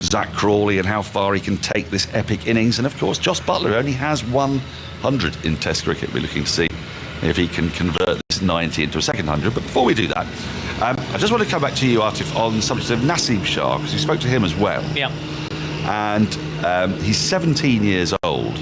Zach Crawley and how far he can take this epic innings. And of course, Jos Buttler only has 100 in Test cricket. We're looking to see if he can convert this 90 into a second 100. But before we do that, I just want to come back to you, Atif, on the subject of Naseem Shah, because you spoke to him as well. Yeah. And he's 17 years old.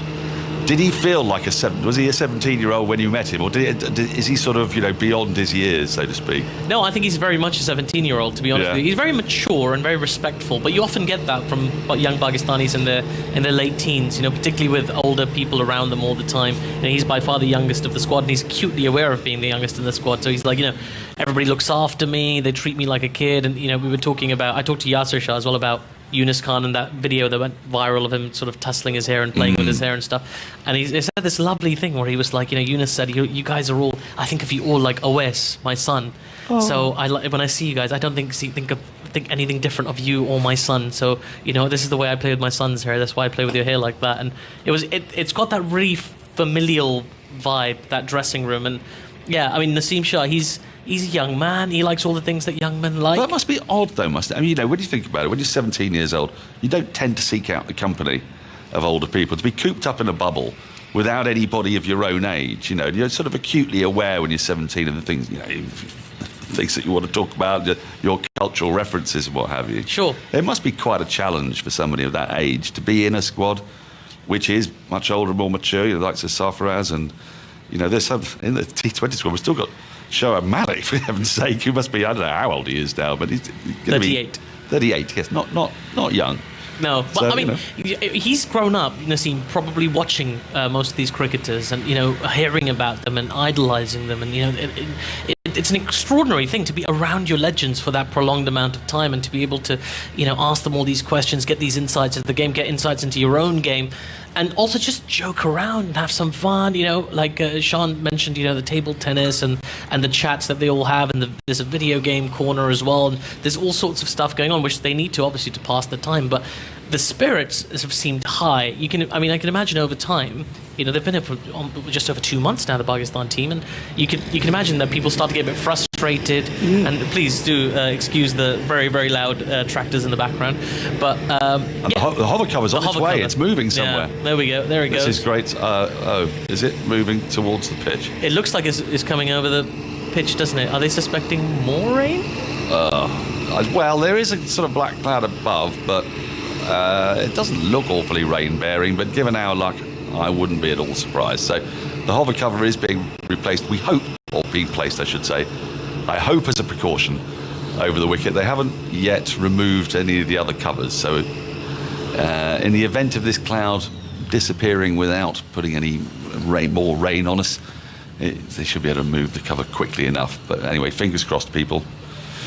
Did he feel like was he a 17-year-old when you met him, or is he sort of, beyond his years, so to speak? No, I think he's very much a 17-year-old, to be honest with you. He's very mature and very respectful, but you often get that from young Pakistanis in their late teens, particularly with older people around them all the time. He's by far the youngest of the squad, and he's acutely aware of being the youngest in the squad. So he's like, everybody looks after me, they treat me like a kid. And, we were talking about, I talked to Yasir Shah as well about Yunus Khan and that video that went viral of him sort of tussling his hair and playing with his hair and stuff. And he said this lovely thing where he was like, Yunus said, you guys are all, I think of you all like Owais, my son. Oh. So when I see you guys, I don't think anything different of you or my son. So, this is the way I play with my son's hair. That's why I play with your hair like that. And it's got that really familial vibe, that dressing room. And yeah, I mean, Naseem Shah, he's a young man. He likes all the things that young men like. Well, that must be odd, though, must it? I mean, when you think about it, when you're 17 years old, you don't tend to seek out the company of older people. To be cooped up in a bubble without anybody of your own age, you're sort of acutely aware when you're 17 of the things, things that you want to talk about, your cultural references and what have you. Sure. It must be quite a challenge for somebody of that age to be in a squad which is much older and more mature, the likes of Sarfaraz, and, there's some in the T20 squad. We've still got Shoaib Malik, for heaven's sake, who must be, I don't know how old he is now, but he's going to be 38, yes, not young. No, but so, I mean, he's grown up, Naseem, probably watching most of these cricketers and, hearing about them and idolising them. And, it's an extraordinary thing to be around your legends for that prolonged amount of time and to be able to, ask them all these questions, get these insights into the game, get insights into your own game, and also just joke around and have some fun, like Shan mentioned, the table tennis and the chats that they all have, and there's a video game corner as well, and there's all sorts of stuff going on, which they need to, obviously, to pass the time, but the spirits have seemed high. I can imagine over time, they've been here for just over 2 months now, the Pakistan team, and you can imagine that people start to get a bit frustrated. And please do excuse the very, very loud tractors in the background. But the hover cover's on its way. It's moving somewhere. Yeah, there we go. There it goes. This is great. Is it moving towards the pitch? It looks like it's coming over the pitch, doesn't it? Are they suspecting more rain? Well, there is a sort of black cloud above, but it doesn't look awfully rain-bearing, but given our luck, I wouldn't be at all surprised. So the hover cover is being replaced, we hope, or being placed, I should say, I hope as a precaution over the wicket. They haven't yet removed any of the other covers, so in the event of this cloud disappearing without putting any more rain on us, they should be able to move the cover quickly enough. But anyway, fingers crossed, people.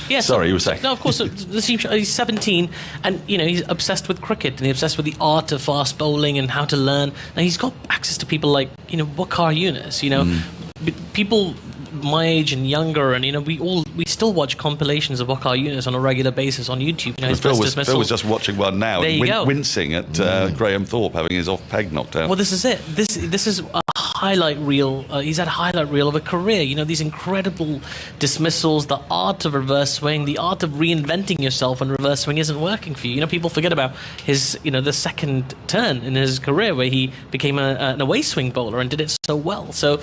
Yeah, sorry, you were saying. No, of course, he's 17 and, he's obsessed with cricket and he's obsessed with the art of fast bowling and how to learn. And he's got access to people like, Waqar Yunus, people my age and younger, and we still watch compilations of Waqar Yunus on a regular basis on YouTube. Phil was just watching one now, wincing at Graham Thorpe having his off peg knocked out. Well, this is it. This is a highlight reel. He's had a highlight reel of a career. These incredible dismissals, the art of reverse swing, the art of reinventing yourself when reverse swing isn't working for you. People forget about his, the second turn in his career where he became an away swing bowler and did it so well. So,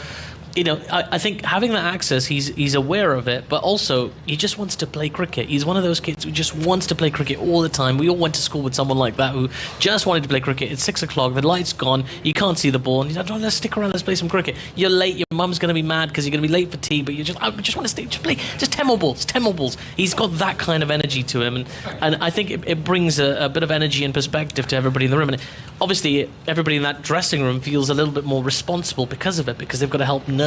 I think having that access, he's aware of it, but also he just wants to play cricket. He's one of those kids who just wants to play cricket all the time. We all went to school with someone like that who just wanted to play cricket. It's 6 o'clock, the light's gone, you can't see the ball, and he's like, let's stick around, let's play some cricket. You're late, your mum's going to be mad because you're going to be late for tea, but I just want to stay, just play, just 10 more balls. He's got that kind of energy to him, and I think it brings a bit of energy and perspective to everybody in the room. And obviously, everybody in that dressing room feels a little bit more responsible because of it, because they've got to help nurture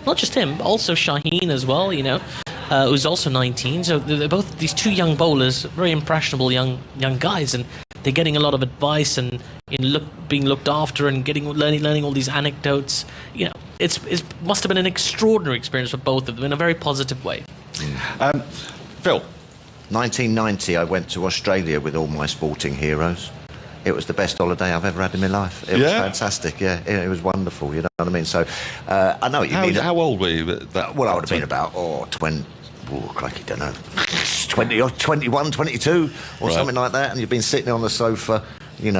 not just him, but also Shaheen as well, who's also 19. So they're both these two young bowlers, very impressionable young guys, and they're getting a lot of advice and being looked after and learning all these anecdotes. It must have been an extraordinary experience for both of them in a very positive way. Phil, 1990, I went to Australia with all my sporting heroes. It was the best holiday I've ever had in my life. It was fantastic, it was wonderful, you know what I mean? So, I know what you mean. How old were you? Well, I would have been about, crikey, don't know, 20 or 21, 22 or something like that, and you've been sitting on the sofa, in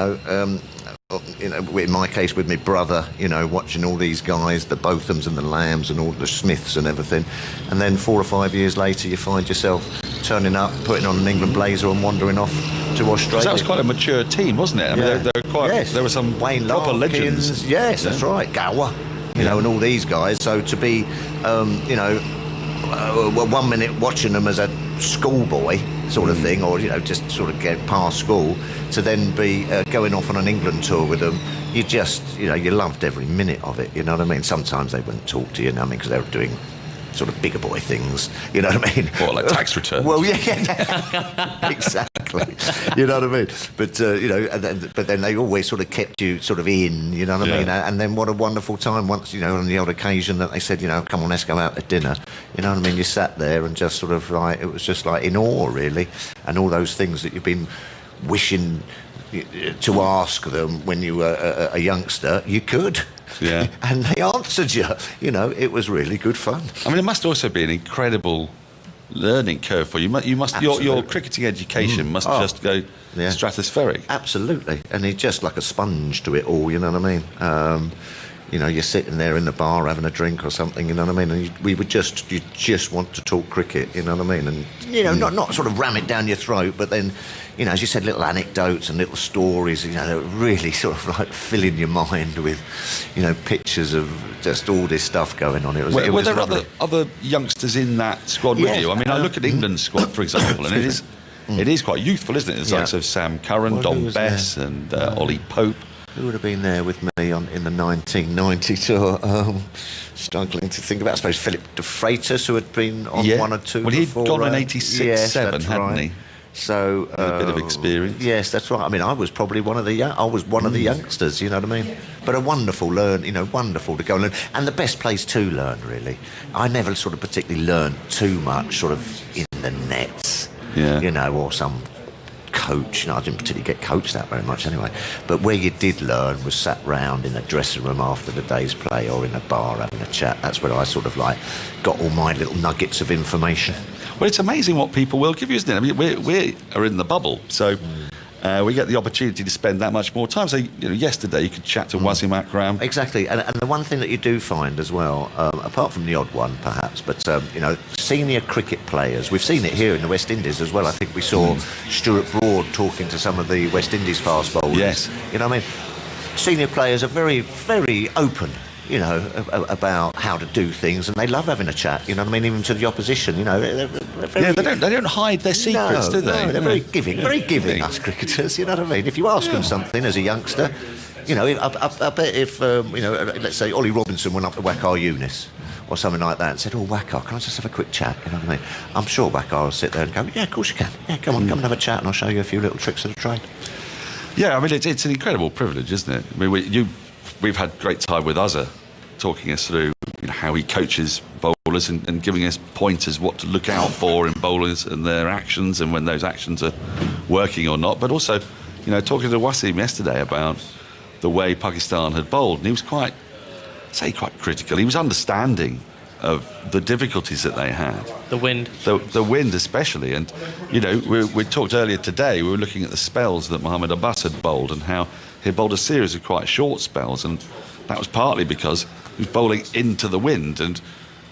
my case with my brother, watching all these guys, the Bothams and the Lambs and all the Smiths and everything, and then 4 or 5 years later you find yourself turning up, putting on an England blazer and wandering off to Australia. That was quite a mature team, wasn't it? I mean, they were quite. Yes. There were some Wayne proper Larkins, legends. Yes, that's right. Gower, and all these guys. So to be, 1 minute watching them as a schoolboy sort of thing, or just sort of get past school, to then be going off on an England tour with them, you just you loved every minute of it. You know what I mean? Sometimes they wouldn't talk to you, because they were doing sort of bigger boy things. You know what I mean? What, like tax returns? Well, yeah, exactly. You know what I mean? But but then they always sort of kept you sort of in. You know what I mean? And then what a wonderful time once on the odd occasion that they said come on, let's go out to dinner. You know what I mean? You sat there and just sort of like it was just like in awe really, and all those things that you've been wishing to ask them when you were a youngster, you could. Yeah. And they answered you. It was really good fun. I mean, it must also be an incredible learning curve for you. Your cricketing education must just go stratospheric. Absolutely. And it's just like a sponge to it all, you know what I mean? You're sitting there in the bar having a drink or something, you know what I mean? And you just want to talk cricket, you know what I mean? And, not sort of ram it down your throat, but then, as you said, little anecdotes and little stories, that really sort of like filling your mind with, pictures of just all this stuff going on. Were there other youngsters in that squad with you? I mean, I look at England's sququad, for example, and it is quite youthful, isn't it? There's like Sam Curran, Don Bess and Ollie Pope. Who would have been there with me in the 1990 tour? Struggling to think about. I suppose Philip de Freitas, who had been on one or two. Well, he'd before, gone in 86, 7, hadn't he? So a bit of experience. Yes, that's right. I mean, I was probably one of the youngsters. You know what I mean? But a wonderful wonderful to go and learn, and the best place to learn. Really, I never sort of particularly learned too much, sort of in the nets. Yeah. Or some coach. I didn't particularly get coached that very much anyway. But where you did learn was sat round in the dressing room after the day's play or in a bar having a chat. That's where I sort of like got all my little nuggets of information. Well, it's amazing what people will give you, isn't it? I mean, we are in the bubble, so we get the opportunity to spend that much more time. So, yesterday you could chat to Wasim Akram. Exactly, and the one thing that you do find as well, apart from the odd one perhaps, but senior cricket players, we've seen it here in the West Indies as well. I think we saw Stuart Broad talking to some of the West Indies fast bowlers. Yes. You know what I mean? Senior players are very, very open. About how to do things, and they love having a chat. You know what I mean? Even to the opposition. They're very, they don't hide their secrets, do they? No, they're very giving. Us cricketers. You know what I mean? If you ask them something as a youngster, I bet if let's say Ollie Robinson went up to Wakar Younis or something like that and said, "Oh, Wakar, can I just have a quick chat?" You know what I mean? I'm sure Wakar will sit there and go, "Yeah, of course you can. Yeah, come on, come and have a chat, and I'll show you a few little tricks of the trade." Yeah, I mean it's an incredible privilege, isn't it? I mean, we've had great time with Azhar talking us through how he coaches bowlers and giving us pointers what to look out for in bowlers and their actions and when those actions are working or not. But also, talking to Wasim yesterday about the way Pakistan had bowled, and he was quite critical. He was understanding of the difficulties that they had. The wind. The wind especially. And, we talked earlier today, we were looking at the spells that Mohammad Abbas had bowled and how he bowled a series of quite short spells, and that was partly because he was bowling into the wind, and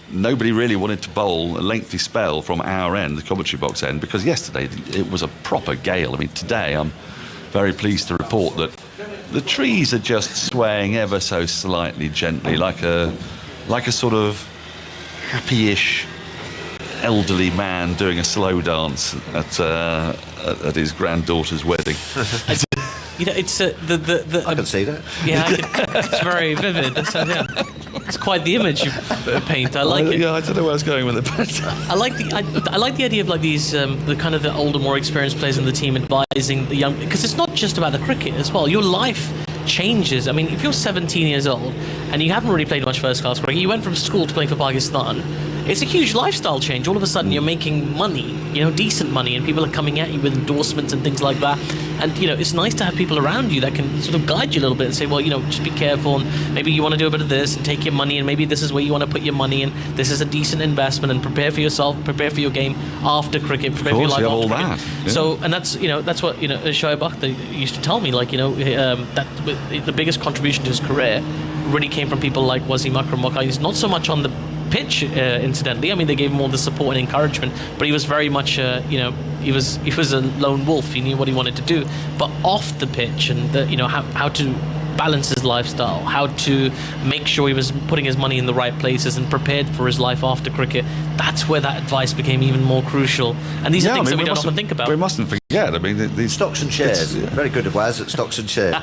nobody really wanted to bowl a lengthy spell from our end, the commentary box end, because yesterday it was a proper gale. I mean, today I'm very pleased to report that the trees are just swaying ever so slightly gently, like a sort of happy-ish elderly man doing a slow dance at his granddaughter's wedding. It's the I can see that. Yeah, it's very vivid. So, yeah, it's quite the image you paint. I like it. Yeah, I don't know where I was going with it, but I like the idea of like these the kind of the older, more experienced players in the team advising the young, because it's not just about the cricket as well. Your life changes. I mean, if you're 17 years old and you haven't really played much first class cricket, you went from school to playing for Pakistan. It's a huge lifestyle change. All of a sudden, you're making money, decent money, and people are coming at you with endorsements and things like that. And, you know, it's nice to have people around you that can sort of guide you a little bit and say, well, you know, just be careful, and maybe you want to do a bit of this and take your money, and maybe this is where you want to put your money, and this is a decent investment, and prepare for yourself, prepare for your game after cricket, prepare for your life after cricket. Yeah. So, and that's, you know, that's what, you know, Shoaib Akhtar used to tell me, like, you know, that the biggest contribution to his career really came from people like Wasim Akram Waqai. Not so much on the pitch, incidentally. I mean, they gave him all the support and encouragement, but he was very much, you know, he was a lone wolf. He knew what he wanted to do, but off the pitch, and you know, how to balance his lifestyle, how to make sure he was putting his money in the right places and prepared for his life after cricket. That's where that advice became even more crucial. And these are things that we don't often think about. We mustn't forget. I mean, these Stocks and shares. Very good at Waz at Stocks and shares.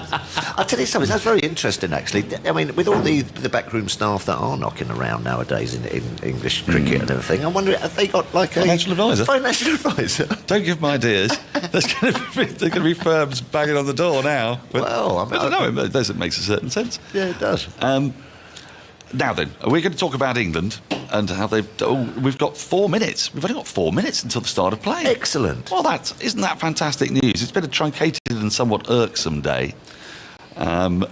I'll tell you something, that's very interesting, actually. I mean, with all the backroom staff that are knocking around nowadays in English cricket and everything, I wonder, have they got like a financial advisor? Financial advisor. Don't give them ideas. There's going to be firms banging on the door now. But, well, I mean, I don't know. It makes a certain sense. Yeah, it does. Now then, we're going to talk about England and how they've... Oh, we've got 4 minutes. We've only got 4 minutes until the start of play. Excellent. Well, isn't that fantastic news? It's been a truncated and somewhat irksome day. And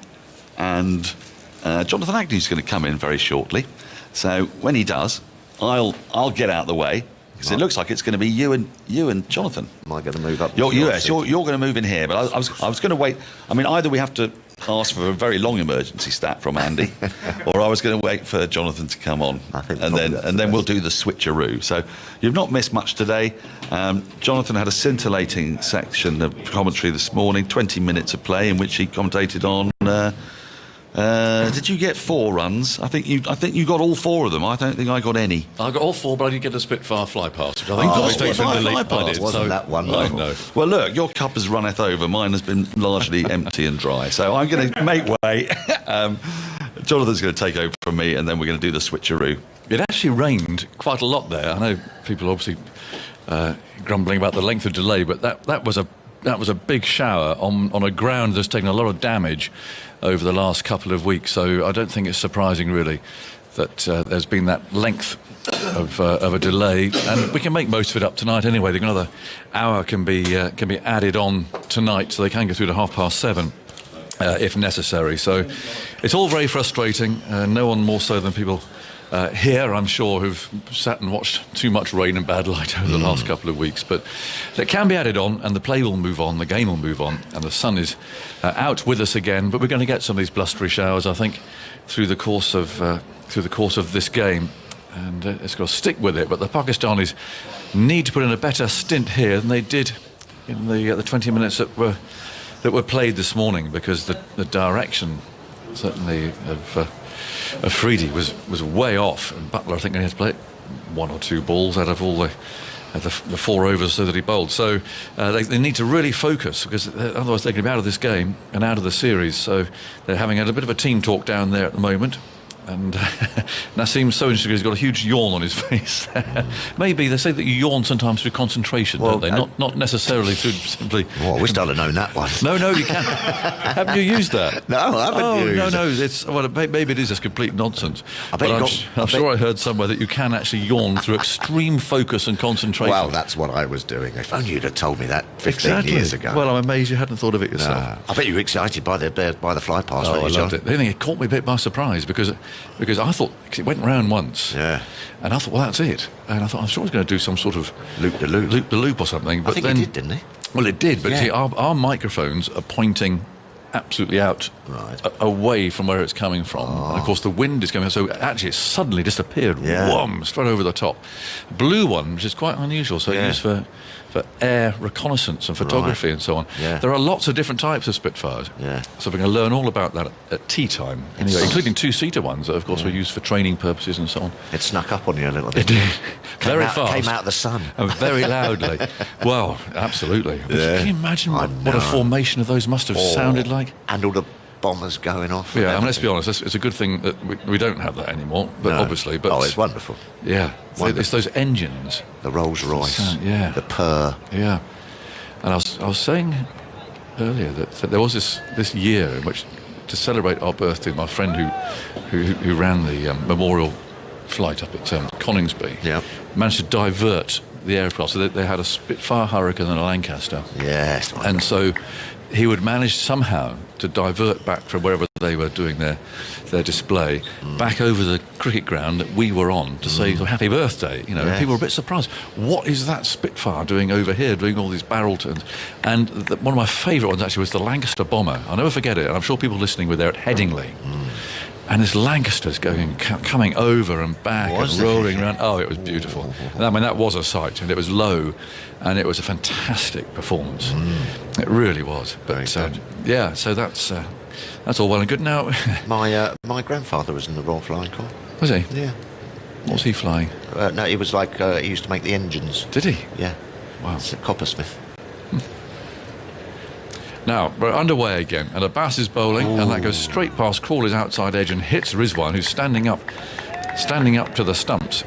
Jonathan Agnew's going to come in very shortly. So when he does, I'll get out of the way, because it looks like it's going to be you and Jonathan. Am I going to move up? You're going to move in here, but I was going to wait. I mean, either we have to ask for a very long emergency stat from Andy, or I was going to wait for Jonathan to come on, and then we'll do the switcheroo. So you've not missed much today. Jonathan had a scintillating section of commentary this morning, 20 minutes of play in which he commentated on. Did you get 4 runs? I think you got all 4 of them. I don't think I got any. I got all 4, but I did get a Spitfire fly past, which I think wasn't that wonderful? No. Well, look, your cup has runneth over. Mine has been largely empty and dry. So I'm going to make way. Jonathan's going to take over from me, and then we're going to do the switcheroo. It actually rained quite a lot there. I know people are obviously grumbling about the length of delay, but that was a big shower on a ground that's taken a lot of damage over the last couple of weeks. So I don't think it's surprising, really, that there's been that length of a delay, and we can make most of it up tonight anyway. Another hour can be added on tonight, so they can go through to 7:30 if necessary. So it's all very frustrating. No one more so than people here, I'm sure, who've sat and watched too much rain and bad light over the last couple of weeks. But it can be added on, and the play will move on, the game will move on, and the sun is out with us again. But we're going to get some of these blustery showers, I think, through the course of this game, and it's got to stick with it. But the Pakistanis need to put in a better stint here than they did in the 20 minutes that were played this morning, because the direction certainly of Afridi was way off, and Buttler, I think, only had to play 1 or 2 balls out of all the 4 overs that he bowled. So they need to really focus, because otherwise they're going to be out of this game and out of the series. So they're having a bit of a team talk down there at the moment. And Naseem's so interesting, he's got a huge yawn on his face. Maybe they say that you yawn sometimes through concentration, don't they? Not necessarily through simply... Well, I wish I'd have known that one. No, you can't. Haven't you used that? No, I haven't used it. Maybe it is just complete nonsense. I'm sure I heard somewhere that you can actually yawn through extreme focus and concentration. Well, that's what I was doing. If only you'd have told me that 15 years ago. Well, I'm amazed you hadn't thought of it yourself. No. I bet you were excited by the fly past. Oh, I loved it. I think it caught me a bit by surprise, because I thought, it went round once, and I thought, well, that's it. And I thought, I'm sure he's going to do some sort of loop-de-loop or something. But I think he did, didn't he? Well, it did, but see, our microphones are pointing absolutely out, away from where it's coming from. And of course the wind is coming, so actually it suddenly disappeared, straight over the top. Blue one, which is quite unusual, so it's used for air reconnaissance and photography and so on. There are lots of different types of Spitfires, so we're going to learn all about that at tea time, anyway, including 2-seater ones that of course were used for training purposes and so on. It snuck up on you a little bit. It did. Very fast. Came out of the sun. And very loudly. Well, absolutely. Can you imagine what a formation of those must have sounded like? And all the bombers going off. Yeah, I mean, let's be honest, it's a good thing that we don't have that anymore, but obviously. But it's wonderful. Yeah, wonderful. It's those engines. The Rolls Royce. The purr. Yeah. And I was saying earlier that there was this year in which, to celebrate our birthday, my friend who ran the memorial flight up at Coningsby managed to divert the aircraft. So they had a Spitfire Hurricane and a Lancaster. Yes. And so he would manage somehow to divert back from wherever they were doing their display back over the cricket ground that we were on to say happy birthday. You know, Yes. people were a bit surprised. What is that Spitfire doing over here, doing all these barrel turns? And one of my favourite ones actually was the Lancaster bomber. I'll never forget it, and I'm sure people listening were there at Headingley. And this Lancaster's coming over and back and roaring around. Oh, it was beautiful. And I mean, that was a sight, and it was low, and it was a fantastic performance. It really was. But yeah, so that's all well and good. Now, My grandfather was in the Royal Flying Corps. was he? Yeah. What was he flying? No, he was like he used to make the engines. Did he? Yeah. Wow. It's a coppersmith. Now, we're underway again, and Abbas is bowling, and that goes straight past Crawley's outside edge and hits Rizwan, who's standing up to the stumps.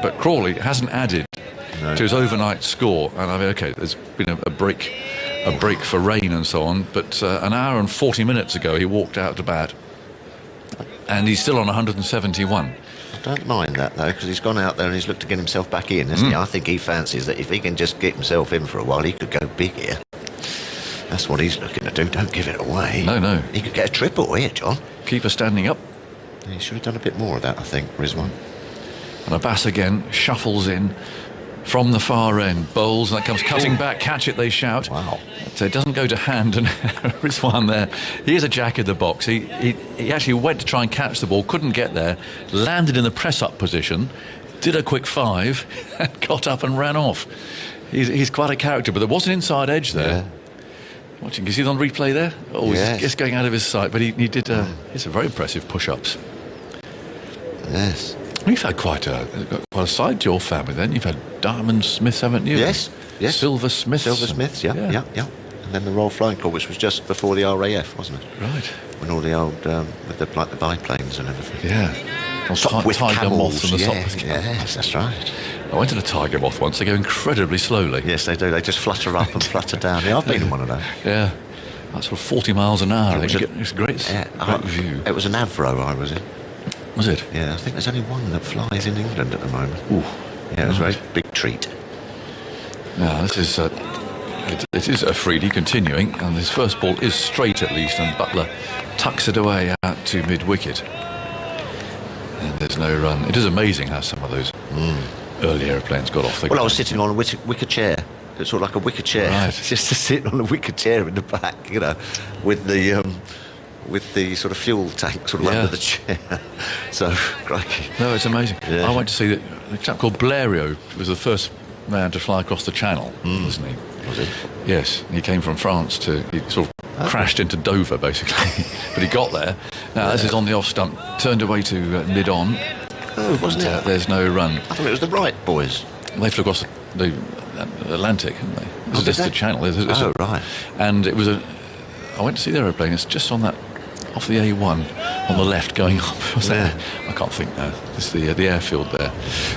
But Crawley hasn't added to his overnight score, and I mean, okay, there's been a break for rain and so on, but an hour and 40 minutes ago he walked out to bat, and he's still on 171. I don't mind that, though, because he's gone out there and he's looked to get himself back in, hasn't he? I think he fancies that if he can just get himself in for a while, he could go big here. That's what he's looking to do. Don't give it away. No. He could get a triple here, John. Keeper standing up. He should have done a bit more of that, I think, Rizwan. And Abbas again shuffles in from the far end, bowls, and that comes cutting back. Catch it, they shout. Wow. So it doesn't go to hand, and Rizwan there. He is a jack in the box. He actually went to try and catch the ball, couldn't get there, landed in the press-up position, did a quick 5, and got up and ran off. He's quite a character, but there was an inside edge there. Yeah. Watching, you see it on replay there? Oh, Yes. It's going out of his sight, but he did. It's a very impressive push-ups. Yes. You've had quite a side to your family then. You've had Diamond Smiths, haven't you? Yes. Silver Smiths. Silver Smiths, yeah. And then the Royal Flying Corps, which was just before the RAF, wasn't it? Right. When all the old, with the biplanes and everything. Yeah. With Tiger camels, moths and the top with camels. yes, that's right. I went to the Tiger Moth once. They go incredibly slowly. Yes, they do. They just flutter up and flutter down. Yeah, I've been in one of those. Yeah. That's sort of 40 miles an hour. It's It's great. Great view. It was an Avro I was in. Was it? Yeah, I think there's only one that flies in England at the moment. Ooh. Yeah, it was a very big treat. Now, this is it is Afridi continuing, and his first ball is straight at least, and Buttler tucks it away out to mid-wicket. And there's no run. It is amazing how some of those early airplanes got off the Well, I was sitting on a wicker chair. It's sort of like a wicker chair. Right. Just to sit on a wicker chair in the back, you know, with the sort of fuel tank sort of under the chair. So, crikey. No, it's amazing. Yeah. I went to see the chap called Blériot was the first man to fly across the Channel, wasn't he? Was it? Yes, he came from France he sort of crashed into Dover, basically. But he got there. Now, this is on the off stump, turned away to mid-on. Oh, wasn't it? There's no run. I thought it was the Wright boys. They flew across the Atlantic, didn't they? This is just the Channel. Right. And it was I went to see the aeroplane. It's just on that, off the A1 on the left going up. I can't think now. It's the airfield there.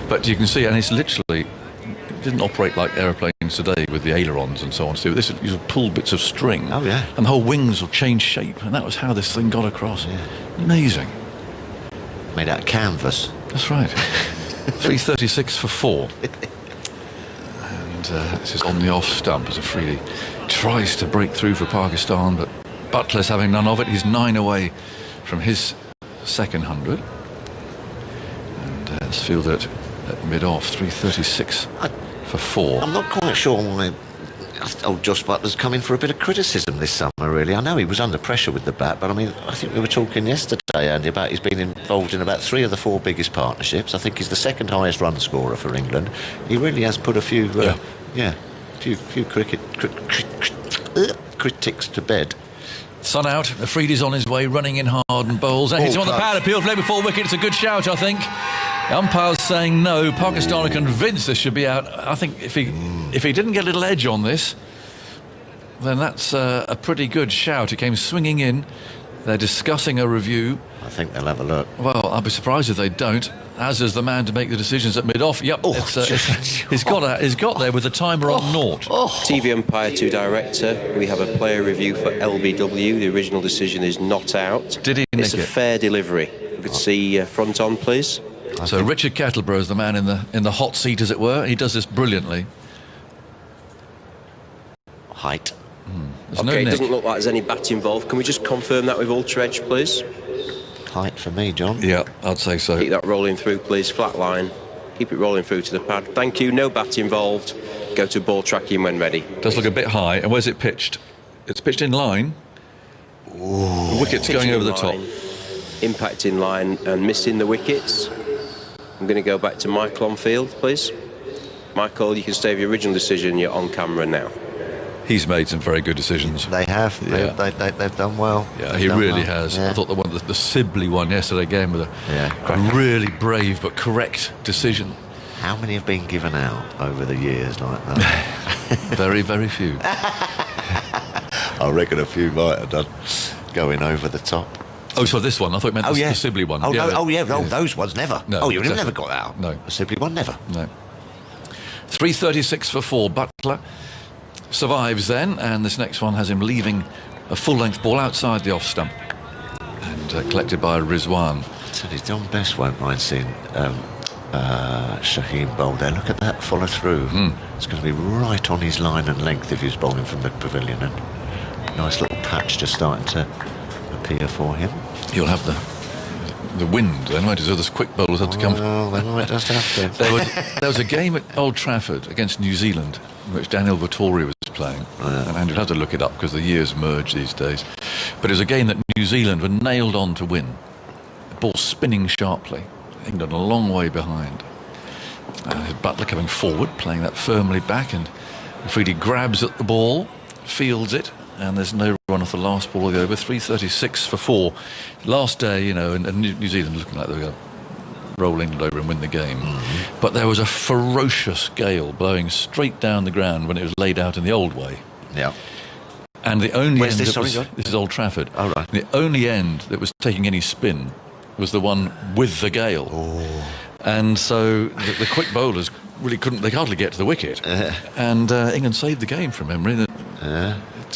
But you can see, and it's literally, it didn't operate like aeroplanes today with the ailerons and so on. So this, you pull bits of string. Oh, yeah. And the whole wings will change shape. And that was how this thing got across. Yeah. Amazing. Made out of canvas. That's right. 336 for 4. And this is on the off stump as Afridi tries to break through for Pakistan, but Buttler's having none of it. He's 9 away from his second 100. And it's fielded at mid-off, 336 for 4. I'm not quite sure why old Josh Buttler's come in for a bit of criticism this summer, really. I know he was under pressure with the bat, but I mean, I think we were talking yesterday, Andy, about he's been involved in about 3 of the 4 biggest partnerships. I think he's the second highest run scorer for England. He really has put a few, few critics to bed. Sun out, Afridi's on his way, running in hard and bowls. And he's on the pad, appeal play before wicket. It's a good shout, I think. The umpire's saying no. Pakistan are convinced this should be out. I think if he didn't get a little edge on this, then that's a pretty good shout. He came swinging in. They're discussing a review. I think they'll have a look. Well, I'll be surprised if they don't. Azhar's the man to make the decisions at mid-off. Yep, he's got there with the timer on 0. TV umpire to director. We have a player review for LBW. The original decision is not out. Did he nick It's a it? fair delivery. We could see front on, please. So Richard Kettleborough is the man in the hot seat, as it were. He does this brilliantly. Height. There's no Okay, it nick. doesn't look like there's any bat involved. Can we just confirm that with Ultra Edge, please? Height for me, John. Yeah, I'd say so. Keep that rolling through, please. Flat line. Keep it rolling through to the pad. Thank you. No bat involved. Go to ball tracking when ready. Does look a bit high. And where's it pitched? It's pitched in line. The wicket's going Pitching over in the top. line, impact in line and missing the wickets. I'm going to go back to Michael on field, please. Michael, you can stay with your original decision. You're on camera now. He's made some very good decisions. They have. Yeah. They've done well. Yeah, They've he done really well. has. Yeah. I thought the Sibley one yesterday game with a really brave but correct decision. How many have been given out over the years like that? Very, very few. I reckon a few might have done going over the top. Oh, so this one. I thought you meant the Sibley one. Oh, no, those ones never. No, Oh, you exactly. never got out. No. A Sibley one, never. No. 3:36 for 4. Buttler survives then, and this next one has him leaving a full-length ball outside the off stump and collected by Rizwan. Tell you, Don Bess won't mind seeing Shaheen bowl there. Look at that follow through. It's going to be right on his line and length if he's bowling from the pavilion. And nice little patch just starting to appear for him. You'll have the wind then, won't it? So those quick bowlers have to come. Well, they might just have to. There was a game at Old Trafford against New Zealand in which Daniel Vittori was playing. And Andrew'd have to look it up because the years merge these days. But it was a game that New Zealand were nailed on to win. The ball spinning sharply. England a long way behind. Buttler coming forward, playing that firmly back, and Afridi grabs at the ball, fields it, and there's no run off the last ball of the over. 3:36 for 4. Last day, you know, and New Zealand looking like they were going to roll England over and win the game. But there was a ferocious gale blowing straight down the ground when it was laid out in the old way. Yeah. And the only Where's end this? that Sorry, was, John? this is Old Trafford. Oh, right. The only end that was taking any spin was the one with the gale. And so the quick bowlers really couldn't, they hardly get to the wicket. And England saved the game from memory.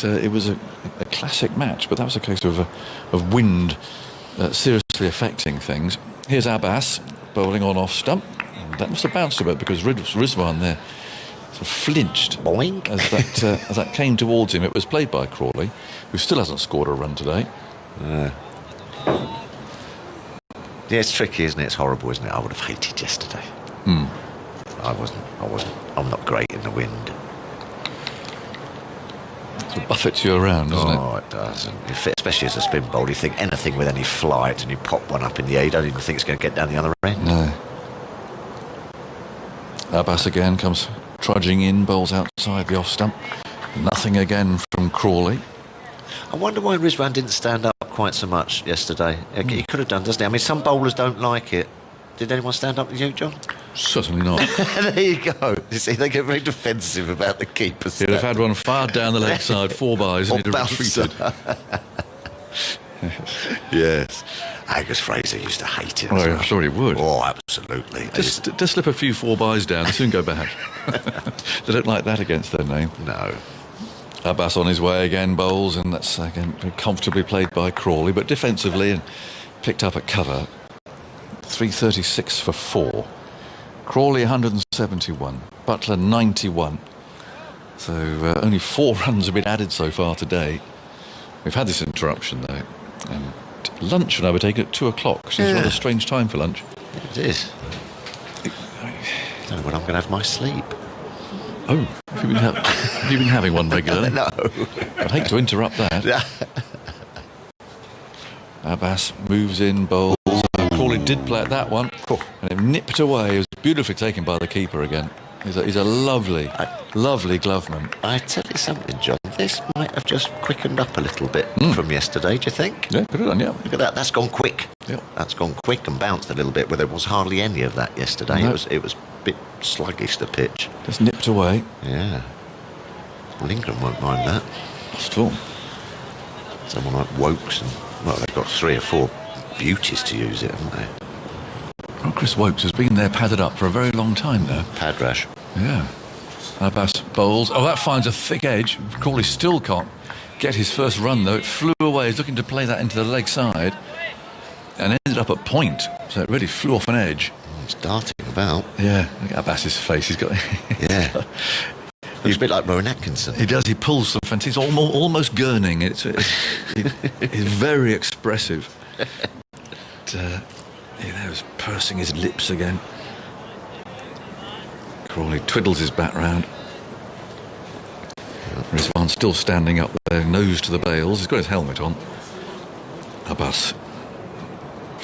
It was a classic match, but that was a case of wind seriously affecting things. Here's Abbas bowling on off stump. And that must have bounced a bit because Rizwan there sort of flinched. Boink. As that came towards him. It was played by Crawley, who still hasn't scored a run today. Yeah, it's tricky, isn't it? It's horrible, isn't it? I would have hated yesterday. I wasn't. I'm not great in the wind. It buffets you around, doesn't it? Oh, it does. And especially as a spin bowler, you think anything with any flight and you pop one up in the air, you don't even think it's going to get down the other end. No. Abbas again comes trudging in, bowls outside the off stump. Nothing again from Crawley. I wonder why Rizwan didn't stand up quite so much yesterday. He could have done, doesn't he? I mean, some bowlers don't like it. Did anyone stand up with you, John? Certainly not. There you go. You see, they get very defensive about the keepers. He'd have had one fired down the leg side, 4 byes, and he'd have bouncer. retreated. Yes. Angus Fraser used to hate it. Oh, as I'm well. sure he would. Oh, absolutely. Just slip a few 4 byes down, they soon go back. They don't like that against their name. No. Abbas on his way again, bowls, and that's again very comfortably played by Crawley, but defensively and picked up at cover. 3:36 for 4. Crawley 171, Buttler 91. So only 4 runs have been added so far today. We've had this interruption though, and lunch will now be taken at 2 o'clock. Seems rather a strange time for lunch. It is. I don't know when I'm going to have my sleep. Oh, have you been having one regularly? No. I'd hate to interrupt that. Abbas moves in, bowls. Crawley did play at that one, and it nipped away. It was beautifully taken by the keeper again. He's a lovely gloveman. I tell you something, John. This might have just quickened up a little bit from yesterday, do you think? Yeah, good on, yeah. Look at that. That's gone quick. Yep. That's gone quick and bounced a little bit, where there was hardly any of that yesterday. No. It was a bit sluggish, the pitch. Just nipped away. Yeah. Well, England won't mind that. Not at all. Someone like Woakes, and well, they've got 3 or 4 beauties to use it, haven't they? Well, Chris Woakes has been there padded up for a very long time now. Pad rash. Yeah. Abbas bowls. Oh, that finds a thick edge. Crawley still can't get his first run, though. It flew away. He's looking to play that into the leg side and ended up at point. So it really flew off an edge. It's darting about. Yeah, look at Abbas's face. He's got. Yeah. He's a bit like Rowan Atkinson. He does. He pulls some fence. He's almost gurning. It's very expressive. There was pursing his lips again. Crawley twiddles his bat round. Rizwan still standing up there, nose to the bails. He's got his helmet on. Abbas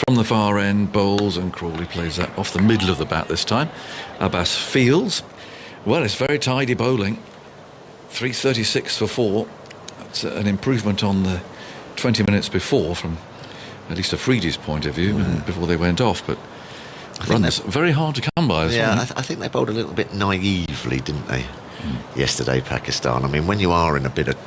from the far end bowls, and Crawley plays that off the middle of the bat this time. Abbas fields. Well, it's very tidy bowling. 3:36 for 4. That's an improvement on the 20 minutes before, from at least Afridi's point of view, before they went off. But runs very hard to come by. I think they bowled a little bit naively, didn't they? Yesterday, Pakistan. I mean, when you are in a bit of,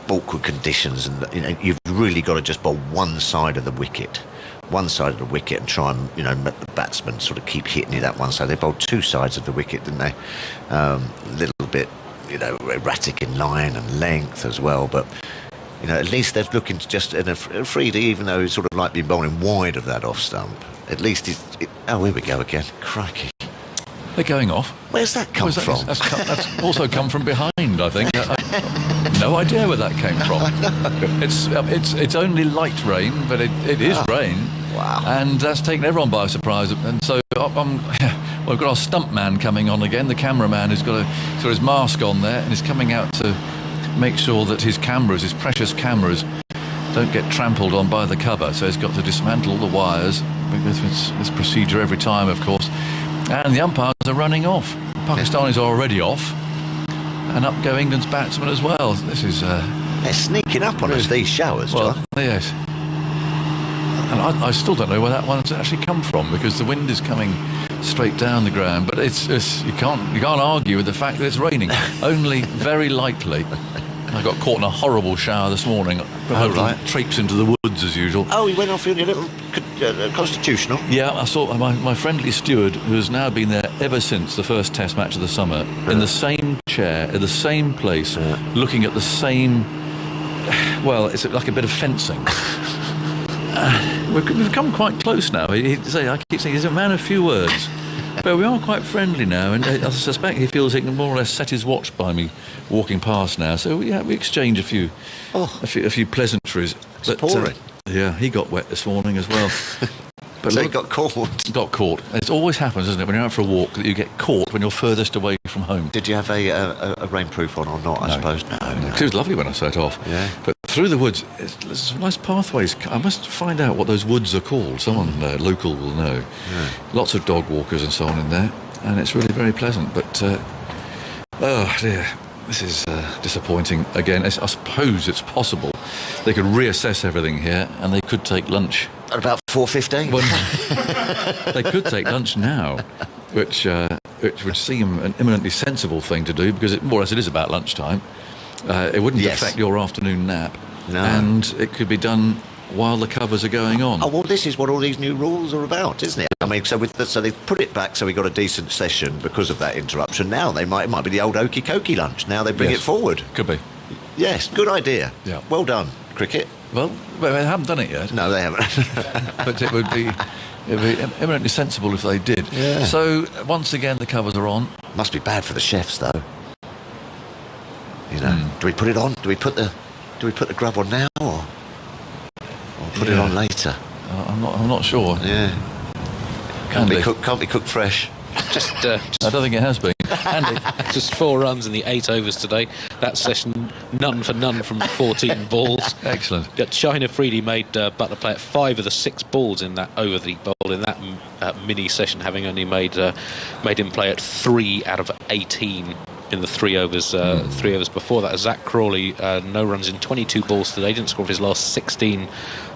awkward conditions, and you've really got to just bowl one side of the wicket. And try and let the batsman sort of keep hitting you that one side. They bowled two sides of the wicket, didn't they? Little bit erratic in line and length as well, but at least they're looking to just, and Afridi, even though he's sort of like been bowling wide of that off stump, at least here we go again. Crikey. They're going off. Where's that come from? That's also come from behind, I think. No idea where that came from. It's only light rain, but it is rain. Wow. And that's taken everyone by surprise. And so we've got our stump man coming on again, the cameraman who's got his mask on there and is coming out to make sure that his precious cameras, don't get trampled on by the cover. So he's got to dismantle all the wires. This procedure every time, of course. And the umpires are running off. Pakistanis are already off. And up go England's batsmen as well. This is... They're sneaking up on us, these showers, John. Yes. And I still don't know where that one's actually come from, because the wind is coming straight down the ground. But it's you can't argue with the fact that it's raining. Only very lightly. I got caught in a horrible shower this morning. Right. Traipse into the woods as usual. Oh, you went off in your little constitutional? Yeah, I saw my friendly Stuart, who has now been there ever since the first Test match of the summer, in the same chair, in the same place, looking at the same... Well, it's like a bit of fencing. We've come quite close now. I keep saying he's a man of few words. But we are quite friendly now, and I suspect he feels he can more or less set his watch by me walking past now. So we exchange a few pleasantries. It's pouring. Yeah, he got wet this morning as well. But so he got caught. Got caught. It always happens, doesn't it, when you're out for a walk, that you get caught when you're furthest away from home. Did you have a rainproof on or not? I suppose no. It was lovely when I set off. Yeah. But through the woods, there's nice pathways. I must find out what those woods are called. Someone local will know. Yeah. Lots of dog walkers and so on in there, and it's really very pleasant. But oh dear, this is disappointing again. I suppose it's possible they could reassess everything here, and they could take lunch at about 4:15. Well, they could take lunch now, which would seem an eminently sensible thing to do, because more or less it is about lunchtime. It wouldn't affect your afternoon nap. No. And it could be done while the covers are going on. Oh, well, this is what all these new rules are about, isn't it? I mean, so they put it back so we got a decent session because of that interruption. Now it might be the old okey cokey lunch. Now they bring it forward. Could be. Yes, good idea. Yeah. Well done, cricket. Well, they haven't done it yet. No, they haven't. But it would be eminently sensible if they did. Yeah. So once again, the covers are on. Must be bad for the chefs, though. Do we put it on? Do we put the grub on now, or put it on later? I'm not sure. Yeah. Can't be cooked fresh. I don't think it has been. Andy, just 4 runs in the 8 overs today. That session, none for none from 14 balls. Excellent. Shaheen Afridi made Buttler play at 5 of the 6 balls in that over the bowl in that mini session, having only made him play at 3 out of 18 in the 3 overs. 3 overs before that. Zach Crawley, no runs in 22 balls today. Didn't score for his last 16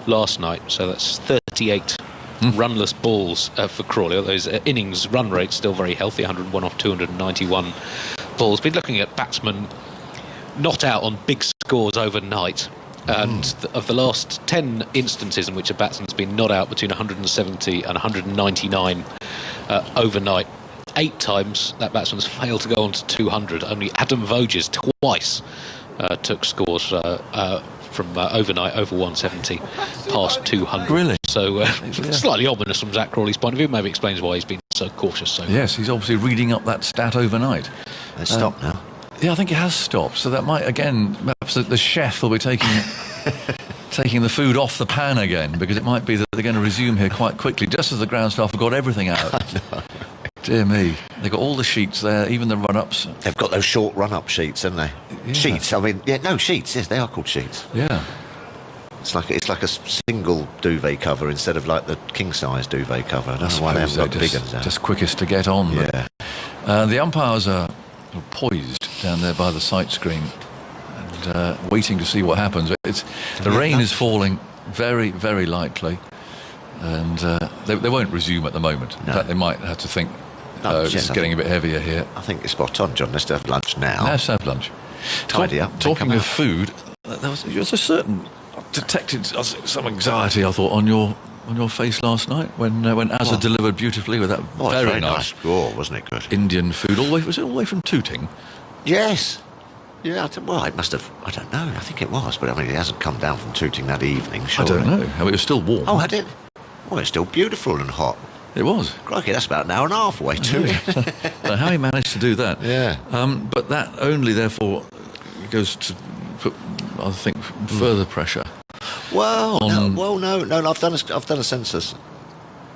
last night. So that's 38. Runless balls for Crawley. Those innings run rate still very healthy, 101 off 291 balls. Been looking at batsmen not out on big scores overnight, and of the last 10 instances in which a batsman's been not out between 170 and 199 overnight, 8 times that batsman's failed to go on to 200. Only Adam Voges twice took scores from overnight over 170 past 200. Really? So slightly ominous from Zach Crawley's point of view. Maybe explains why he's been so cautious. So Yes, he's obviously reading up that stat overnight. It's stopped now. Yeah, I think it has stopped. So that might, again, perhaps the chef will be taking taking the food off the pan again, because it might be that they're going to resume here quite quickly, just as the ground staff have got everything out. Dear me. They've got all the sheets there, even the run-ups. They've got those short run-up sheets, haven't they? Yeah. Sheets, I mean, sheets, yes, they are called sheets. Yeah. It's like a single duvet cover instead of like the king-size duvet cover. I don't know why they haven't got bigger than that. Just quickest to get on. Yeah. The umpires are poised down there by the sight screen and waiting to see what happens. The rain is falling very, very lightly, and they won't resume at the moment. In fact, they might have to think it's getting a bit heavier here. I think it's spot on, John. Let's have lunch now. Let's have lunch. Tidy up. Talking of food, there was a certain detected some anxiety, I thought, on your face last night when Azhar delivered beautifully with that very nice score, wasn't it? Good Indian food. Was it all the way from Tooting? Yes. Yeah. It must have. I don't know. I think it was, but I mean, it hasn't come down from Tooting that evening. Surely. I don't know. I mean, it was still warm. Oh, had it? Well, it's still beautiful and hot. It was. Crikey, that's about an hour and a half away too. So how he managed to do that? Yeah. But that only, therefore, goes to put, I think, further pressure. No. I've done a census.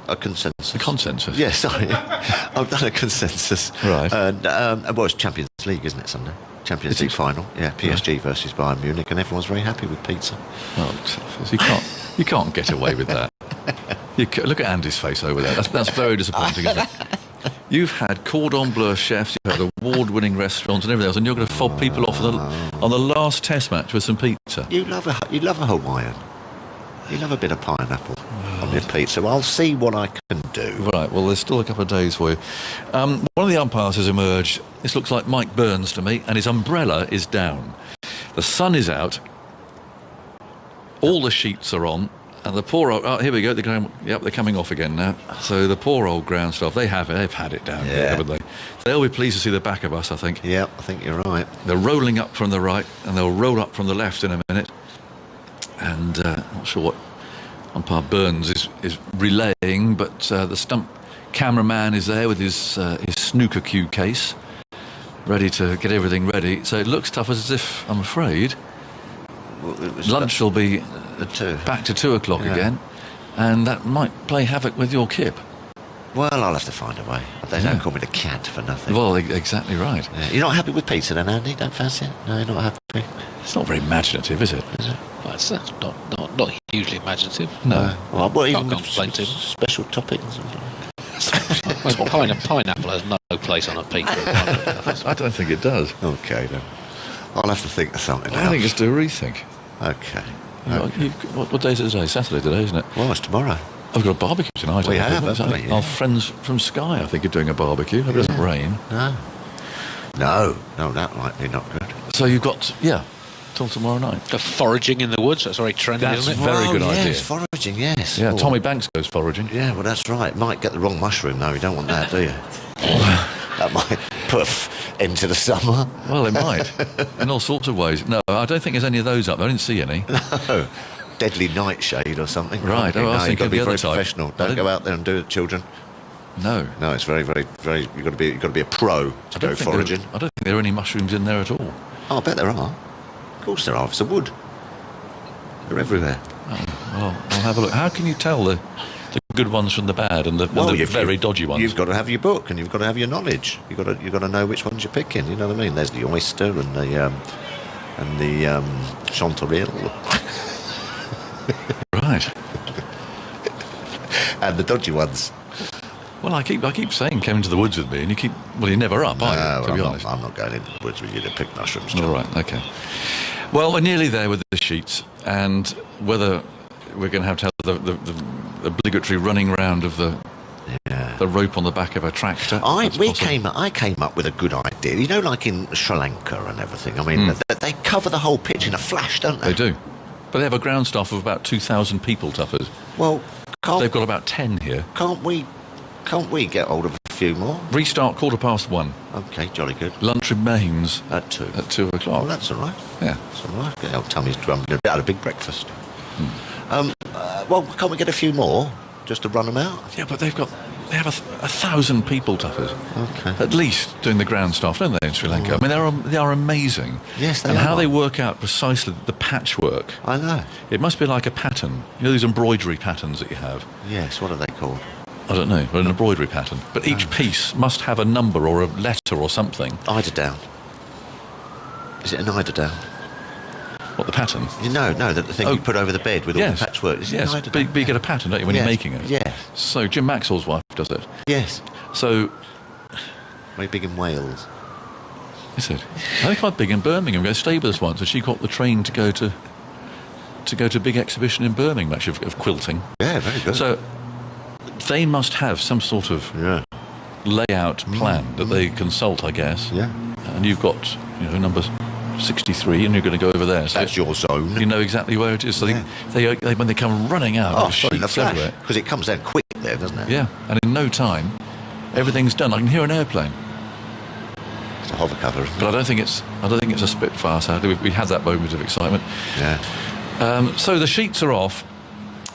A consensus. A consensus? Yeah, sorry. I've done a consensus. Right. And it's Champions League, isn't it, Sunday? Champions League final. Yeah, PSG versus Bayern Munich, and everyone's very happy with pizza. You can't get away with that. Look at Andy's face over there. That's very disappointing, isn't it? You've had cordon bleu chefs, you've had award-winning restaurants and everything else, and you're going to fob people off on the last Test match with some pizza. You love a Hawaiian. You love a bit of pineapple on your pizza. Well, I'll see what I can do. Right, well, there's still a couple of days for you. One of the umpires has emerged. This looks like Mike Burns to me, and his umbrella is down. The sun is out. All the sheets are on. And the poor old... Oh, here we go. They're coming off again now. So the poor old ground staff, they've had it down here, haven't they? They'll be pleased to see the back of us, I think. Yeah, I think you're right. They're rolling up from the right, and they'll roll up from the left in a minute. And I'm not sure what umpire Burns is relaying, but the stump cameraman is there with his snooker cue case, ready to get everything ready. So it looks tough, as if, I'm afraid, lunch will be back to 2 o'clock again, and that might play havoc with your kip. Well, I'll have to find a way. They don't call me the cat for nothing. Well, exactly right. Yeah. You're not happy with pizza then, Andy? Don't fancy it? No, you're not happy? It's not very imaginative, is it? Well, it's not hugely imaginative. No. Well, even with complain to him. special toppings? Pineapple has no place on a pizza. I don't think it does. Okay, then. I'll have to think of something else. I think it's do a rethink. Okay. What day is it today? Saturday today, isn't it? Well, it's tomorrow. I've got a barbecue tonight. We have, haven't we? Our friends from Sky, I think, are doing a barbecue. Hope it doesn't rain. No, that might be not good. So you've got, till tomorrow night. The foraging in the woods, that's very trendy, That's isn't it? very good idea. Yes, foraging, yes. Yeah, Oh. Tommy Banks goes foraging. Yeah, well, that's right. Might get the wrong mushroom, though. You don't want that, do you? That might put into the summer. Well, it might. In all sorts of ways. No, I don't think there's any of those up there. I didn't see any. No. Deadly nightshade or something. Right. I was thinking you've got to be the very other type. professional. Don't go out there and do it, children. No. No, it's very, very, very... You've got to be a pro to go foraging. I don't think there are any mushrooms in there at all. Oh, I bet there are. Of course there are. It's a wood. They're everywhere. Oh, well, I'll have a look. How can you tell the good ones from the bad and the very dodgy ones? You've got to have your book and you've got to have your knowledge. You've got to know which ones you're picking. You know what I mean? There's the oyster and the chanterelle. Right. And the dodgy ones. Well, I keep saying come into the woods with me, and you're never up, are you, to be honest? I'm not going into the woods with you to pick mushrooms, John. All right, okay. Well, we're nearly there with the sheets, and whether we're going to have the obligatory running round of the rope on the back of a tractor. I came up with a good idea. You know, like in Sri Lanka and everything. I mean, they cover the whole pitch in a flash, don't they? They do. But they have a ground staff of about 2,000 people, Tuffers. Well, they've got about 10 here. Can't we get hold of a few more? Restart 1:15. Okay, jolly good. Lunch remains at 2. At 2 o'clock. Well, that's all right. Yeah, that's all right. Get old tummy's grumbling. Had a big breakfast. Well, can't we get a few more just to run them out? Yeah, but they have 1,000 people, Tuffers. Okay. At least doing the ground staff, don't they, in Sri Lanka? I mean, they are amazing. Yes, they and are. how they work out precisely the patchwork. I know. It must be like a pattern. You know those embroidery patterns that you have? Yes, what are they called? I don't know, but an embroidery pattern. But each piece must have a number or a letter or something. Eider down. Is it an eider down? What, the pattern? No, the thing you put over the bed with all the patchwork. Is it an eider down? But you get a pattern, don't you, when you're making it? Yes. So Jim Maxwell's wife does it. Yes. So... Very big in Wales. Is it? They're quite big in Birmingham. They stayed with us once, and she got the train to go to a big exhibition in Birmingham, actually, of quilting. Yeah, very good. So they must have some sort of layout plan that they consult, I guess. Yeah. And you've got, number 63, and you're going to go over there. So that's your zone. You know exactly where it is. So they when they come running out, in the flash, everywhere. because it comes down quick there, doesn't it? Yeah, and in no time, everything's done. I can hear an airplane. It's a hover cover, isn't it? But I don't think it's a Spitfire. Sadly, we had that moment of excitement. Yeah. So the sheets are off,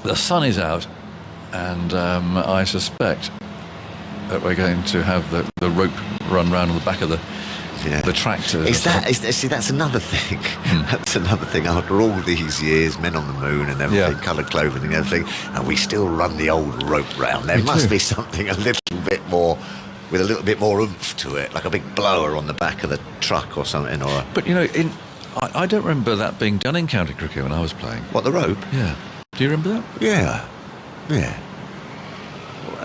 the sun is out, and I suspect that we're going to have the rope run round on the back of the tractor. See, that's another thing. That's another thing. After all these years, men on the moon and everything, coloured clothing and everything, and we still run the old rope round. There must be something a little bit more, with a little bit more oomph to it, like a big blower on the back of the truck or something. But I don't remember that being done in county cricket when I was playing. What, the rope? Yeah. Do you remember that? Yeah.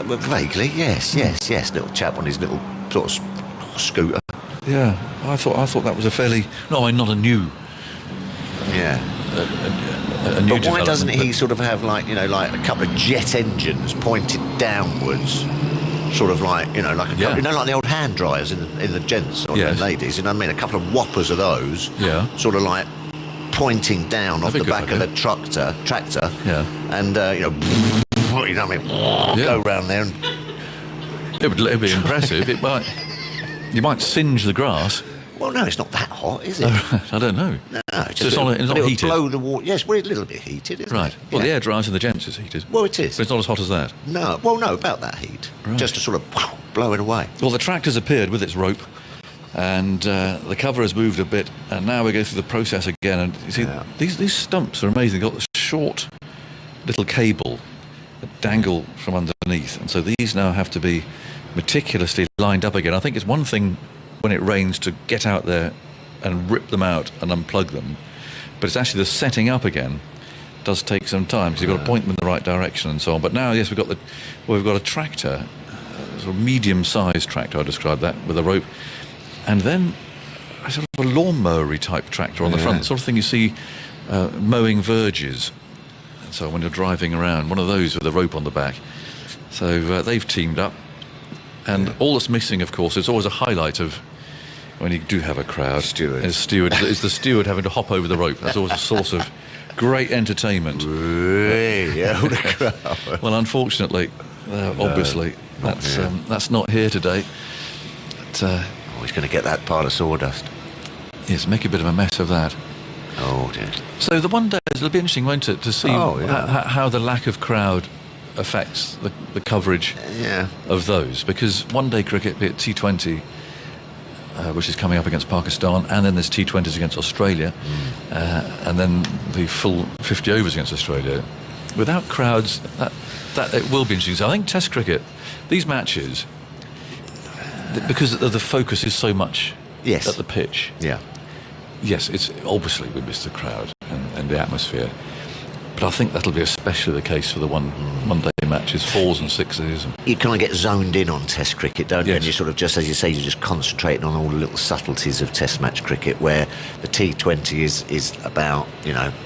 Well, vaguely, yes. Little chap on his little sort of scooter. Yeah, I thought that was a fairly not a new. Yeah. A new but why doesn't he sort of have like a couple of jet engines pointed downwards, sort of like like a couple, like the old hand dryers in the gents or the ladies, what I mean? A couple of whoppers of those. Yeah. Sort of like pointing down off the back of the tractor. Yeah. And what I mean? Go round there and. It'd be impressive. You might singe the grass. Well, no, it's not that hot, is it? I don't know. No, it's not heated. Blow the water. Yes, well, it's a little bit heated, isn't it? Right. Well, the air dryers in the gents is heated. Well, it is. But it's not as hot as that. No. Well, no, about that heat. Right. Just to sort of blow it away. Well, the tractor's appeared with its rope, and the cover has moved a bit, and now we go through the process again. And you see, these stumps are amazing. They've got this short little cable that dangle from underneath, and so these now have to be meticulously lined up again. I think it's one thing when it rains to get out there and rip them out and unplug them, but it's actually the setting up again does take some time because you've got to point them in the right direction and so on. But now, yes, we've got a tractor, a sort of medium-sized tractor, I described that, with a rope, and then a sort of a lawnmower-y type tractor on the front, the sort of thing you see mowing verges. And so when you're driving around, one of those with a rope on the back. So they've teamed up. And all that's missing, of course, is always a highlight of when you do have a crowd. Is the steward having to hop over the rope. That's always a source of great entertainment. Well, unfortunately, obviously, that's not here today. But, he's going to get that pile of sawdust. Yes, make a bit of a mess of that. Oh, dear. So the one day, it'll be interesting, won't it, to see how the lack of crowd affects the coverage of those, because one day cricket, be it T20, which is coming up against Pakistan, and then there's T20s against Australia, and then the full 50 overs against Australia, without crowds, that it will be interesting. So I think Test cricket, these matches, because the focus is so much at the pitch. Yes, it's obviously we miss the crowd and the atmosphere. But I think that'll be especially the case for the one-day matches, 4s and 6s. You kind of get zoned in on Test cricket, don't you? And you sort of just, as you say, you're just concentrating on all the little subtleties of Test match cricket, where the T20 is about,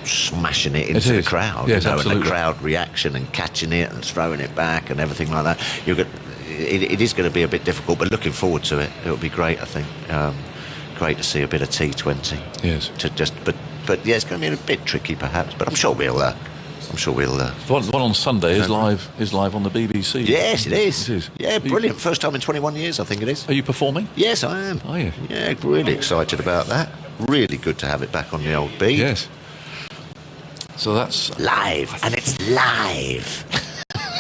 smashing it into the crowd, yes, and the crowd reaction and catching it and throwing it back and everything like that. It is going to be a bit difficult, but looking forward to it. It'll be great, I think. Great to see a bit of T20. Yes. But yeah, it's going to be a bit tricky, perhaps. But I'm sure we'll. The one on Sunday is live on the BBC. Yes, it is. It is. Yeah, brilliant. First time in 21 years, I think it is. Are you performing? Yes, I am. Are you? Yeah, really excited about that. Really good to have it back on the old beat. Yes. So that's... Live, and it's live.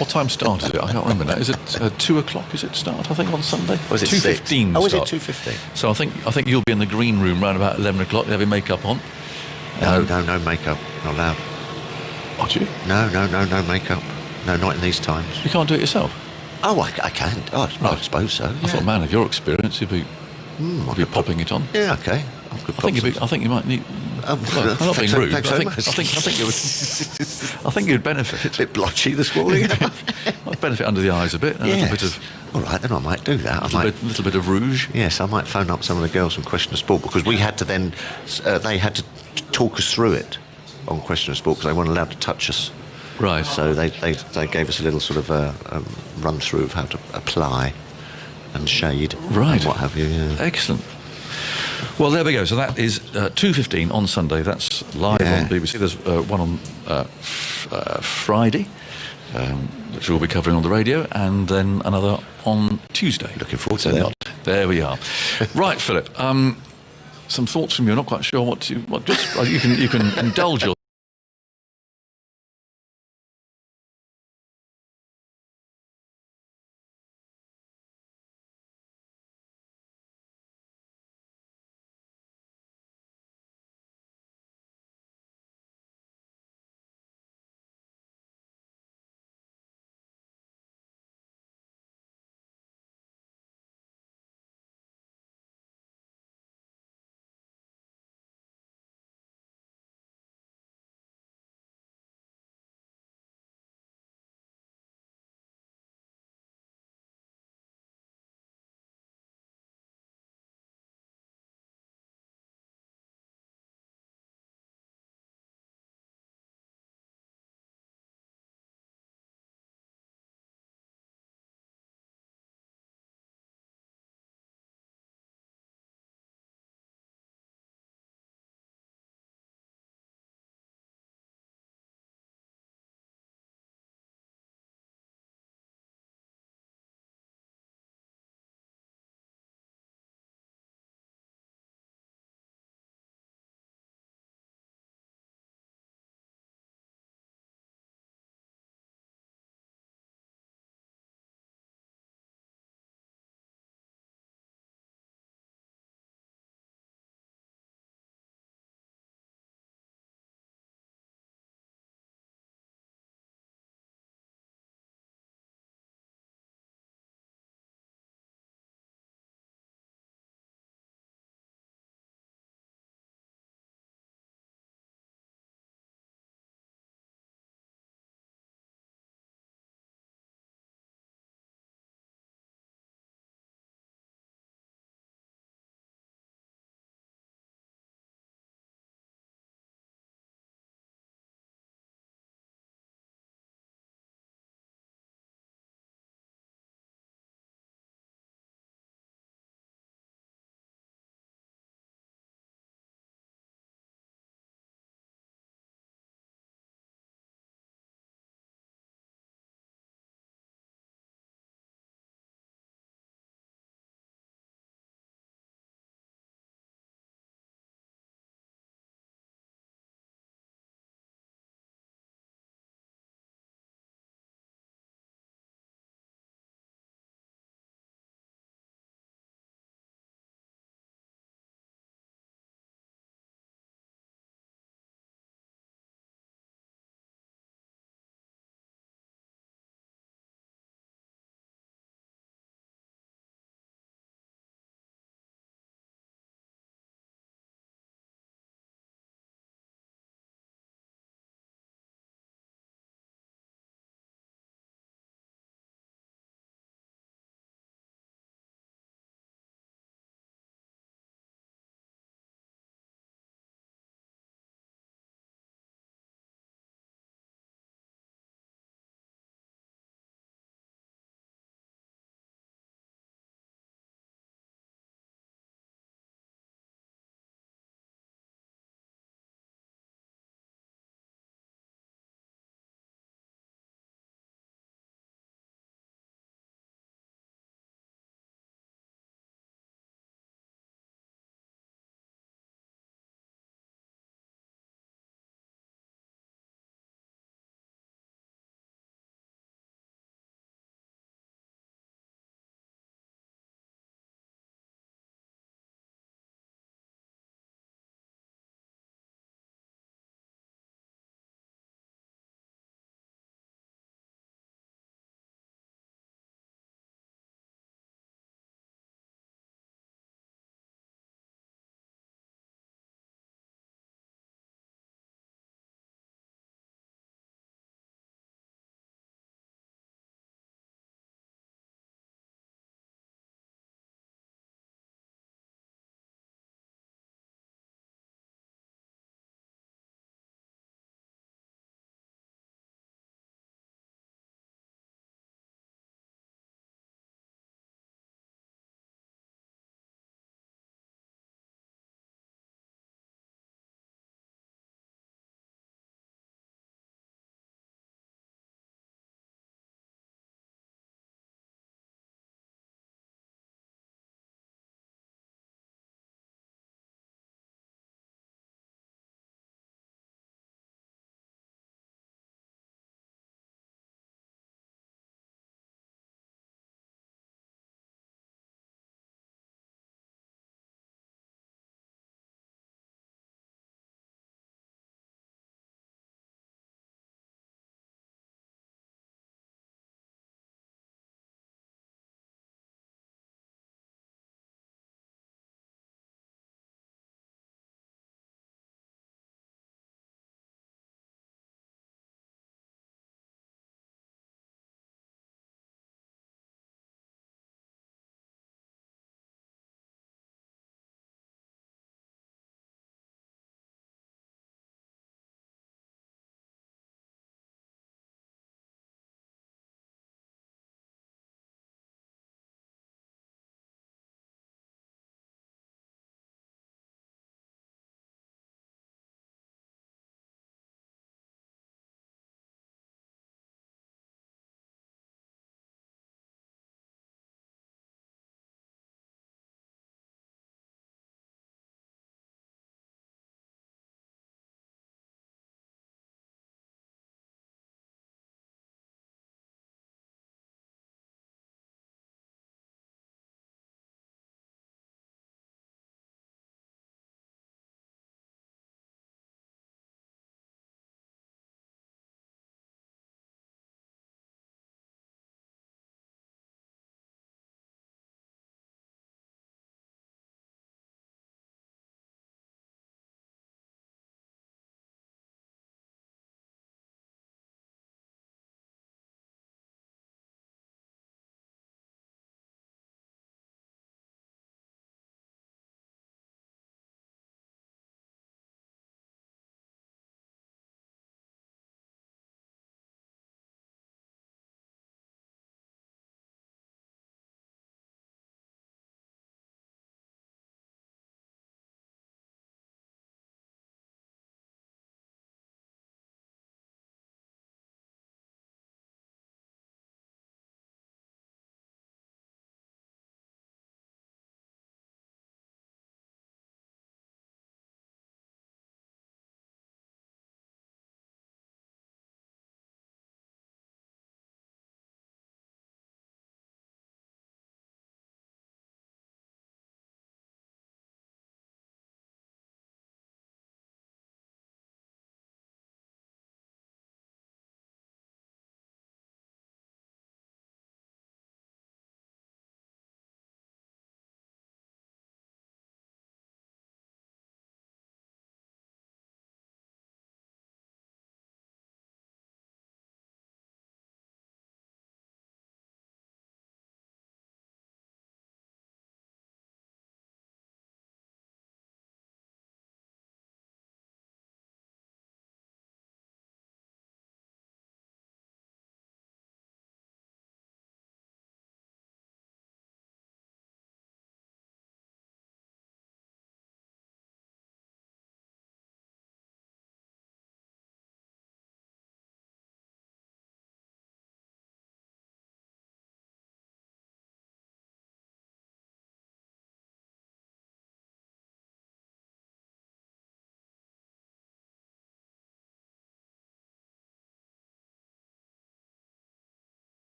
What time start is it? I can't remember now. Is it 2 o'clock? Is it start? I think on Sunday. Or is it 2:15? Oh, is it start. 2:15? So I think you'll be in the green room around about 11 o'clock. You have your makeup on. No makeup, not allowed. Are you? No makeup. No, not in these times. You can't do it yourself. Oh, I can. Oh, I suppose so. I thought, man, of your experience, you'd be popping it on. Yeah, okay. I think you might need. I'm not being rude. But I think you'd benefit. A bit blotchy this morning. I'd benefit under the eyes a bit. A little bit of. All right, then I might do that. A little bit of rouge. Yes, I might phone up some of the girls from Question of Sport, because we had to then. They had to talk us through it on Question of Sport, because they weren't allowed to touch us. Right. So they gave us a little sort of run through of how to apply and shade. Right. And what have you. Yeah. Excellent. Well, there we go. So that is 2:15 on Sunday. That's live on BBC. There's one on Friday, which we'll be covering on the radio, and then another on Tuesday. Looking forward to that. There we are. Right, Philip. Some thoughts from you. Not quite sure what you can indulge your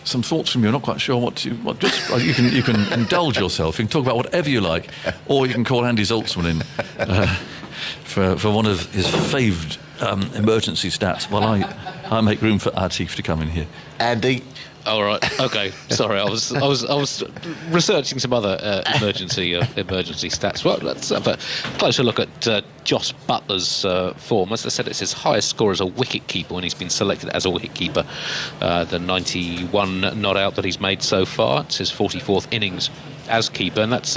some thoughts from you. I'm not quite sure what you can indulge yourself. You can talk about whatever you like, or you can call Andy Zoltzman in for one of his favoured emergency stats while I make room for Atif to come in here. Andy. All right. Okay. Sorry, I was researching some other emergency stats. Well, let's have a closer look at Josh Buttler's form. As I said, it's his highest score as a wicket-keeper when he's been selected as a wicket-keeper. The 91 not out that he's made so far. It's his 44th innings as keeper, and that's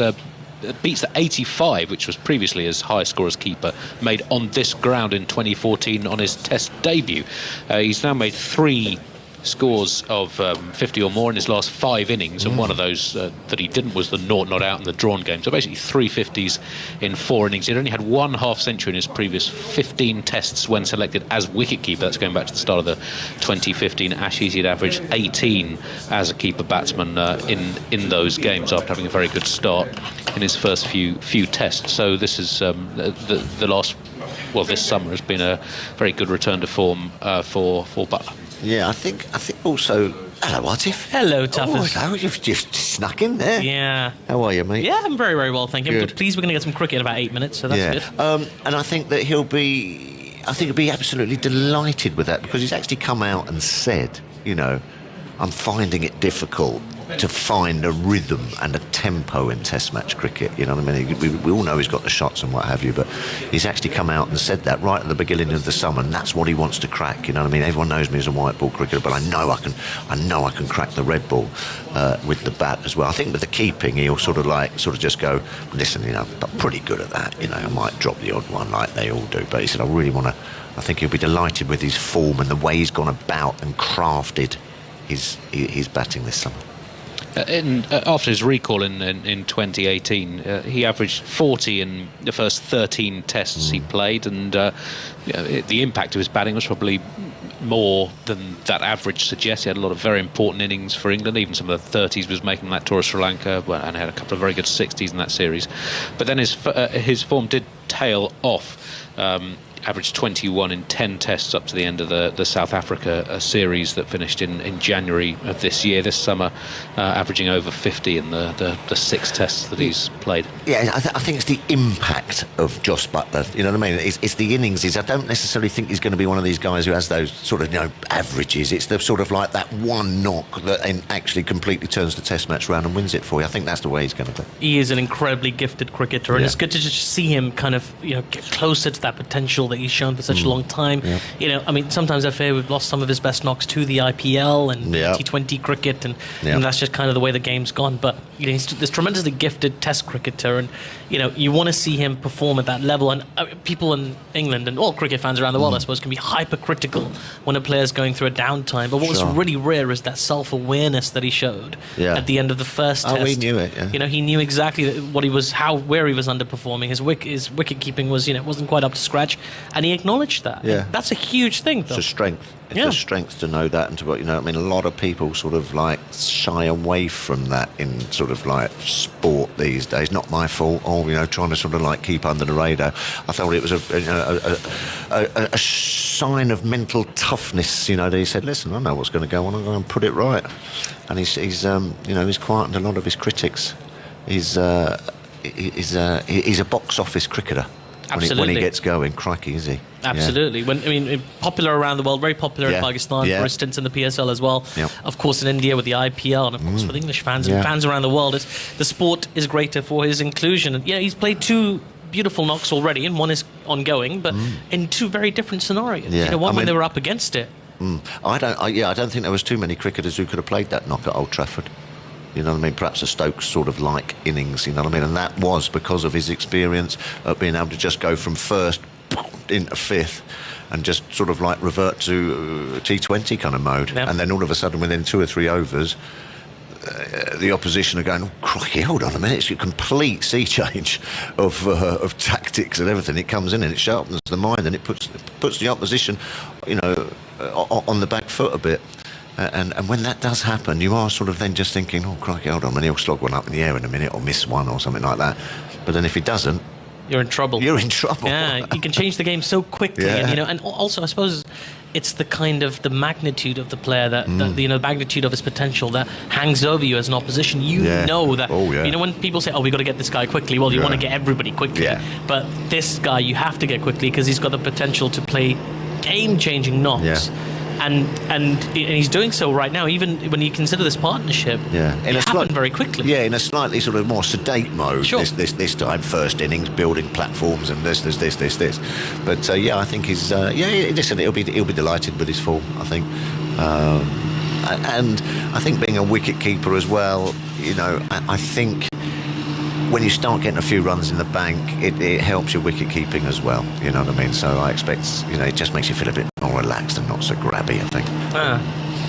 beats the 85, which was previously his highest score as keeper, made on this ground in 2014 on his Test debut. He's now made 3 scores of 50 or more in his last 5 innings, and one of those that he didn't was the naught not out in the drawn game. So basically 3 50s in 4 innings. He'd only had 1 half century in his previous 15 tests when selected as wicket-keeper. That's going back to the start of the 2015 Ashes. He'd averaged 18 as a keeper batsman in those games after having a very good start in his first few tests. So this is the last, well, this summer has been a very good return to form for Buttler. Yeah, I think also. Hello, Atif. Hello, Toughest. Oh, hello. You've just snuck in there. Yeah. How are you, mate? Yeah, I'm very, very well, thank you. Good. I'm pleased we're going to get some cricket in about 8 minutes, so that's good. And I think that he'll be absolutely delighted with that, because he's actually come out and said, I'm finding it difficult to find a rhythm and a tempo in Test match cricket. You know what I mean? We all know he's got the shots and what have you, but he's actually come out and said that right at the beginning of the summer, and that's what he wants to crack. You know what I mean? Everyone knows me as a white ball cricketer, but I know I can crack the red ball with the bat as well. I think with the keeping, he'll sort of just go, listen, I'm pretty good at that. I might drop the odd one like they all do, but he said, I think he'll be delighted with his form and the way he's gone about and crafted his batting this summer. After his recall in 2018, he averaged 40 in the first 13 tests he played, and the impact of his batting was probably more than that average suggests. He had a lot of very important innings for England. Even some of the 30s was making that tour of Sri Lanka, and had a couple of very good 60s in that series. But then his form did tail off. Averaged 21 in 10 tests up to the end of the South Africa series that finished in January of this year. This summer, averaging over 50 in the 6 tests that he's played. Yeah, I think it's the impact of Josh Buttler. You know what I mean? It's the innings. I don't necessarily think he's going to be one of these guys who has those sort of averages. It's the sort of like that one knock that actually completely turns the Test match round and wins it for you. I think that's the way he's going to be. He is an incredibly gifted cricketer, and it's good to just see him kind of get closer to that potential that he's shown for such a long time. Sometimes I fear we've lost some of his best knocks to the IPL and T20 cricket, and that's just kind of the way the game's gone. But he's this tremendously gifted Test cricketer, and you want to see him perform at that level. And people in England and all cricket fans around the world, I suppose, can be hypercritical when a player's going through a downtime. But what was really rare is that self-awareness that he showed at the end of the first test. Oh, he knew it. Yeah. He knew exactly where he was underperforming. His wicket keeping was wasn't quite up to scratch, and he acknowledged that. Yeah. That's a huge thing, though. It's a strength. It's a strength to know that, and to a lot of people sort of shy away from that in sort of sport these days. Not my fault. Trying to sort of keep under the radar. I thought it was a sign of mental toughness. That he said, "Listen, I know what's going to go on. I'm going to put it right." And he's quietened a lot of his critics. He's a box office cricketer. Absolutely. When he gets going, crikey, is he? Absolutely. Yeah. Popular around the world, very popular in Pakistan, for instance, in the PSL as well. Yeah. Of course, in India with the IPL, and of course with English fans and fans around the world. The sport is greater for his inclusion. And he's played 2 beautiful knocks already, and one is ongoing, but in 2 very different scenarios. Yeah. One when they were up against it. I don't think there was too many cricketers who could have played that knock at Old Trafford. You know what I mean? Perhaps a Stokes sort of innings, you know what I mean? And that was because of his experience of being able to just go from first into 5th and just sort of revert to T20 kind of mode. Yep. And then all of a sudden, within 2 or 3 overs, the opposition are going, oh, crikey, hold on a minute. It's a complete sea change of tactics and everything. It comes in and it sharpens the mind, and it puts the opposition, on the back foot a bit. And when that does happen, you are sort of then just thinking, oh, crikey, hold on, and he'll slog one up in the air in a minute or miss one or something like that. But then if he doesn't, you're in trouble. You're in trouble. Yeah, you can change the game so quickly. Yeah. And also, I suppose, it's the kind of the magnitude of the player that you know, the magnitude of his potential that hangs over you as an opposition. You know that. You know, when people say, "Oh, we got to get this guy quickly," well, you want to get everybody quickly. But this guy, you have to get quickly because he's got the potential to play game-changing knocks. And he's doing so right now, even when you consider this partnership. It happened very quickly. In a slightly sort of more sedate mode. This time, first innings, building platforms, and this. But I think he's listen, he'll be delighted with his form, I think. And I think being a wicket keeper as well, you know, I think when you start getting a few runs in the bank, it helps your wicket keeping as well. You know what I mean? So I expect, you know, it just makes you feel a bit more relaxed and not so grabby, I think.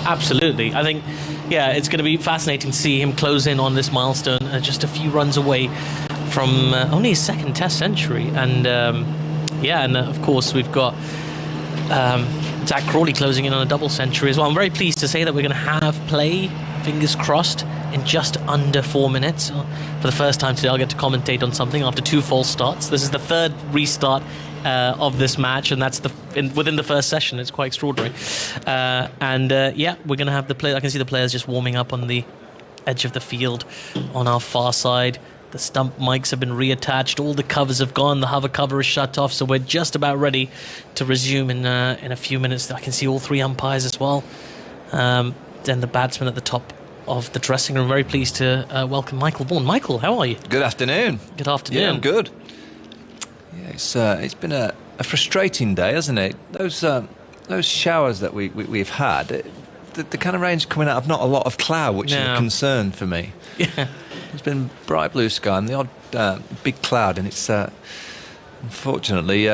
Absolutely. I think, it's going to be fascinating to see him close in on this milestone, just a few runs away from only his second Test century. And of course we've got Zach Crawley closing in on a double century as well. I'm very pleased to say that we're going to have play, fingers crossed, in just under 4 minutes. For the first time today, I'll get to commentate on something after 2 false starts. This is the third restart of this match, and that's within the first session. It's quite extraordinary. We're going to have the play. I can see the players just warming up on the edge of the field on our far side. The stump mics have been reattached. All the covers have gone. The hover cover is shut off, so we're just about ready to resume in a few minutes. I can see all 3 umpires as well. Then the batsman at the top of the dressing room. Very pleased to welcome Michael Bourne. Michael, how are you? Good afternoon. Good afternoon. Yeah, I'm good. Yeah, it's been a frustrating day, hasn't it? Those showers that we've had, the kind of rain's coming out of not a lot of cloud, which is a concern for me. There's been bright blue sky and the odd big cloud, and it's unfortunately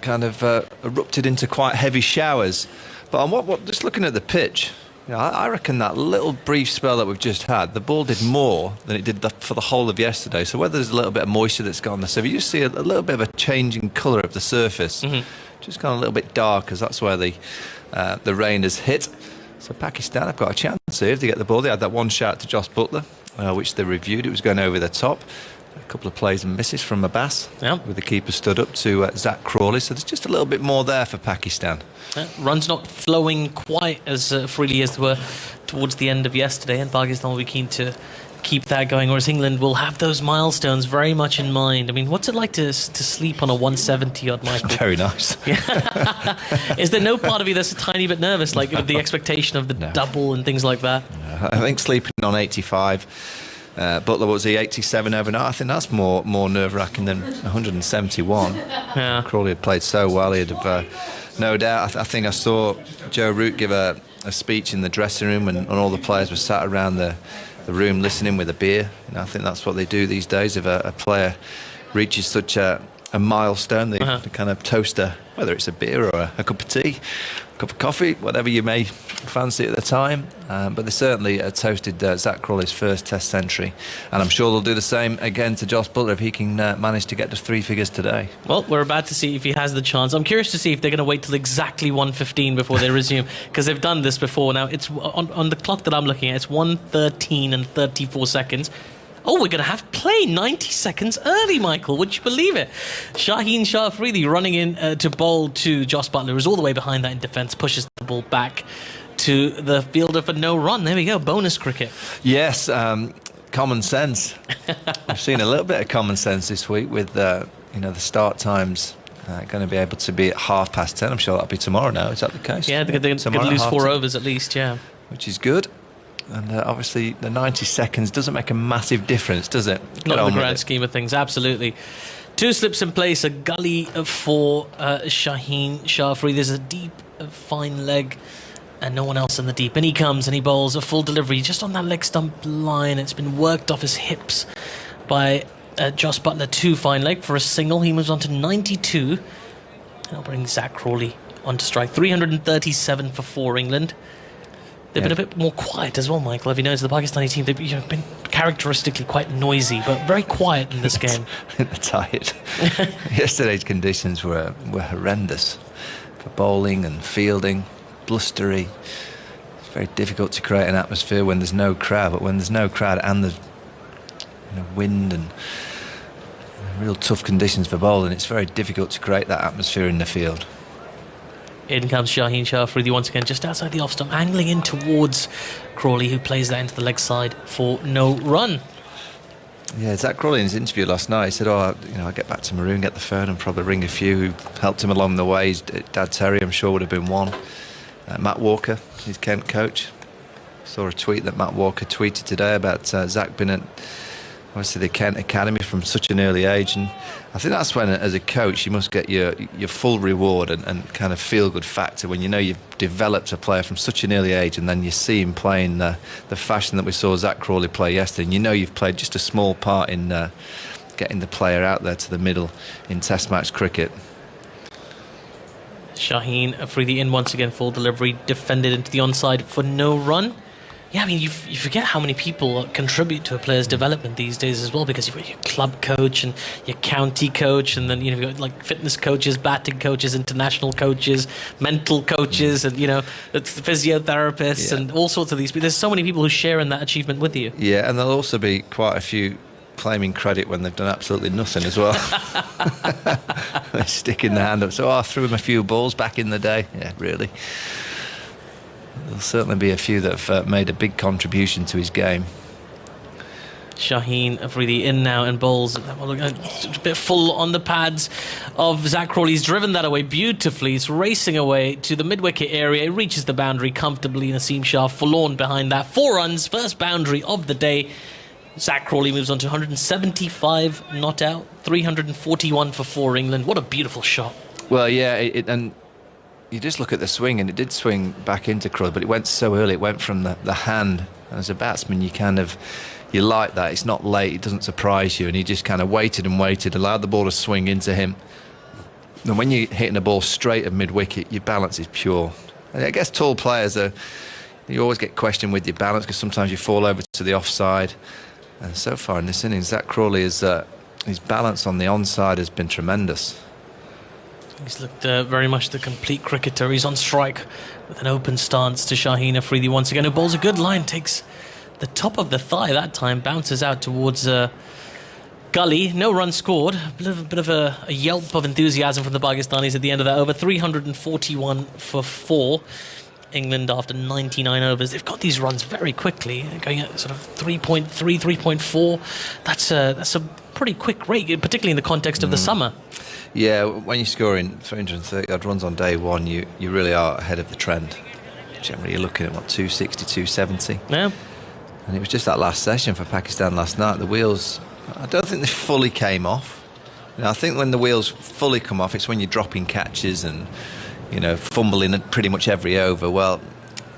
kind of erupted into quite heavy showers. But on just looking at the pitch, you know, I reckon that little brief spell that we've just had, the ball did more than it did for the whole of yesterday. So whether there's a little bit of moisture that's gone there, so if you just see a little bit of a change in colour of the surface, just gone a little bit dark, because that's where the rain has hit. So Pakistan have got a chance here if they get the ball. They had that one shot to Josh Buttler, which they reviewed. It was going over the top. A couple of plays and misses from Abbas, with the keeper stood up to Zach Crawley. So there's just a little bit more there for Pakistan. Runs not flowing quite as freely as they were towards the end of yesterday, and Pakistan will be keen to keep that going, whereas England will have those milestones very much in mind. I mean, what's it like to sleep on a 170 odd, Michael? Very nice. Is there no part of you that's a tiny bit nervous, like the expectation of the double and things like that? I think sleeping on 85, Buttler was the 87 overnight. I think that's more nerve-wracking than 171. Crawley had played so well, he'd have no doubt. I think I saw Joe Root give a speech in the dressing room, and all the players were sat around the room listening with a beer. You know, I think that's what they do these days. If a player reaches such a milestone, they kind of toast whether it's a beer or a cup of tea, a cup of coffee, whatever you may fancy at the time. But they certainly toasted Zach Crawley's first Test century, and I'm sure they'll do the same again to Josh Buttler if he can manage to get to 3 figures today. Well, we're about to see if he has the chance. I'm curious to see if they're going to wait till exactly 1:15 before they resume, because they've done this before. Now it's on the clock that I'm looking at, it's 1:13 and 34 seconds. Oh, we're going to have play 90 seconds early, Michael. Would you believe it? Shaheen Afridi running in to bowl to Josh Buttler, who's all the way behind that in defence, pushes the ball back to the fielder for no run. There we go, bonus cricket. Yes, common sense. We've seen a little bit of common sense this week with the start times going to be able to be at 10:30. I'm sure that'll be tomorrow now. Is that the case? Yeah, they're going to lose 4 overs at least, which is good. And obviously the 90 seconds doesn't make a massive difference, does it? Not in the grand scheme of things, absolutely. 2 slips in place, a gully for Shaheen Afridi. There's a deep, fine leg, and no one else in the deep. And he comes and he bowls a full delivery just on that leg stump line. It's been worked off his hips by Josh Buttler. 2 fine leg for a single. He moves on to 92. And I'll bring Zach Crawley onto strike. 337 for 4 England. They've been a bit more quiet as well, Michael. Have you noticed the Pakistani team? They've been characteristically quite noisy, but very quiet in this game. They're tired. Yesterday's conditions were horrendous for bowling and fielding, blustery. It's very difficult to create an atmosphere when there's no crowd, but when there's no crowd and there's wind and real tough conditions for bowling, it's very difficult to create that atmosphere in the field. In comes Shaheen Shah Afridi once again, just outside the off stump, angling in towards Crawley, who plays that into the leg side for no run. Yeah, Zach Crawley in his interview last night, he said, I'll get back to Maroon, get the phone and probably ring a few who helped him along the way. His dad Terry, I'm sure, would have been one. Matt Walker, his Kent coach. Saw a tweet that Matt Walker tweeted today about Zach being at, obviously, the Kent Academy from such an early age. And I think that's when, as a coach, you must get your full reward and kind of feel-good factor when you know you've developed a player from such an early age, and then you see him playing the fashion that we saw Zach Crawley play yesterday, and you know you've played just a small part in getting the player out there to the middle in Test match cricket. Shaheen Afridi in once again, full delivery, defended into the onside for no run. Yeah, I mean, you forget how many people contribute to a player's development these days as well, because you've got your club coach and your county coach, and then you've got like fitness coaches, batting coaches, international coaches, mental coaches, and it's physiotherapists and all sorts of these people. There's so many people who share in that achievement with you. Yeah, and there'll also be quite a few claiming credit when they've done absolutely nothing as well. They're sticking their hand up. So I threw him a few balls back in the day. Yeah, really. There'll certainly be a few that have made a big contribution to his game. Shaheen Afridi in now and bowls a bit full on the pads of Zach Crawley. He's driven that away beautifully. He's racing away to the mid-wicket area. He reaches the boundary comfortably. Naseem Shah forlorn behind that. 4 runs, first boundary of the day. Zach Crawley moves on to 175 not out, 341 for 4 England. What a beautiful shot. Well, yeah, and you just look at the swing, and it did swing back into Crawley, but it went so early. It went from the hand. And as a batsman, you like that. It's not late. It doesn't surprise you. And he just kind of waited and waited, allowed the ball to swing into him. And when you're hitting a ball straight at mid-wicket, your balance is pure. And I guess tall players you always get questioned with your balance, because sometimes you fall over to the offside. And so far in this innings, Zach Crawley his balance on the onside has been tremendous. He's looked very much the complete cricketer. He's on strike with an open stance to Shaheen Afridi once again, who bowls a good line, takes the top of the thigh that time, bounces out towards gully. No run scored. A bit of a yelp of enthusiasm from the Pakistanis at the end of that over. 341 for 4. England after 99 overs. They've got these runs very quickly, going at sort of 3.3, 3.4. That's a pretty quick rate, particularly in the context of the summer. Yeah, when you're scoring 330 odd runs on day one, you really are ahead of the trend. Generally, you're looking at 260, 270. Yeah. And it was just that last session for Pakistan last night. The wheels, I don't think they fully came off. I think when the wheels fully come off, it's when you're dropping catches and fumbling at pretty much every over. Well,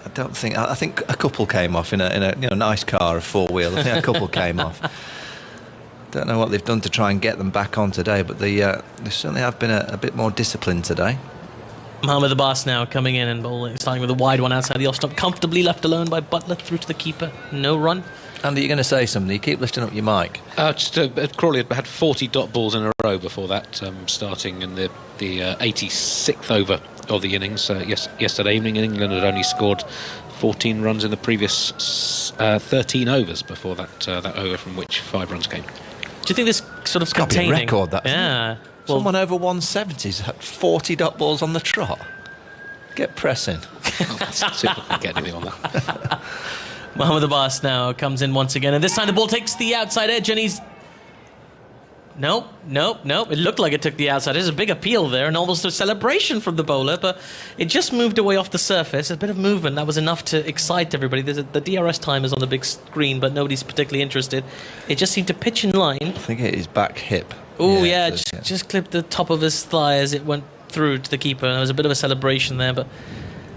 I think a couple came off in a nice car, a 4-wheel. I think a couple came off. Don't know what they've done to try and get them back on today, but they certainly have been a bit more disciplined today. Mohammad Abbas now coming in and bowling, starting with a wide one outside the off stump, comfortably left alone by Buttler through to the keeper. No run. Andy, you're going to say something. You keep lifting up your mic. Crawley had 40 dot balls in a row before that, starting in the 86th over of the innings. Yesterday evening, England had only scored 14 runs in the previous 13 overs before that over from which 5 runs came. Do you think this sort of containing... It's got to be a record, that. Yeah. Well, someone over 170's had 40 dot balls on the trot. Get pressing. Let's see if we can get anything on that. Mohammad Abbas now comes in once again, and this time the ball takes the outside edge, and he's... Nope. It looked like it took the outside. There's a big appeal there, and almost a celebration from the bowler, but it just moved away off the surface. A bit of movement, that was enough to excite everybody. The DRS time is on the big screen, but nobody's particularly interested. It just seemed to pitch in line. I think it is back hip. Oh, yeah, just clipped the top of his thigh as it went through to the keeper, and there was a bit of a celebration there, but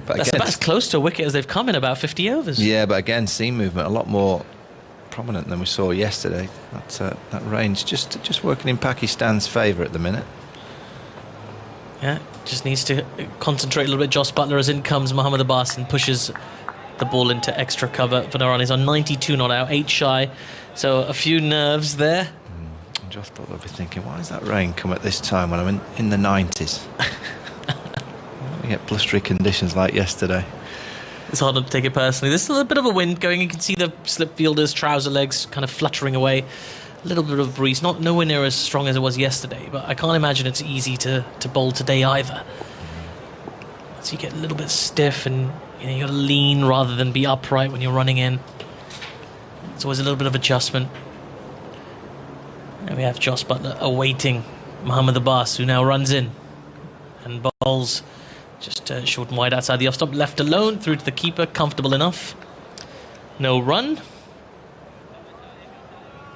that's about as close to a wicket as they've come in about 50 overs. Yeah, but again, seam movement a lot more prominent than we saw yesterday. That range just working in Pakistan's favour at the minute. Yeah, just needs to concentrate a little bit. Joss Buttler, as in comes Mohammad Abbas and pushes the ball into extra cover. Vanaran is on 92 not out, 8 shy, so a few nerves there. Joss Buttler will be thinking, why does that rain come at this time when I'm in the 90s? We get blustery conditions like yesterday. It's hard not to take it personally. There's still a bit of a wind going. You can see the slip fielder's trouser legs kind of fluttering away. A little bit of breeze, nowhere near as strong as it was yesterday, but I can't imagine it's easy to bowl today either. So you get a little bit stiff, and you got to lean rather than be upright when you're running in. It's always a little bit of adjustment. And we have Josh Buttler awaiting Mohammad Abbas, who now runs in and bowls just short and wide outside the off stump, left alone through to the keeper, comfortable enough. No run.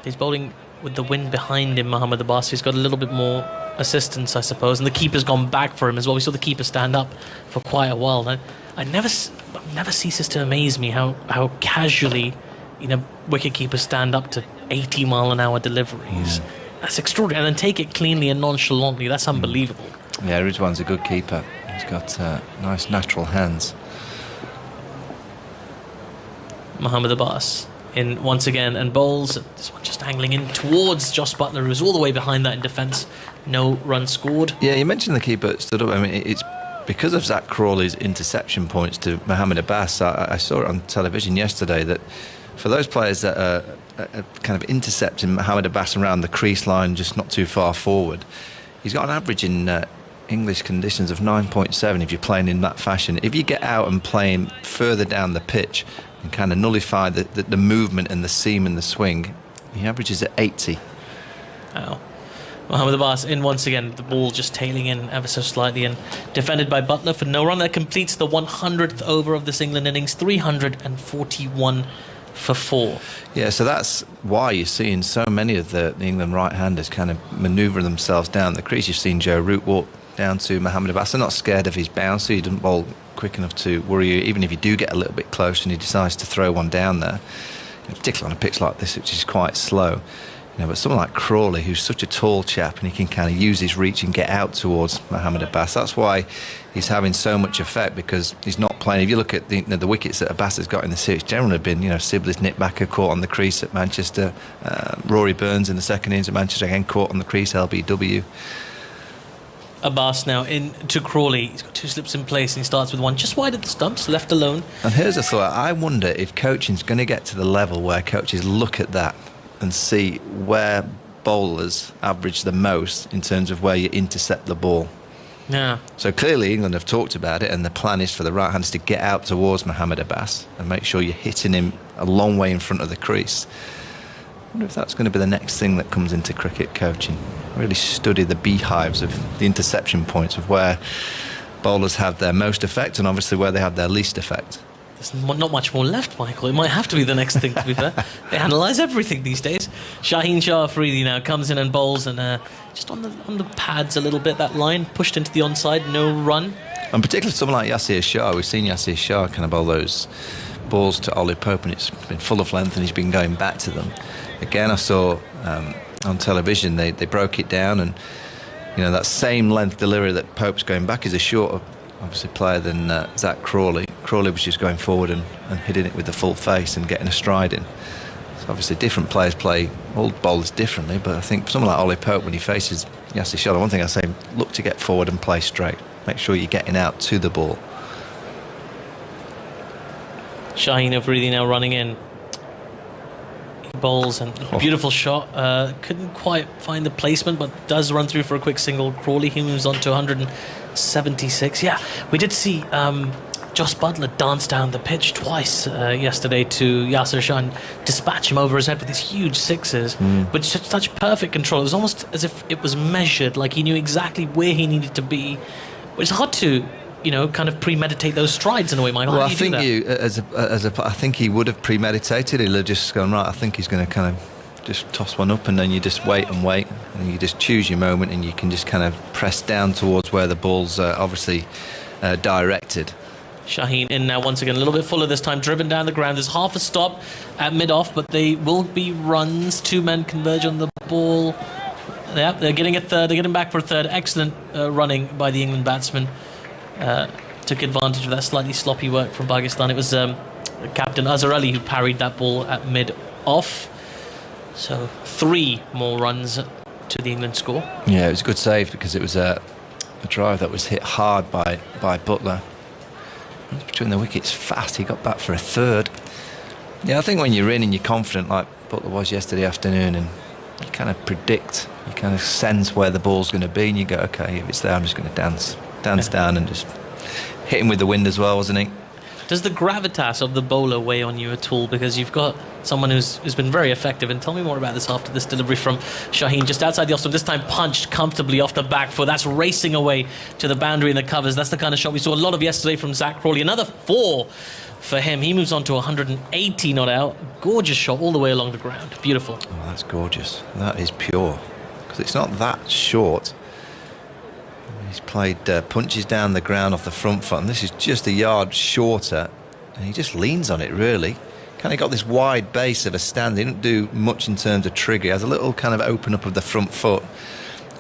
He's bowling with the wind behind him, Mohammad Abbas. He's got a little bit more assistance, I suppose, and the keeper's gone back for him as well. We saw the keeper stand up for quite a while. Now, I never ceases to amaze me how casually, wicket keepers stand up to 80-mile-an-hour deliveries. That's extraordinary, and then take it cleanly and nonchalantly. That's unbelievable. Yeah, Rizwan's a good keeper. He's got nice natural hands. Mohammad Abbas in once again and bowls. This one just angling in towards Josh Buttler, who's all the way behind that in defence. No run scored. Yeah, you mentioned the keeper stood up. I mean, it's because of Zach Crawley's interception points to Mohammad Abbas. I saw it on television yesterday that for those players that are kind of intercepting Mohammad Abbas around the crease line, just not too far forward, he's got an average in English conditions of 9.7 if you're playing in that fashion. If you get out and playing further down the pitch and kind of nullify the movement and the seam and the swing, he averages at 80. Wow. Mohammad Abbas in once again, the ball just tailing in ever so slightly and defended by Buttler for no run. That completes the 100th over of this England innings, 341 for 4. Yeah, so that's why you're seeing so many of the England right-handers kind of manoeuvre themselves down the crease. You've seen Joe Root walk down to Mohammad Abbas. They're not scared of his bounce, so he doesn't bowl quick enough to worry you, even if you do get a little bit close and he decides to throw one down there, particularly on a pitch like this, which is quite slow. But someone like Crawley, who's such a tall chap, and he can kind of use his reach and get out towards Mohammad Abbas. That's why he's having so much effect, because he's not playing. If you look at the wickets that Abbas has got in the series, generally have been, Sibley's nickbacker caught on the crease at Manchester, Rory Burns in the second innings at Manchester, again caught on the crease, LBW. Abbas now in to Crawley. He's got 2 slips in place and he starts with one just wide of the stumps, left alone. And here's a thought. I wonder if coaching's going to get to the level where coaches look at that and see where bowlers average the most in terms of where you intercept the ball. Yeah. So clearly England have talked about it, and the plan is for the right-handers to get out towards Mohammad Abbas and make sure you're hitting him a long way in front of the crease. I wonder if that's going to be the next thing that comes into cricket coaching. Really study the beehives of the interception points of where bowlers have their most effect and obviously where they have their least effect. There's not much more left, Michael. It might have to be the next thing, to be fair. They analyse everything these days. Shaheen Shah Afridi now comes in and bowls, and just on the pads a little bit, that line pushed into the onside, no run. And particularly someone like Yasir Shah. We've seen Yasir Shah kind of bowl those balls to Ollie Pope, and it's been full of length and he's been going back to them. Again, I saw on television they broke it down, and that same length delivery that Pope's going back is a shorter, obviously, player than Zach Crawley. Crawley was just going forward and hitting it with the full face and getting a stride in. So obviously different players play all bowlers differently, but I think someone like Ollie Pope, when he faces Yasir Shah, one thing I say, look to get forward and play straight. Make sure you're getting out to the ball. Shaheen Afridi now running in. He bowls, and a beautiful shot. Couldn't quite find the placement, but does run through for a quick single. Crawley, he moves on to 176. Yeah, we did see Josh Buttler dance down the pitch twice yesterday to Yasir Shah and dispatch him over his head with these huge sixes, with such perfect control. It was almost as if it was measured, like he knew exactly where he needed to be. It's hard to, kind of premeditate those strides in a way, Michael. Well, I think I think he would have premeditated. He'll have just gone, right, I think he's going to kind of just toss one up, and then you just wait, and you just choose your moment, and you can just kind of press down towards where the ball's obviously directed. Shaheen in now once again, a little bit fuller this time, driven down the ground. There's half a stop at mid-off, but they will be runs. 2 men converge on the ball. Yeah, they're getting a third. They're getting back for a third. Excellent running by the England batsman. Took advantage of that slightly sloppy work from Pakistan. It was Captain Azhar who parried that ball at mid-off. So 3 more runs to the England score. Yeah, it was a good save, because it was a drive that was hit hard by Buttler. Between the wickets fast, he got back for a third. Yeah, I think when you're in and you're confident like Buttler was yesterday afternoon, and you kind of predict, you kind of sense where the ball's going to be, and you go, okay, if it's there, I'm just going to dance down and just hitting with the wind as well, wasn't he? Does the gravitas of the bowler weigh on you at all? Because you've got someone who's been very effective. And tell me more about this after this delivery from Shaheen, just outside the off stump, this time punched comfortably off the back foot. That's racing away to the boundary in the covers. That's the kind of shot we saw a lot of yesterday from Zach Crawley. Another 4 for him. He moves on to 180 not out. Gorgeous shot all the way along the ground. Beautiful. Oh, that's gorgeous. That is pure. Because it's not that short. He's played punches down the ground off the front foot, and this is just a yard shorter, and he just leans on it, really. Kind of got this wide base of a stand. He didn't do much in terms of trigger. He has a little kind of open up of the front foot,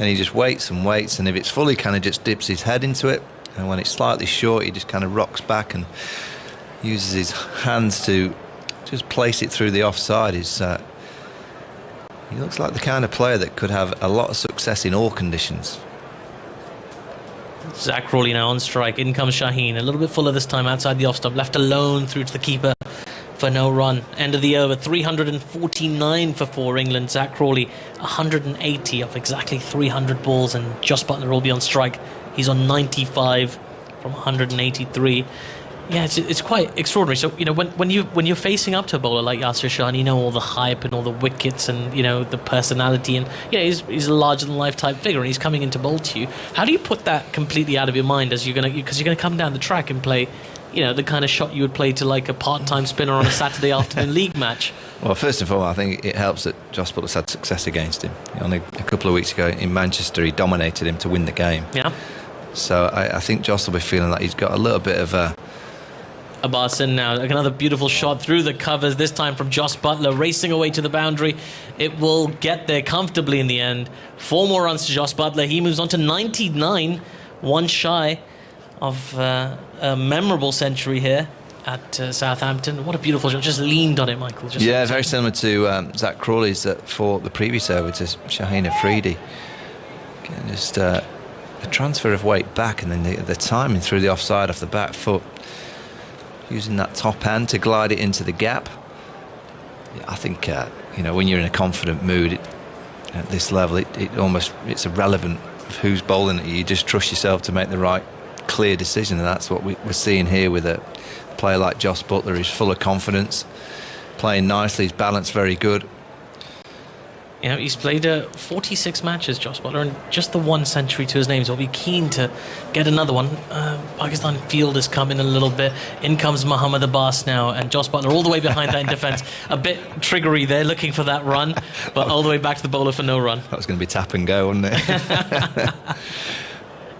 and he just waits and waits, and if it's fully, kind of just dips his head into it, and when it's slightly short, he just kind of rocks back and uses his hands to just place it through the offside. He looks like the kind of player that could have a lot of success in all conditions. Zach Crawley now on strike. In comes Shaheen. A little bit fuller this time outside the off stump. Left alone through to the keeper for no run. End of the over. 349 for England. Zach Crawley 180 off exactly 300 balls, and Jos Buttler will be on strike. He's on 95 from 183. Yeah, it's quite extraordinary. So, you know, when you're facing up to a bowler like Yasir Shah, and you know all the hype and all the wickets and, you know, the personality, and, you know, he's a larger than life type figure, and he's coming in to bowl to you. How do you put that completely out of your mind because you're gonna come down the track and play, you know, the kind of shot you would play to like a part-time spinner on a Saturday afternoon league match? Well, first of all, I think it helps that Jos Butler's had success against him. Only a couple of weeks ago in Manchester, he dominated him to win the game. Yeah. So I think Jos will be feeling that he's got a little bit of a... Abbas in now. Another beautiful shot through the covers, this time from Jos Buttler, racing away to the boundary. It will get there comfortably in the end. 4 more runs to Jos Buttler. He moves on to 99, one shy of a memorable century here at Southampton. What a beautiful shot. Just leaned on it, Michael. Yeah, very similar to Zach Crawley's for the previous over to Shaheen Afridi. Again, just a transfer of weight back, and then the timing through the offside off the back foot, using that top hand to glide it into the gap. Yeah, I think you know, when you're in a confident mood at this level, it's irrelevant of who's bowling at you. You just trust yourself to make the right clear decision, and that's what we're seeing here with a player like Jos Buttler. He's full of confidence, playing nicely, he's balanced very good. You know, he's played 46 matches, Jos Buttler, and just the 1 century to his name, so he'll be keen to get another one. Pakistan field has come in a little bit. In comes Mohammad Abbas now, and Jos Buttler all the way behind that in defence. A bit triggery there, looking for that run, but all the way back to the bowler for no run. That was going to be tap and go, wasn't it?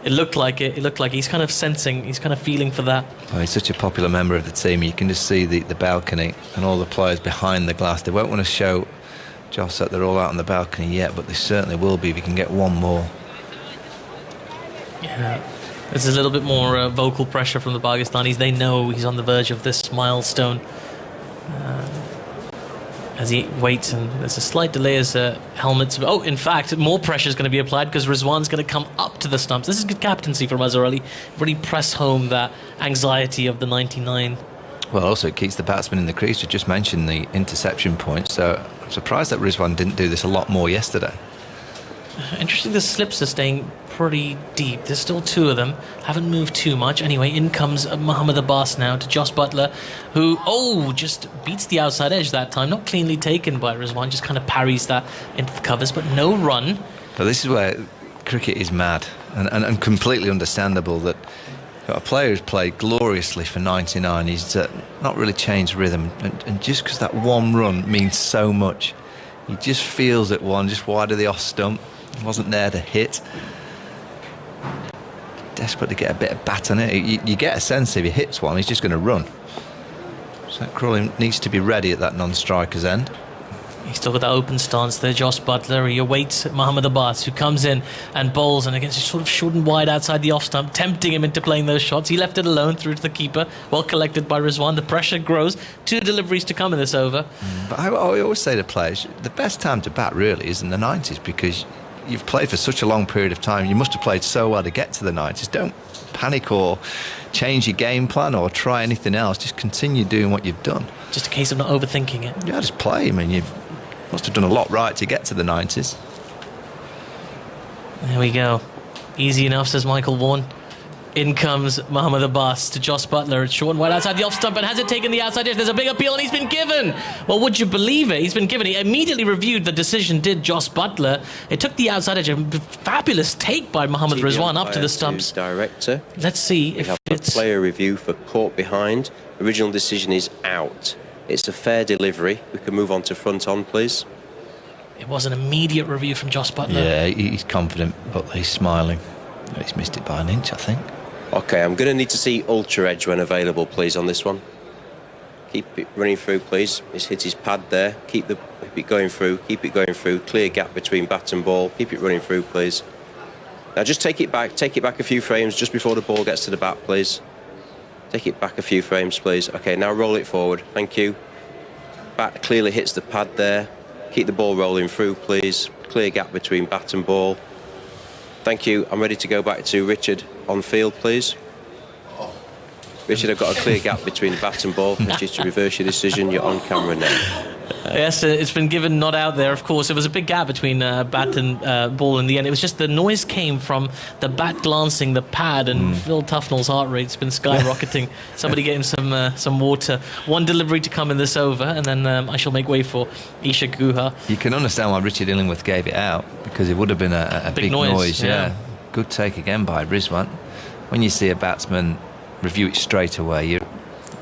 It looked like it. It looked like he's kind of sensing, he's kind of feeling for that. Oh, he's such a popular member of the team. You can just see the balcony and all the players behind the glass. They won't want to show Jos that they're all out on the balcony yet, but they certainly will be if he can get one more. Yeah, there's a little bit more vocal pressure from the Pakistanis. They know he's on the verge of this milestone as he waits, and there's a slight delay as helmets. Oh, in fact, more pressure is going to be applied because Rizwan's going to come up to the stumps. This is good captaincy from Azhar. Really press home that anxiety of the 99. Well, also it keeps the batsman in the crease. We just mentioned the interception point, so I'm surprised that Rizwan didn't do this a lot more yesterday. Interesting, the slips are staying pretty deep. There's still 2 of them, haven't moved too much. Anyway, in comes Mohammad Abbas now to Jos Buttler, who just beats the outside edge that time. Not cleanly taken by Rizwan, just kind of parries that into the covers, but no run. But this is where cricket is mad and completely understandable, that a player who's played gloriously for 99, he's not really changed rhythm, and just because that one run means so much, he just feels it one just wide of the off stump, wasn't there to hit. Desperate to get a bit of bat on it. You get a sense if he hits one, he's just going to run. So Crawley needs to be ready at that non-striker's end. He's still got that open stance there, Jos Buttler. He awaits Mohammad Abbas, who comes in and bowls, and again, just sort of short and wide outside the off stump, tempting him into playing those shots. He left it alone through to the keeper, well collected by Rizwan. The pressure grows. 2 deliveries to come in this over. But I always say to players, the best time to bat really is in the 90s, because you've played for such a long period of time. You must have played so well to get to the 90s. Don't panic or change your game plan or try anything else. Just continue doing what you've done. Just a case of not overthinking it. Yeah, just play. I mean, you must have done a lot right to get to the 90s. There we go. Easy enough, says Michael Vaughan. In comes Mohammad Abbas to Jos Buttler. It's short and wide outside the off stump, and has it taken the outside edge? There's a big appeal, and he's been given. Well, would you believe it? He's been given. He immediately reviewed the decision, did Jos Buttler. It took the outside edge. A fabulous take by Mohammad Rizwan up to the stumps. Director. Let's see if it's... player review for caught behind. Original decision is out. It's a fair delivery. We can move on to front on, please. It was an immediate review from Jos Buttler. Yeah, he's confident, but he's smiling. He's missed it by an inch, I think. Okay, I'm going to need to see ultra edge when available, please, on this one. Keep it running through, please. He's hit his pad there. Keep it going through. Keep it going through. Clear gap between bat and ball. Keep it running through, please. Now just take it back. Take it back a few frames just before the ball gets to the bat, please. Take it back a few frames, please. Okay, now roll it forward. Thank you. Bat clearly hits the pad there. Keep the ball rolling through, please. Clear gap between bat and ball. Thank you. I'm ready to go back to Richard on field, please. Richard, I've got a clear gap between the bat and ball. Richard, to reverse your decision, you're on camera now. Yes, it's been given not out there, of course. It was a big gap between bat and ball in the end. It was just the noise came from the bat glancing the pad, and Phil Tufnell's heart rate's been skyrocketing. Somebody get him some water. One delivery to come in this over, and then I shall make way for Isha Guha. You can understand why Richard Illingworth gave it out, because it would have been a big noise. Yeah. Good take again by Rizwan. When you see a batsman review it straight away, you're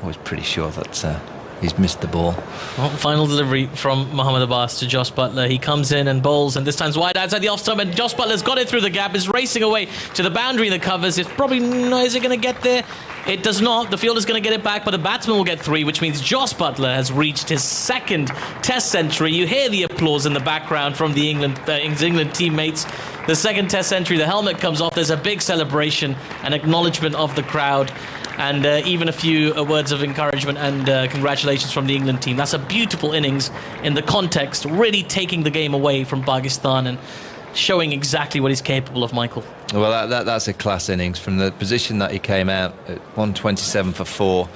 always pretty sure that he's missed the ball. Well, final delivery from Mohammad Abbas to Jos Buttler. He comes in and bowls, and this time's wide outside the off stump, and Jos Buttler's got it through the gap, is racing away to the boundary that covers. It's probably not. Is it going to get there? It does not. The fielder's going to get it back, but the batsman will get 3, which means Jos Buttler has reached his second Test century. You hear the applause in the background from the England teammates. The second Test century, the helmet comes off. There's a big celebration, an acknowledgement of the crowd, and even a few words of encouragement and congratulations from the England team. That's a beautiful innings in the context, really taking the game away from Pakistan and showing exactly what he's capable of, Michael. Well, that's a class innings from the position that he came out at 127 for 4.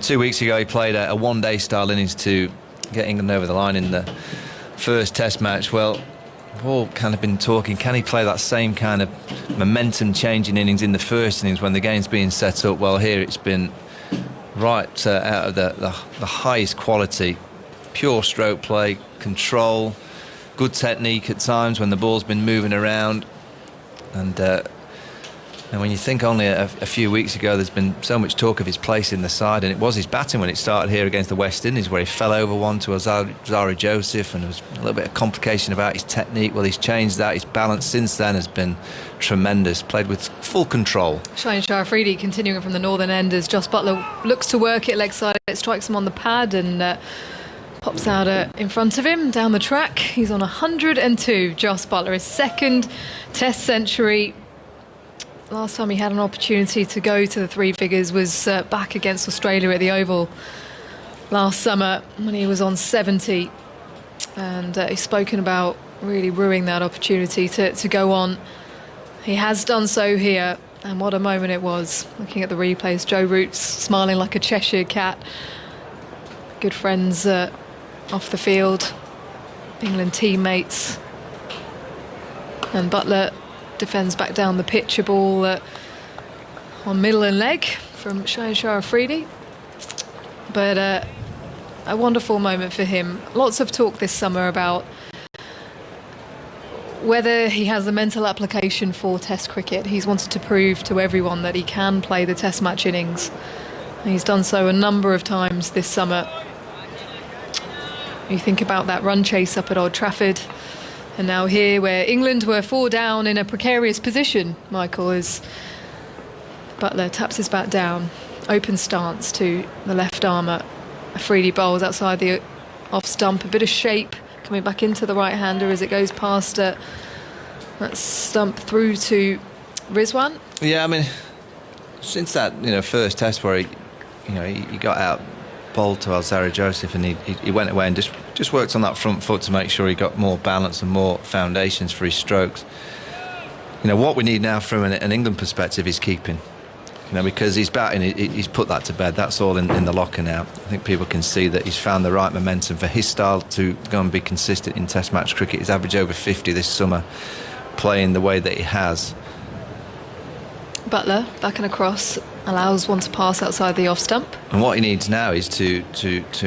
2 weeks ago he played a one-day style innings to get England over the line in the first Test match. Well, we've all kind of been talking, can he play that same kind of momentum changing innings in the first innings when the game's being set up? Well, here it's been right out of the highest quality, pure stroke play, control, good technique at times when the ball's been moving around. And when you think only a few weeks ago there's been so much talk of his place in the side, and it was his batting when it started here against the West Indies, where he fell over one to Azhar Joseph, and there was a little bit of complication about his technique. Well, he's changed that. His balance since then has been tremendous. Played with full control. Shah Afridi continuing from the northern end as Jos Buttler looks to work it leg side. It strikes him on the pad and pops out in front of him down the track. He's on 102, Jos Buttler, his second Test century. Last time he had an opportunity to go to the 3 figures was back against Australia at the Oval last summer when he was on 70. And he's spoken about really ruining that opportunity to go on. He has done so here, and what a moment it was. Looking at the replays, Joe Root's smiling like a Cheshire cat. Good friends off the field, England teammates. And Buttler defends back down the pitch, a ball on middle and leg from Shah Afridi. But a wonderful moment for him. Lots of talk this summer about whether he has the mental application for Test cricket. He's wanted to prove to everyone that he can play the Test match innings. And he's done so a number of times this summer. You think about that run chase up at Old Trafford, and now here where England were 4 down in a precarious position, Michael, as Buttler taps his bat down, open stance to the left armour. Afridi bowls outside the off stump, a bit of shape coming back into the right-hander as it goes past that stump through to Rizwan. Yeah, I mean, since that first Test where he got out bowled to Azhar Joseph, and he went away and just worked on that front foot to make sure he got more balance and more foundations for his strokes. What we need now from an England perspective is keeping. Because he's batting, he's put that to bed. That's all in the locker now. I think people can see that he's found the right momentum for his style to go and be consistent in Test match cricket. He's averaged over 50 this summer, playing the way that he has. Buttler back and across, allows one to pass outside the off stump. And what he needs now is to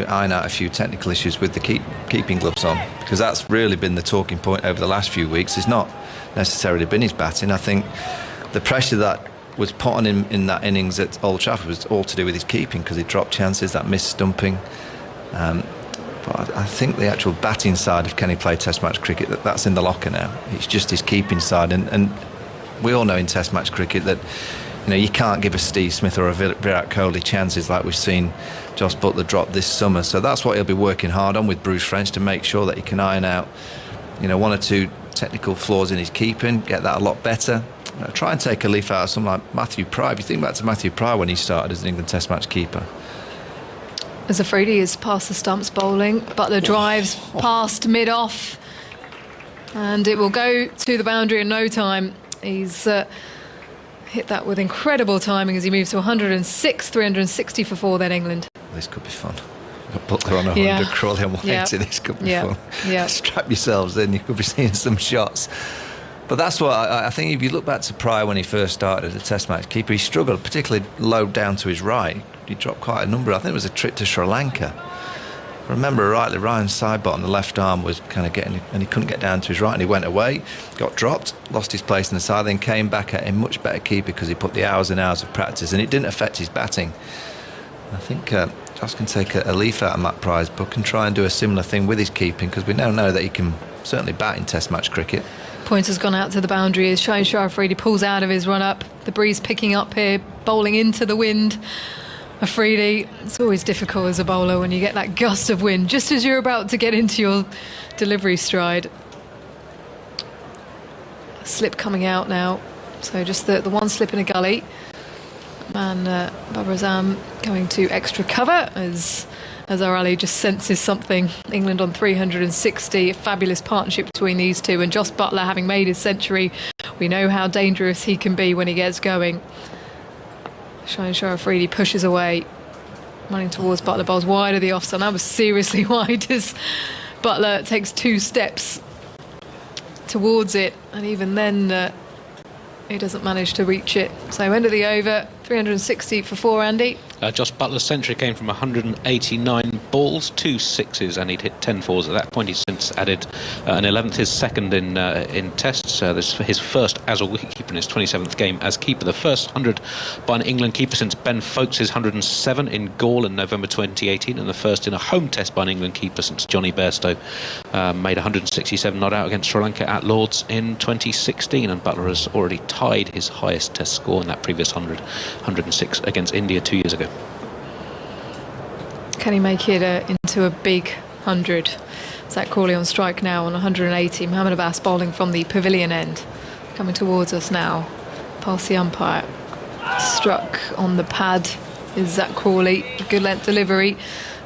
iron out a few technical issues with the keeping gloves on, because that's really been the talking point over the last few weeks. It's not necessarily been his batting. I think the pressure that was put on him in that innings at Old Trafford was all to do with his keeping, because he dropped chances, that missed stumping. But I think the actual batting side of can he play Test match cricket, that's in the locker now. It's just his keeping side, and we all know in Test match cricket that you can't give a Steve Smith or a Virat Kohli chances like we've seen Jos Buttler drop this summer. So that's what he'll be working hard on with Bruce French, to make sure that he can iron out one or two technical flaws in his keeping, get that a lot better. Try and take a leaf out of someone like Matthew Pryor. If you think back to Matthew Pryor when he started as an England Test match keeper. As Afridi is past the stumps bowling, Buttler drives past mid-off, and it will go to the boundary in no time. He's hit that with incredible timing as he moves to 106, 360 for 4 then England. This could be fun. Got Buttler on 100, Crawley on 180. This could be fun. Strap yourselves in, you could be seeing some shots. But that's what I think. If you look back to Pryor when he first started as a Test match keeper, he struggled, particularly low down to his right. He dropped quite a number. I think it was a trip to Sri Lanka. If I remember rightly, Ryan's side bottom, the left arm was kind of getting, and he couldn't get down to his right, and he went away, got dropped, lost his place in the side, then came back at a much better keeper because he put the hours and hours of practice, and it didn't affect his batting. I think Josh can take a leaf out of Matt Pryor's book and try and do a similar thing with his keeping, because we now know that he can certainly bat in Test match cricket. Point has gone out to the boundary as Shah Afridi pulls out of his run-up. The breeze picking up here, bowling into the wind. Afridi, it's always difficult as a bowler when you get that gust of wind just as you're about to get into your delivery stride. Slip coming out now, so just the one slip in a gully. And Babar Azam going to extra cover as Azhar Ali just senses something. England on 360, a fabulous partnership between these two, and Jos Buttler having made his century, we know how dangerous he can be when he gets going. Shah Afridi pushes away, running towards Buttler, bowls wide of the off stump. That was seriously wide as Buttler takes 2 steps towards it, and even then he doesn't manage to reach it. So end of the over, 360 for 4, Andy. Jos Buttler's century came from 189 balls, 2 sixes, and he'd hit 10 fours at that point. He's since added an 11th, his second in tests. This is his first as a wicketkeeper in his 27th game as keeper. The first 100 by an England keeper since Ben Foakes' 107 in Gaul in November 2018, and the first in a home test by an England keeper since Johnny Bairstow made 167 not out against Sri Lanka at Lords in 2016, and Buttler has already tied his highest test score in that previous 106 against India 2 years ago. Can he make it into a big 100? Zach Crawley on strike now on 180. Mohammad Abbas bowling from the pavilion end. Coming towards us now. Past the umpire. Struck on the pad is Zach Crawley. Good length delivery.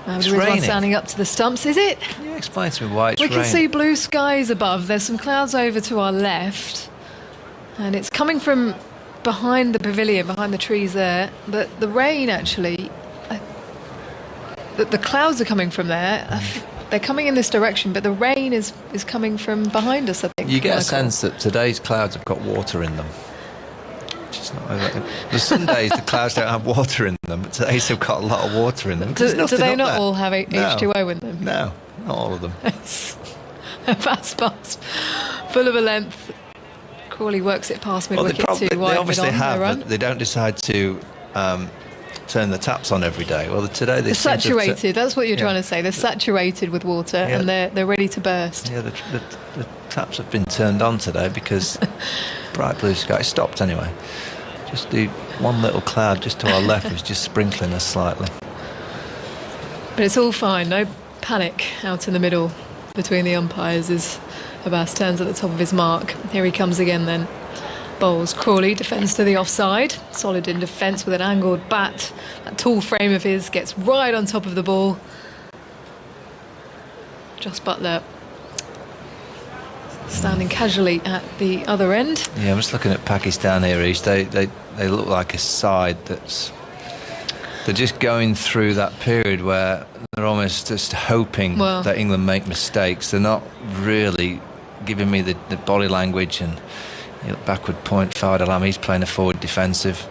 Rizwan standing up to the stumps. Is it? Can you explain to me why it's We raining? can see blue skies above. There's some clouds over to our left. And it's coming from behind the pavilion, behind the trees there. But the rain actually... The clouds are coming from there. They're coming in this direction, but the rain is coming from behind us, I think. You get a sense that today's clouds have got water in them. Which is not the some days the clouds don't have water in them, but today's they've got a lot of water in them. Do they not all have H2O in them? No, not all of them. Fast pass. Full of a length. Crawley works it past mid-wicket to wide they obviously mid-on, have, run. but they don't decide to turn the taps on every day. Well, today they're saturated. That's what you're trying to say. They're saturated with water, and they're ready to burst. Yeah, the taps have been turned on today because bright blue sky stopped anyway. Just the one little cloud just to our left was just sprinkling us slightly. But it's all fine. No panic out in the middle between the umpires as Abbas turns at the top of his mark. Here he comes again then. Bowls. Crawley defends to the offside. Solid in defence with an angled bat. That tall frame of his gets right on top of the ball. Jos Buttler standing casually at the other end. Yeah, I'm just looking at Pakistan here, East. They look like a side they're just going through that period where they're almost just hoping that England make mistakes. They're not really giving me the body language and Backward point, Fard Alam, he's playing a forward defensive.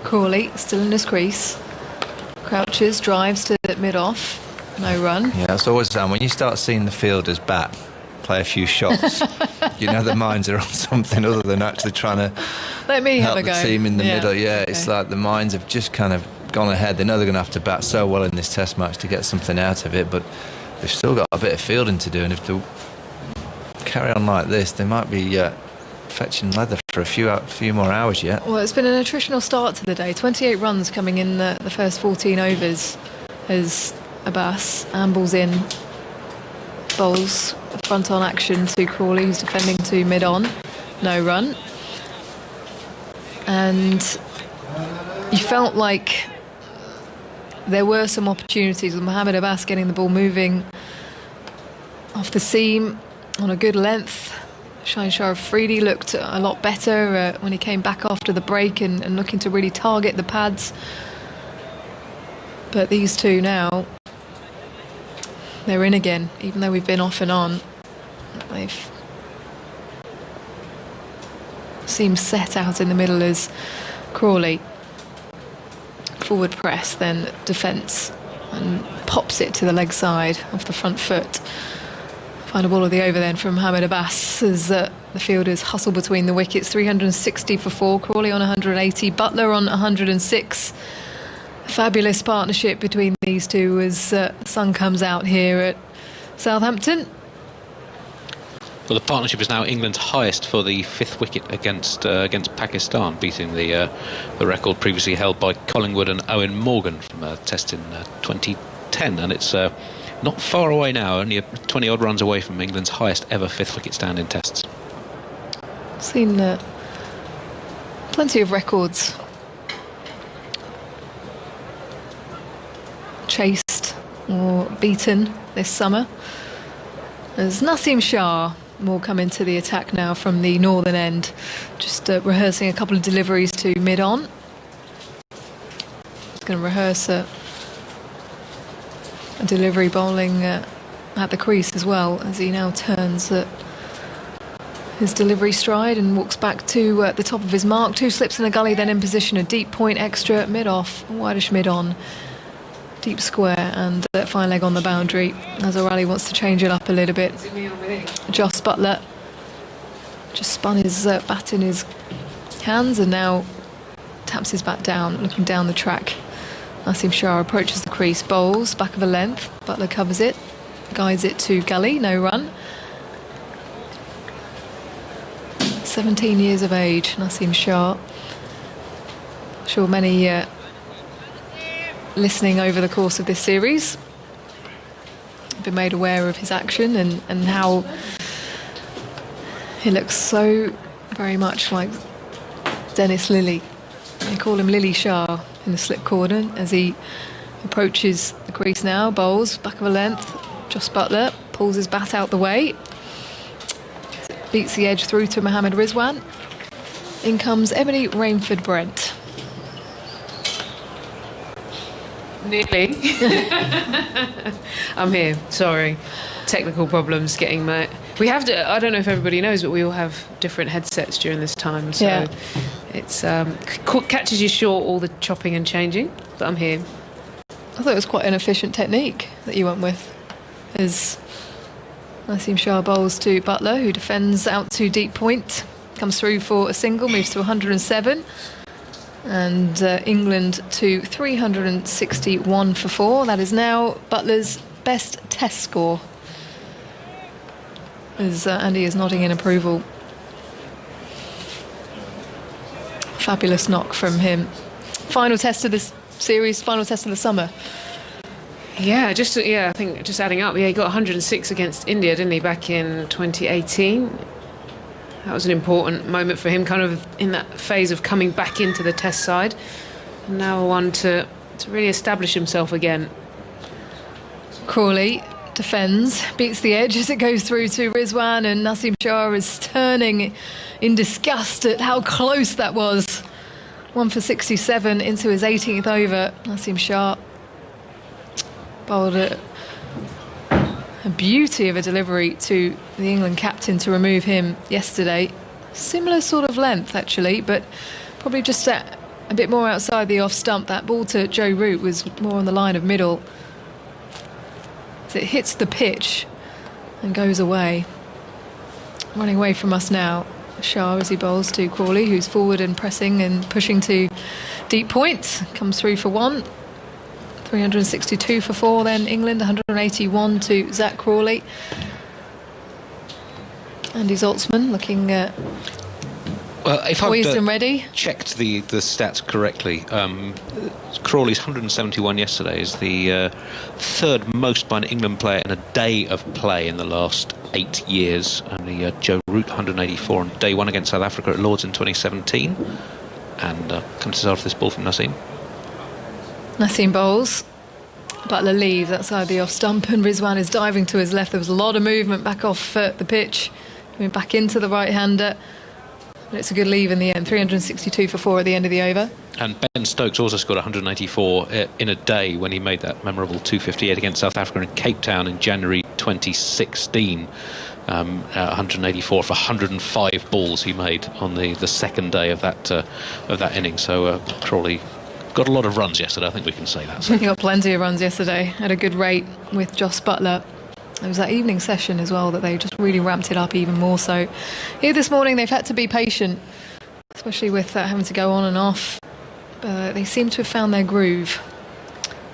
Crawley still in his crease. Crouches, drives to mid-off. No run. Yeah, that's always done. When you start seeing the fielders play a few shots, you know their minds are on something other than actually trying to Let me help have a the go. team in the middle. Yeah, okay. it's like the minds have just kind of gone ahead. They know they're going to have to bat so well in this test match to get something out of it, but they've still got a bit of fielding to do, and if they carry on like this, they might be fetching leather for a few more hours yet. Well, it's been an attritional start to the day. 28 runs coming in the first 14 overs as Abbas ambles in, bowls front on action to Crawley, who's defending to mid-on. No run. And you felt like there were some opportunities with Mohammad Abbas getting the ball moving off the seam on a good length. Shah Afridi looked a lot better when he came back after the break and looking to really target the pads. But these two now, they're in again, even though we've been off and on. They've seemed set out in the middle as Crawley. Forward press, then defence, and pops it to the leg side off the front foot. Final ball of the over then from Mohammad Abbas as the fielders hustle between the wickets. 360 for 4, Crawley on 180, Buttler on 106. Fabulous partnership between these two as the sun comes out here at Southampton. Well, the partnership is now England's highest for the 5th wicket against Pakistan, beating the record previously held by Collingwood and Owen Morgan from a test in 2010, and it's not far away now, only 20 odd runs away from England's highest ever 5th wicket stand in tests. Seen plenty of records chased or beaten this summer, as Naseem Shah will come into the attack now from the northern end, just rehearsing a couple of deliveries to mid-on. He's going to rehearse a delivery bowling at the crease as well, as he now turns his delivery stride and walks back to the top of his mark. 2 slips in a gully, then in position, a deep point extra, mid-off, wideish mid-on, deep square, and fine leg on the boundary. Azhar wants to change it up a little bit. Jos Buttler just spun his bat in his hands and now taps his bat down, looking down the track. Naseem Shah approaches the crease, bowls, back of a length. Buttler covers it, guides it to gully, no run. 17 years of age, Naseem Shah. I'm sure many listening over the course of this series have been made aware of his action and how he looks so very much like Dennis Lilly. They call him Lilly Shah in the slip corner as he approaches the crease now, bowls, back of a length. Jos Buttler pulls his bat out the way, beats the edge through to Mohammad Rizwan. In comes Ebony Rainford Brent. Nearly. I'm here. Sorry. Technical problems getting my... We have to... I don't know if everybody knows, but we all have different headsets during this time. So yeah. It's catches you short, all the chopping and changing. But I'm here. I thought it was quite an efficient technique that you went with. As Naseem Shah bowls to Buttler, who defends out to deep point. Comes through for a single, moves to 107. And England to 361 for 4. That is now Butler's best test score. As Andy is nodding in approval. Fabulous knock from him. Final test of this series, final test of the summer. Yeah, I think just adding up. Yeah, he got 106 against India, didn't he, back in 2018. That was an important moment for him, kind of in that phase of coming back into the test side. And now one to really establish himself again. Crawley defends, beats the edge as it goes through to Rizwan, and Naseem Shah is turning in disgust at how close that was. 1 for 67 into his 18th over. Naseem Shah bowled A beauty of a delivery to the England captain to remove him yesterday. Similar sort of length, actually, but probably just a bit more outside the off stump. That ball to Joe Root was more on the line of middle. As it hits the pitch and goes away. Running away from us now. Shah as he bowls to Crawley, who's forward and pressing and pushing to deep point. Comes through for one. 362 for four then England, 181 to Zach Crawley. Andy Zaltzman looking if poised I've and ready. checked the stats correctly, Crawley's 171 yesterday is the third most by an England player in a day of play in the last 8 years. Only Joe Root 184 on day one against South Africa at Lords in 2017. And comes to this ball from Naseem. Naseem bowls. Buttler leaves outside the off stump and Rizwan is diving to his left. There was a lot of movement back off the pitch, coming back into the right-hander. But it's a good leave in the end. 362 for four at the end of the over. And Ben Stokes also scored 184 in a day when he made that memorable 258 against South Africa in Cape Town in January 2016. 184 for 105 balls he made on the second day of that inning. So Crawley got a lot of runs yesterday, I think we can say that. So. He got plenty of runs yesterday at a good rate with Jos Buttler. There was that evening session as well that they just really ramped it up even more so. Here this morning they've had to be patient, especially with having to go on and off. They seem to have found their groove.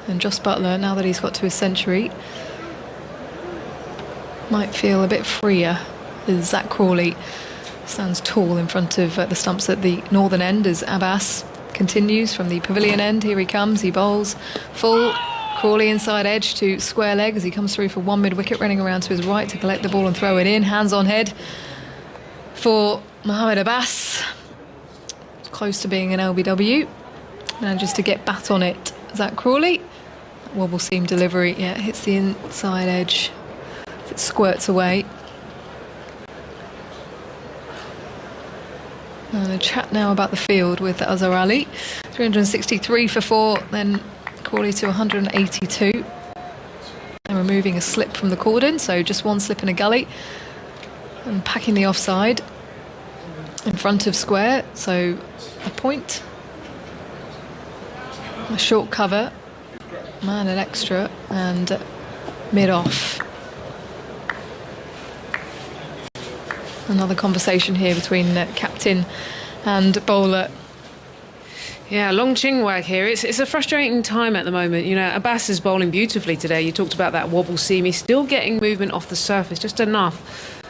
And Jos Buttler, now that he's got to his century, might feel a bit freer as Zach Crawley stands tall in front of the stumps at the northern end as Abbas continues from the pavilion end. Here he comes, he bowls full. Crawley inside edge to square leg as he comes through for one mid-wicket, running around to his right to collect the ball and throw it in. Hands on head for Mohammad Abbas. Close to being an LBW. Manages to get bat on it. Zach Crawley. Wobble seam delivery. Yeah, it hits the inside edge. It squirts away. And a chat now about the field with Azhar Ali. 363 for four, then Crawley to 182. And removing a slip from the cordon, so just one slip in a gully. And packing the offside in front of square, so a point. A short cover, man an extra, and mid-off. Another conversation here between captain and bowler. Yeah, long chin wag here. It's a frustrating time at the moment. You know, Abbas is bowling beautifully today. You talked about that wobble seam. He's still getting movement off the surface, just enough.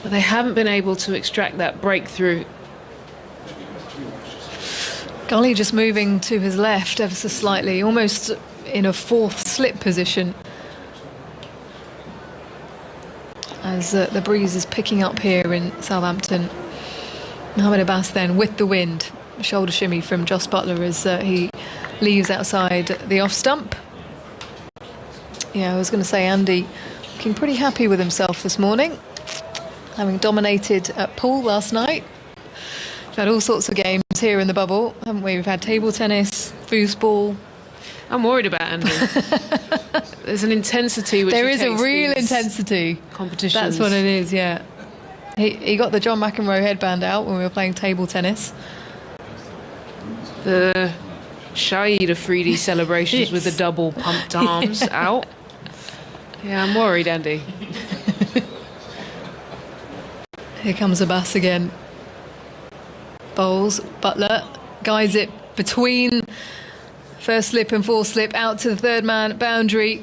But they haven't been able to extract that breakthrough. Gully just moving to his left ever so slightly, almost in a fourth slip position. As the breeze is picking up here in Southampton. Mohammad Abbas then with the wind. Shoulder shimmy from Jos Buttler as he leaves outside the off stump. Yeah, I was going to say Andy looking pretty happy with himself this morning, having dominated at pool last night. We've had all sorts of games here in the bubble, haven't we? We've had table tennis, foosball. I'm worried about Andy. There's an intensity which there is a real intensity. Competitions. That's what it is, yeah. He got the John McEnroe headband out when we were playing table tennis. The Shaheen Afridi celebrations Yes. with the double pumped arms out. Yeah, I'm worried, Andy. Here comes Abbas again. Bowls, Buttler guides it between first slip and fourth slip out to the third man boundary.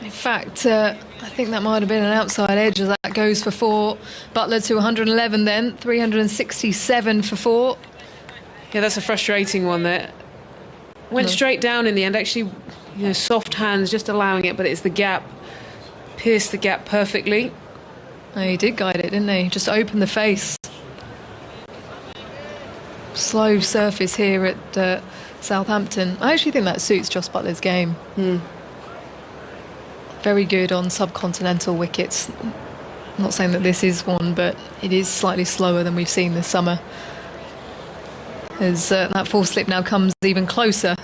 In fact, I think that might have been an outside edge as that goes for four. Buttler to 111 then, 367 for four. Yeah, that's a frustrating one there. Went straight down in the end, actually, you know, soft hands, just allowing it, but it's the gap. Pierced the gap perfectly. Oh, he did guide it, didn't he? Just open the face. Slow surface here at Southampton. I actually think that suits Jos Buttler's game. Very good on subcontinental wickets. I'm not saying that this is one, but it is slightly slower than we've seen this summer. As that fourth slip now comes even closer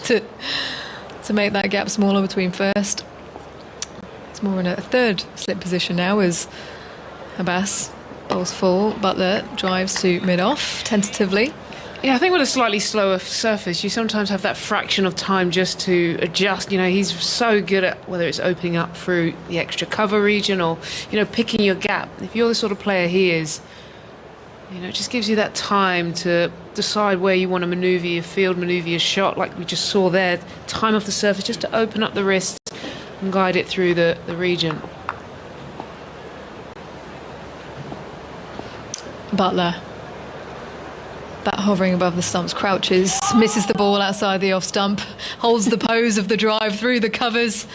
to make that gap smaller between first It's more in a third slip position now as Abbas bowls full. Buttler drives to mid-off tentatively. Yeah, I think with a slightly slower surface, you sometimes have that fraction of time just to adjust. He's so good at whether it's opening up through the extra cover region or, picking your gap. If you're the sort of player he is, it just gives you that time to decide where you want to manoeuvre your field, manoeuvre your shot, like we just saw there. Time off the surface just to open up the wrist and guide it through the region. Buttler. Bat hovering above the stumps, crouches, misses the ball outside the off stump, holds the pose of the drive through the covers.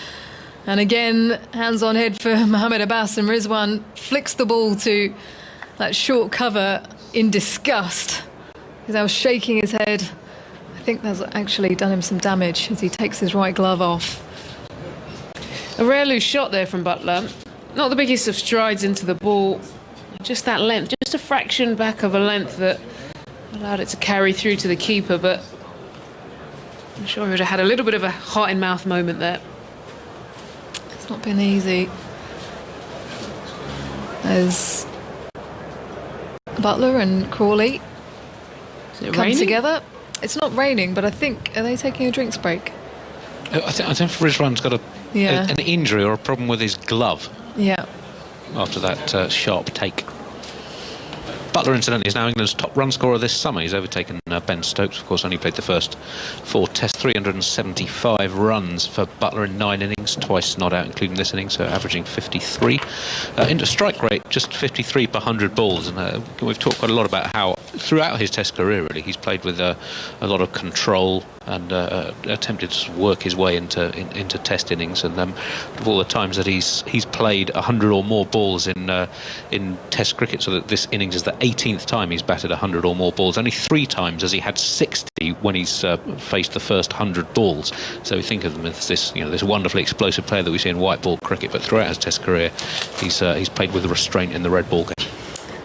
And again, hands on head for Mohammad Abbas, and Rizwan flicks the ball to that short cover in disgust. He's now shaking his head. I think that's actually done him some damage as he takes his right glove off. A rare loose shot there from Buttler. Not the biggest of strides into the ball, just that length, just a fraction back of a length that allowed it to carry through to the keeper, but I'm sure he would have had a little bit of a heart-in-mouth moment there. It's not been easy as Buttler and Crawley come raining? together. It's not raining, but I think, are they taking a drinks break? I think Rizwan's got an injury or a problem with his glove Yeah. after that sharp take. Buttler, incidentally, is now England's top run scorer this summer. He's overtaken Ben Stokes, of course, only played the first 4 tests. 375 runs for Buttler in 9 innings, twice not out, including this inning, so averaging 53. Into strike rate, just 53 per 100 balls. And we've talked quite a lot about how, throughout his test career, really, he's played with a lot of control and attempted to work his way into test innings. And of all the times that he's played 100 or more balls in test cricket, so that this innings is the 18th time he's batted 100 or more balls. Only 3 times has he had 60 when he's faced the first 100 balls. So we think of him as this wonderfully explosive player that we see in white ball cricket, but throughout his test career he's played with restraint in the red ball game.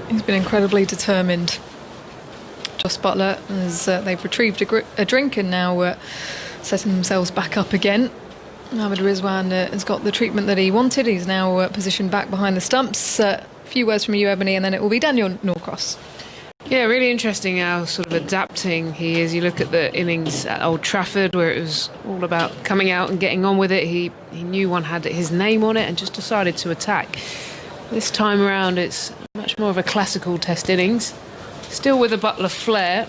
He's been incredibly determined. Jos Buttler, as they've retrieved a drink and now setting themselves back up again. Mohammad Rizwan has got the treatment that he wanted. He's now positioned back behind the stumps. A few words from you, Ebony, and then it will be Daniel Norcross. Yeah, really interesting how sort of adapting he is. You look at the innings at Old Trafford where it was all about coming out and getting on with it. He knew one had his name on it and just decided to attack. This time around it's much more of a classical test innings. Still with a Buttler flair,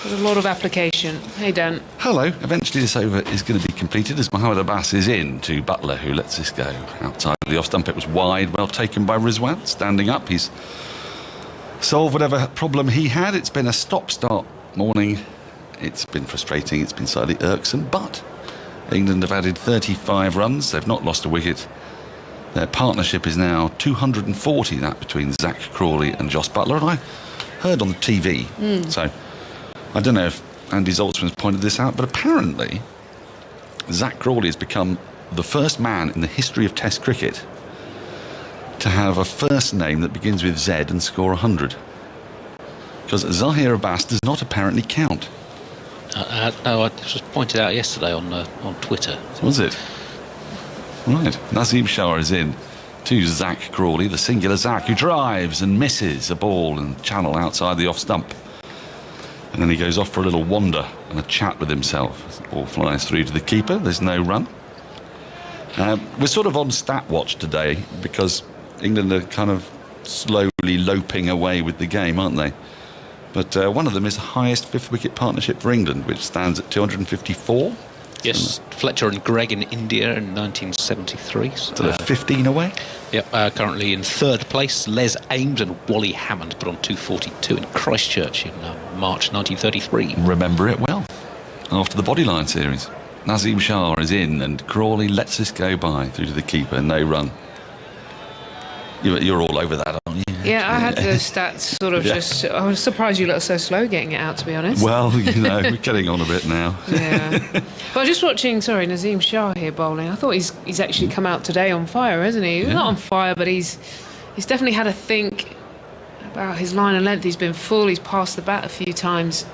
with a lot of application. Hey, Dan. Hello. Eventually this over is going to be completed as Mohammad Abbas is in to Buttler, who lets this go outside the off stump. It was wide, well taken by Rizwan. Standing up, he's solved whatever problem he had. It's been a stop-start morning. It's been frustrating, it's been slightly irksome, but England have added 35 runs. They've not lost a wicket. Their partnership is now 240, that between Zach Crawley and Jos Buttler. And I heard on the TV, so I don't know if Andy Zoltzman's pointed this out, but apparently Zach Crawley has become the first man in the history of Test cricket to have a first name that begins with Z and score 100. Because Zahir Abbas does not apparently count. No, it was pointed out yesterday on Twitter. Was it? Right. Naseem Shah is in to Zach Crawley, the singular Zach, who drives and misses a ball and channel outside the off stump. And then he goes off for a little wander and a chat with himself. As the ball flies through to the keeper. There's no run. We're sort of on stat watch today because England are kind of slowly loping away with the game, aren't they? But one of them is the highest 5th wicket partnership for England, which stands at 254. Yes, Fletcher and Gregg in India in 1973. So they're 15 away? Yep, currently in 3rd place, Les Ames and Wally Hammond put on 242 in Christchurch in March 1933. Remember it well. After the Bodyline series, Naseem Shah is in and Crawley lets this go by through to the keeper, no run. You're all over that, aren't you? Yeah, I had the stats sort of just... I was surprised you looked so slow getting it out, to be honest. Well, we're getting on a bit now. Yeah. But just watching, Naseem Shah here bowling, I thought he's actually come out today on fire, hasn't he? He's not on fire, but he's definitely had a think about his line of length. He's been full, he's passed the bat a few times.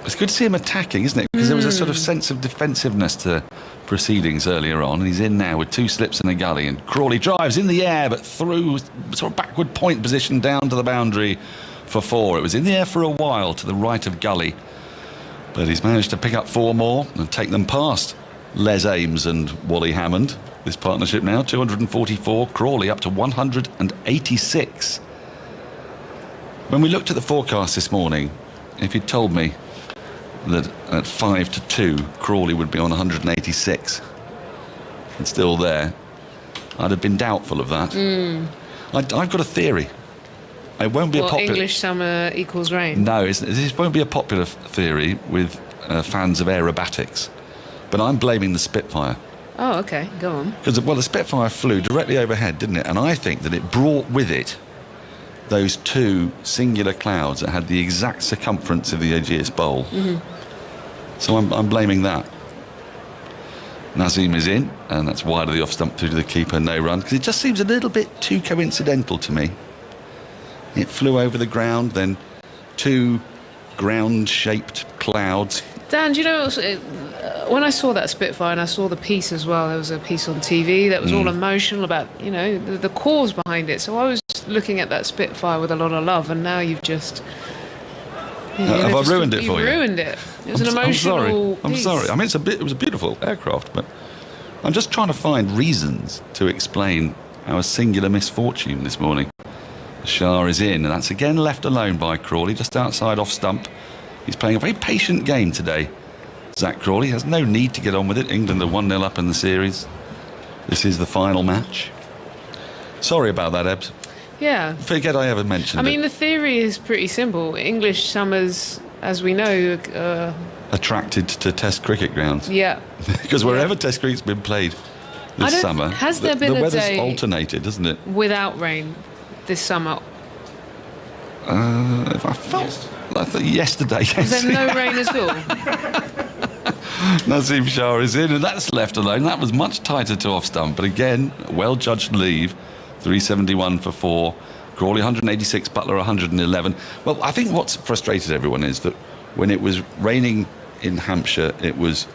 It's good to see him attacking, isn't it? Because there was a sort of sense of defensiveness to proceedings earlier on, and he's in now with 2 slips and a gully, and Crawley drives in the air but through sort of backward point position down to the boundary for 4. It was in the air for a while to the right of gully, but he's managed to pick up 4 more and take them past Les Ames and Wally Hammond. This partnership now 244, Crawley up to 186. When we looked at the forecast this morning, if you'd told me that at 5-2 Crawley would be on 186 and still there, I'd have been doubtful of that. I've got a theory. It won't be a popular... English summer equals rain? No, this won't be a popular theory with fans of aerobatics, but I'm blaming the Spitfire. Oh, okay, go on. Because, well, the Spitfire flew directly overhead, didn't it? And I think that it brought with it those 2 singular clouds that had the exact circumference of the Aegeus Bowl. So I'm blaming that. Naseem is in, and that's wide of the off stump through to the keeper, no run, because it just seems a little bit too coincidental to me. It flew over the ground, then 2 ground-shaped clouds. Dan, do you know, when I saw that Spitfire and I saw the piece as well, there was a piece on TV that was all emotional about, you know, the cause behind it. So I was looking at that Spitfire with a lot of love, and now you've just... Have I ruined it for you? You've ruined it. It was an emotional I'm sorry. I mean, it was a beautiful aircraft, but I'm just trying to find reasons to explain our singular misfortune this morning. Shah is in, and that's again left alone by Crawley, just outside off stump. He's playing a very patient game today. Zach Crawley has no need to get on with it. England are 1-0 up in the series. This is the final match. Sorry about that, Ebbs. Yeah. Forget I ever mentioned it. I mean, the theory is pretty simple. English summers, as we know... attracted to Test cricket grounds. Yeah. Because wherever Test cricket's been played this summer... Has there been the a weather's day... alternated, hasn't it? Without rain this summer? I thought yesterday, yes. Was there no rain at all? Naseem Shah is in, and that's left alone. That was much tighter to off stump, but again, well-judged leave. 371 for 4. Crawley 186, Buttler 111. Well, I think what's frustrated everyone is that when it was raining in Hampshire, it was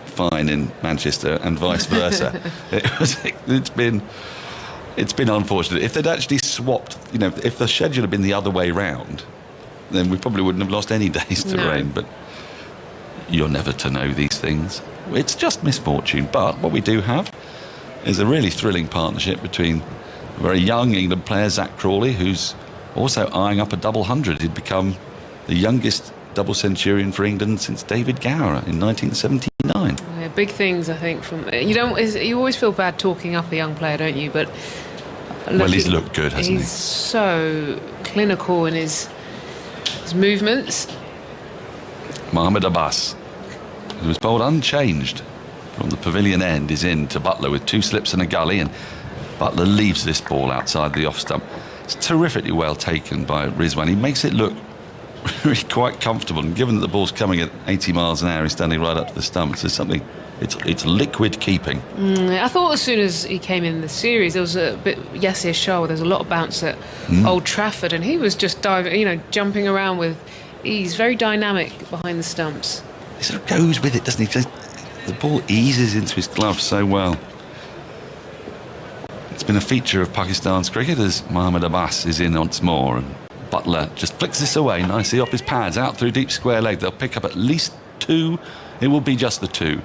fine in Manchester, and vice versa. It's been unfortunate. If they'd actually swapped, you know, if the schedule had been the other way round, then we probably wouldn't have lost any days to rain. But you're never to know these things. It's just misfortune. But what we do have is a really thrilling partnership between a very young England player, Zach Crawley, who's also eyeing up a double 100. He'd become the youngest double centurion for England since David Gower in 1979. Yeah, big things, I think. From you always feel bad talking up a young player, don't you? But he's looked good, hasn't he? He's so clinical in his movements. Mohammad Abbas, who was bowled unchanged from the pavilion end, is in to Buttler with 2 slips and a gully, and Buttler leaves this ball outside the off stump. It's terrifically well taken by Rizwan. He makes it look really quite comfortable, and given that the ball's coming at 80 miles an hour, he's standing right up to the stump. It's something. It's liquid keeping. I thought as soon as he came in the series, there was a bit Yasir Shah. There's a lot of bounce at Old Trafford, and he was just diving, jumping around with ease, very dynamic behind the stumps. He sort of goes with it, doesn't he? The ball eases into his glove so well. It's been a feature of Pakistan's cricket as Mohammad Abbas is in once more, and Buttler just flicks this away nicely off his pads, out through deep square leg. They'll pick up at least 2. It will be just the 2,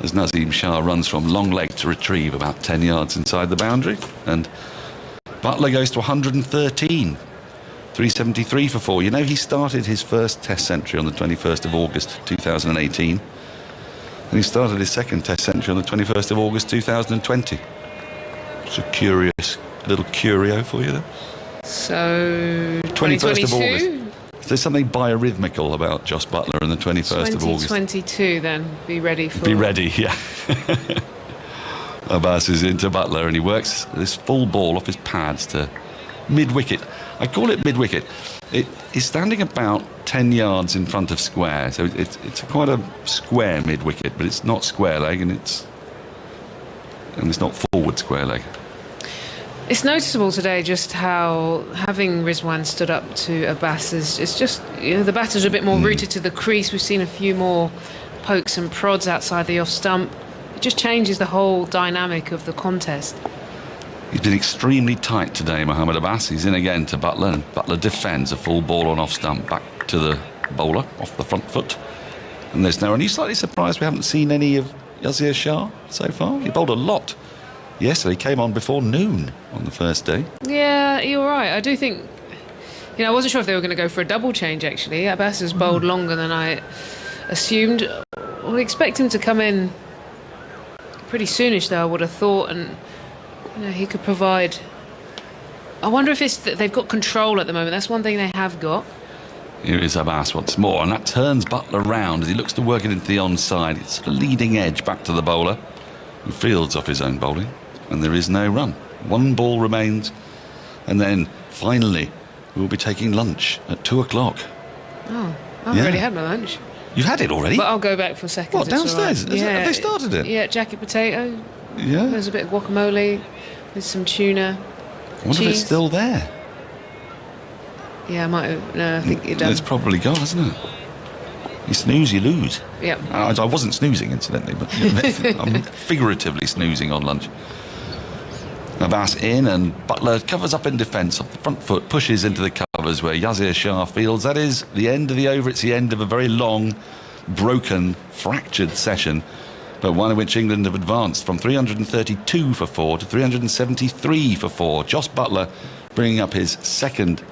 as Naseem Shah runs from long leg to retrieve about 10 yards inside the boundary, and Buttler goes to 113. 373 for 4. You know, he started his first Test century on the 21st of August 2018, and he started his second Test century on the 21st of August 2020. It's a little curio for you there. So 21st of August. There's something biorhythmical about Josh Buttler and the 21st of August. 2022 then. Be ready, yeah. Abbas is into Buttler, and he works this full ball off his pads to mid-wicket. I call it mid-wicket. He's standing about 10 yards in front of square, so it's quite a square mid-wicket, but it's not square leg, and it's not forward square leg. It's noticeable today just how having Rizwan stood up to Abbas it's just, the batters are a bit more rooted to the crease. We've seen a few more pokes and prods outside the off stump. It just changes the whole dynamic of the contest. He's been extremely tight today, Mohammad Abbas. He's in again to Buttler, and Buttler defends a full ball on off stump back to the bowler off the front foot. And there's no... Are you slightly surprised we haven't seen any of Yasir Shah so far? He bowled a lot yesterday. He came on before noon on the first day. Yeah, you're right. I do think... I wasn't sure if they were going to go for a double change, actually. Abbas has bowled longer than I assumed. We expect him to come in pretty soonish, though, I would have thought, and he could provide... I wonder if it's that they've got control at the moment. That's one thing they have got. Here is Abbas once more, and that turns Buttler round as he looks to work it into the onside. It's a leading edge back to the bowler, who fields off his own bowling, and there is no run. One ball remains, and then finally we'll be taking lunch at 2 o'clock. Oh, I've already had my lunch. You've had it already? But I'll go back for seconds. What, downstairs? Right. Have they started it? Yeah, jacket potato. Yeah. There's a bit of guacamole with some tuna. I wonder if it's still there. Yeah, I might have. No, I think you're done. It's probably gone, hasn't it? You snooze, you lose. Yep. I wasn't snoozing, incidentally, but I'm figuratively snoozing on lunch. Abbas in, and Buttler covers up in defence off the front foot, pushes into the covers where Yasir Shah fields. That is the end of the over. It's the end of a very long, broken, fractured session, but one in which England have advanced from 332 for 4 to 373 for 4. Jos Buttler bringing up his second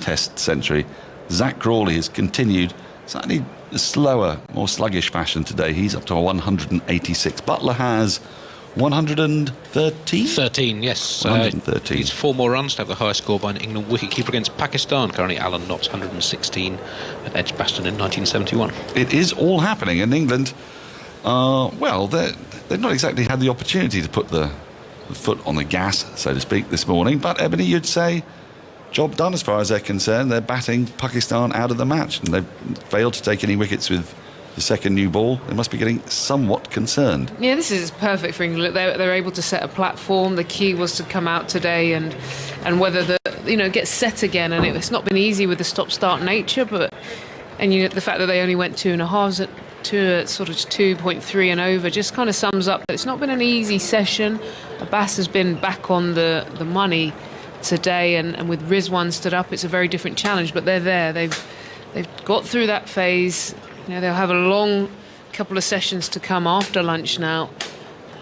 Test century. Zach Crawley has continued slightly slower, more sluggish fashion today. He's up to a 186. Buttler has 113? 13, yes. 113. Needs 4 more runs to have the highest score by an England wicketkeeper against Pakistan. Currently Alan Knott's 116 at Edgbaston in 1971. It is all happening, and England they've not exactly had the opportunity to put the foot on the gas, so to speak, this morning. But Ebony, you'd say job done as far as they're concerned. They're batting Pakistan out of the match, and they've failed to take any wickets with the second new ball. They must be getting somewhat concerned. Yeah, this is perfect for England. They're able to set a platform. The key was to come out today and whether get set again. And it's not been easy with the stop-start nature, but the fact that they only went 2.5 to sort of 2.3 and over just kind of sums up that it's not been an easy session. Abbas has been back on the money today, and with Rizwan stood up, it's a very different challenge. But they're there. They've got through that phase. They'll have a long couple of sessions to come after lunch now,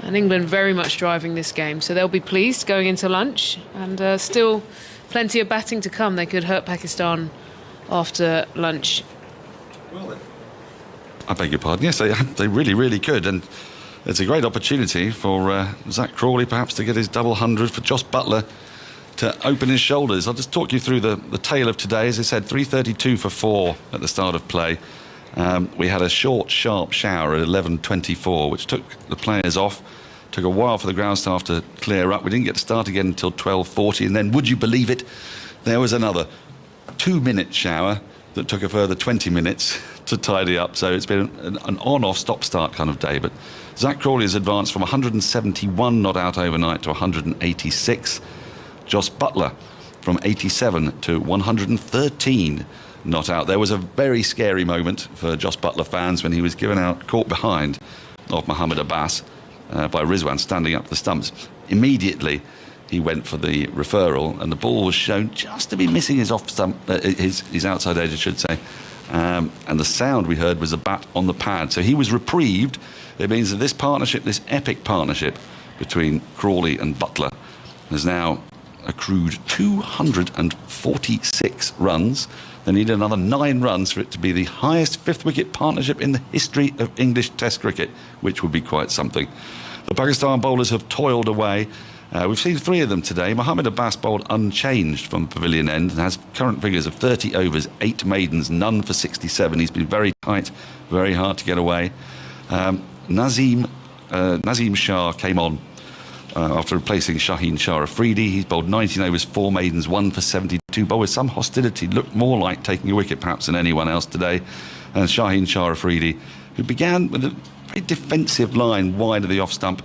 and England very much driving this game, so they'll be pleased going into lunch, and still plenty of batting to come. They could hurt Pakistan after lunch. I beg your pardon. Yes, they really, really could, and it's a great opportunity for Zach Crawley perhaps to get his double 100, for Jos Buttler to open his shoulders. I'll just talk you through the tale of today. As I said, 332 for 4 at the start of play. We had a short, sharp shower at 11:24, which took the players off. Took a while for the ground staff to clear up. We didn't get to start again until 12:40, and then, would you believe it, there was another 2-minute shower that took a further 20 minutes to tidy up. So it's been an on-off, stop-start kind of day. But Zach Crawley has advanced from 171 not out overnight to 186. Jos Buttler from 87 to 113 not out. There was a very scary moment for Jos Buttler fans when he was given out, caught behind of Mohammad Abbas by Rizwan standing up the stumps. Immediately he went for the referral, and the ball was shown just to be missing his off stump, his outside edge, I should say. And the sound we heard was a bat on the pad. So he was reprieved. It means that this partnership, this epic partnership between Crawley and Buttler, has now accrued 246 runs. They need another 9 runs for it to be the highest 5th wicket partnership in the history of English Test cricket, which would be quite something. The Pakistan bowlers have toiled away. We've seen 3 of them today. Mohammad Abbas bowled unchanged from pavilion end and has current figures of 30 overs, 8 maidens, none for 67. He's been very tight, very hard to get away. Naseem Shah came on after replacing Shaheen Shah Afridi. He's bowled 19 overs, 4 maidens, 1 for 72. Bowled with some hostility, looked more like taking a wicket perhaps than anyone else today. And Shaheen Shah Afridi, who began with a very defensive line wide of the off stump,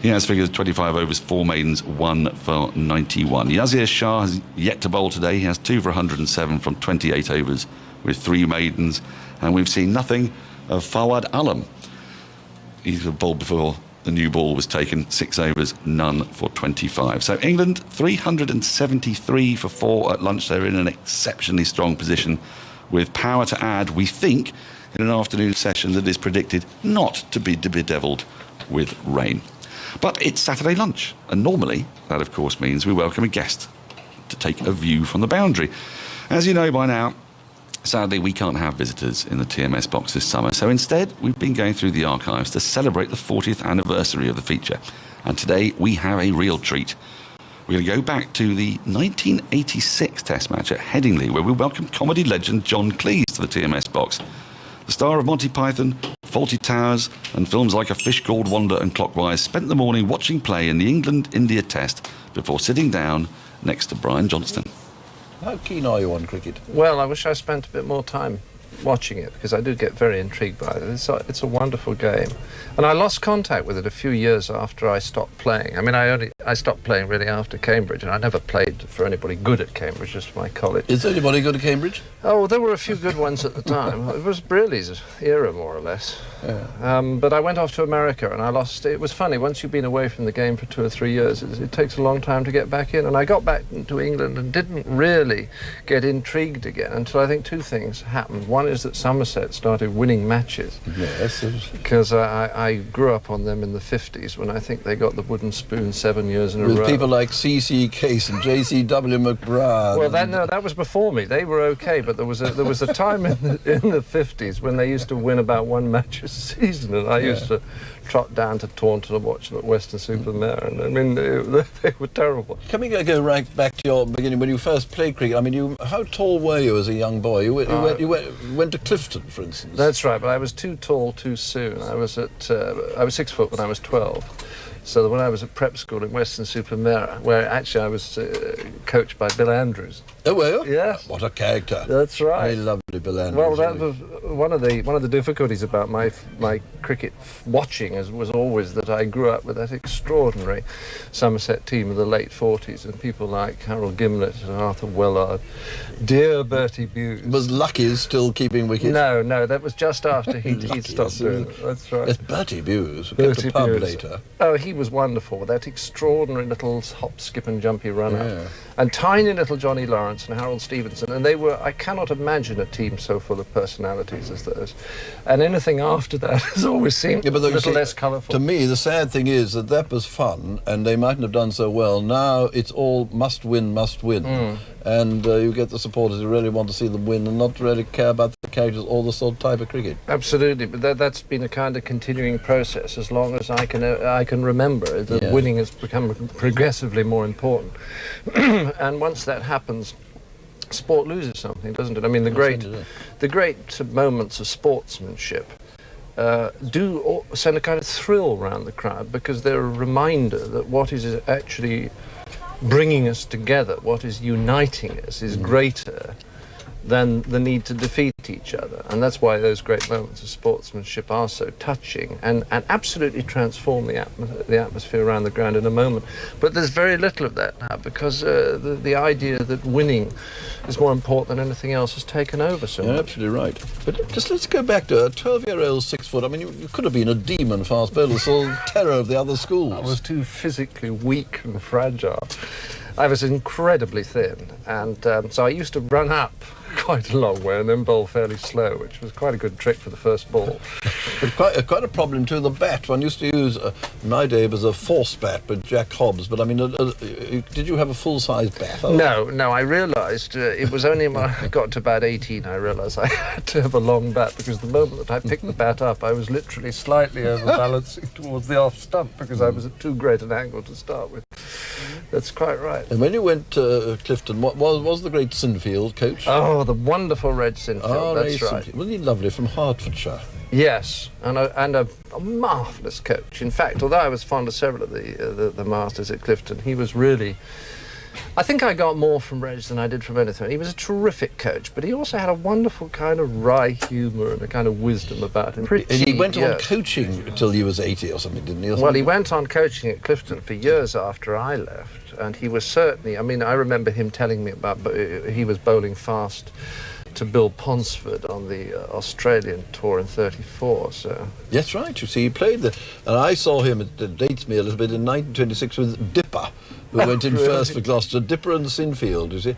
He has figures 25 overs, 4 maidens, 1 for 91. Yasir Shah has yet to bowl today. He has 2 for 107 from 28 overs with 3 maidens. And we've seen nothing of Fawad Alam. He's bowled before the new ball was taken. 6 overs, none for 25. So England, 373 for 4 at lunch. They're in an exceptionally strong position with power to add, we think, in an afternoon session that is predicted not to be bedevilled with rain. But it's Saturday lunch, and normally that, of course, means we welcome a guest to take a view from the boundary. As you know by now, sadly, we can't have visitors in the TMS box this summer, so instead we've been going through the archives to celebrate the 40th anniversary of the feature. And today we have a real treat. We're going to go back to the 1986 Test match at Headingley, where we welcomed comedy legend John Cleese to the TMS box. The star of Monty Python, Fawlty Towers and films like A Fish Called Wanda and Clockwise spent the morning watching play in the England-India Test before sitting down next to Brian Johnston. How keen are you on cricket? Well, I wish I spent a bit more time watching it, because I do get very intrigued by it. It's a wonderful game. And I lost contact with it a few years after I stopped playing. I mean, I stopped playing really after Cambridge, and I never played for anybody good at Cambridge, just my college. Is there anybody good at Cambridge? Oh, there were a few good ones at the time. It was Brearley's era, more or less. Yeah. But I went off to America, and I lost... It was funny, once you've been away from the game for 2 or 3 years, it takes a long time to get back in. And I got back to England and didn't really get intrigued again until I think 2 things happened. One is that Somerset started winning matches. Yes. Because I grew up on them in the 50s, when I think they got the wooden spoon 7 years in a row. With people like C.C. Case and J.C.W. McBride. Well, that was before me. They were okay, but there was a time in the 50s when they used to win about 1 match a season, and I used to trot down to Taunton and watch them at Western-super-Mare, and I mean, they were terrible. Can we go right back to your beginning, when you first played cricket? I mean, how tall were you as a young boy? You went to Clifton, for instance. That's right, but I was too tall too soon. I was 6 foot when I was 12. So when I was at prep school in Western-super-Mare, where actually I was coached by Bill Andrews. Oh, well? Yeah. What a character. That's right. Very lovely Bill Andrews. Well, that was one of the difficulties about my cricket watching was always that I grew up with that extraordinary Somerset team of the late 40s, and people like Harold Gimlett and Arthur Wellard, dear Bertie Buse. Was Lucky's still keeping wicket? No, that was just after he'd stopped doing it. That's right. It's Bertie Buse, who kept a pub later. Oh, he was wonderful, with that extraordinary little hop, skip and jumpy run-up. Yeah. And tiny little Johnny Lawrence and Harold Stevenson, and I cannot imagine a team so full of personalities as those. And anything after that has always seemed a little less colourful. To me, the sad thing is that was fun, and they mightn't have done so well. Now it's all must win. And you get the supporters who really want to see them win and not really care about the characters or the sort of type of cricket. Absolutely, but that's been a kind of continuing process as long as I can remember. That winning has become progressively more important. And once that happens, sport loses something, doesn't it? I mean, the great moments of sportsmanship do send a kind of thrill around the crowd, because they're a reminder that what is actually bringing us together, what is uniting us, is greater than the need to defeat each other. And that's why those great moments of sportsmanship are so touching and absolutely transform the atmosphere around the ground in a moment. But there's very little of that now, because the idea that winning is more important than anything else has taken over so much. Absolutely right. But just let's go back to a 12-year-old 6 foot. I mean, you could have been a demon fast bowler, so terror of the other schools. I was too physically weak and fragile. I was incredibly thin, and so I used to run up quite a long way and then bowl fairly slow, which was quite a good trick for the first ball. But quite a problem too, the bat. One used to use, in my day, it was a force bat with Jack Hobbs, but I mean, did you have a full-size bat? No, I realised it was only when I got to about 18 I realised I had to have a long bat, because the moment that I picked the bat up, I was literally slightly overbalancing towards the off stump, because I was at too great an angle to start with. That's quite right. And when you went to Clifton, what was the great Sinfield coach? Oh, the wonderful Reg Sinfield, that's right. Sinfield. Wasn't he lovely, from Hertfordshire? Yes, and a marvellous coach. In fact, although I was fond of several of the masters at Clifton, he was really I think I got more from Reg than I did from anything. He was a terrific coach, but he also had a wonderful kind of wry humour and a kind of wisdom about him. And he went on coaching until he was 80 or something, didn't he? Well, he went on coaching at Clifton for years after I left, and he was certainly, I mean, I remember him telling me about, he was bowling fast to Bill Ponsford on the Australian tour in '34. So that's right. You see, he played and I saw him. It dates me a little bit in 1926 with Dipper, who went in first for Gloucester. Dipper and Sinfield, you see,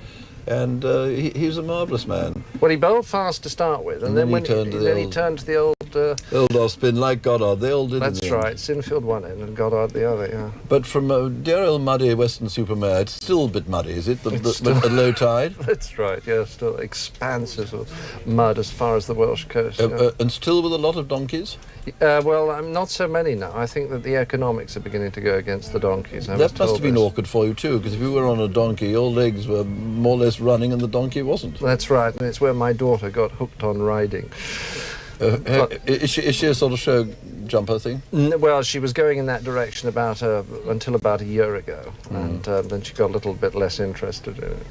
and he was a marvellous man. Well, he bowled fast to start with, and then he turned to the old off spin like Goddard. They all did. That's right. Sinfield one end and Goddard the other. Yeah. But from dear old muddy Western-super-Mare, it's still a bit muddy, is it? At low tide. That's right. Yeah, still expanses of mud as far as the Welsh coast. And still with a lot of donkeys. Well, not so many now. I think that the economics are beginning to go against the donkeys. That must have been awkward for you too, because if you were on a donkey, your legs were more or less running and the donkey wasn't. That's right, and it's where my daughter got hooked on riding. Is she a sort of show jumper thing? Well, she was going in that direction until about a year ago, and then she got a little bit less interested in it.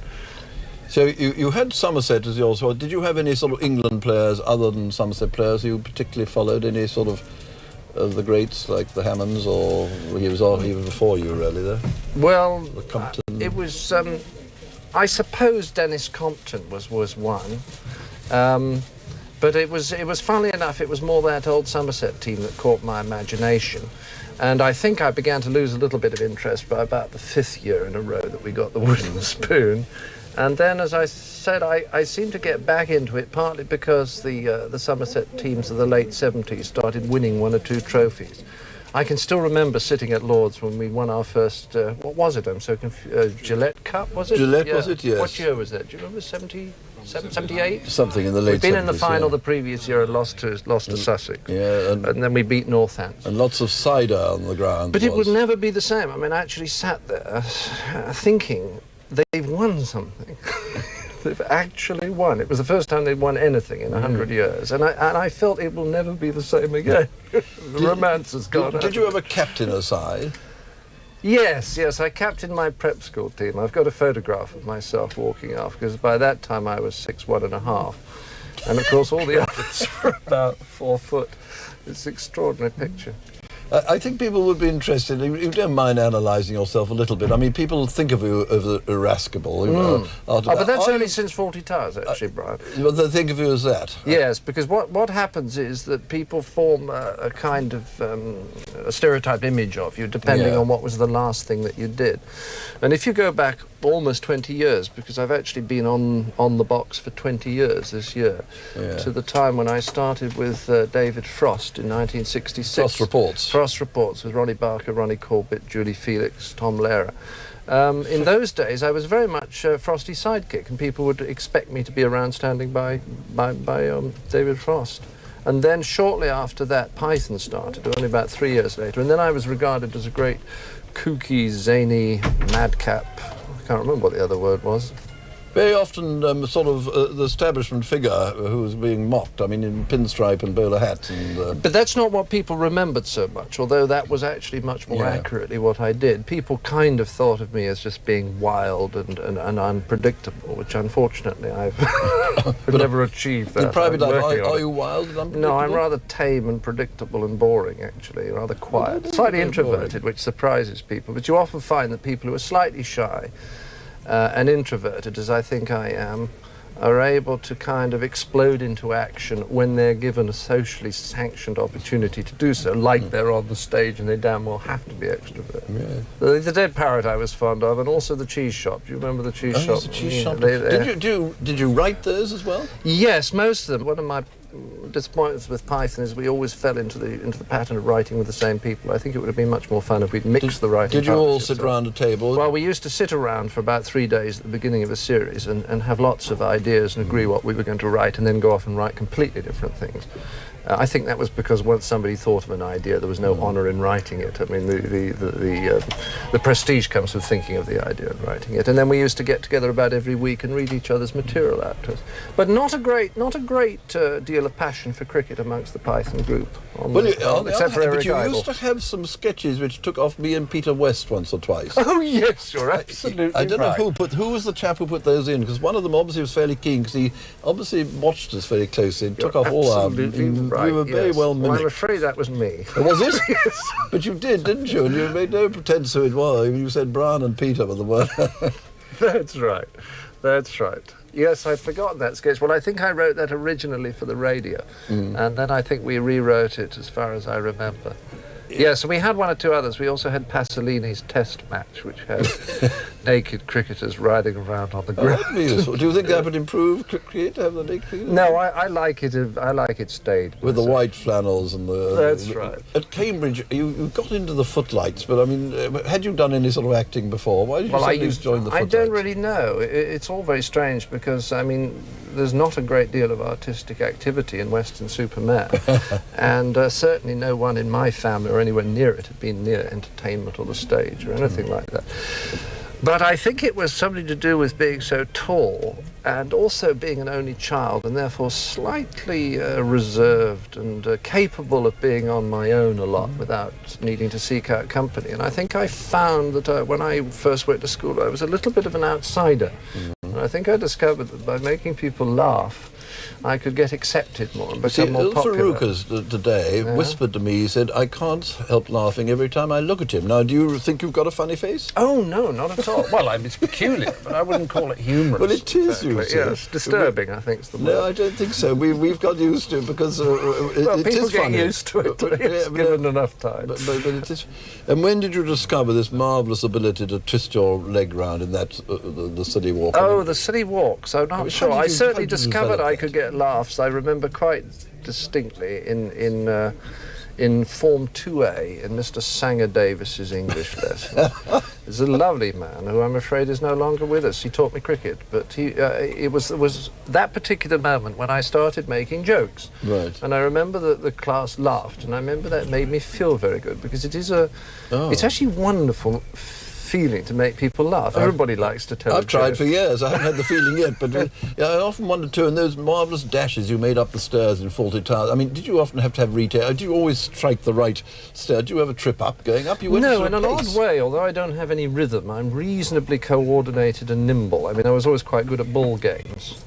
So you had Somerset as yours. Did you have any sort of England players other than Somerset players you particularly followed? Any sort of the greats like the Hammonds, or he was even before you really there? Well, it was. I suppose Dennis Compton was one. But it was funnily enough, it was more that old Somerset team that caught my imagination. And I think I began to lose a little bit of interest by about the 5th year in a row that we got the wooden spoon. And then, as I said, I seemed to get back into it, partly because the Somerset teams of the late 70s started winning 1 or 2 trophies. I can still remember sitting at Lord's when we won our first, what was it? I'm so confused. Gillette Cup, was it? Gillette, was it, yes. What year was that? Do you remember, 78? Something in the late 70s. We'd been in the final the previous year and lost to Sussex. Yeah, and then we beat Northampton. And lots of cider on the ground. But it would never be the same. I mean, I actually sat there thinking, they've won something. They've actually won. It was the first time they'd won anything in 100 years. And I felt it will never be the same again. The romance has gone. Did you ever captain a side? Yes, I captained my prep school team. I've got a photograph of myself walking off, because by that time I was 6'1½". And of course all the others were about 4 foot. It's an extraordinary picture. I think people would be interested. You don't mind analysing yourself a little bit. I mean, people think of you as irascible. But that's only since 40 Towers, actually, Brian. Well, they think of you as that. Yes, because what happens is that people form a kind of a stereotyped image of you, depending on what was the last thing that you did. And if you go back almost 20 years, because I've actually been on the box for 20 years this year, to the time when I started with David Frost in 1966. Frost Reports with Ronnie Barker, Ronnie Corbett, Julie Felix, Tom Lehrer. In those days, I was very much Frosty's sidekick, and people would expect me to be around standing by David Frost. And then shortly after that, Python started, only about 3 years later, and then I was regarded as a great kooky, zany madcap. I can't remember what the other word was. Very often, the establishment figure who was being mocked. I mean, in pinstripe and bowler hat. But that's not what people remembered so much, although that was actually much more accurately what I did. People kind of thought of me as just being wild and unpredictable, which unfortunately I've never achieved that. In private life, are you wild and unpredictable? No, I'm rather tame and predictable and boring, actually, rather quiet. Slightly introverted, which surprises people, but you often find that people who are slightly shy and introverted, as I think I am, are able to kind of explode into action when they're given a socially sanctioned opportunity to do so, like they're on the stage and they damn well have to be extroverted. Yeah. The Dead Parrot I was fond of, and also the Cheese Shop. Do you remember the Cheese Shop? Yes, the Cheese Shop. Did you write those as well? Yes, most of them. One of my disappointments with Python is we always fell into the pattern of writing with the same people. I think it would have been much more fun if we'd mixed the writing. Did you all sit around a table? Well, we used to sit around for about 3 days at the beginning of a series and have lots of ideas and agree what we were going to write, and then go off and write completely different things. I think that was because once somebody thought of an idea, there was no honour in writing it. I mean, the prestige comes with thinking of the idea and writing it. And then we used to get together about every week and read each other's material out to us. But not a great deal of passion for cricket amongst the Python group. Except for but you Eric used to have some sketches which took off me and Peter West once or twice. Oh yes, you're absolutely I don't right. know who was the chap who put those in, because one of them obviously was fairly keen, because he obviously watched us very closely and took off all our... Right, we were very well mimicked. Well, I'm afraid that was me. Was it? Yes. But you did, didn't you? And you made no pretense who it was. You said Brian and Peter were the one. That's right. That's right. Yes, I'd forgotten that sketch. Well, I think I wrote that originally for the radio, and then I think we rewrote it, as far as I remember. Yeah, so we had one or two others. We also had Pasolini's Test Match, which had naked cricketers riding around on the ground. Do you think that would improve cricket, have the naked cricketers? No, I like it. I like it stayed with the white flannels and the. That's right. At Cambridge, you got into the footlights, but I mean, had you done any sort of acting before? Why did you suddenly join the footlights? I don't really know. It's all very strange because I mean, there's not a great deal of artistic activity in Weston-super-Mare, and certainly no one in my family or anywhere near it had been near entertainment or the stage or anything like that. But I think it was something to do with being so tall and also being an only child and therefore slightly reserved and capable of being on my own a lot without needing to seek out company. And I think I found that when I first went to school, I was a little bit of an outsider. And I think I discovered that by making people laugh, I could get accepted more and become more popular. Faroukas today whispered to me, he said, I can't help laughing every time I look at him. Now, do you think you've got a funny face? Oh, no, not at all. Well, it's peculiar, but I wouldn't call it humorous. Well, it is, you see. Yes, disturbing, I think, is the word. No, I don't think so. We've got used to it because it people is get funny. Used to it, given enough time. But it is. And when did you discover this marvellous ability to twist your leg round in that, the silly walk? Oh, the silly walks, I'm not sure. I certainly discovered I could get laughs. I remember quite distinctly in Form 2A in Mr. Sanger Davis's English lesson. There's a lovely man who I'm afraid is no longer with us. He taught me cricket, but it was that particular moment when I started making jokes. Right. And I remember that the class laughed, and I remember that made me feel very good because it is it's actually wonderful feeling to make people laugh. Everybody likes to tell. I've tried for years. I haven't had the feeling yet, but I often wonder too. And those marvellous dashes you made up the stairs in Faulty Towers. I mean, did you often have to have retail? Did you always strike the right stair? Did you ever trip up going up? You went no, in an odd way. Although I don't have any rhythm, I'm reasonably coordinated and nimble. I mean, I was always quite good at ball games,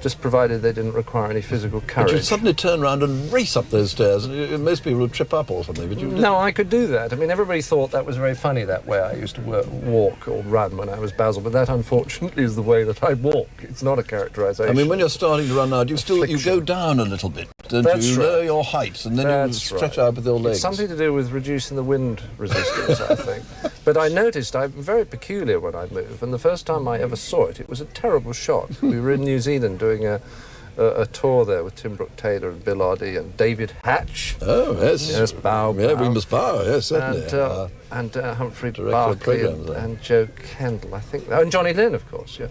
just provided they didn't require any physical courage. But you'd suddenly turn around and race up those stairs, and most people would trip up or something. But you didn't. No, I could do that. I mean, everybody thought that was very funny that way I used to walk or run when I was Basil, but that unfortunately is the way that I walk. It's not a characterisation. I mean, when you're starting to run now, do you go down a little bit, don't That's you? right. Lower your height, and then you stretch out with your legs. It's something to do with reducing the wind resistance, I think. But I noticed I'm very peculiar when I move, and the first time I ever saw it, it was a terrible shot. We were in New Zealand doing a tour there with Tim Brooke-Taylor and Bill Oddie and David Hatch. Oh, yes. Yes, bow. Yeah, we must bow, yes, certainly. And Humphrey Barclay and Joe Kendall, I think. Oh, and Johnny Lynn, of course, yeah.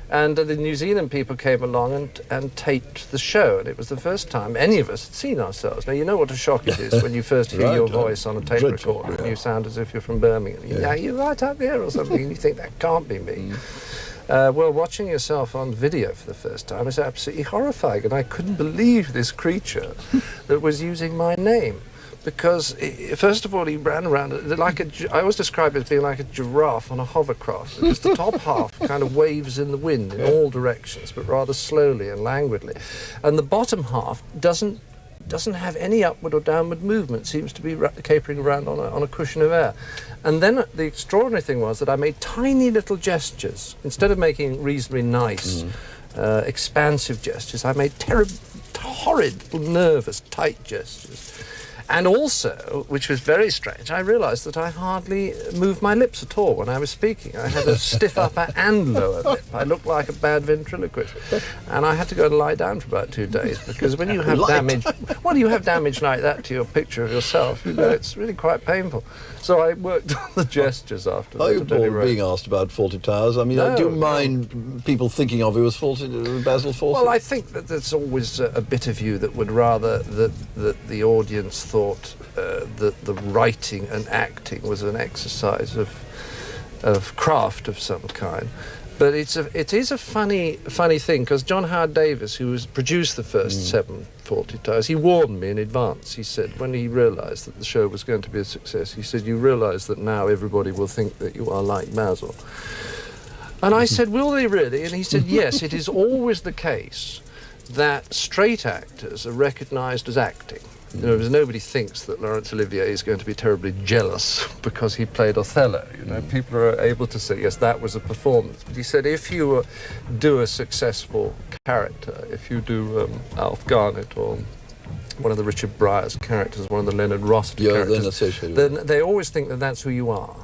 And the New Zealand people came along and taped the show, and it was the first time any of us had seen ourselves. Now, you know what a shock it is when you first hear your voice on a tape recorder, and you sound as if you're from Birmingham. Yeah, you're right up there or something, and you think, that can't be me. Well, watching yourself on video for the first time is absolutely horrifying, and I couldn't believe this creature that was using my name. Because, first of all, he ran around like I always describe it as being like a giraffe on a hovercraft. Because the top half kind of waves in the wind in all directions, but rather slowly and languidly. And the bottom half doesn't have any upward or downward movement, seems to be capering around on a cushion of air. And then the extraordinary thing was that I made tiny little gestures. Instead of making reasonably nice, expansive gestures, I made horrid, nervous, tight gestures. And also, which was very strange, I realised that I hardly moved my lips at all when I was speaking. I had a stiff upper and lower lip. I looked like a bad ventriloquist. And I had to go and lie down for about 2 days, because when you have damage, well, you have damage like that to your picture of yourself, you know, it's really quite painful. So I worked on the gestures after. Are you bored being asked about Fawlty Towers? I mean, do you mind people thinking of you as Basil Fawlty? Well, I think that there's always a bit of you that would rather that the audience thought that the writing and acting was an exercise of craft of some kind. But it is a funny thing, because John Howard Davis, who has produced the first 7 Fawlty Towers, he warned me in advance. He said, when he realised that the show was going to be a success, he said, you realise that now everybody will think that you are like Basil. And I said, will they really? And he said, yes, it is always the case that straight actors are recognised as acting. You know, because nobody thinks that Laurence Olivier is going to be terribly jealous because he played Othello. You know, people are able to say, yes, that was a performance. But he said, if you do a successful character, if you do Alf Garnett or one of the Richard Bryars characters, one of the Leonard Rossiter characters, then they always think that that's who you are.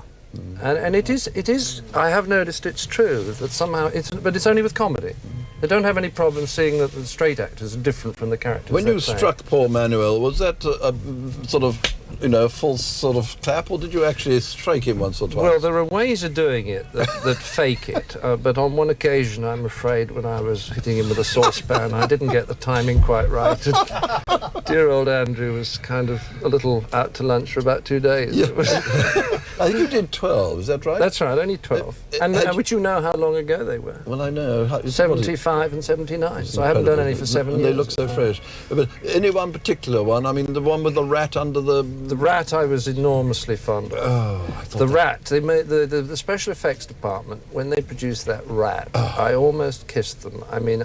And it is. I have noticed it's true that somehow but it's only with comedy. They don't have any problem seeing that the straight actors are different from the characters. When you struck poor Manuel, was that a sort of, you know, a false sort of tap, or did you actually strike him once or twice? Well, there are ways of doing it that fake it, but on one occasion, I'm afraid, when I was hitting him with a saucepan, I didn't get the timing quite right. And dear old Andrew was kind of a little out to lunch for about 2 days. Yeah. I think you did 12, is that right? That's right, only 12. And which you know how long ago they were. Well, I know. 75 and 79, so I haven't done any for 7 years. They look so fresh. But any one particular one? I mean, the one with the rat under the... The rat I was enormously fond of. Oh, I thought the rat, they made the special effects department, when they produced that rat, I almost kissed them. I mean,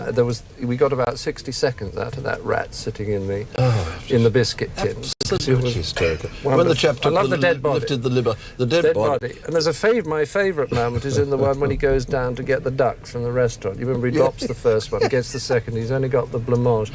we got about 60 seconds out of that rat sitting in the biscuit tin. Absolutely hysterical. When the chap lifted the liver, the dead body. And there's my favourite moment is in the one when he goes down to get the ducks from the restaurant. You remember he drops the first one, gets the second, he's only got the blancmange.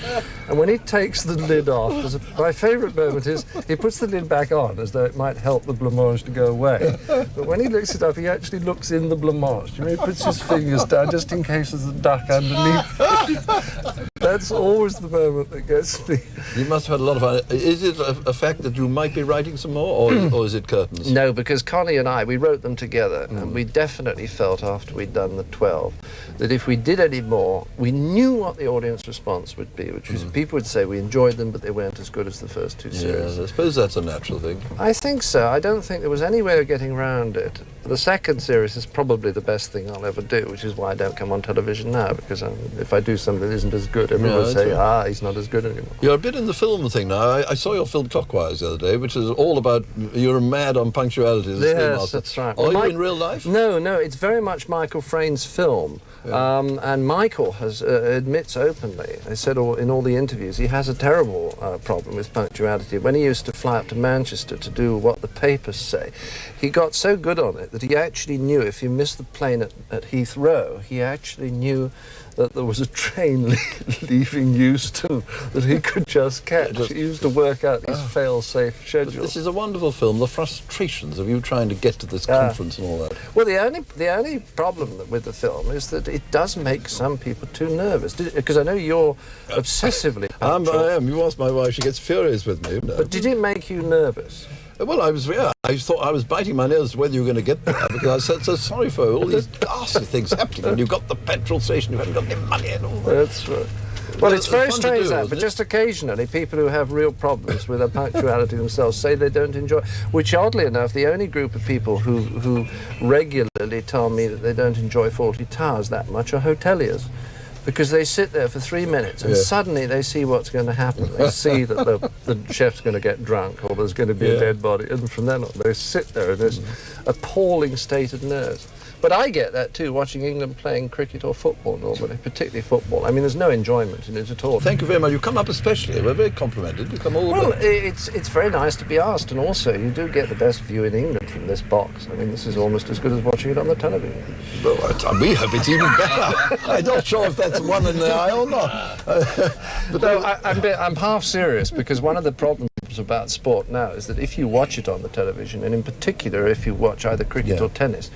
And when he takes the lid off, my favourite moment is he puts the lid back on as though it might help the blancmange to go away. But when he lifts it up, he actually looks in the blancmange. You know, he puts his fingers down just in case there's a duck underneath. That's always the moment that gets me. You must have had a lot of fun. Is it a fact that you might be writing some more, or is it curtains? No, because Connie and I, we wrote them together, and we definitely felt after we'd done the 12 that if we did any more, we knew what the audience response would be, which was people would say we enjoyed them, but they weren't as good as the first 2 series. I suppose that's a natural thing. I think so. I don't think there was any way of getting around it. The second series is probably the best thing I'll ever do, which is why I don't come on television now, because if I do something that isn't as good, everyone will say, he's not as good anymore. You're a bit in the film thing now. I saw your film Clockwise the other day, which is all about you're mad on punctuality. Yes, that's right. Are you in real life? No, it's very much Michael Frayn's film. Yeah. And Michael admits openly, I said in all the interviews, he has a terrible problem with punctuality. When he used to fly up to Manchester to do what the papers say, he got so good on it that he actually knew if he missed the plane at Heathrow, he actually knew that there was a train leaving Euston that he could just catch. He used to work out his fail-safe schedule. This is a wonderful film. The frustrations of you trying to get to this conference and all that. Well, the only problem with the film is that it does make some people too nervous. Because I know you're obsessively punctual. I am. You ask my wife, she gets furious with me. But did it make you nervous? Well, I thought I was biting my nails whether you were going to get there, because I was so sorry for all these ghastly things happening when you've got the petrol station, you haven't got any money and all that. That's right. Well, it's very strange that, but just occasionally people who have real problems with their punctuality themselves say they don't enjoy it, which, oddly enough, the only group of people who regularly tell me that they don't enjoy Fawlty Towers that much are hoteliers. Because they sit there for 3 minutes and suddenly they see what's going to happen. They see that the chef's going to get drunk or there's going to be a dead body. And from then on, they sit there in this appalling state of nerves. But I get that too, watching England playing cricket or football normally, particularly football. I mean, there's no enjoyment in it at all. Thank you very much. You come up especially. We're very complimented. You come all the way. Well, it's very nice to be asked, and also you do get the best view in England from this box. I mean, this is almost as good as watching it on the television. Well, we hope it's even better. I'm not sure if that's one in the eye or not. But no, I'm half serious, because one of the problems problems about sport now is that if you watch it on the television, and in particular if you watch either cricket or tennis,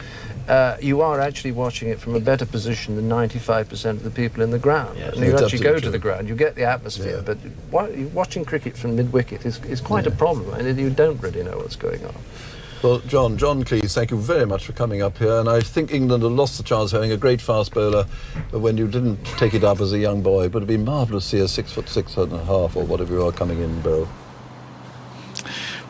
you are actually watching it from a better position than 95% of the people in the ground. And you actually go to the ground, you get the atmosphere, but watching cricket from mid-wicket is quite a problem, and you don't really know what's going on. Well, John Cleese, thank you very much for coming up here. And I think England had lost the chance of having a great fast bowler when you didn't take it up as a young boy. But it'd be marvellous to see a 6'6.5" or whatever you are coming in, Beryl.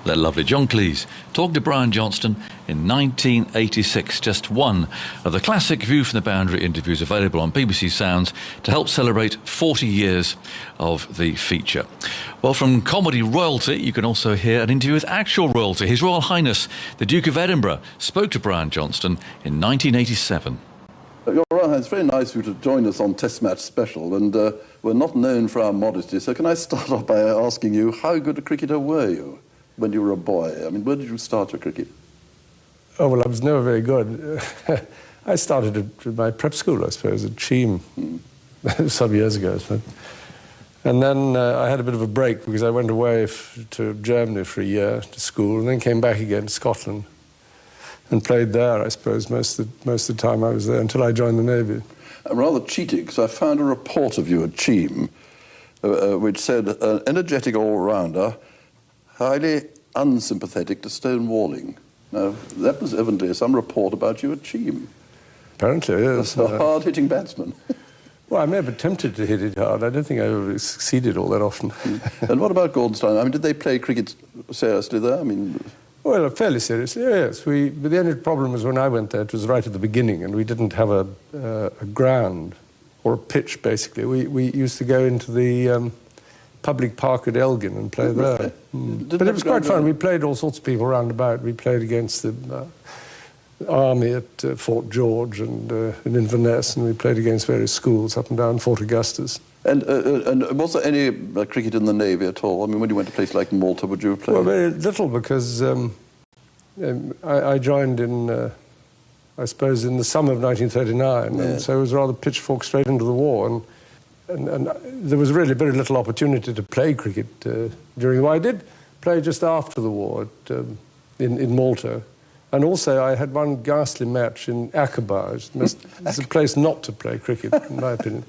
They're lovely. John Cleese talking to Brian Johnston in 1986. Just one of the classic View from the Boundary interviews available on BBC Sounds to help celebrate 40 years of the feature. Well, from comedy royalty, you can also hear an interview with actual royalty. His Royal Highness, the Duke of Edinburgh, spoke to Brian Johnston in 1987. Your Royal Highness, it's very nice of you to join us on Test Match Special, and we're not known for our modesty, so can I start off by asking you, how good a cricketer were you when you were a boy? I mean, where did you start your cricket? Oh, well, I was never very good. I started at my prep school, I suppose, at Cheam, some years ago. And then I had a bit of a break because I went away to Germany for a year to school and then came back again to Scotland and played there, I suppose, most of the time I was there until I joined the Navy. I'm rather cheating because I found a report of you at Cheam which said, an energetic all-rounder, highly unsympathetic to stonewalling. Now, that was evidently some report about you at Cheam. Apparently, yes. A hard-hitting batsman. Well, I may have attempted to hit it hard. I don't think I ever succeeded all that often. And what about Gordonstown? I mean, did they play cricket seriously there? I mean... Well, fairly seriously, yes. But the only problem was when I went there, it was right at the beginning, and we didn't have a ground, or a pitch, basically. We used to go into the public park at Elgin and play there. But it was quite fun. We played all sorts of people round about. We played against the army at Fort George and in Inverness, and we played against various schools up and down Fort Augustus. And was there any cricket in the Navy at all? I mean, when you went to places like Malta, would you play? Well, very little, because I joined in, I suppose, in the summer of 1939, and so it was rather pitchfork straight into the war, and there was really very little opportunity to play cricket during the war. I did play just after the war in Malta, and also I had one ghastly match in Aqaba. It's a place not to play cricket, in my opinion.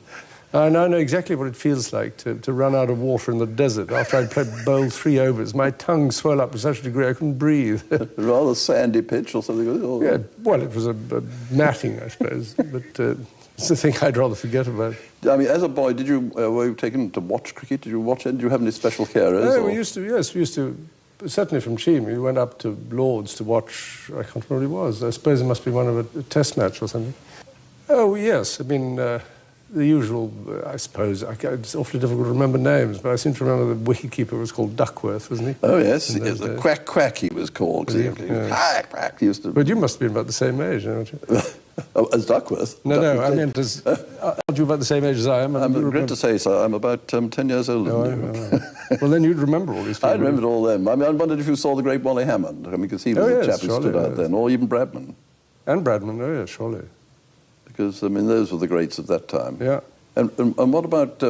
I now know exactly what it feels like to run out of water in the desert after I'd bowled 3 overs. My tongue swelled up to such a degree I couldn't breathe. Rather sandy pitch or something? Or... Yeah, well, it was a matting, I suppose, but it's the thing I'd rather forget about. I mean, as a boy, were you taken to watch cricket? Did you watch it? Did you have any special carers? No, we used to, certainly from Cheam, we went up to Lord's to watch, I can't remember what it was. I suppose it must be one of a test match or something. Oh, yes, I mean... the usual, I suppose, it's awfully difficult to remember names, but I seem to remember the wicketkeeper was called Duckworth, wasn't he? Oh, yes, the Quack he was called. Quack, he used to... But you must be about the same age, aren't you? As Duckworth? No, I meant as... aren't you about the same age as I am? I'm regret to say, sir, I'm about 10 years older than you. Well, then you'd remember all these people. I remembered all them. I mean, I wondered if you saw the great Wally Hammond. I mean, because he was the chap who stood out then, or even Bradman. And Bradman, oh, yes, surely. Because, I mean, those were the greats of that time. Yeah. And what about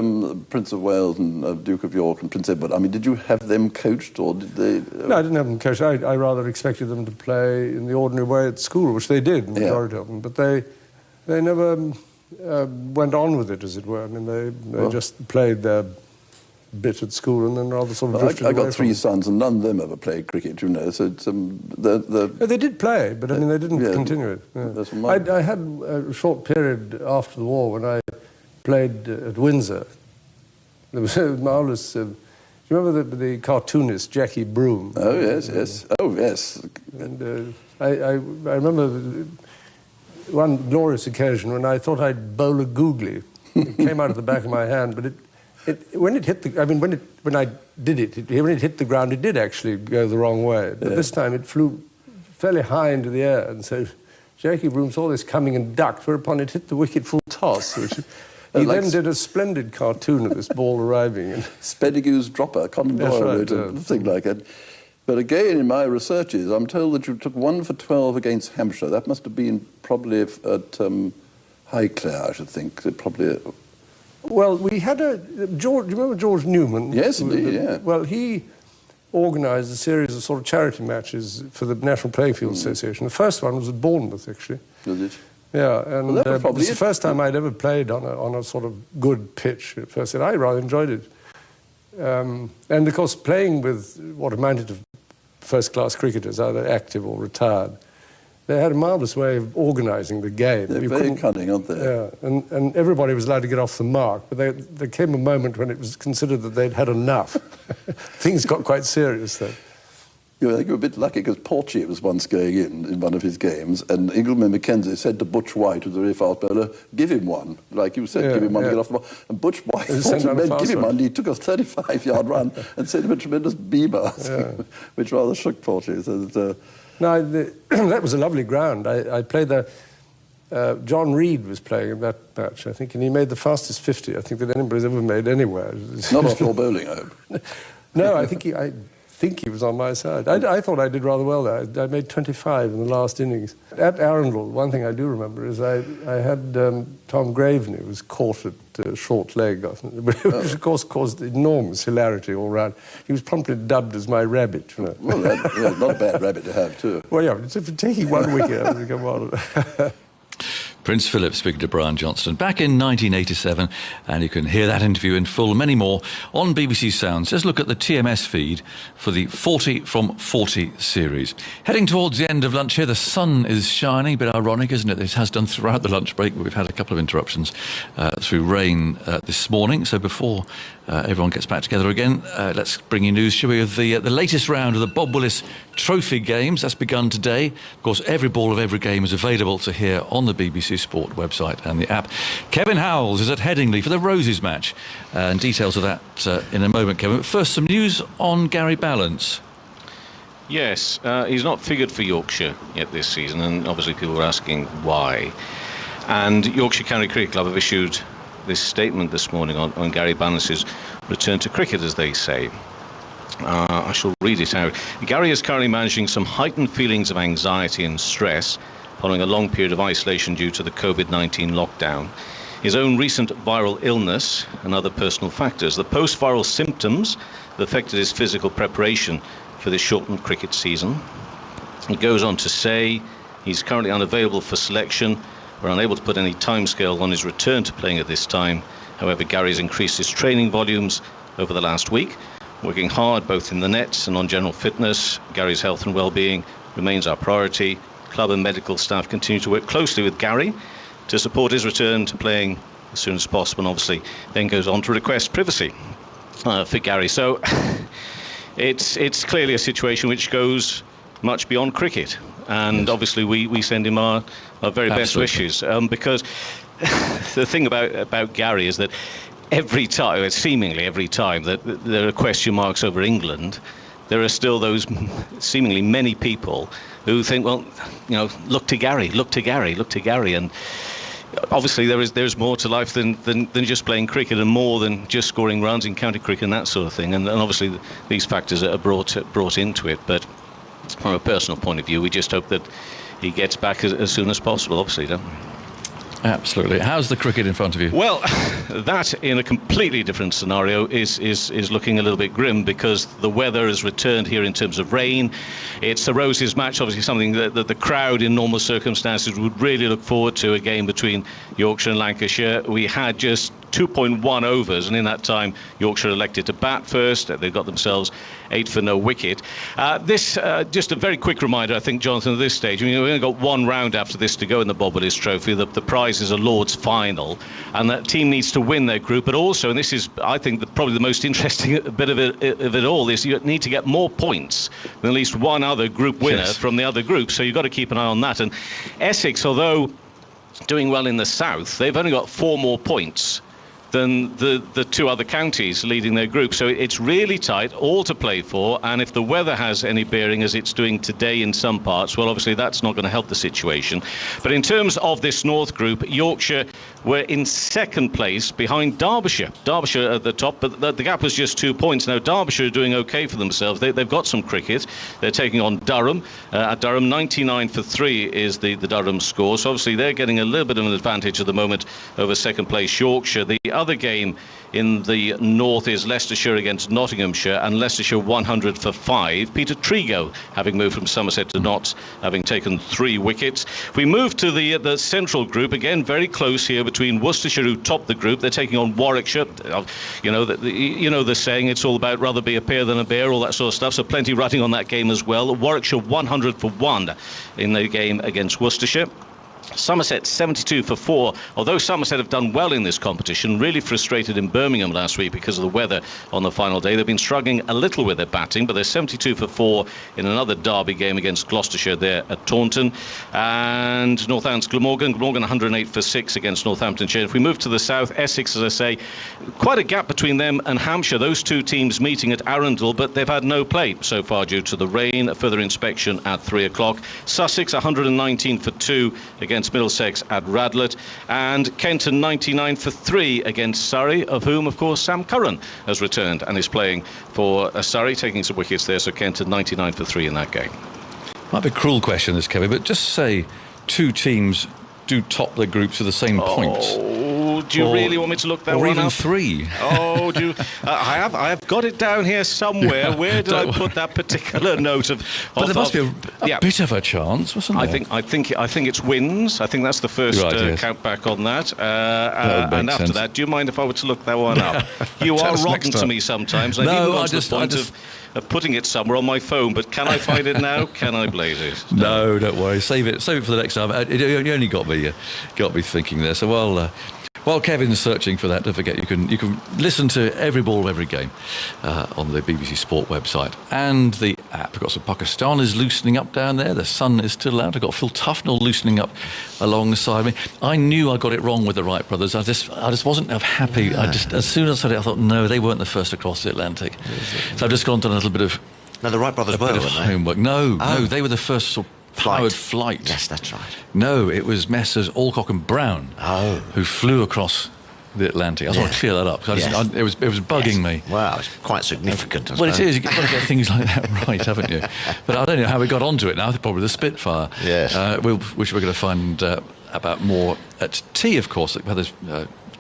Prince of Wales and Duke of York and Prince Edward? I mean, did you have them coached, or did they... No, I didn't have them coached. I rather expected them to play in the ordinary way at school, which they did, the majority of them. But they never went on with it, as it were. I mean, they just played their bit at school and then rather sort of drifted away. I got 3 sons, and none of them ever played cricket, you know, so it's... They did play, but, I mean, they didn't continue it. Yeah. I had a short period after the war when I played at Windsor. There was a marvellous... do you remember the cartoonist Jackie Broom? Oh, yes. Oh, yes. And I remember one glorious occasion when I thought I'd bowl a googly. It came out of the back of my hand, but when it hit the... I mean, when it hit the ground, it did actually go the wrong way. But this time it flew fairly high into the air, and so Jackie Broom saw this coming and ducked, whereupon it hit the wicket full toss, which... He then did a splendid cartoon of this ball arriving. And Spedigew's dropper, Cotton Doyle wrote a thing like that. But again, in my researches, I'm told that you took 1 for 12 against Hampshire. That must have been probably at Highclere, I should think. Probably. Well, we had George. Do you remember George Newman? Yes, indeed. Yeah. Well, he organised a series of sort of charity matches for the National Playing Field Association. The first one was at Bournemouth, actually. Was it? Yeah, and Well, that was it probably was the it. first time I'd ever played on a sort of good pitch at first, and I rather enjoyed it. And of course, playing with what amounted to first-class cricketers, either active or retired, they had a marvellous way of organising the game. They're You very couldn't- cunning, aren't they? Yeah, and everybody was allowed to get off the mark, but there came a moment when it was considered that they'd had enough. Things got quite serious then. Yeah, they were a bit lucky because Porchy was once going in one of his games, and Ingleman Mackenzie said to Butch White, who's a very fast bowler, give him one. Like you said, Yeah, give him one to yeah. get off the ball. And Butch White And thought sent he out a meant fast give him one. one. He took a 35-yard run and sent him a tremendous beamer, which rather shook Porchy. So that, No, that was a lovely ground. I played there. John Reed was playing in that match, I think, and he made the fastest 50 I think that anybody's ever made anywhere. not off your bowling, I hope. No, I think he was on my side. I thought I did rather well there. I made 25 in the last innings. At Arundel, one thing I do remember is I had Tom Graveney, who was caught at short leg, which of course caused enormous hilarity all round. He was promptly dubbed as my rabbit, you know. Well, not a bad rabbit to have, too. Well, yeah, it's for taking one wicket. I mean, come on. Prince Philip speaking to Brian Johnston back in 1987, and you can hear that interview in full, many more, on BBC Sounds. Just look at the TMS feed for the 40 from 40 series. Heading towards the end of lunch here, the sun is shining, a bit ironic, isn't it? It has done throughout the lunch break, but we've had a couple of interruptions through rain this morning. So before everyone gets back together again, let's bring you news, shall we, of the latest round of the Bob Willis Trophy Games. That's begun today. Of course, every ball of every game is available to hear on the BBC Sport website and the app. Kevin Howells is at Headingley for the Roses match, and details of that in a moment, Kevin. But first, some news on Gary Balance. Yes, he's not figured for Yorkshire yet this season, and obviously people were asking why. And Yorkshire County Cricket Club have issued this statement this morning on Gary Balance's return to cricket, as they say. I shall read it out. Gary is currently managing some heightened feelings of anxiety and stress following a long period of isolation due to the COVID-19 lockdown, his own recent viral illness and other personal factors. The post-viral symptoms that affected his physical preparation for this shortened cricket season. He goes on to say he's currently unavailable for selection. We're unable to put any timescale on his return to playing at this time. However, Gary's increased his training volumes over the last week, working hard both in the nets and on general fitness. Gary's health and well-being remains our priority. Club and medical staff continue to work closely with Gary to support his return to playing as soon as possible, and obviously then goes on to request privacy for Gary. So it's clearly a situation which goes much beyond cricket, and obviously we send him our very best wishes, because the thing about Gary is that seemingly every time that there are question marks over England, there are still those seemingly many people who think, well, look to Gary, and obviously there's more to life than just playing cricket, and more than just scoring runs in county cricket and that sort of thing, and obviously these factors are brought into it. But from a personal point of view, we just hope that he gets back as soon as possible, obviously, don't we? Absolutely. How's the cricket in front of you? Well, that in a completely different scenario is looking a little bit grim, because the weather has returned here in terms of rain. It's a Roses match, obviously something that the crowd in normal circumstances would really look forward to, a game between Yorkshire and Lancashire. We had just 2.1 overs, and in that time Yorkshire elected to bat first. They got themselves 8 for no wicket. This just a very quick reminder, I think, Jonathan, at this stage, we've only got one round after this to go in the Bob Willis Trophy. The prize is a Lord's final, and that team needs to win their group. But also, and this is, I think, probably the most interesting bit of it all, is you need to get more points than at least one other group winner from the other group. So you've got to keep an eye on that. And Essex, although doing well in the south, they've only got 4 more points than the 2 other counties leading their group. So it's really tight, all to play for, and if the weather has any bearing, as it's doing today in some parts, well, obviously that's not going to help the situation. But in terms of this North group, Yorkshire were in second place behind Derbyshire. Derbyshire at the top, but the gap was just 2 points. Now, Derbyshire are doing okay for themselves. They've got some cricket. They're taking on Durham. At Durham, 99 for 3 is the Durham score. So obviously they're getting a little bit of an advantage at the moment over second place Yorkshire. The other game in the north is Leicestershire against Nottinghamshire, and Leicestershire 100 for 5. Peter Trigo having moved from Somerset to Notts, having taken 3 wickets. We move to the central group, again very close here between Worcestershire, who top the group. They're taking on Warwickshire. You know the saying, it's all about rather be a pear than a bear, all that sort of stuff, so plenty riding on that game as well. Warwickshire 100 for 1 in the game against Worcestershire. Somerset 72 for 4. Although Somerset have done well in this competition, really frustrated in Birmingham last week because of the weather on the final day. They've been struggling a little with their batting, but they're 72 for 4 in another derby game against Gloucestershire there at Taunton. And Northants Glamorgan 108 for 6 against Northamptonshire. If we move to the south, Essex, as I say, quite a gap between them and Hampshire. Those two teams meeting at Arundel, but they've had no play so far due to the rain. A further inspection at 3 o'clock. Sussex 119 for 2 against Middlesex at Radlett, and Kenton 99 for 3 against Surrey, of whom of course Sam Curran has returned and is playing for Surrey, taking some wickets there. So Kenton 99 for 3 in that game. Might be a cruel question this, Kevin, but just say 2 teams do top their groups with the same points. Do you really want me to look that one up? Or even 3. Oh, do you? I have got it down here somewhere. Where did I put that particular note of? But there must be a bit of a chance, wasn't there? I think it's wins. I think that's the first count back on that. And after that, do you mind if I were to look that one up? You are rotten to me sometimes. No, I just of putting it somewhere on my phone, but can I find it now? Can I blaze it? No, don't worry. Save it for the next time. You only got me thinking there. So while Kevin's searching for that, don't forget you can listen to every ball of every game on the BBC Sport website and the app. We've got some Pakistanis loosening up down there. The sun is still out. I've got Phil Tufnell loosening up alongside me. I knew I got it wrong with the Wright brothers. I just wasn't happy. As soon as I said it, I thought, no, they weren't the first across the Atlantic. So I've just gone to a little bit of... No, the Wright brothers were, weren't they? Homework. No, they were the first sort of powered flight. Yes, that's right. No, it was Messrs. Alcock and Brown who flew across the Atlantic. I just want to clear that up. It was bugging me. Wow, it's quite significant. Well, it is. You've got to get things like that right, haven't you? But I don't know how we got onto it now. Probably the Spitfire. Yes. Which we're going to find about more at tea, of course. We had this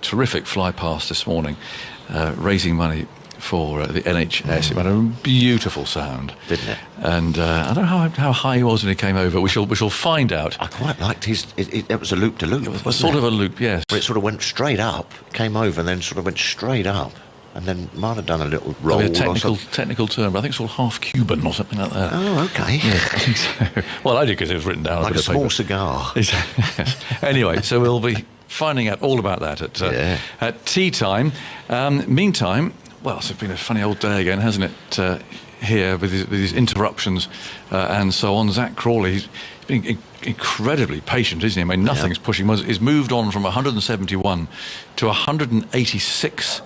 terrific fly past this morning, raising money for the NHS. It had a beautiful sound, didn't it? And I don't know how high he was when he came over. We shall find out. I quite liked it was a loop to loop. It was sort of a loop, yes. Where it sort of went straight up, came over, and then sort of went straight up, and then might have done a little roll. A technical term, but I think it's called half Cuban or something like that. Oh, okay. Yeah, I think so. Well, I did because it was written down like on a small paper. Cigar. Anyway, so we'll be finding out all about that at tea time. Meantime. Well, it's been a funny old day again, hasn't it, here with these interruptions and so on. Zach Crawley, he's been incredibly patient, isn't he? I mean, nothing's pushing. He's moved on from 171 to 186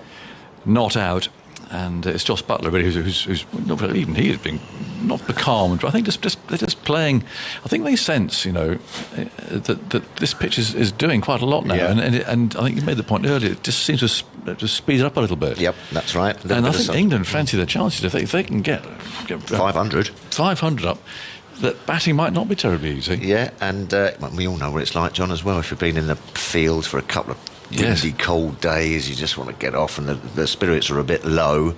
not out. And it's Josh Buttler, really, who's not even he has been not becalmed. I think they're just playing. I think they sense, that this pitch is doing quite a lot now. Yeah. And I think you made the point earlier. It just seems to speed it up a little bit. Yep, that's right. And I think England fancy their chances if they can get 500 up. That batting might not be terribly easy. Yeah, and we all know what it's like, John, as well. If you've been in the field for a couple of windy, cold days, you just want to get off, and the spirits are a bit low.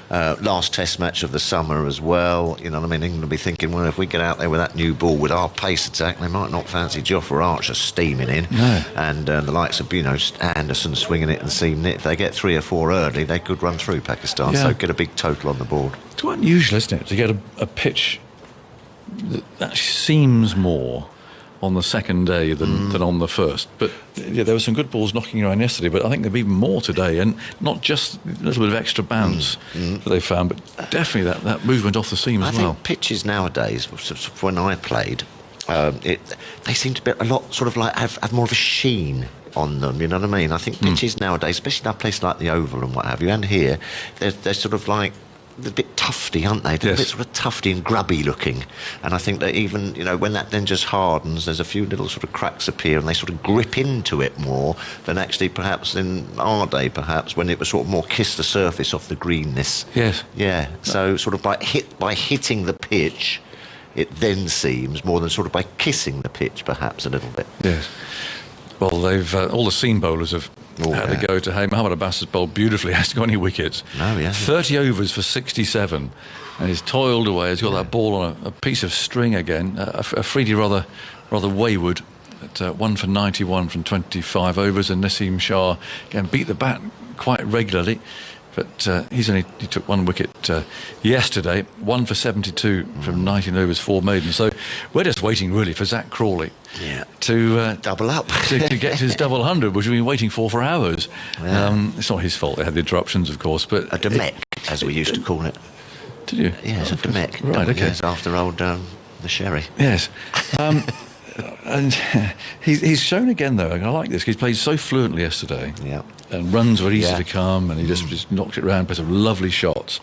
Last test match of the summer as well. You know what I mean? England will be thinking, well, if we get out there with that new ball, with our pace attack, they might not fancy Jofra Archer steaming in. No. And the likes of, Anderson swinging it and seaming it. If they get 3 or 4 early, they could run through Pakistan. So get a big total on the board. It's quite unusual, isn't it, to get a pitch that seems more on the second day than on the first. But there were some good balls knocking around yesterday, but I think there'll be more today, and not just a little bit of extra bounce that they found, but definitely that movement off the seam as well. I think pitches nowadays, when I played, they seem to be a lot sort of like have more of a sheen on them, you know what I mean? I think pitches nowadays, especially in a place like the Oval and what have you, and here, they're sort of like a bit tufty, aren't they? They're a bit sort of tufty and grubby looking. And I think that even, when that then just hardens, there's a few little sort of cracks appear and they sort of grip into it more than actually perhaps in our day, perhaps, when it was sort of more kiss the surface off the greenness. Yes. Yeah. So sort of by hitting the pitch, it then seems more than sort of by kissing the pitch, perhaps, a little bit. Yes. Well, they've all the seam bowlers have had a go to Hay. Mohammad Abbas has bowled beautifully, hasn't got any wickets. No, yeah. 30 overs for 67, and he's toiled away. He's got that ball on a piece of string again. Afridi rather wayward. At 1 for 91 from 25 overs, and Naseem Shah again beat the bat quite regularly, but he took 1 wicket yesterday. 1 for 72 from 19 overs, 4 maidens. So we're just waiting really for Zach Crawley to double up to get his double 100, which we've been waiting for hours. It's not his fault; they had the interruptions, of course. But a Demek, as we used to call it. Did you? Yeah, it's a Demek. Right. Okay. Yes, after old the sherry. Yes. And he's shown again, though, and I like this, he's played so fluently yesterday. Yeah. And runs were easy to come, and he just knocked it around, played some lovely shots.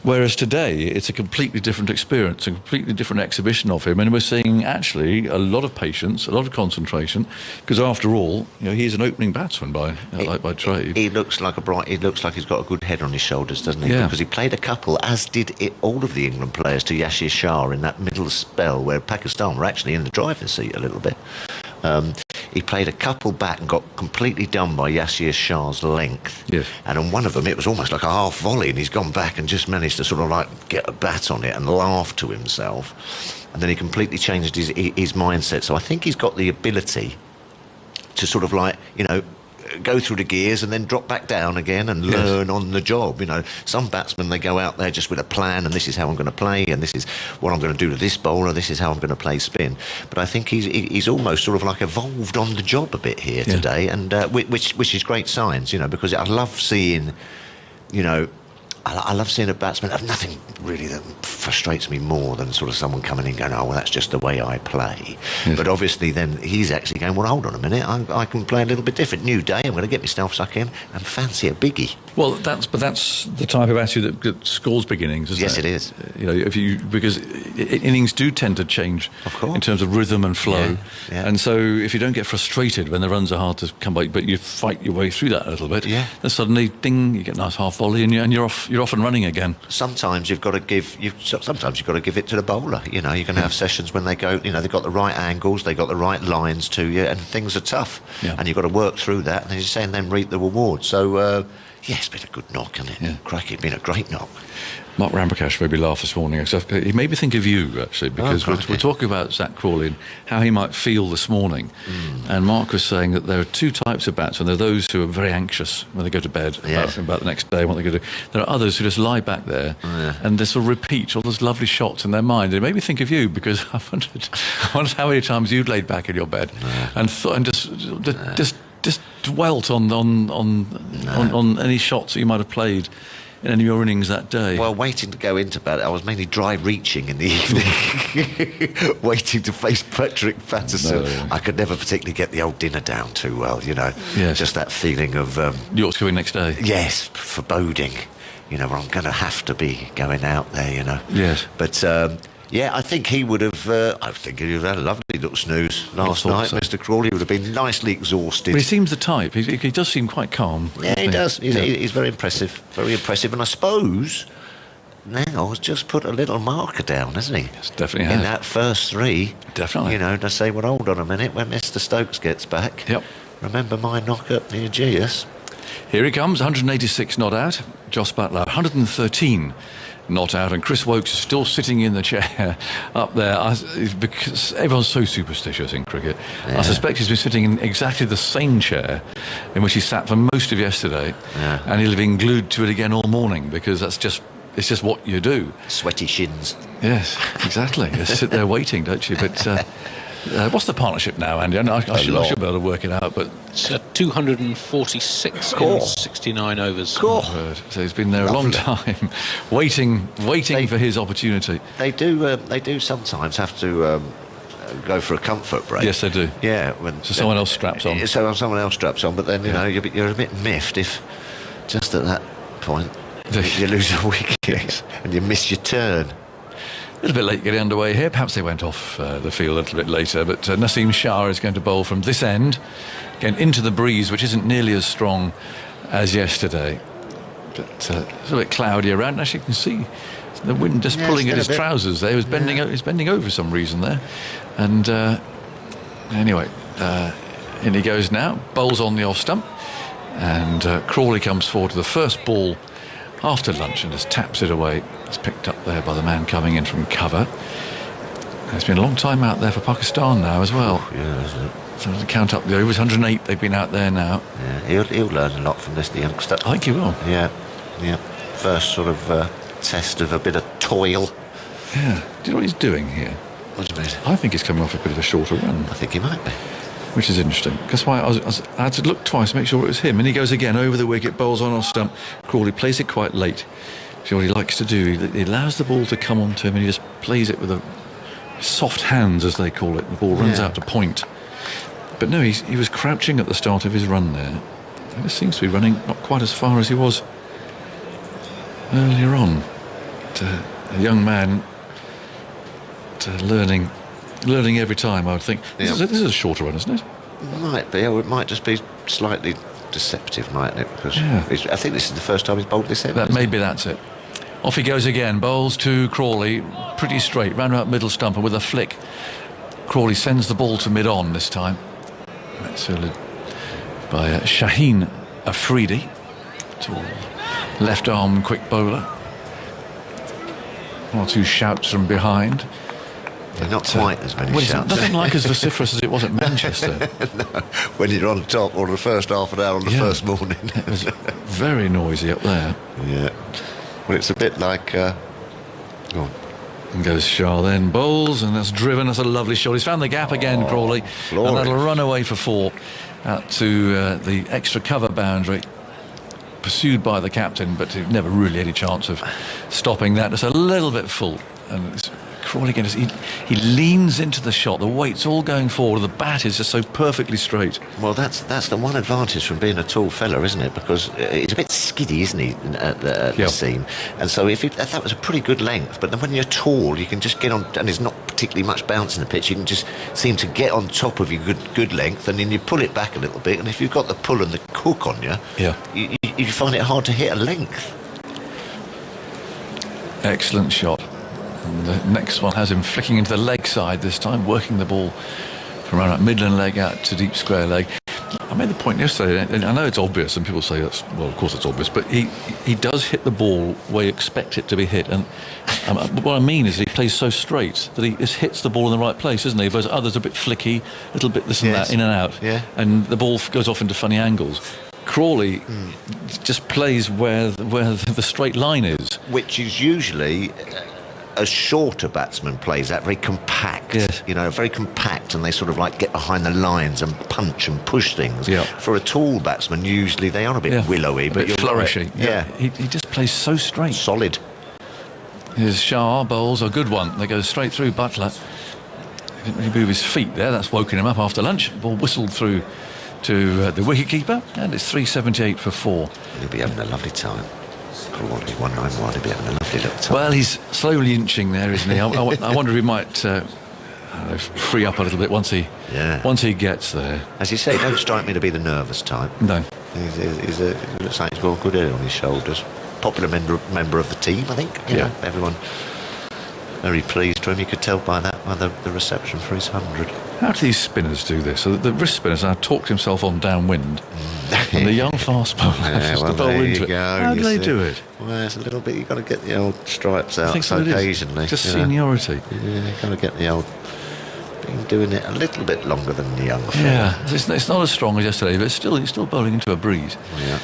Whereas today, it's a completely different experience, a completely different exhibition of him, and we're seeing actually a lot of patience, a lot of concentration, because after all, he's an opening batsman by trade. He looks like he looks like he's got a good head on his shoulders, doesn't he? Yeah. Because he played a couple, as did all of the England players, to Yasir Shah in that middle spell where Pakistan were actually in the driving seat a little bit. He played a couple back and got completely done by Yasir Shah's length. Yes. And on one of them, it was almost like a half volley, and he's gone back and just managed to sort of like get a bat on it and laugh to himself. And then he completely changed his mindset. So I think he's got the ability to sort of like, go through the gears and then drop back down again and learn on the job. Some batsmen, they go out there just with a plan, and this is how I'm going to play, and this is what I'm going to do to this bowler, this is how I'm going to play spin. But I think he's almost sort of like evolved on the job a bit here today, and which is great signs, because I love seeing, I love seeing a batsman. Nothing really that frustrates me more than sort of someone coming in going, oh, well, that's just the way I play. Yes. But obviously then he's actually going, well, hold on a minute, I can play a little bit different. New day, I'm going to get myself stuck in and fancy a biggie. Well, that's the type of attitude that scores big innings, isn't it? Yes, it is. Because innings do tend to change in terms of rhythm and flow. Yeah. And so if you don't get frustrated when the runs are hard to come by, but you fight your way through that a little bit, then suddenly, ding, you get a nice half volley, and you're off and running again. Sometimes you've got to give it to the bowler. You're going to have sessions when they go, they've got the right angles, they've got the right lines to you, and things are tough. Yeah. And you've got to work through that, and as you say, and then reap the reward. So, it's been a good knock, hasn't it? Yeah. Crikey, it's been a great knock. Mark Ramprakash made me laugh this morning. He made me think of you, actually, because we're talking about Zach Crawley and how he might feel this morning. And Mark was saying that there are two types of batsmen. There are those who are very anxious when they go to bed about the next day, what they're going to do. There are others who just lie back there and they sort of repeat all those lovely shots in their mind. It made me think of you, because I wondered how many times you'd laid back in your bed and just dwelt on any shots that you might have played in any of your innings that day. Well, waiting to go into bed, I was mainly dry reaching in the evening, waiting to face Patrick Patterson. No. I could never particularly get the old dinner down too well, Yes. Just that feeling of York's coming next day. Yes, foreboding. Where I'm going to have to be going out there. Yes, but. I think he would have. I think he would have had a lovely little snooze last night. So. Mr. Crawley would have been nicely exhausted. But he seems the type. He does seem quite calm. Yeah, he does. He's very impressive. Very impressive. And I suppose now has just put a little marker down, hasn't he? Yes, definitely has. In that first three. Definitely. To say, well, hold on a minute, when Mr. Stokes gets back. Yep. Remember my knock up near Geas? Here he comes, 186 not out. Jos Buttler, 113 not out, and Chris Woakes is still sitting in the chair up there because everyone's so superstitious in cricket. I suspect he's been sitting in exactly the same chair in which he sat for most of yesterday, and he'll have been glued to it again all morning, because it's just what you do. Sweaty shins. Yes, exactly. You sit there waiting, don't you? But what's the partnership now, Andy? I should be able to work it out, but it's 246 in 69 overs. So he's been there a long time, waiting for his opportunity. They do sometimes have to go for a comfort break. Yes, they do. Yeah, so someone else straps on. So someone else straps on, but then you're a bit miffed if just at that point you lose a wicket and you miss your turn. A little bit late getting underway here. Perhaps they went off the field a little bit later, but Naseem Shah is going to bowl from this end, again into the breeze, which isn't nearly as strong as yesterday. But it's a bit cloudy around. Actually, you can see the wind just pulling at his trousers there. He was bending over for some reason there. And anyway, in he goes now. Bowls on the off stump. And Crawley comes forward to the first ball after lunch and just taps it away. It's picked up there by the man coming in from cover. It's been a long time out there for Pakistan now as well. Yeah, isn't it? So to count up the overs, 108 they've been out there now. Yeah, he'll learn a lot from this, the youngster. I think he will. Yeah. First sort of test of a bit of toil. Yeah. Do you know what he's doing here? What do you mean? I think he's coming off a bit of a shorter run. I think he might be. Which is interesting. That's why I had to look twice to make sure it was him. And he goes again over the wicket, bowls on off stump. Crawley plays it quite late. See what he likes to do. He allows the ball to come onto him and he just plays it with a soft hands, as they call it. The ball runs out to point. But no, he was crouching at the start of his run there. And it seems to be running not quite as far as he was earlier on. A young man learning every time, I would think. This is a shorter run, isn't it? Might be, or it might just be slightly deceptive, mightn't it? Because I think this is the first time he's bowled this ever. Maybe that's it. Off he goes again, bowls to Crawley, pretty straight, round about middle stump, and with a flick, Crawley sends the ball to mid-on this time. That's fielded by Shaheen Afridi, tall left-arm quick bowler. One or two shouts from behind. They're not quite as many shouts. Nothing like as vociferous as it was at Manchester. No, when you're on top, or the first half an hour on the first morning. It was very noisy up there. Yeah. Well, it's a bit like... Go on. And goes Shah then, bowls, and that's driven. That's a lovely shot. He's found the gap again, Crawley. Glorious. And that'll run away for 4 out to the extra cover boundary. Pursued by the captain, but he never really had any chance of stopping that. It's a little bit full. And it's Crawley again, he leans into the shot. The weight's all going forward. The bat is just so perfectly straight. Well, that's the one advantage from being a tall fella, isn't it? Because he's a bit skiddy, isn't he, at the seam? And so that was a pretty good length. But then when you're tall, you can just get on, and there's not particularly much bounce in the pitch. You can just seem to get on top of your good length, and then you pull it back a little bit. And if you've got the pull and the hook on you, you find it hard to hit a length. Excellent shot. And the next one has him flicking into the leg side this time, working the ball from around midland leg out to deep square leg. I made the point yesterday, and I know it's obvious, and people say that's, well, of course it's obvious, but he does hit the ball where you expect it to be hit. And what I mean is he plays so straight that he just hits the ball in the right place, isn't he? Whereas others are a bit flicky, a little bit this and that, in and out. Yeah. And the ball goes off into funny angles. Crawley just plays where the straight line is. Which is usually... a shorter batsman plays that, very compact, very compact, and they sort of like get behind the lines and punch and push things. For a tall batsman, usually they are a bit willowy, but flourishy. Right. He just plays so straight. Solid. His Shah bowls a good one. They go straight through Buttler. He didn't really move his feet there. That's woken him up after lunch. The ball whistled through to the wicketkeeper, and it's 378 for 4. He'll be having a lovely time. Crawley, 191, he'll be having a lovely little time. Well, he's slowly inching there, isn't he? I wonder if he might free up a little bit once he gets there. As you say, don't strike me to be the nervous type. No. He looks like he's got a good head on his shoulders. Popular member of the team, I think. You know, everyone very pleased for him. You could tell by that, by the reception for his 100. How do these spinners do this? So the wrist spinners now talked himself on downwind, and the young fast bowler has to bowl into it. How do they do it? Well, it's a little bit. You've got to get the old stripes out occasionally. Just seniority. Yeah, you've got to get the old. Been doing it a little bit longer than the young fella. Yeah, it's not as strong as yesterday, but he's still bowling into a breeze. Yeah.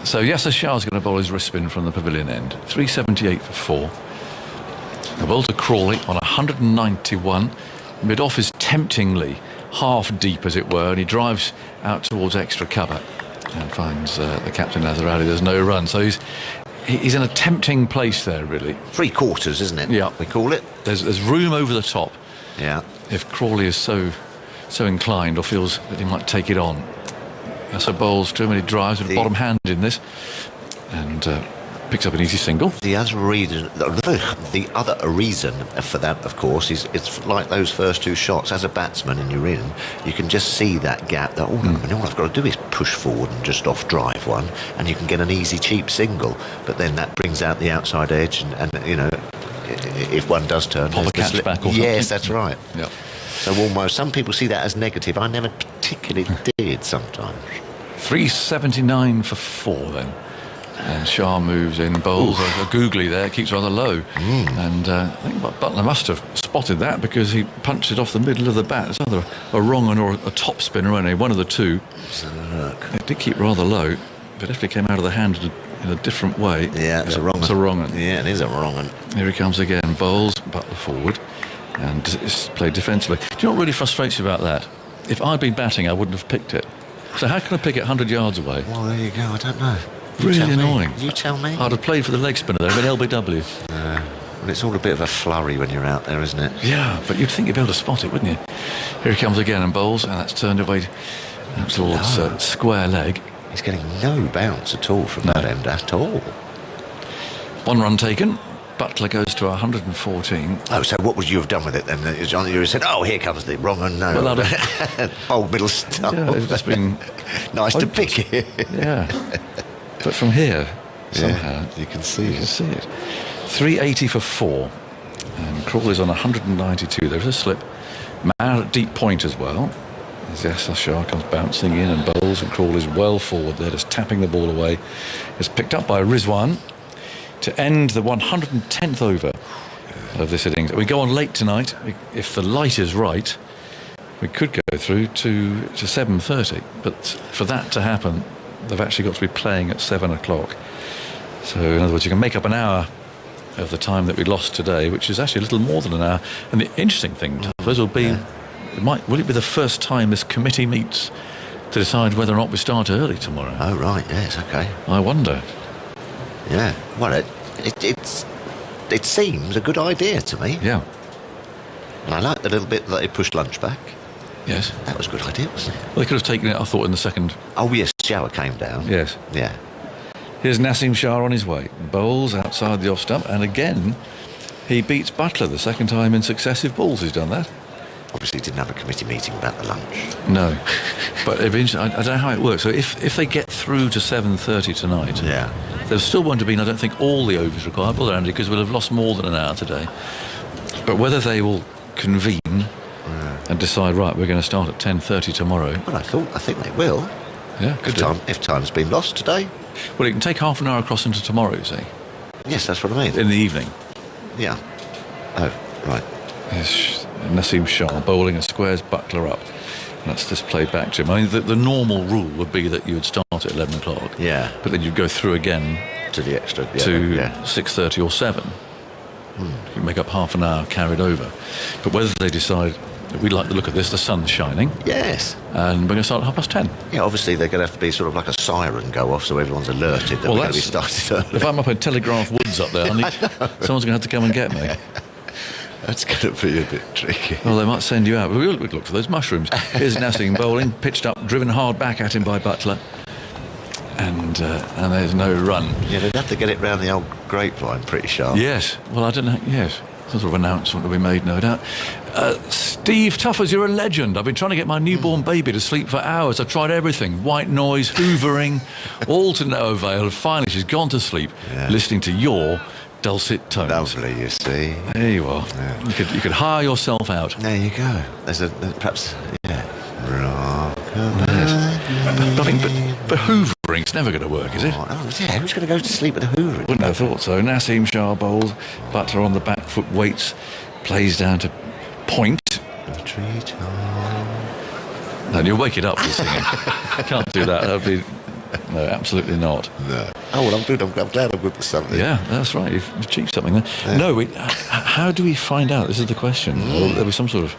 So Yasir Shah's going to bowl his wrist spin from the pavilion end. 378 for 4. The ball to Crawley on 191. Mid-off is temptingly half deep, as it were, and he drives out towards extra cover and finds the captain Azhar. There's no run, so he's in a tempting place there, really. 3/4, isn't it? Yeah, we call it. There's room over the top. Yeah. If Crawley is so inclined or feels that he might take it on. Yasir bowls too many drives with a bottom hand in this, and picks up an easy single. The other reason for that, of course, is it's like those first two shots. As a batsman and you're in, you can just see that gap. That all I've got to do is push forward and just off drive one, and you can get an easy cheap single. But then that brings out the outside edge, and you know, if one does turn, pop a catch back or something. Yes, that's right. Yeah. So almost some people see that as negative. I never particularly did sometimes. 379 for 4 then. And Shah moves in, bowls a googly there, keeps rather low. And I think Buttler must have spotted that because he punched it off the middle of the bat. It's either a wrong one or a top spinner, only one of the two. It did keep rather low, but definitely came out of the hand in a different way. Yeah, it's a wrong one. It's a wrong one. Yeah, it is a wrong one. Here he comes again, bowls, Buttler forward, and it's played defensively. Do you know what really frustrates you about that? If I'd been batting, I wouldn't have picked it. So how can I pick it 100 yards away? Well, there you go, I don't know. Really annoying. You tell me. I'd have played for the leg spinner there, but LBW. Well, it's all a bit of a flurry when you're out there, isn't it? Yeah, but you'd think you'd be able to spot it, wouldn't you? Here he comes again and bowls, and that's turned away towards square leg. He's getting no bounce at all from that end at all. 1 run taken. Buttler goes to 114. Oh, so what would you have done with it then? You said, "Oh, here comes the wrong one." No, well, old middle stump. Yeah, it's just been nice to pick it. Yeah, but from here somehow you can see it. 380 for 4, and Crawley's on 192. There's a slip. Man at deep point as well. As Yasir Shah comes bouncing in and bowls, and Crawley's well forward there, just tapping the ball away. It's picked up by Rizwan to end the 110th over of this innings. We go on late tonight. If the light is right, we could go through to 7:30. But for that to happen, they've actually got to be playing at 7 o'clock. So in other words, you can make up an hour of the time that we lost today, which is actually a little more than an hour. And the interesting thing, Tuffers, will be, will it be the first time this committee meets to decide whether or not we start early tomorrow? Oh, right, yes, okay. I wonder. Yeah, well, it seems a good idea to me. Yeah. And I like the little bit that they pushed lunch back. Yes. That was a good idea, wasn't it? Well, they could have taken it, I thought, in the second. Oh, yes, shower came down. Yes. Yeah. Here's Naseem Shah on his way. Bowls outside the off stump, and again, he beats Buttler the second time in successive balls he's done that. Obviously didn't have a committee meeting about the lunch. No. But I don't know how it works. So if they get through to 7:30 tonight, there's still won't have been, I don't think, all the overs required, will there, Andy, because we'll have lost more than an hour today. But whether they will convene and decide, right, we're going to start at 10:30 tomorrow. Well, I think they will. Yeah, if time's been lost today. Well, it can take half an hour across into tomorrow, you see. Yes, that's what I mean. In the evening. Yeah. Oh, right. Yes, Naseem Shah bowling and squares Buttler up. And that's just played back to him. I mean, the normal rule would be that you would start at 11 o'clock. Yeah. But then you'd go through again to the extra. To 6:30 or 7. You make up half an hour carried over. But whether they decide we like the look of this, the sun's shining. Yes. And we're going to start at 10:30. Yeah, obviously they're going to have to be sort of like a siren go off so everyone's alerted that we're going to be started early. If I'm up in Telegraph Woods up there, someone's going to have to come and get me. That's going to be a bit tricky. Well, they might send you out. We'll look for those mushrooms. Here's Naseem bowling, pitched up, driven hard back at him by Buttler. And there's no run. Yeah, they'd have to get it round the old grapevine pretty sharp. Yes. Well, I don't know. Yes. Some sort of announcement will be made, no doubt. Steve Tuffers, you're a legend. I've been trying to get my newborn baby to sleep for hours. I've tried everything. White noise, hoovering, all to no avail. Finally, she's gone to sleep, listening to your dulcet tones. Lovely, you see. There you are. Yeah. You could hire yourself out. There you go. There's perhaps, But hoovering's never going to work, is it? Yeah, who's going to go to sleep with a hoovering? Wouldn't have thought so. Naseem Shah bowls, Buttler on the back foot waits, plays down to point. No, you'll wake it up with singing. Can't do that. That would be... No, absolutely not. No. Oh, well, I'm good. I'm glad I'm good for something. Yeah, that's right. You've achieved something there. Yeah. No, how do we find out? This is the question. Will there be some sort of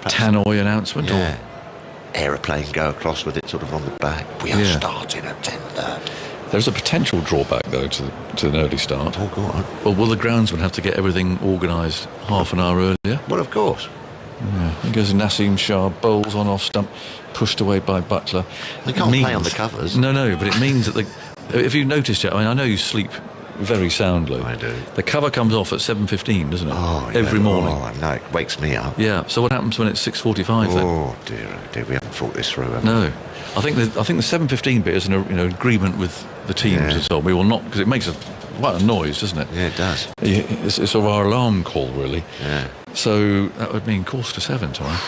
tannoy announcement? Yeah. Aeroplane go across with it sort of on the back. We are starting at 10:30. There's a potential drawback, though, to an early start. Oh, go on. Well, will the groundsman have to get everything organised half an hour earlier? Well, of course. Yeah. There goes Naseem Shah, bowls on off stump, pushed away by Buttler. They can't play on the covers. No, but it means that if you noticed it, I mean, I know you sleep very soundly. I do. The cover comes off at 7:15, doesn't it? Oh, every morning. Oh, no, it wakes me up. Yeah. So what happens when it's 6:45 then? Oh dear, we haven't thought this through. No, I think the 7:15 bit is an agreement with the teams and so on. We will not, because it makes quite a noise, doesn't it? Yeah, it does. It's sort of our alarm call, really. Yeah. So that would mean 7:15 tomorrow.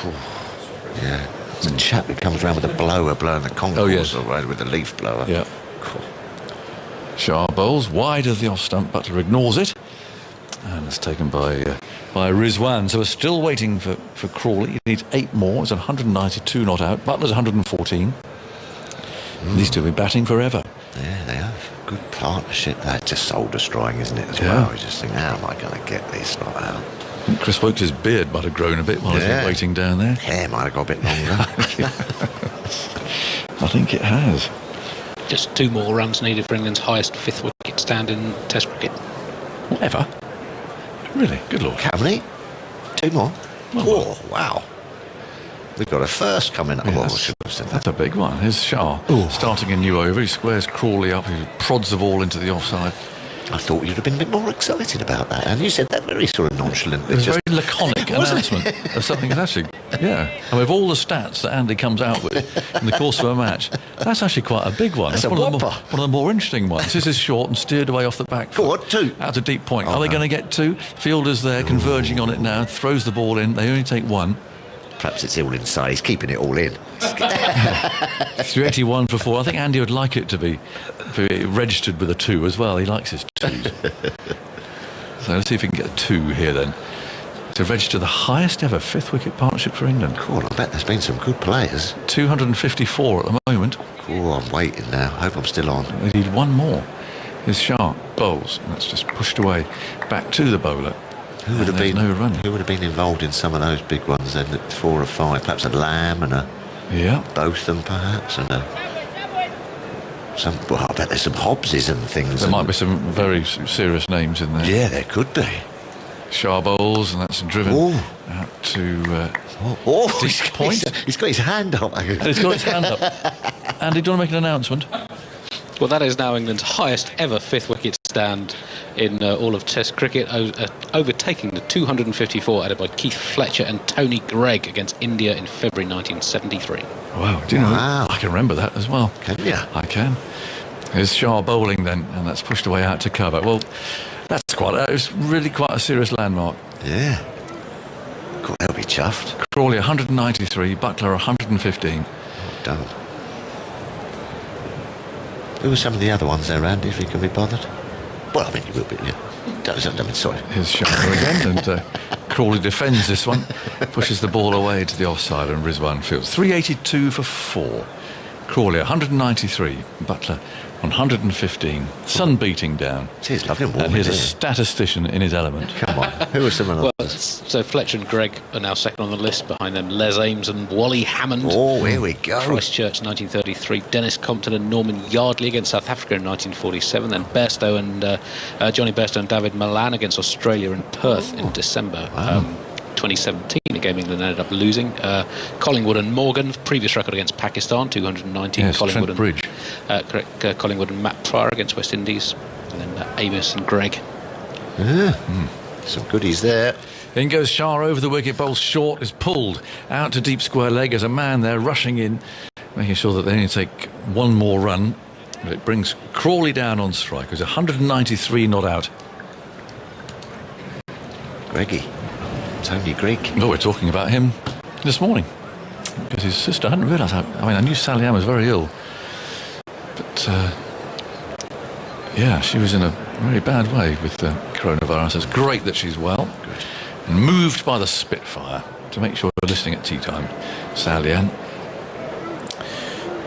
Yeah. There's a chap who comes around with a blower blowing the concourse yes. with a leaf blower. Yeah. Cool. Shah bowls wide of the off stump. Buttler ignores it. And it's taken by Rizwan. So we're still waiting for Crawley. He needs 8 more. It's 192 not out. Butler's 114. These two will be batting forever. Yeah, they have. Good partnership. That's just soul destroying, isn't it, as well? You just think, how am I going to get this not out? I think Chris Woakes' beard might have grown a bit while he's been waiting down there. Hair might have got a bit longer. I think it has. Just 2 more runs needed for England's highest 5th wicket stand in Test cricket. Whatever. Really? Good lord. How many? 2 more? Well, Wow. We've got a first coming up. Yeah, I should have said that. that's a big one. Here's Shah starting a new over. He squares Crawley up. He prods the ball into the offside. I thought you'd have been a bit more excited about that, and you said that very sort of nonchalantly. It was a very laconic announcement of something that's actually, and with all the stats that Andy comes out with in the course of a match, that's actually quite a big one. That's a one whopper. one of the more interesting ones. This is short and steered away off the back foot. Go on, 2. Out to deep point. Are they going to get 2? Fielder's there, converging on it now, throws the ball in. They only take 1. Perhaps it's all inside. He's keeping it all in. 381 for 4. I think Andy would like it to be registered with a 2 as well. He likes his 2s. So let's see if we can get a 2 here then. To register the highest ever 5th wicket partnership for England. Cool, I bet there's been some good players. 254 at the moment. Cool, I'm waiting now. Hope I'm still on. They need 1 more. Here's Shah, bowls, and that's just pushed away back to the bowler. Who would have been no run? Who would have been involved in some of those big ones then? 4 or 5, perhaps a Lamb and a Botham, perhaps, and I bet there's some Hobbses and things. There might be some very serious names in there. Yeah, there could be. Shah bowls, and that's driven out to deep point. He's got his hand up. He's got his hand up. Andy, do you want to make an announcement? Well, that is now England's highest ever 5th wicket stand in all of Test cricket, overtaking the 254 added by Keith Fletcher and Tony Gregg against India in February 1973. Wow, do you know? I can remember that as well. Can you? I can. Here's Shah bowling then, and that's pushed away out to cover. Well, it's really quite a serious landmark. Yeah. God, they'll be chuffed. Crawley 193, Buttler 115. Well done. Who were some of the other ones there, Andy, if you can be bothered? Well, I mean, you will be, sorry. Here's Shah again, and Crawley defends this one, pushes the ball away to the offside, and Rizwan fields. 382 for 4. Crawley 193, Buttler 115. Sun beating down. It's lovely and warm. And here's a statistician in his element. Come on. Who are some of those? So Fletcher and Gregg are now second on the list. Behind them, Les Ames and Wally Hammond. Oh, here we go. Christchurch 1933. Dennis Compton and Norman Yardley against South Africa in 1947. Then Bairstow and Johnny Bairstow and David Malan against Australia in Perth in December. 2017, a game England ended up losing. Collingwood and Morgan, previous record against Pakistan, 219. Yes, Collingwood Trent Bridge. Collingwood and Matt Pryor against West Indies. And then Amos and Gregg. Some goodies there. In goes Shah over the wicket, bowls short, is pulled out to deep square leg as a man there rushing in, making sure that they only take 1 more run. But it brings Crawley down on strike. It was 193 not out. Greggy. Tony Gregg. Oh, we're talking about him this morning because his sister, I hadn't realised I knew Sally Ann was very ill, but she was in a very bad way with the coronavirus. It's great that she's well. Good. And moved by the Spitfire to make sure we're listening at tea time. Sally Ann.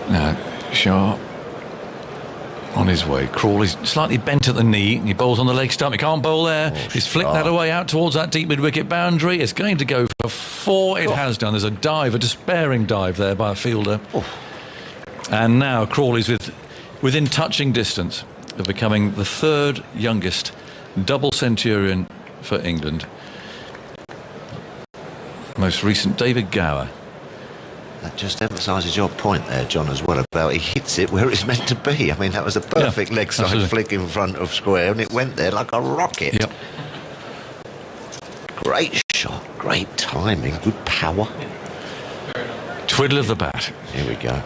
Now, Shah on his way. Crawley's slightly bent at the knee. He bowls on the leg stump. He can't bowl there. He's flicked that away out towards that deep mid-wicket boundary. It's going to go for 4. It has done. There's a dive, a despairing dive there by a fielder. And now Crawley's within touching distance of becoming the 3rd youngest double centurion for England. Most recent, David Gower. That just emphasises your point there, John, as well, about he hits it where it's meant to be. I mean, that was a perfect leg side flick in front of square, and it went there like a rocket. Yep. Great shot, great timing, good power. Twiddle of the bat. Here we go.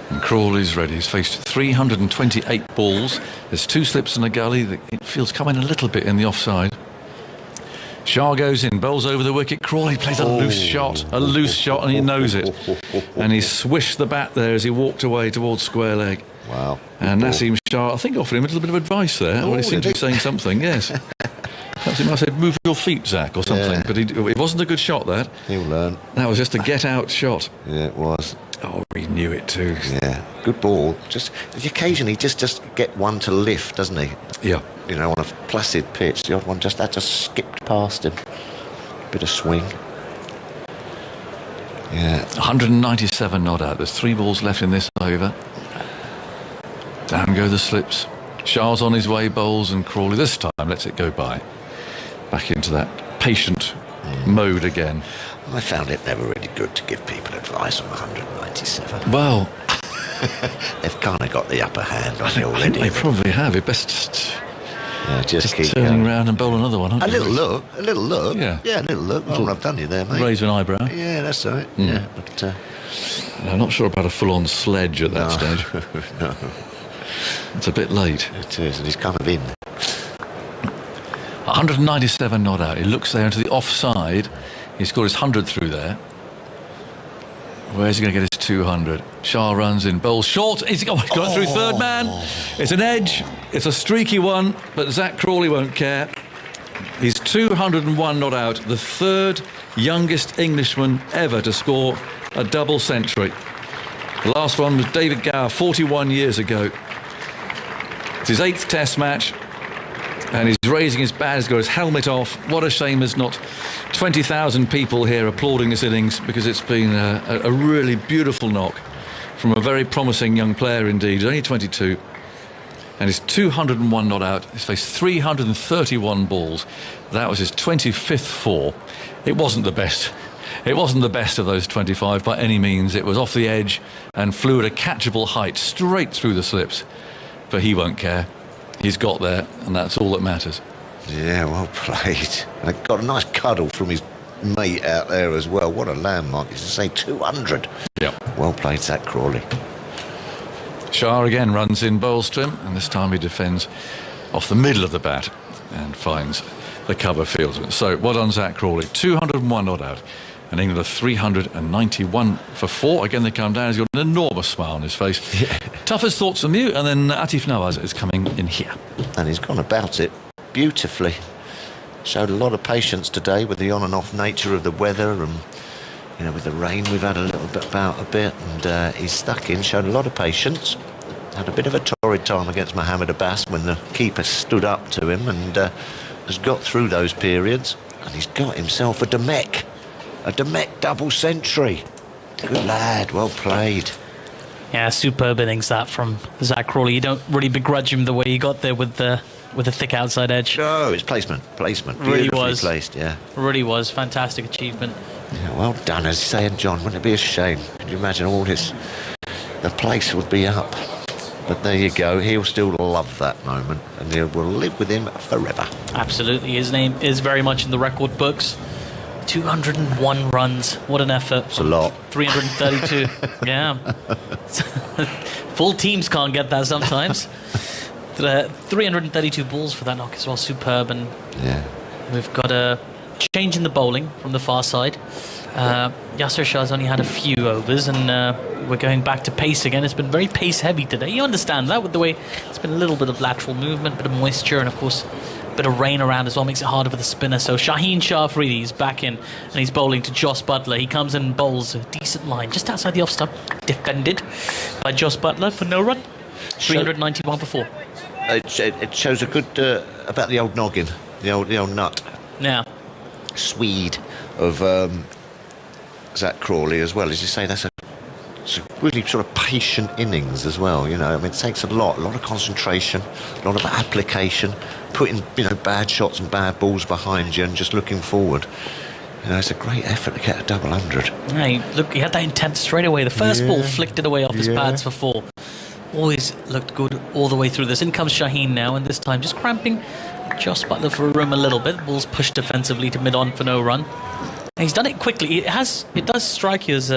And Crawley's ready. He's faced 328 balls. There's 2 slips and a gully. It feels coming a little bit in the offside. Shah goes in, bowls over the wicket. Crawley plays a loose shot, and he knows it. And he swished the bat there as he walked away towards square leg. Wow. And Naseem Shah, I think, offered him a little bit of advice there. Well, he seemed to be saying something, yes. Perhaps he might have said, move your feet, Zach, or something. Yeah. But it wasn't a good shot, that. He'll learn. That was just a get-out shot. Yeah, it was. Oh, he knew it too. Yeah, good ball. Just occasionally, just get one to lift, doesn't he? Yeah. You know, on a placid pitch. The odd one just skipped past him. Bit of swing. Yeah. 197 not out. There's 3 balls left in this over. Down go the slips. Shah's on his way, bowls, and Crawley this time lets it go by. Back into that patient mode again. I found it never really good to give people advice on 197. Well, they've kind of got the upper hand on you already. They probably have. It best just keep turning going. round and bowl another one. A little look. Yeah, a little look. That's what I've done you there, mate. Raise an eyebrow. Yeah, that's all right. Yeah, but I'm not sure about a full-on sledge at that stage. No, it's a bit late. it is, and he's kind of in. 197 not out. He looks there into the offside. He scored his 100 through there. Where's he going to get his 200? Shah runs in, bowls short. He's got through third man. It's an edge. It's a streaky one, but Zach Crawley won't care. He's 201 not out, the 3rd youngest Englishman ever to score a double century. The last one was David Gower 41 years ago. It's his 8th Test match, and he's raising his bat. He's got his helmet off. What a shame there's not 20,000 people here applauding this innings, because it's been a really beautiful knock from a very promising young player indeed. He's only 22, and he's 201 not out. He's faced 331 balls. That was his 25th 4. It wasn't the best. It wasn't the best of those 25 by any means. It was off the edge and flew at a catchable height straight through the slips. But he won't care. He's got there, and that's all that matters. Yeah, well played. And got a nice cuddle from his mate out there as well. What a landmark. It's to say 200. Yeah. Well played, Zach Crawley. Shah again runs in, bowls to him, and this time he defends off the middle of the bat and finds the cover fieldsman. So, well done, Zach Crawley. 201 not out. And England are 391 for 4. Again, they come down. He's got an enormous smile on his face. Yeah. Toughest thoughts from you. And then Atif Nawaz is coming in here. And he's gone about it beautifully. Showed a lot of patience today with the on and off nature of the weather, and you know, with the rain we've had a little bit about a bit, and he's stuck in, showed a lot of patience. Had a bit of a torrid time against Mohammad Abbas when the keeper stood up to him, and has got through those periods, and he's got himself a Demek double century. Good lad, well played. Yeah, superb innings that from Zach Crawley. You don't really begrudge him the way he got there with the thick outside edge. No, it's placement. Really was placed, yeah. Really was fantastic achievement. Yeah, well done, as saying, John. Wouldn't it be a shame? Could you imagine all this? The place would be up. But there you go. He'll still love that moment, and it will live with him forever. Absolutely, his name is very much in the record books. 201 runs. What an effort. It's a lot. 332. Yeah. Full teams can't get that sometimes. 332 balls for that knock as well. Superb. And yeah, we've got a change in the bowling from the far side. Yasir Shah's only had a few overs, and we're going back to pace again. It's been very pace heavy today. You understand that with the way it's been a little bit of lateral movement, bit of moisture, and of course a bit of rain around as well makes it harder for the spinner. So Shaheen Afridi is back in, and he's bowling to Jos Buttler. He comes in and bowls a decent line just outside the off stump, defended by Jos Buttler for no run. 391 for 4. It shows a good about the old noggin, the old nut. Yeah. Swede of Zach Crawley as well. As you say, it's a really sort of patient innings as well. You know, I mean, it takes a lot of concentration, a lot of application, putting bad shots and bad balls behind you and just looking forward. You know, it's a great effort to get a double 100. Yeah, he had that intent straight away. The first ball flicked it away off his pads for 4. Always looked good all the way through this. In comes Shaheen now, and this time just cramping Jos Buttler for room a little bit. Ball's pushed defensively to mid-on for no run. And he's done it quickly. It does strike you as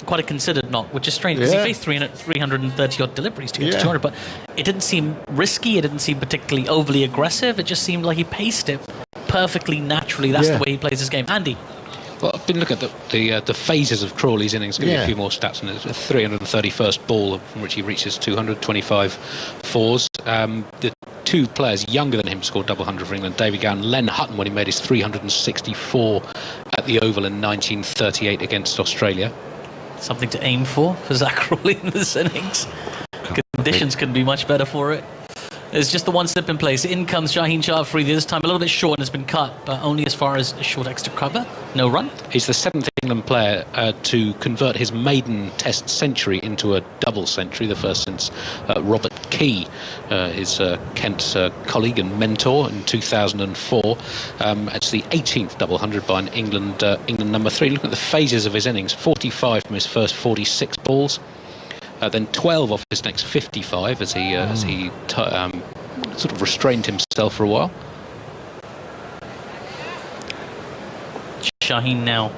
quite a considered knock, which is strange because he faced 330 odd deliveries to get to 200, but it didn't seem risky. It didn't seem particularly overly aggressive. It just seemed like he paced it perfectly naturally. That's the way he plays his game. Andy? Well, I've been looking at the phases of Crawley's innings. Give you a few more stats. And it's a 331st ball from which he reaches 225 fours. The two players younger than him scored double hundred for England. David Gowan, Len Hutton, when he made his 364 at the Oval in 1938 against Australia. Something to aim for Zach Crawley in this innings. Conditions couldn't be much better for it. There's just the one slip in place. In comes Shaheen Shah Afridi, this time a little bit short and has been cut, but only as far as a short extra cover. No run. He's the 7th England player to convert his maiden Test century into a double century, the first since Robert Key, his Kent colleague and mentor in 2004. It's the 18th double hundred by an England number 3. Look at the phases of his innings: 45 from his first 46 balls. Then 12 off his next 55 as he sort of restrained himself for a while. Shaheen now.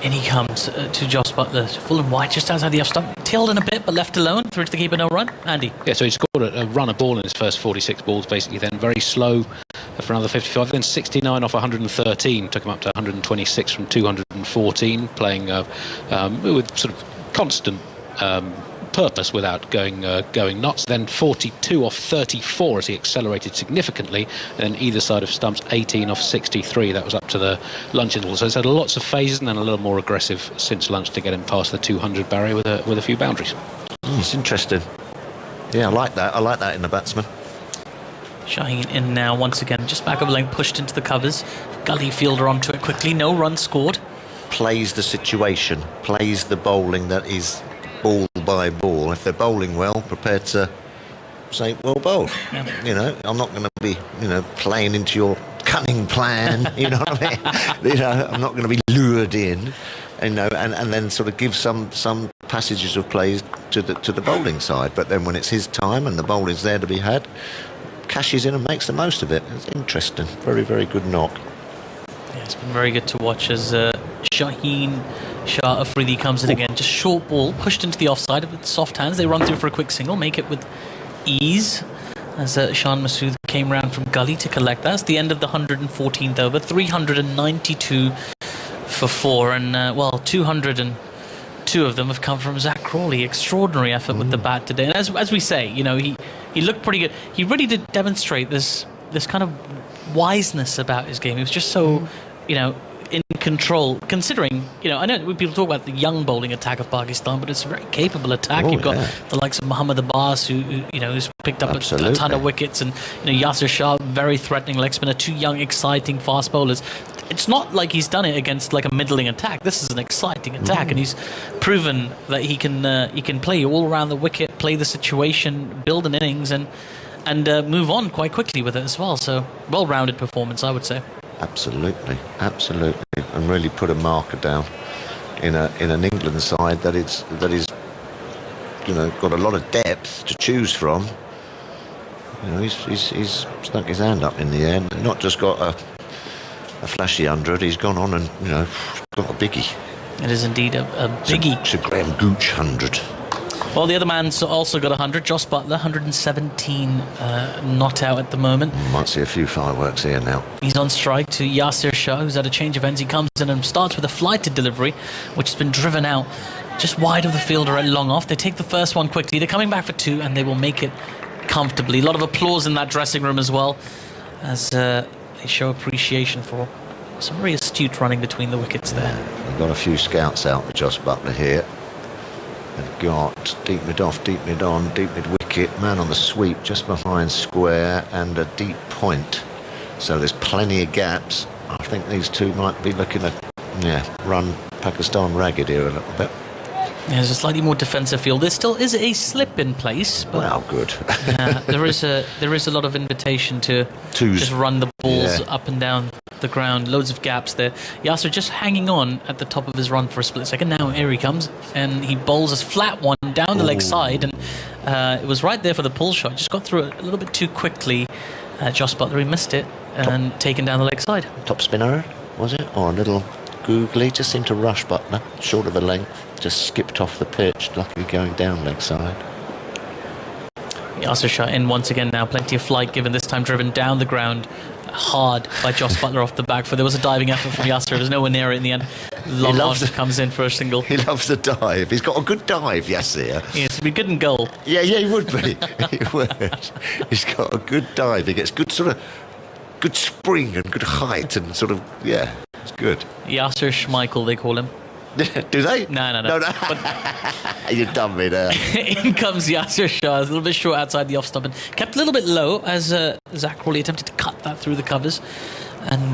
In he comes to Jos Buttler, full and wide, just outside the off stump. Tailed in a bit, but left alone. Through to the keeper, no run. Andy? Yeah, so he scored a run a ball in his first 46 balls, basically. Then very slow for another 55. Then 69 off 113, took him up to 126 from 214, playing with sort of constant purpose without going nuts. Then 42 off 34 as he accelerated significantly. And then either side of stumps, 18 off 63. That was up to the lunch interval. So he's had lots of phases and then a little more aggressive since lunch to get him past the 200 barrier with a few boundaries. It's interesting. Yeah, I like that. I like that in the batsman. Shaheen in now once again, just back of length, pushed into the covers. Gully fielder onto it quickly. No run scored. Plays the situation, plays the bowling that is ball by ball. If they're bowling well, prepared to say, well bowled. Yeah. You know, I'm not going to be, playing into your cunning plan. You know what I mean? I'm not going to be lured in. And then sort of give some passages of plays to the bowling side. But then when it's his time and the bowl is there to be had, cashes in and makes the most of it. It's interesting. Very, very good knock. Yeah, it's been very good to watch as Shaheen Shah Afridi comes in again. Just short ball, pushed into the offside with soft hands. They run through for a quick single, make it with ease. As Shan Masood came round from Gully to collect that. That's the end of the 114th over. 392 for 4. And, 202 of them have come from Zach Crawley. Extraordinary effort with the bat today. And as we say, he looked pretty good. He really did demonstrate this kind of wiseness about his game. He was just so, in control, considering, I know people talk about the young bowling attack of Pakistan, but it's a very capable attack. You've got the likes of Mohammad Abbas, who's picked up a ton of wickets, and Yasir Shah, very threatening leg spinner, 2 young, exciting fast bowlers. It's not like he's done it against like a middling attack. This is an exciting attack, and he's proven that he can play all around the wicket, play the situation, build an innings, and move on quite quickly with it as well. So well-rounded performance, I would say. Absolutely, and really put a marker down in an England side that is got a lot of depth to choose from. He's stuck his hand up in the air, not just got a flashy 100. He's gone on and got a biggie. It is indeed a biggie. It's a Graham Gooch 100. Well, the other man's also got 100. Jos Buttler, 117 not out at the moment. Might see a few fireworks here now. He's on strike to Yasir Shah, who's had a change of ends. He comes in and starts with a flighted delivery, which has been driven out just wide of the fielder at long off. They take the first one quickly. They're coming back for 2, and they will make it comfortably. A lot of applause in that dressing room as well, as they show appreciation for some very astute running between the wickets there. We've got a few scouts out with Jos Buttler here. They've got deep mid off, deep mid on, deep mid wicket, man on the sweep just behind square, and a deep point. So there's plenty of gaps. I think these two might be looking at run Pakistan ragged here a little bit. There's a slightly more defensive field. There still is a slip in place, but well, good. there is a lot of invitation to just run the balls up and down the ground. Loads of gaps there. Yasir just hanging on at the top of his run for a split second. Now here he comes, and he bowls a flat one down the leg side, and it was right there for the pull shot. Just got through it a little bit too quickly. Jos Buttler, he missed it and taken down the leg side. Top spinner, was it? Or a little googly? Just seemed to rush Buttler, short of a length. Just skipped off the pitch, luckily going down leg side. Yasir Shah in once again now. Plenty of flight given, this time driven down the ground hard by Jos Buttler off the back foot. There was a diving effort from Yasir. It was nowhere near it in the end. Long comes in for a single. He loves the dive. He's got a good dive, Yasir. Yes, he'd be good in goal. Yeah, he would be. He would. He's got a good dive. He gets good good spring and good height and it's good. Yasir Schmeichel, they call him. Do they? No. But you done me there. In comes Yasir Shah, a little bit short outside the off stump and kept a little bit low as Zach Rory attempted to cut that through the covers, and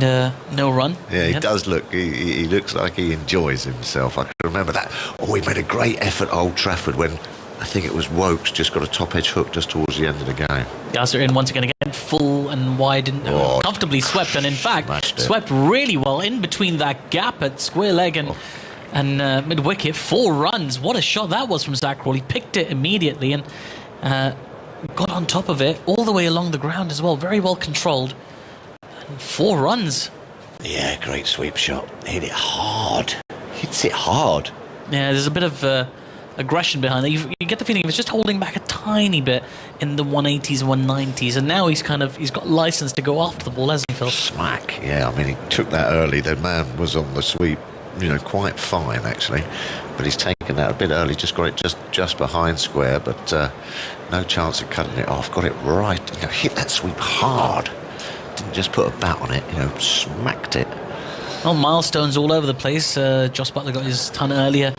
no run. Yeah, he does look. He looks like he enjoys himself. I can remember that. Oh, he made a great effort at Old Trafford when I think it was Woakes just got a top edge hook just towards the end of the game. Yasir in once again full and wide and comfortably swept, and in fact swept really well in between that gap at square leg and mid-wicket. 4 runs. What a shot that was from Zach Rory. Picked it immediately and got on top of it all the way along the ground as well. Very well controlled. And 4 runs. Yeah, great sweep shot. Hit it hard. Hits it hard. Yeah, there's a bit of aggression behind it. You get the feeling he was just holding back a tiny bit in the 180s, 190s, and now he's got license to go after the ball, hasn't he, Phil? Smack. Yeah, I mean, he took that early. The man was on the sweep, quite fine actually, but he's taken that a bit early. Just got it just behind square, but no chance of cutting it off. Got it right. Hit that sweep hard. Didn't just put a bat on it. Smacked it. Well, milestones all over the place. Jos Buttler got his ton earlier.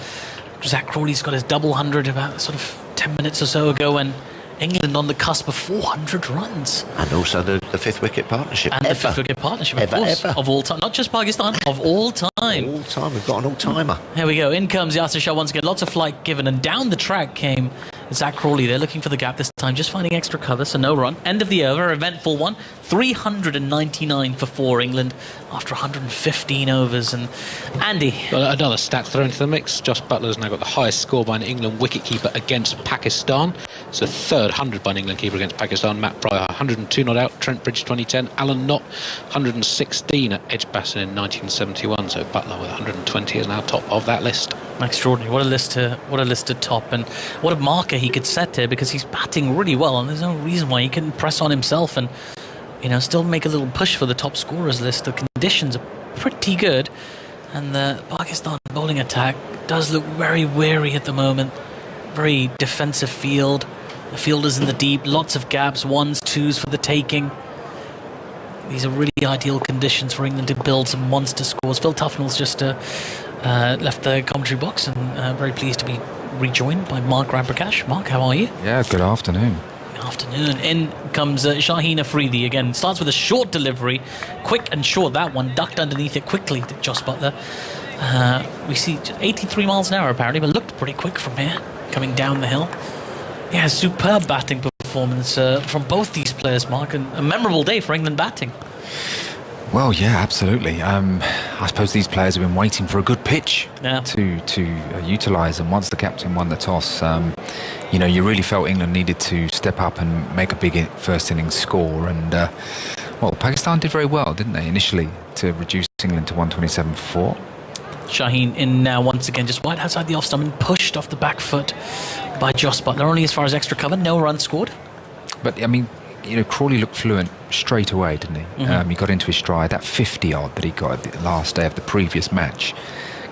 Zach Rory's got his double 100 about sort of 10 minutes or so ago, and England on the cusp of 400 runs. And also the 5th wicket partnership. And the 5th wicket partnership, of course. Of all time. Not just Pakistan, of all time. All time. We've got an all-timer. Here we go. In comes Yasir Shah once again. Lots of flight given, and down the track came Zach Rory. They're looking for the gap this time, just finding extra cover, so no run. End of the over, eventful one. 399 for 4 England after 115 overs. And Andy. Well, another stat thrown into the mix. Jos Buttler's now got the highest score by an England wicketkeeper against Pakistan. It's the 3rd 100 by an England keeper against Pakistan. Matt Pryor, 102 not out. Trent Bridge, 2010. Alan Knott, 116 at Edgbaston in 1971. So Buttler with 120 is now top of that list. Extraordinary. What a list to top, and what a marker he could set here, because he's batting really well, and there's no reason why he couldn't press on himself and still make a little push for the top scorers list. The conditions are pretty good, and the Pakistan bowling attack does look very wary at the moment. Very defensive field. The fielders in the deep, lots of gaps, 1s, 2s for the taking. These are really ideal conditions for England to build some monster scores. Phil Tufnell's just left the commentary box, and very pleased to be rejoined by Mark Ramprakash. Mark, how are you? Yeah, good afternoon. Afternoon. In comes Shaheen Afridi again. Starts with a short delivery, quick and short. That one ducked underneath it quickly to Jos Buttler. We see 83 miles an hour apparently, but looked pretty quick from here, coming down the hill. Yeah, superb batting performance from both these players, Mark, and a memorable day for England batting. Well, yeah, absolutely. I suppose these players have been waiting for a good pitch to utilise, and once the captain won the toss, you really felt England needed to step up and make a big first innings score, and Pakistan did very well, didn't they, initially, to reduce England to 127 for 4. Shaheen in now once again, just wide outside the off stump and pushed off the back foot by Jos Buttler, only as far as extra cover, no run scored. But I mean, Crawley looked fluent straight away, didn't he? Mm-hmm. He got into his stride. That 50 odd that he got at the last day of the previous match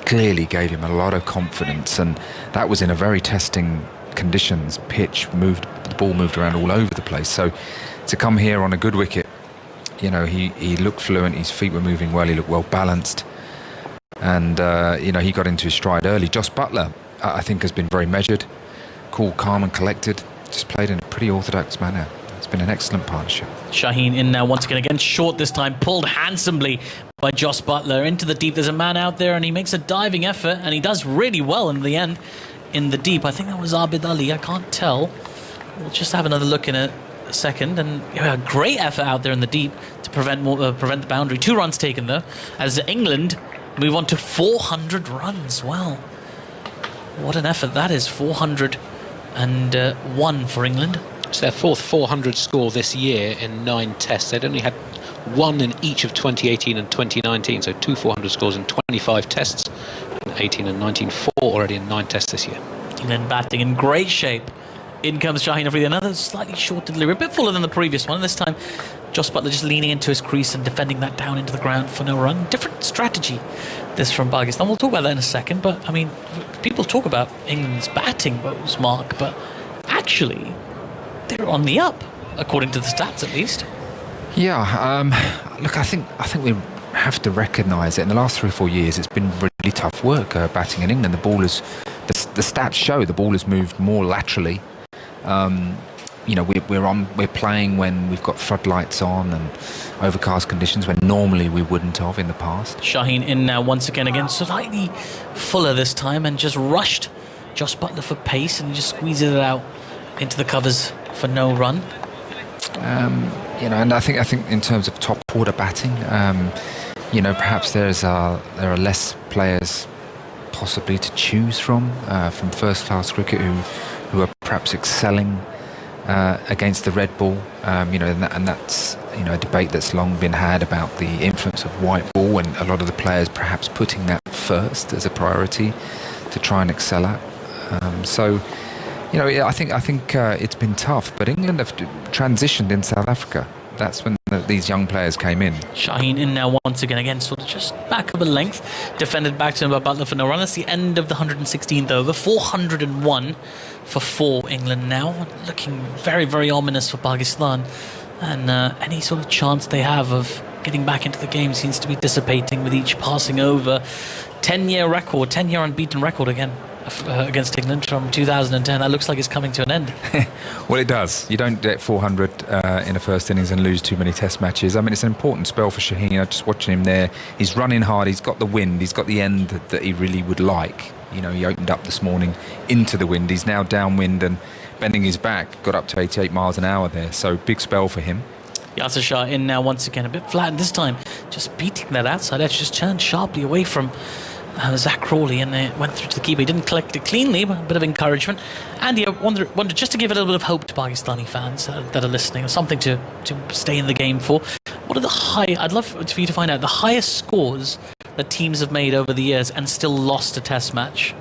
clearly gave him a lot of confidence, and that was in a very testing conditions. Pitch moved, the ball moved around all over the place. So to come here on a good wicket, he looked fluent. His feet were moving well. He looked well balanced. And, he got into his stride early. Jos Buttler, I think, has been very measured, cool, calm and collected. Just played in a pretty orthodox manner. It's been an excellent partnership. Shaheen in now once again, short this time, pulled handsomely by Jos Buttler into the deep. There's a man out there and he makes a diving effort, and he does really well in the end in the deep. I think that was Abid Ali, I can't tell. We'll just have another look in a second. And a great effort out there in the deep to prevent the boundary. 2 runs taken though, as England move on to 400 runs. Wow, what an effort that is. 401 for England. It's their 4th 400 score this year in 9 tests. They'd only had 1 in each of 2018 and 2019, so 2 400 scores in 25 tests. 18 and 19, 4 already in 9 tests this year. England batting in great shape In comes Shaheen Afridi, another slightly shorter delivery, a bit fuller than the previous one. This time, Jos Buttler just leaning into his crease and defending that down into the ground for no run. Different strategy, this from Pakistan. We'll talk about that in a second, but, I mean, people talk about England's batting woes, Mark, but actually, they're on the up, according to the stats at least. Yeah, look, I think we have to recognise it. In the last 3 or 4 years, it's been really tough work batting in England. The stats show the ball has moved more laterally. We're playing when we've got floodlights on and overcast conditions when normally we wouldn't have in the past. Shaheen in now once again, slightly fuller this time, and just rushed Jos Buttler for pace, and he just squeezes it out into the covers for no run. And I think in terms of top order batting, perhaps there are less players possibly to choose from first class cricket who are perhaps excelling against the red ball, and that's a debate that's long been had about the influence of white ball, and a lot of the players perhaps putting that first as a priority to try and excel at. I think it's been tough, but England have transitioned in South Africa. That's when these young players came in. Shaheen in now once again, sort of just back of a length, defended back to him by Buttler for no run. That's the end of the 116th over. 401 for 4 England now, looking very, very ominous for Pakistan, and any sort of chance they have of getting back into the game seems to be dissipating with each passing over. 10-year unbeaten record again against England from 2010. That looks like it's coming to an end. Well, it does. You don't get 400 in a first innings and lose too many test matches. I mean, it's an important spell for Shaheen. I'm just watching him there. He's running hard. He's got the wind. He's got the end that he really would like. He opened up this morning into the wind. He's now downwind and bending his back. Got up to 88 miles an hour there. So big spell for him. Yasir Shah in now once again, a bit flat, and this time just beating that outside edge, just turned sharply away from Zach Crawley, and it went through to the keeper. He didn't collect it cleanly, but a bit of encouragement. Andy, I wonder just to give a little bit of hope to Pakistani fans that are listening, or something to stay in the game for. What are I'd love for you to find out the highest scores that teams have made over the years and still lost a test match.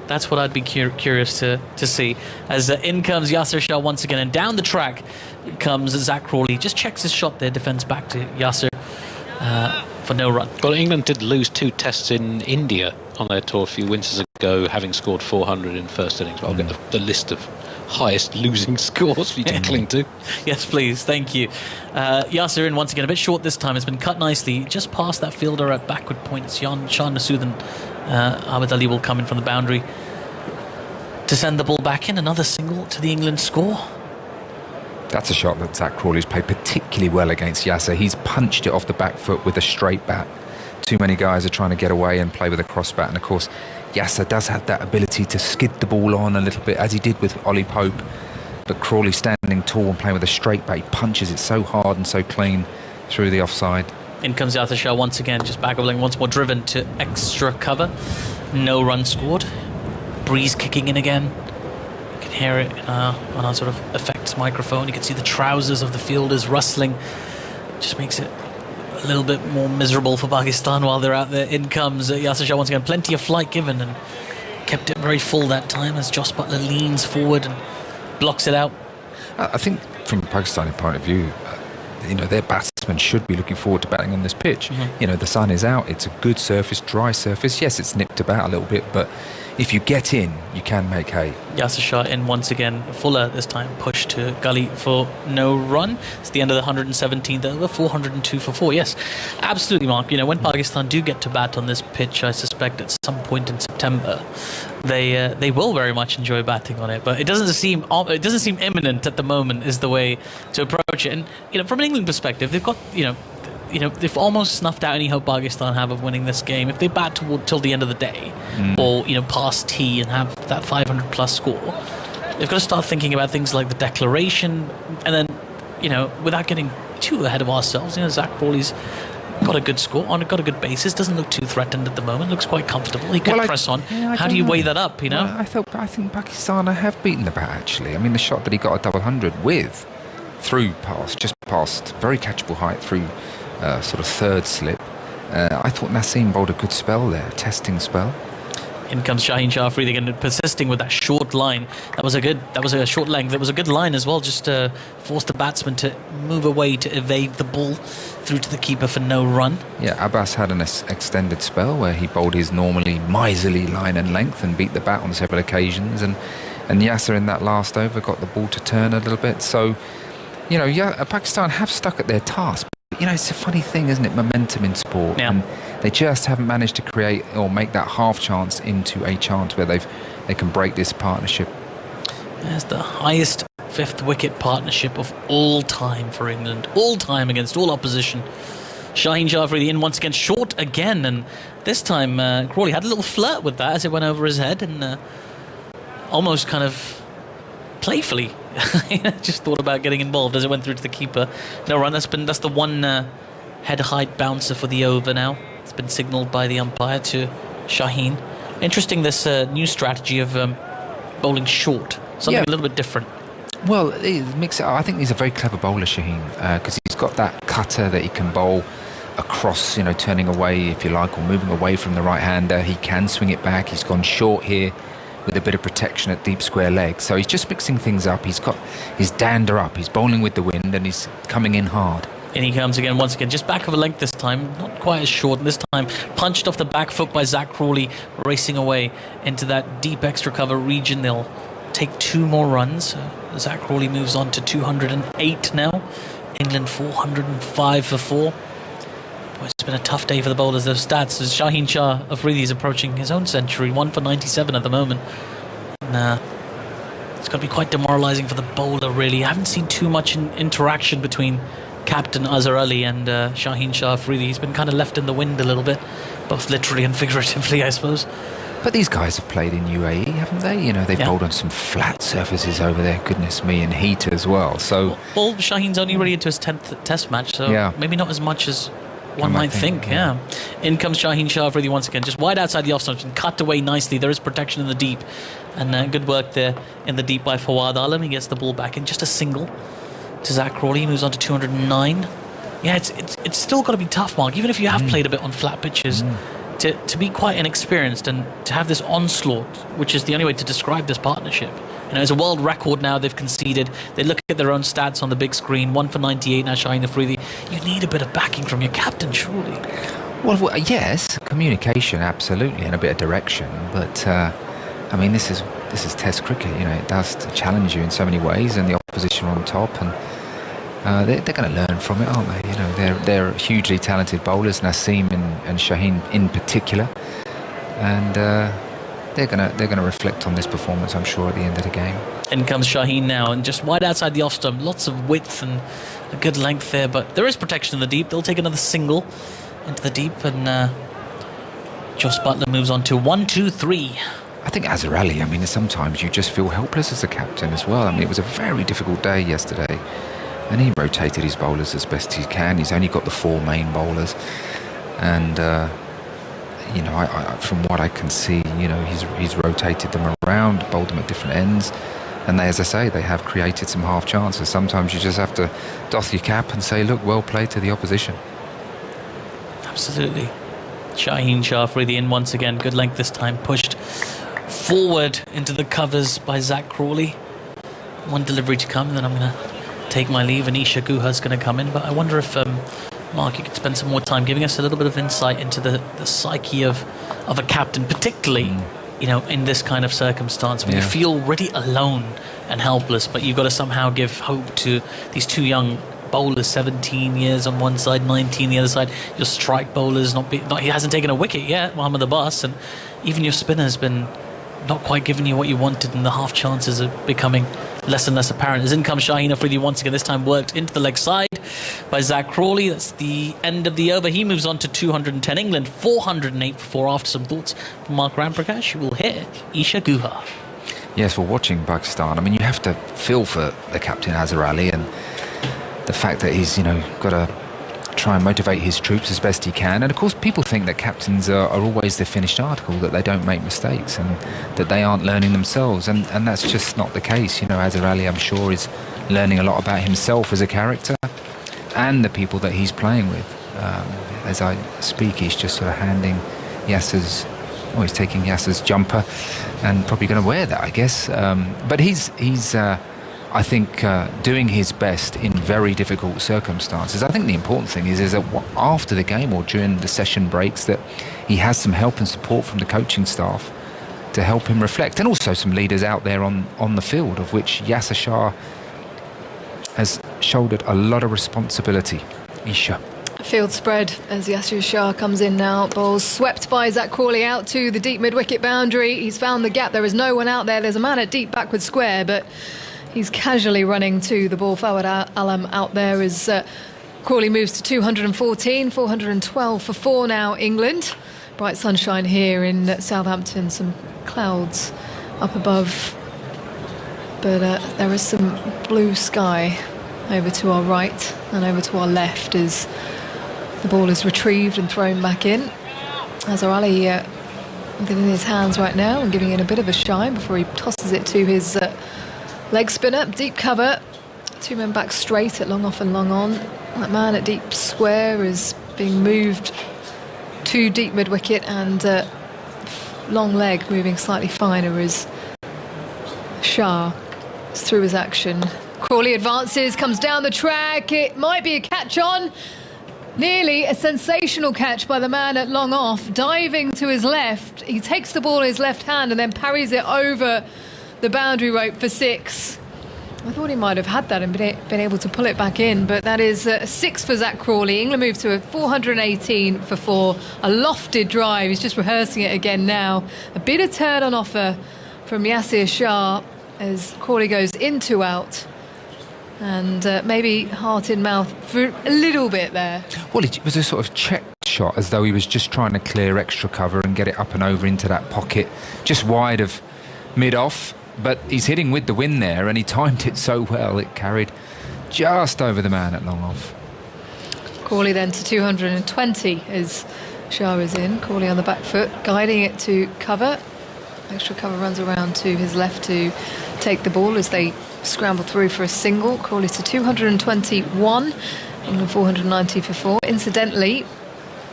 That's what I'd be curious to see. As in comes Yasir Shah once again, and down the track comes Zach Crawley. Just checks his shot there, defends back to Yasir for no run. Well, England did lose 2 tests in India on their tour a few winters ago, having scored 400 in first innings. But I'll get the list of highest losing scores for you to cling to. Yes, please. Thank you. Yasir in once again, a bit short this time. It's been cut nicely, just past that fielder at backward point. It's Shan, Masood and Abid Ali will come in from the boundary to send the ball back in. Another single to the England score. That's a shot that Zach Crawley's played particularly well against Yasir. He's punched it off the back foot with a straight bat. Too many guys are trying to get away and play with a cross bat, and of course Yasir does have that ability to skid the ball on a little bit, as he did with Ollie Pope, but Crawley standing tall and playing with a straight bat, he punches it so hard and so clean through the offside. In comes Yasir Shah once again, just back of lane, once more driven to extra cover. No run scored. Breeze kicking in again. You can hear it on our sort of effects microphone. You can see the trousers of the fielders rustling. Just makes it a little bit more miserable for Pakistan while they're out there. In comes Yasir Shah once again. Plenty of flight given, and kept it very full that time as Jos Buttler leans forward and blocks it out. I think from a Pakistani point of view, their batsmen should be looking forward to batting on this pitch. Mm-hmm. The sun is out. It's a good surface, dry surface. Yes, it's nipped about a little bit, but if you get in, you can make hay. Yasir Shah in once again. Fuller this time pushed to gully for no run. It's the end of the 117th over. 402 for 4. Yes, absolutely, Mark. When Pakistan do get to bat on this pitch, I suspect at some point in September, they will very much enjoy batting on it. But it doesn't seem imminent at the moment. Is the way to approach it. And from an England perspective, they've got they've almost snuffed out any hope Pakistan have of winning this game. If they bat till the end of the day, or past tea and have that 500 plus score, they've got to start thinking about things like the declaration, and then without getting too ahead of ourselves. Zach Crawley's got a good score on, got a good basis, doesn't look too threatened at the moment, looks quite comfortable. He could press on. How do you weigh that up? Well, I think Pakistan have beaten the bat actually. I mean, the shot that he got a double 100 with, just past very catchable height through sort of third slip. I thought Naseem bowled a good spell there, testing spell. In comes Shaheen Shah Afridi again, persisting with that short line. That was a short length. It was a good line as well, just to force the batsman to move away to evade the ball through to the keeper for no run. Yeah, Abbas had an extended spell where he bowled his normally miserly line and length and beat the bat on several occasions, and Yasir in that last over got the ball to turn a little bit. So, Pakistan have stuck at their task. But, it's a funny thing, isn't it? Momentum in sport. Yeah. And they just haven't managed to create or make that half chance into a chance where they can break this partnership. There's the highest 5th wicket partnership of all time for England. All time against all opposition. Shaheen Shah Afridi in once again, short again. And this time Crawley had a little flirt with that as it went over his head, and almost kind of playfully just thought about getting involved as it went through to the keeper. No run. That's the one head height bouncer for the over now. It's been signalled by the umpire to Shaheen. Interesting, this new strategy of bowling short. Something a little bit different. Well, I think he's a very clever bowler, Shaheen, because he's got that cutter that he can bowl across, turning away, if you like, or moving away from the right-hander. He can swing it back. He's gone short here with a bit of protection at deep square leg. So he's just mixing things up. He's got his dander up. He's bowling with the wind, and he's coming in hard. In he comes again, once again, just back of a length this time, not quite as short. This time, punched off the back foot by Zach Crawley, racing away into that deep extra cover region. They'll take 2 more runs. Zach Crawley moves on to 208 now. England 405 for 4. Boy, it's been a tough day for the bowlers. Those stats, as Shaheen Shah Afridi is approaching his own century, 1 for 97 at the moment. And, it's got to be quite demoralising for the bowler, really. I haven't seen too much interaction between Captain Azhar and Shaheen Shah Afridi. He's been kind of left in the wind a little bit, both literally and figuratively, I suppose. But these guys have played in UAE, haven't they? They've bowled on some flat surfaces over there, goodness me, and heat as well. So, well, Shaheen's only really into his 10th Test match, so maybe not as much as one might think. In comes Shaheen Shah Afridi once again, just wide outside the off stump and cut away nicely. There is protection in the deep, and good work there in the deep by Fawad Alam. He gets the ball back in, just a single to Zach Crawley. He moves on to 209. Yeah, it's still got to be tough, Mark, even if you have played a bit on flat pitches. To be quite inexperienced and to have this onslaught, which is the only way to describe this partnership. It's a world record now. They've conceded. They look at their own stats on the big screen. 1 for 98 now, Shaheen Afridi. You need a bit of backing from your captain, surely. Well, yes, communication, absolutely, and a bit of direction. But this is Test cricket. It does challenge you in so many ways, and the opposition on top, and they're going to learn from it, aren't they? They're hugely talented bowlers, Naseem and Shaheen in particular, and they're going to reflect on this performance, I'm sure, at the end of the game. In comes Shaheen now, and just wide outside the off stump, lots of width and a good length there, but there is protection in the deep. They'll take another single into the deep, and Jos Buttler moves on to 1-2-3. I think Azhar, sometimes you just feel helpless as a captain as well. It was a very difficult day yesterday, and he rotated his bowlers as best he can. He's only got the 4 main bowlers, and I, from what I can see, he's rotated them around, bowled them at different ends, and as I say, they have created some half chances. Sometimes you just have to doff your cap and say, look, well played to the opposition. Absolutely. Shaheen Shah Afridi in once again, good length this time, pushed forward into the covers by Zach Crawley. One delivery to come, and then I'm going to take my leave, and Isha Guha's going to come in. But I wonder if Mark, you could spend some more time giving us a little bit of insight into the psyche of a captain, particularly in this kind of circumstance when you feel really alone and helpless, but you've got to somehow give hope to these 2 young bowlers, 17 years on one side, 19 the other side. Your strike bowlers he hasn't taken a wicket yet, Mohammad Abbas, and even your spinner has been not quite giving you what you wanted, and the half chances are becoming less and less apparent. As in comes Shaheen Afridi once again, this time worked into the leg side by Zach Crawley. That's the end of the over. He moves on to 210. England 408 for 4. After some thoughts from Mark Ramprakash, you will hear Isha Guha. Yes, well, watching Pakistan, you have to feel for the captain Azhar and the fact that he's got to try and motivate his troops as best he can. And of course, people think that captains are always the finished article, that they don't make mistakes and that they aren't learning themselves, and that's just not the case. Azhar, I'm sure, is learning a lot about himself as a character and the people that he's playing with. As I speak, he's just sort of handing Yasir's he's taking Yasir's jumper and probably going to wear that, I guess. But he's I think, doing his best in very difficult circumstances. I think the important thing is that after the game or during the session breaks, that he has some help and support from the coaching staff to help him reflect, and also some leaders out there on the field, of which Yasir Shah has shouldered a lot of responsibility. Isha. Field spread as Yasir Shah comes in now. Ball's swept by Zach Crawley out to the deep mid-wicket boundary. He's found the gap. There is no one out there. There's a man at deep backward square, but he's casually running to the ball. Fawad Alam out there as Crawley moves to 214, 412 for 4 now, England. Bright sunshine here in Southampton, some clouds up above, but there is some blue sky over to our right and over to our left as the ball is retrieved and thrown back in. Azhar Ali with it in his hands right now and giving it a bit of a shine before he tosses it to his leg spinner. Deep cover, 2 men back straight at long off and long on. That man at deep square is being moved to deep mid-wicket, and long leg moving slightly finer as Shah is through his action. Crawley advances, comes down the track. It might be a catch on. Nearly a sensational catch by the man at long off, diving to his left. He takes the ball in his left hand and then parries it over the boundary rope for 6. I thought he might have had that and been able to pull it back in, but that is 6 for Zach Crawley. England move to a 418 for 4. A lofted drive. He's just rehearsing it again now. A bit of turn on offer from Yasir Shah as Crawley goes into out. And maybe heart in mouth for a little bit there. Well, it was a sort of check shot, as though he was just trying to clear extra cover and get it up and over into that pocket, just wide of mid-off. But he's hitting with the wind there, and he timed it so well, it carried just over the man at long off. Crawley then to 220 as Shah is in. Crawley on the back foot, guiding it to cover. Extra cover runs around to his left to take the ball as they scramble through for a single. Crawley to 221, England 490 for 4. Incidentally,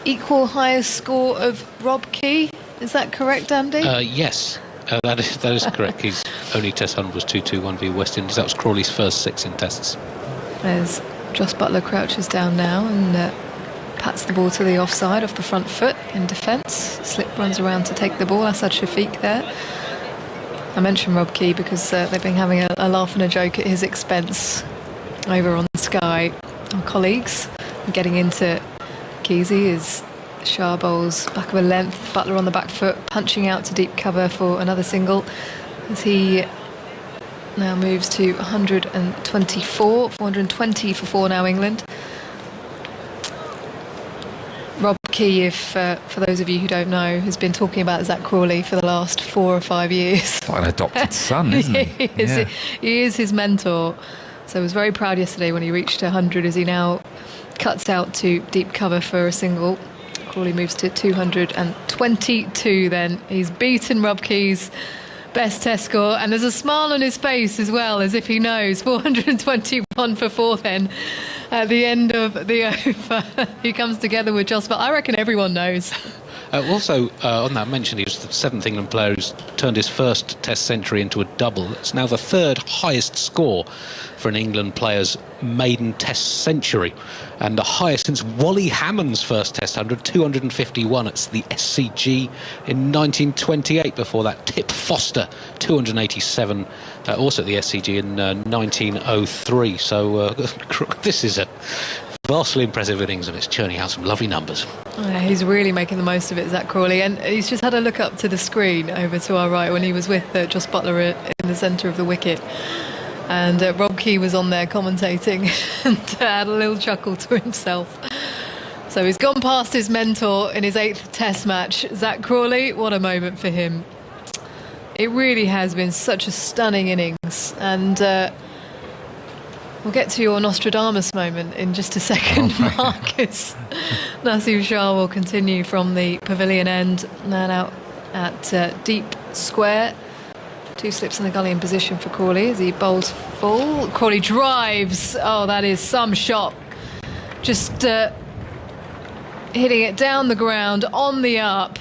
equal highest score of Rob Key. Is that correct, Andy? Yes. That is correct. His only Test 100 was 2-2-1 v West Indies. That was Crawley's first 6 in Tests. As Joss Buttler crouches down now and pats the ball to the offside off the front foot in defence. Slip runs around to take the ball. Asad Shafiq there. I mentioned Rob Key because they've been having a laugh and a joke at his expense over on Sky. Our colleagues are getting into Keezy as Shah bowls back of a length, Buttler on the back foot, punching out to deep cover for another single as he now moves to 124, 420 for 4 now, England. Rob Key, if for those of you who don't know, has been talking about Zach Crawley for the last 4 or 5 years. Like an adopted son, isn't he? He is his mentor. So I was very proud yesterday when he reached 100 as he now cuts out to deep cover for a single. Crawley moves to 222 then. He's beaten Rob Key's best Test score, and there's a smile on his face as well, as if he knows. 421 for 4 then at the end of the over. He comes together with Joss, but I reckon everyone knows. Also, on that mention, he was the 7th England player who's turned his first Test century into a double. It's now the 3rd highest score for an England player's maiden Test century, and the highest since Wally Hammond's first Test 100, 251. It's the SCG in 1928. Before that, Tip Foster, 287, also at the SCG in 1903. So this is a vastly impressive innings, and it's churning out some lovely numbers. Yeah, he's really making the most of it, Zach Crawley, and he's just had a look up to the screen over to our right when he was with Joss Buttler in the centre of the wicket, and Rob Key was on there commentating and had a little chuckle to himself. So he's gone past his mentor in his 8th Test match. Zach Crawley, what a moment for him. It really has been such a stunning innings, and we'll get to your Nostradamus moment in just a second, Marcus. Naseem Shah will continue from the pavilion end, man out at deep square. 2 slips in the gully in position for Crawley as he bowls full. Crawley drives. Oh, that is some shot. Just hitting it down the ground on the up.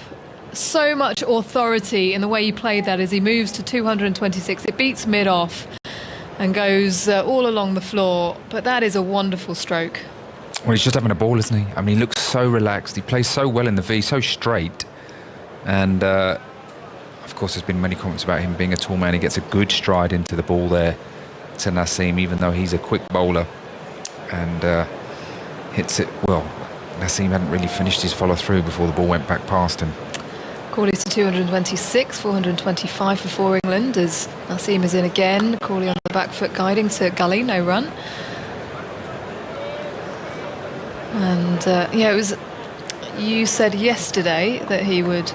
so much authority in the way he played that as he moves to 226. It beats mid-off and goes all along the floor. But that is a wonderful stroke. Well, he's just having a ball, isn't he? I mean, he looks so relaxed. He plays so well in the V, so straight. And, of course, there's been many comments about him being a tall man. He gets a good stride into the ball there to Naseem, even though he's a quick bowler. And hits it well. Naseem hadn't really finished his follow-through before the ball went back past him. Crawley to 226, 425 for England as Naseem is in again. Crawley on the back foot guiding to gully, no run. And yeah, it was. You said yesterday that he would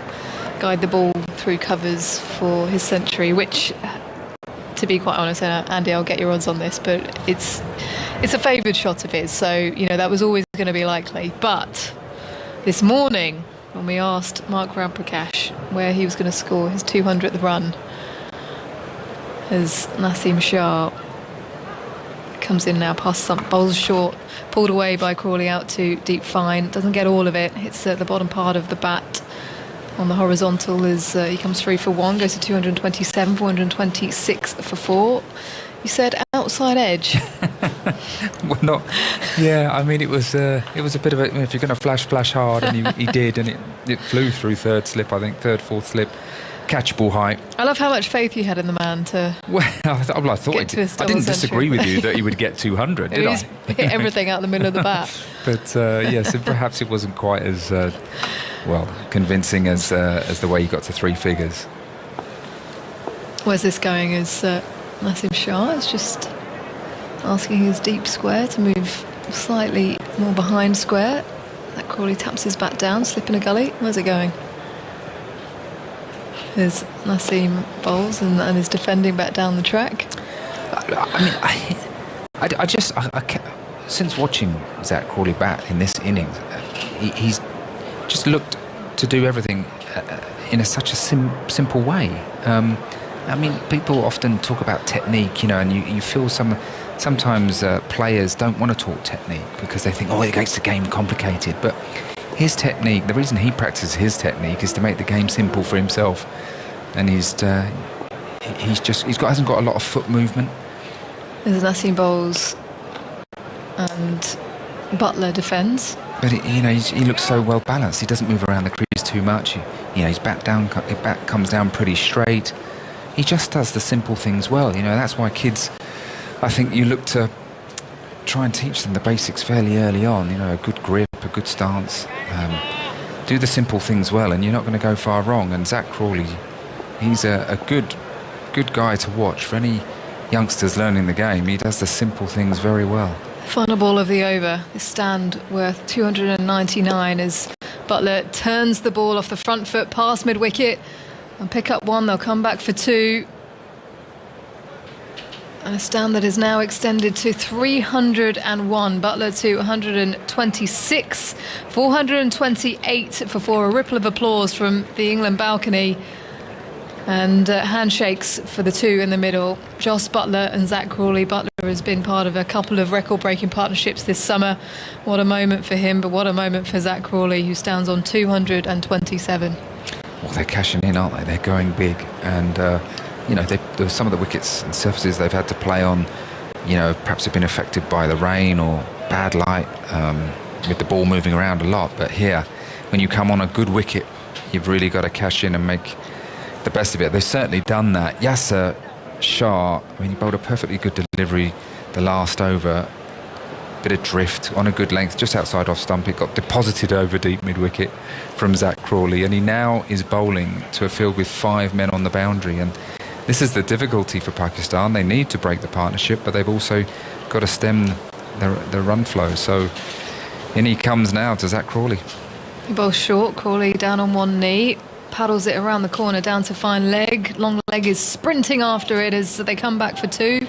guide the ball through covers for his century, which, to be quite honest, Andy, I'll get your odds on this, but it's a favoured shot of his, so you know that was always going to be likely. But this morning, when we asked Mark Ramprakash where he was going to score his 200th run, as Naseem Shah comes in now past some bowls short, pulled away by Crawley out to deep fine, doesn't get all of it, hits the bottom part of the bat on the horizontal as he comes through for 1, goes to 227, 426 for 4. You said outside edge. Well, not. Yeah, I mean, it was a bit of a. If you're going to flash hard, and he did, and it flew through third, fourth slip, catchable height. I love how much faith you had in the man to. Well, I thought I didn't disagree with you that he would get 200, did I? Hit everything out the middle of the bat. But yes, perhaps it wasn't quite as convincing as the way he got to 3 figures. Where's this going? Is Naseem Shah is just asking his deep square to move slightly more behind square. That Crawley taps his bat down, slipping a gully. Where's it going? There's Naseem bowls and is defending back down the track. I just since watching Zach Crawley bat in this innings, he's just looked to do everything in such a simple way. I mean, people often talk about technique, and you feel sometimes players don't want to talk technique because they think, it makes the game complicated. But his technique, the reason he practices his technique is to make the game simple for himself. And hasn't got a lot of foot movement. There's Naseem bowls and Buttler defends. But he looks so well balanced. He doesn't move around the crease too much. His bat comes down pretty straight. He just does the simple things well. That's why kids, I think you look to try and teach them the basics fairly early on. A good grip, a good stance. Do the simple things well, and you're not going to go far wrong. And Zach Crawley, he's a good guy to watch for any youngsters learning the game. He does the simple things very well. Final ball of the over. This stand worth 299 as Buttler turns the ball off the front foot past mid-wicket and pick up 1. They'll come back for 2. And a stand that is now extended to 301. Buttler to 126. 428 for 4. A ripple of applause from the England balcony. And handshakes for the 2 in the middle. Jos Buttler and Zach Crawley. Buttler has been part of a couple of record-breaking partnerships this summer. What a moment for him, but what a moment for Zach Crawley, who stands on 227. Well, they're cashing in, aren't they? They're going big. And, there's some of the wickets and surfaces they've had to play on, perhaps have been affected by the rain or bad light, with the ball moving around a lot. But here, when you come on a good wicket, you've really got to cash in and make the best of it. They've certainly done that. Yasir, Shah, he bowled a perfectly good delivery the last over. Bit of drift on a good length just outside off stump. It got deposited over deep mid-wicket from Zach Crawley, and he now is bowling to a field with 5 men on the boundary. And this is the difficulty for Pakistan. They need to break the partnership, but they've also got to stem the run flow. So in he comes now to Zach Crawley. He bowls short. Crawley down on one knee, paddles it around the corner down to fine leg. Long leg is sprinting after it as they come back for 2.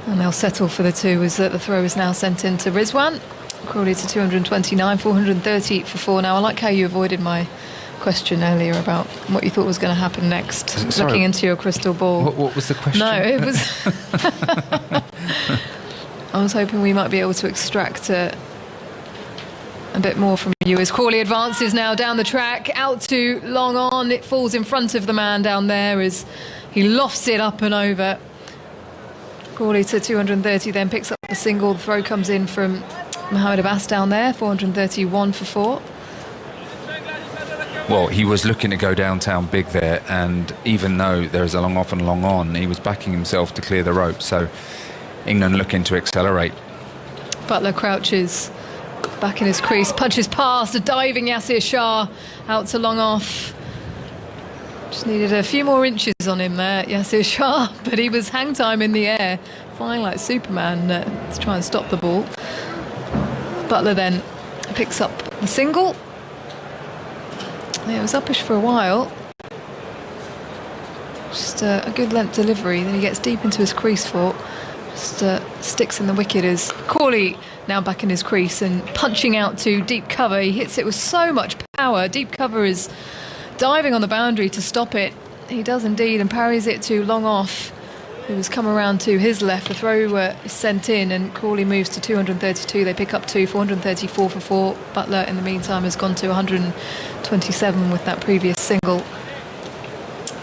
And they'll settle for the 2 as the throw is now sent in to Rizwan. Crawley to 229, 430 for 4. Now, I like how you avoided my question earlier about what you thought was going to happen next. Sorry. Looking into your crystal ball. What was the question? No, it was... I was hoping we might be able to extract a bit more from you as Crawley advances now down the track, out to long on. It falls in front of the man down there as he lofts it up and over. Crawley to 230, then picks up the single. The throw comes in from Mohammad Abbas down there, 431 for 4. Well, he was looking to go downtown big there, and even though there's a long off and long on, he was backing himself to clear the rope. So England looking to accelerate. Buttler crouches back in his crease, punches past a diving Yasir Shah out to long off. Just needed a few more inches on him there, Yasir Shah, but he was hang time in the air, flying like Superman to try and stop the ball. Buttler then picks up the single. Yeah, it was uppish for a while. Just a good length delivery. Then he gets deep into his crease fort. Just sticks in the wicket as Crawley now back in his crease and punching out to deep cover. He hits it with so much power. Deep cover is diving on the boundary to stop it. He does indeed, and parries it to long off, who has come around to his left. The throw is sent in, and Crawley moves to 232. They pick up 2, 434 for 4. Buttler, in the meantime, has gone to 127 with that previous single.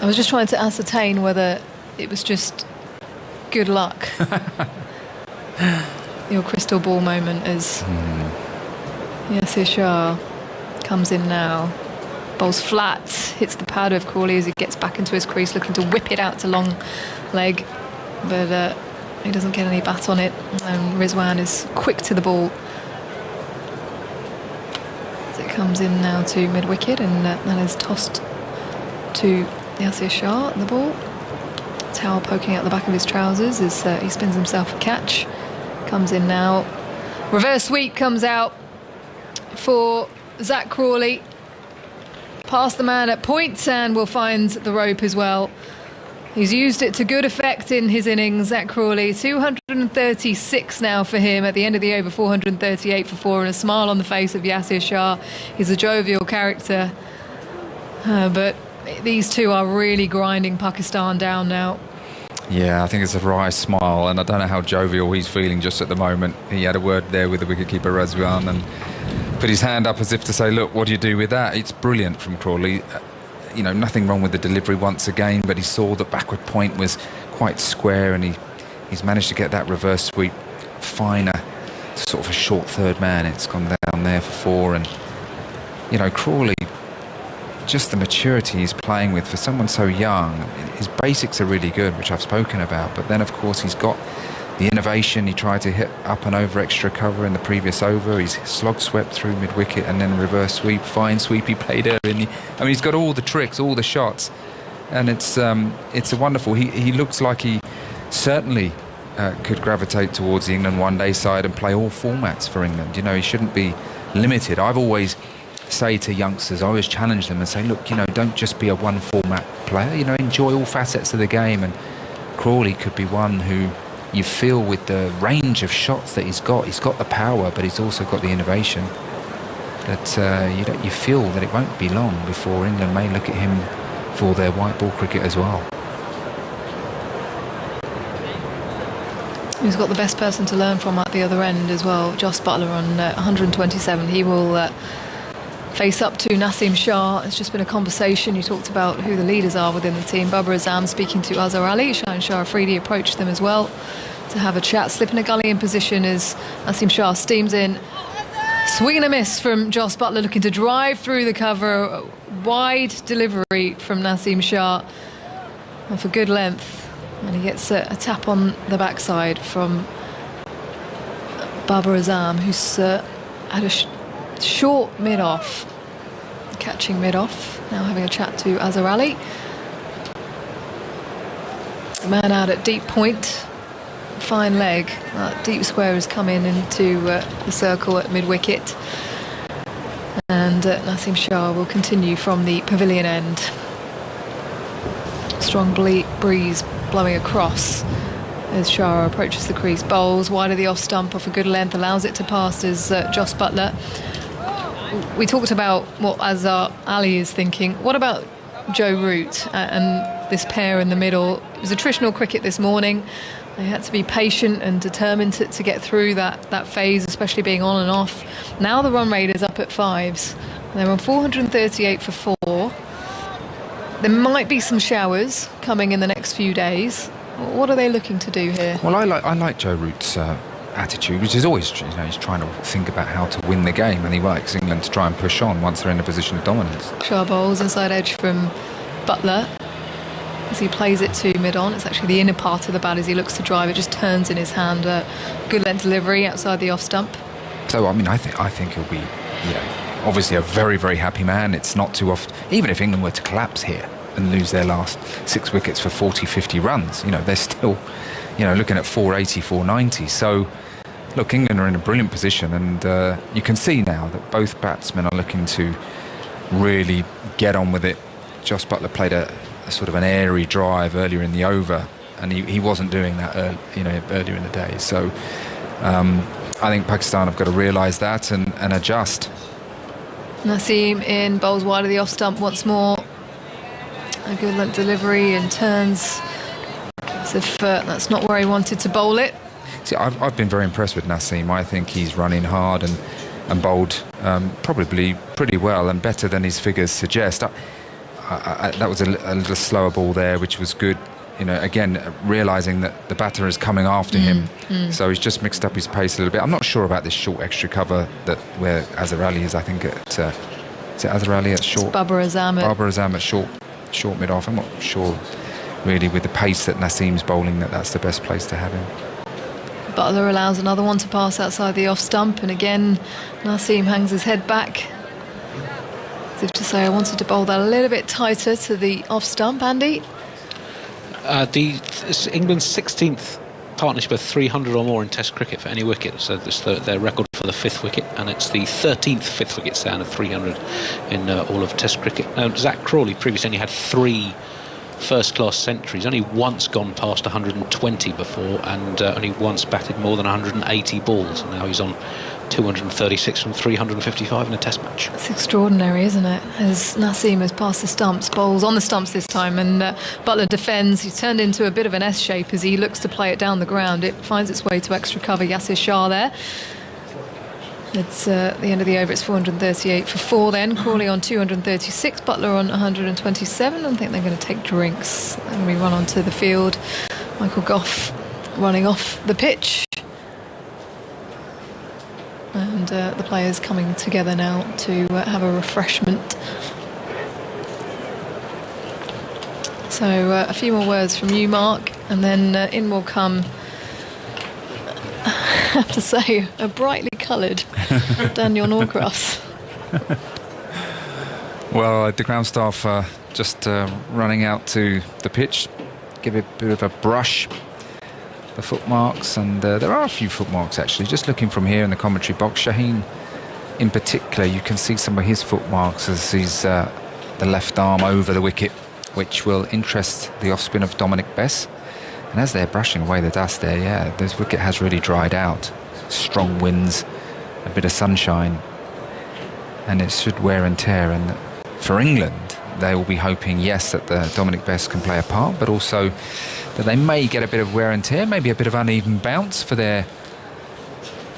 I was just trying to ascertain whether it was just good luck. Your crystal ball moment as Yasir Shah comes in now. Bowls flat, hits the pad of Crawley as he gets back into his crease, looking to whip it out to long leg, but he doesn't get any bat on it, and Rizwan is quick to the ball as it comes in now to mid-wicket, and that is tossed to Yasir Shah, the ball. Towel poking out the back of his trousers as he spins himself a catch. Comes in now. Reverse sweep comes out for Zach Crawley. Past the man at point and will find the rope as well. He's used it to good effect in his innings, Zach Crawley. 236 now for him at the end of the over, 438 for 4, and a smile on the face of Yasir Shah. He's a jovial character. But these two are really grinding Pakistan down now. Yeah, I think it's a wry smile, and I don't know how jovial he's feeling just at the moment. He had a word there with the wicketkeeper Rizwan and put his hand up as if to say, look, what do you do with that? It's brilliant from Crawley. You know, nothing wrong with the delivery once again, but he saw that backward point was quite square, and he's managed to get that reverse sweep finer, sort of a short third man. It's gone down there for 4, and you know, Crawley, just the maturity he's playing with for someone so young. His basics are really good, which I've spoken about, but then of course he's got the innovation. He tried to hit up and over extra cover in the previous over. He's slog swept through mid-wicket and then reverse sweep, fine sweep he played early. I mean, he's got all the tricks, all the shots, and it's a wonderful. He looks like he certainly could gravitate towards the England one-day side and play all formats for England. You know, he shouldn't be limited. I've always say to youngsters, I always challenge them and say, look, you know, don't just be a one format player, you know, enjoy all facets of the game. And Crawley could be one who you feel, with the range of shots that he's got the power, but he's also got the innovation that you feel that it won't be long before England may look at him for their white ball cricket as well. He's got the best person to learn from at the other end as well, Jos Buttler on 127. He will face up to Naseem Shah. It's just been a conversation. You talked about who the leaders are within the team. Babar Azam speaking to Azhar Ali. Shah and Shah Afridi approached them as well to have a chat. Slip in a gully in position as Naseem Shah steams in. Swing and a miss from Jos Buttler, looking to drive through the cover. Wide delivery from Naseem Shah, and for good length. And he gets a tap on the backside from Babar Azam, who's had a short mid-off, catching mid-off, now having a chat to Azhar Ali. The man out at deep point, fine leg. Deep square has come into the circle at mid-wicket, and Naseem Shah will continue from the pavilion end. Strong breeze blowing across as Shah approaches the crease. Bowls wide of the off stump off a good length, allows it to pass as Jos Buttler. We talked about what Azhar Ali is thinking. What about Joe Root and this pair in the middle? It was attritional cricket this morning. They had to be patient and determined to get through that phase, especially being on and off. Now the run rate is up at 5s. They're on 438 for 4. There might be some showers coming in the next few days. What are they looking to do here? Well, I like Joe Root's attitude, which is always, he's trying to think about how to win the game, and he likes England to try and push on once they're in a position of dominance. Shah bowls inside edge from Buttler as he plays it to mid-on. It's actually the inner part of the bat as he looks to drive. It just turns in his hand. Good length delivery outside the off stump. So, I mean, I think he'll be, obviously a very, very happy man. It's not too often, even if England were to collapse here and lose their last 6 wickets for 40, 50 runs, they're still, looking at 480, 490. So, look, England are in a brilliant position, and you can see now that both batsmen are looking to really get on with it. Jos Buttler played a sort of an airy drive earlier in the over, and he wasn't doing that earlier in the day. So I think Pakistan have got to realise that and adjust. Naseem in, bowls wide of the off stump once more. A good length delivery and turns as if that's not where he wanted to bowl it. See, I've been very impressed with Naseem. I think he's running hard and bowled probably pretty well and better than his figures suggest. That was a little slower ball there, which was good. Again, realising that the batter is coming after him, so he's just mixed up his pace a little bit. I'm not sure about this short extra cover where Azhar Ali is. I think is it Azhar Ali at short? It's Babar Azam at short mid off. I'm not sure really with the pace that Naseem's bowling that's the best place to have him. Buttler allows another one to pass outside the off stump, and again Naseem hangs his head back as if to say, I wanted to bowl that a little bit tighter to the off stump. Andy? England's 16th partnership of 300 or more in Test cricket for any wicket. So this their record for the 5th wicket, and it's the 13th 5th wicket stand of 300 in all of Test cricket. Zach Crawley previously only had 3 first-class centuries, only once gone past 120 before, and only once batted more than 180 balls. And now he's on 236 from 355 in a Test match. It's extraordinary, isn't it? As Naseem has passed the stumps, bowls on the stumps this time, and Buttler defends. He's turned into a bit of an S shape as he looks to play it down the ground. It finds its way to extra cover. Yasir Shah there. It's the end of the over. It's 438 for 4 then. Crawley on 236, Buttler on 127. I think they're going to take drinks. They're going to be run onto the field. Michael Gough running off the pitch. And the players coming together now to have a refreshment. So a few more words from you, Mark, and then in will come, I have to say, a brightly coloured Daniel Norcross. Well, the ground staff are just running out to the pitch, give it a bit of a brush, the footmarks, and there are a few footmarks actually. Just looking from here in the commentary box, Shaheen in particular, you can see some of his footmarks as he's the left arm over the wicket, which will interest the off-spin of Dominic Bess. And as they're brushing away the dust there, this wicket has really dried out. Strong winds, a bit of sunshine, and it should wear and tear. And for England, they will be hoping, yes, that the Dominic Bess can play a part, but also that they may get a bit of wear and tear, maybe a bit of uneven bounce for their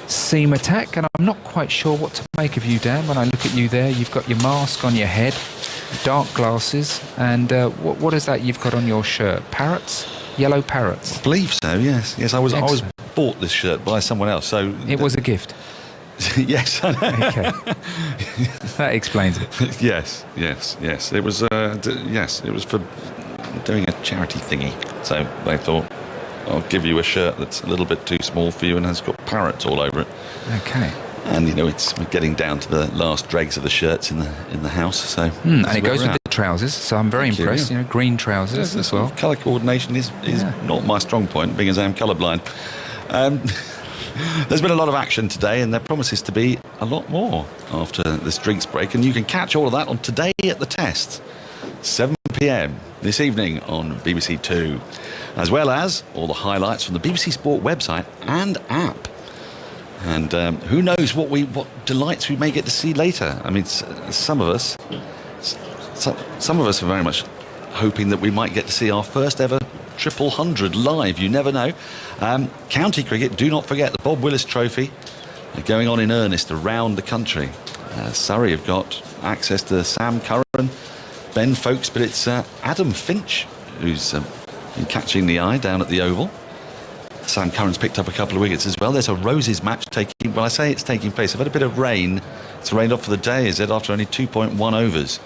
seam attack. And I'm not quite sure what to make of you, Dan. When I look at you there, you've got your mask on your head, dark glasses, and what is that you've got on your shirt? Parrots? Yellow parrots? I believe so, yes. I was bought this shirt by someone else, so it was a gift. Yes, I know. Okay. That explains it. Yes. It was it was for doing a charity thingy. So they thought, I'll give you a shirt that's a little bit too small for you and has got parrots all over it. Okay. And it's getting down to the last dregs of the shirts in the house. So and it goes with the trousers. So I'm very impressed. Green trousers as well. Colour coordination is not my strong point, being as I'm colourblind. There's been a lot of action today, and there promises to be a lot more after this drinks break. And you can catch all of that on Today at the Test, 7 p.m. this evening on BBC Two, as well as all the highlights from the BBC Sport website and app. And who knows what delights we may get to see later. I mean, some of us are very much hoping that we might get to see our first ever triple hundred live. You never know. County cricket, do not forget the Bob Willis Trophy going on in earnest around the country. Surrey have got access to Sam Curran, Ben Folkes, but it's Adam Finch who's been catching the eye down at the Oval. Sam Curran's picked up a couple of wickets as well. There's a Roses match taking, well, I say it's taking place. I've had a bit of rain. It's rained off for the day, is it, after only 2.1 overs,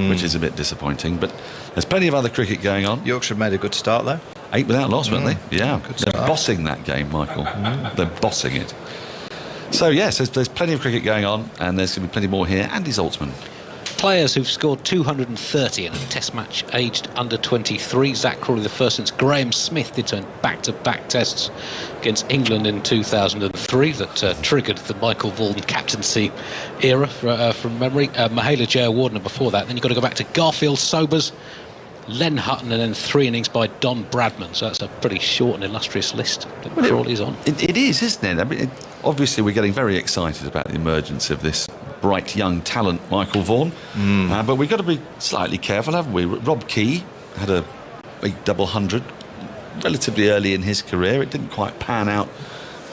which is a bit disappointing. But there's plenty of other cricket going on. Yorkshire made a good start, though. 8 without loss, weren't they? Yeah, good they're start. bossing that game, Michael. They're bossing it. So, yes, there's plenty of cricket going on, and there's going to be plenty more here. Andy Zaltzman. Players who've scored 230 in a test match aged under 23. Zach Crawley the first since Graham Smith did turn back-to-back tests against England in 2003 that triggered the Michael Vaughan captaincy era from memory. Mahela Jayawardene before that. Then you've got to go back to Garfield Sobers, Len Hutton, and then 3 innings by Don Bradman. So that's a pretty short and illustrious list that Crawley's on. It is, isn't it? I mean, obviously we're getting very excited about the emergence of this bright young talent, Michael Vaughan. But we've got to be slightly careful, haven't we? Rob Key had a big double hundred relatively early in his career. It didn't quite pan out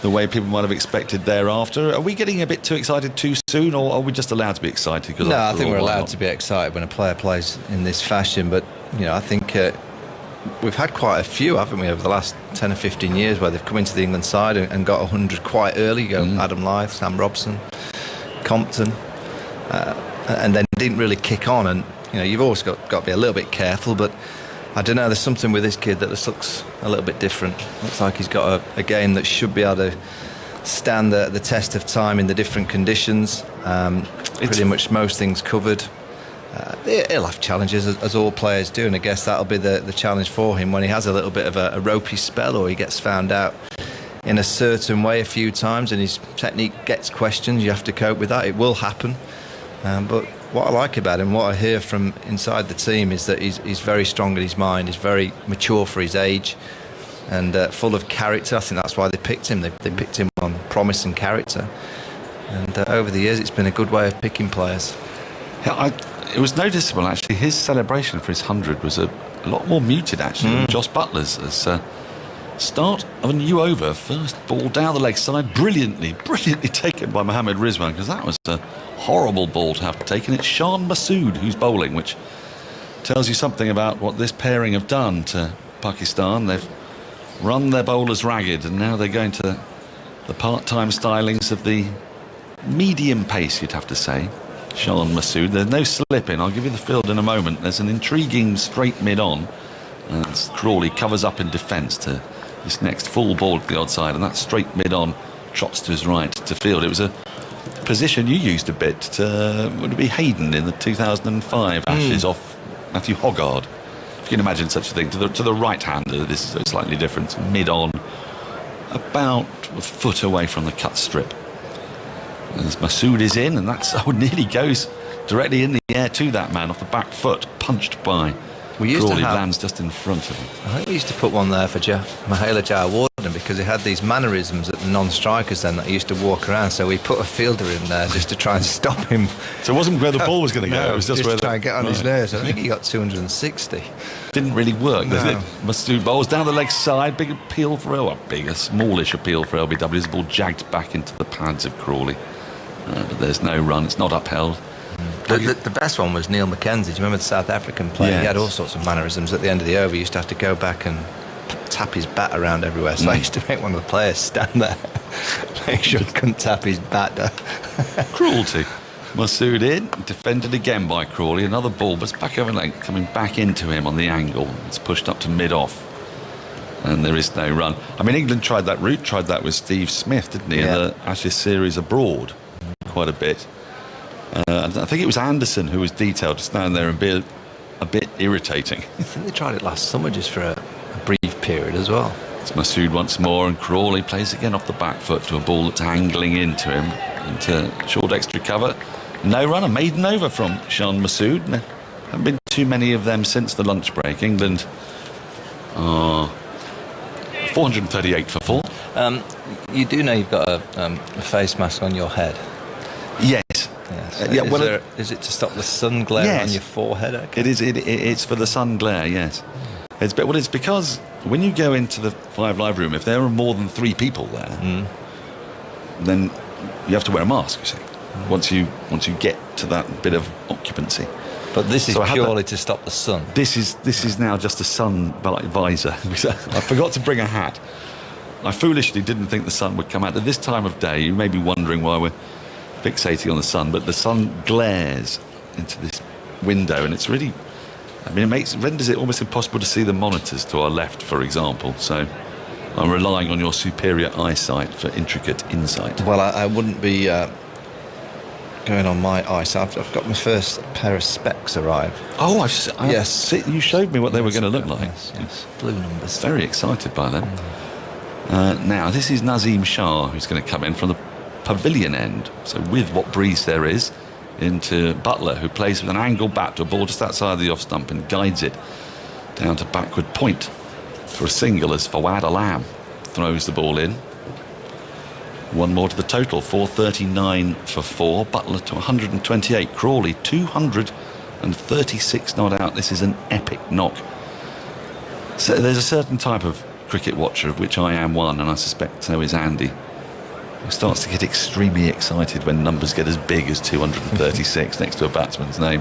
the way people might have expected thereafter. Are we getting a bit too excited too soon, or are we just allowed to be excited? No, I think we're allowed to be excited when a player plays in this fashion. But, you know, I think we've had quite a few, haven't we, over the last 10 or 15 years where they've come into the England side and got 100 quite early. You go Adam Lyth, Sam Robson, Compton, and then didn't really kick on. And, you know, you've always got to be a little bit careful, but I don't know, there's something with this kid that just looks a little bit different. Looks like he's got a game that should be able to stand the test of time in the different conditions. Pretty much most things covered. He'll have challenges, as all players do, and I guess that'll be the challenge for him when he has a little bit of a ropey spell, or he gets found out in a certain way a few times and his technique gets questioned. You have to cope with that. It will happen. But what I like about him, what I hear from inside the team, is that he's very strong in his mind. He's very mature for his age and full of character. I think that's why they picked him. They picked him on promise and character. And over the years, it's been a good way of picking players. Yeah, it was noticeable, actually. His celebration for his 100 was a lot more muted, actually, than Josh Buttler's. As start of a new over, first ball down the leg side, brilliantly taken by Mohammad Rizwan, because that was a horrible ball to have taken. It's Shan Masood who's bowling, which tells you something about what this pairing have done to Pakistan. They've run their bowlers ragged, and now they're going to the part-time stylings of the medium pace, you'd have to say. Shan Masood, there's no slip in. I'll give you the field in a moment. There's an intriguing straight mid-on, and Crawley covers up in defence to this next full ball to the odd side, and that straight mid-on trots to his right to field. It was a position you used a bit to, would it be Hayden in the 2005 Ashes off Matthew Hoggard? If you can imagine such a thing. To the right-hander, this is slightly different. Mid-on, about a foot away from the cut strip. As Masood is in, and that's nearly goes directly in the air to that man off the back foot, punched by Crawley, lands just in front of him. I think we used to put one there for Mahela Jayawardene because he had these mannerisms at the non-strikers then that he used to walk around, so we put a fielder in there just to try and stop him. So it wasn't where the ball was going to go, no, it was just where to try and get on his nerves. I think he got 260. Didn't really work, No. does it? Masood bowls down the leg side, big appeal for a smallish appeal for LBW. The ball jagged back into the pads of Crawley. But there's no run, it's not upheld. The best one was Neil Mackenzie. Do you remember the South African player? Yes. He had all sorts of mannerisms. At the end of the over, he used to have to go back and tap his bat around everywhere. So I used to make one of the players stand there, make sure he couldn't tap his bat down. Cruelty. Masood in, defended again by Crawley. Another ball, but it's back over length, coming back into him on the angle. It's pushed up to mid-off. And there is no run. I mean, England tried that with Steve Smith, didn't he, in the Ashes series abroad quite a bit. I think it was Anderson who was detailed to stand there and be a bit irritating. I think they tried it last summer just for a brief period as well. It's Masood once more, and Crawley plays again off the back foot to a ball that's angling into him, into short extra cover. No run, a maiden over from Shan Masood. There haven't been too many of them since the lunch break. England 438 for 4. You do know you've got a face mask on your head. Yes. Is it to stop the sun glare on your forehead? Okay. It is. It's for the sun glare. Yes. It's because when you go into the 5 Live room, if there are more than 3 people there, then you have to wear a mask, you see, once you get to that bit of occupancy. But this is So purely to stop the sun. This is now just a sun visor. I forgot to bring a hat. I foolishly didn't think the sun would come out. At this time of day, you may be wondering why we're fixating on the sun, but the sun glares into this window, and it's really, I mean, it renders it almost impossible to see the monitors to our left, for example. So I'm relying on your superior eyesight for intricate insight. Well, I wouldn't be going on my eyesight. I've got my first pair of specs arrive. Oh, yes. You showed me what they were going to look like. Yes. Blue numbers. Very excited by them. Now, this is Naseem Shah, who's going to come in from the pavilion end. So with what breeze there is, into Buttler, who plays with an angled bat to a ball just outside the off stump and guides it down to backward point for a single as Fawad Alam throws the ball in. One more to the total, 439 for 4. Buttler to 128. Crawley 236 not out. This is an epic knock. So there's a certain type of cricket watcher, of which I am one, and I suspect so is Andy, who starts to get extremely excited when numbers get as big as 236 next to a batsman's name.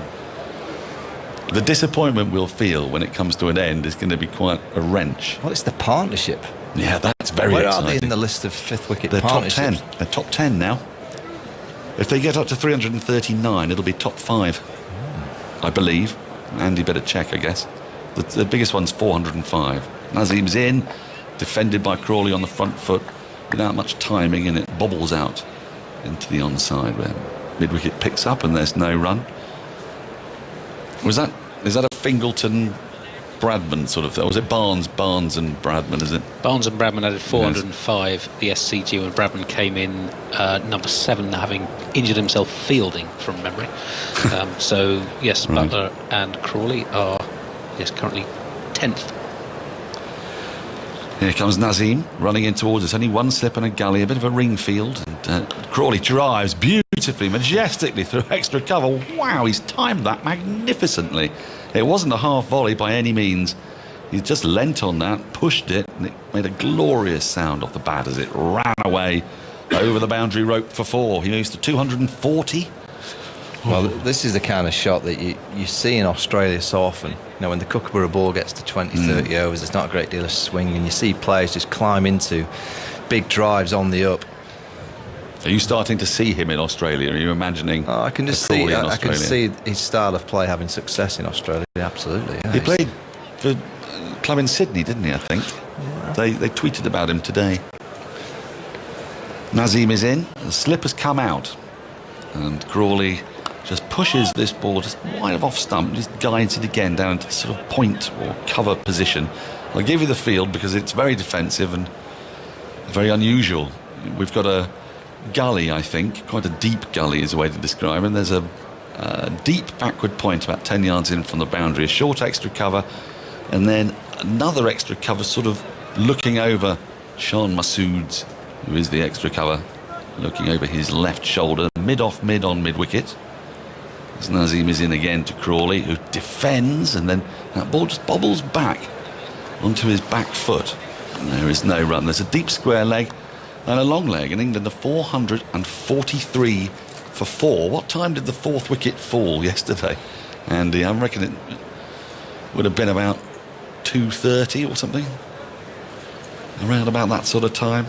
The disappointment we'll feel when it comes to an end is going to be quite a wrench. Well, it's the partnership. Yeah, that's very Where exciting. Where are they in the list of 5th wicket They're top partnerships? 10. They're top 10 now. If they get up to 339, it'll be top 5, I believe. Andy better check, I guess. The biggest one's 405. Naseem's in, defended by Crawley on the front foot without much timing, and it bobbles out into the onside where mid-wicket picks up and there's no run. Is that a Fingleton Bradman sort of thing? Or was it Barnes and Bradman, is it? Barnes and Bradman added 405 the SCG when Bradman came in number 7, having injured himself fielding from memory. So yes, Right. Buttler and Crawley are currently 10th. Here comes Naseem running in towards us. Only one slip and a gully, a bit of a ring field. And Crawley drives beautifully, majestically through extra cover. Wow, he's timed that magnificently. It wasn't a half volley by any means. He just leant on that, pushed it, and it made a glorious sound off the bat as it ran away over the boundary rope for 4. He moves to 240. Well, this is the kind of shot that you see in Australia so often. You know, when the Kookaburra ball gets to 20, 30 overs, there's not a great deal of swing, and you see players just climb into big drives on the up. Are you starting to see him in Australia? Are you imagining? Oh, I can just see. I can see his style of play having success in Australia. Absolutely. Yeah. He played for a club in Sydney, didn't he? I think they tweeted about him today. Naseem is in. The slip has come out, and Crawley just pushes this ball just wide of off stump, just guides it again down into the sort of point or cover position. I'll give you the field because it's very defensive and very unusual. We've got a gully, I think, quite a deep gully is the way to describe it, and there's a deep backward point about 10 yards in from the boundary, a short extra cover, and then another extra cover sort of looking over Shan Masood, who is the extra cover, looking over his left shoulder, mid on mid-wicket. As Naseem is in again to Crawley, who defends, and then that ball just bobbles back onto his back foot. And there is no run. There's a deep square leg and a long leg, and England are 443 for 4. What time did the 4th wicket fall yesterday, Andy? I reckon it would have been about 2:30 or something, around about that sort of time.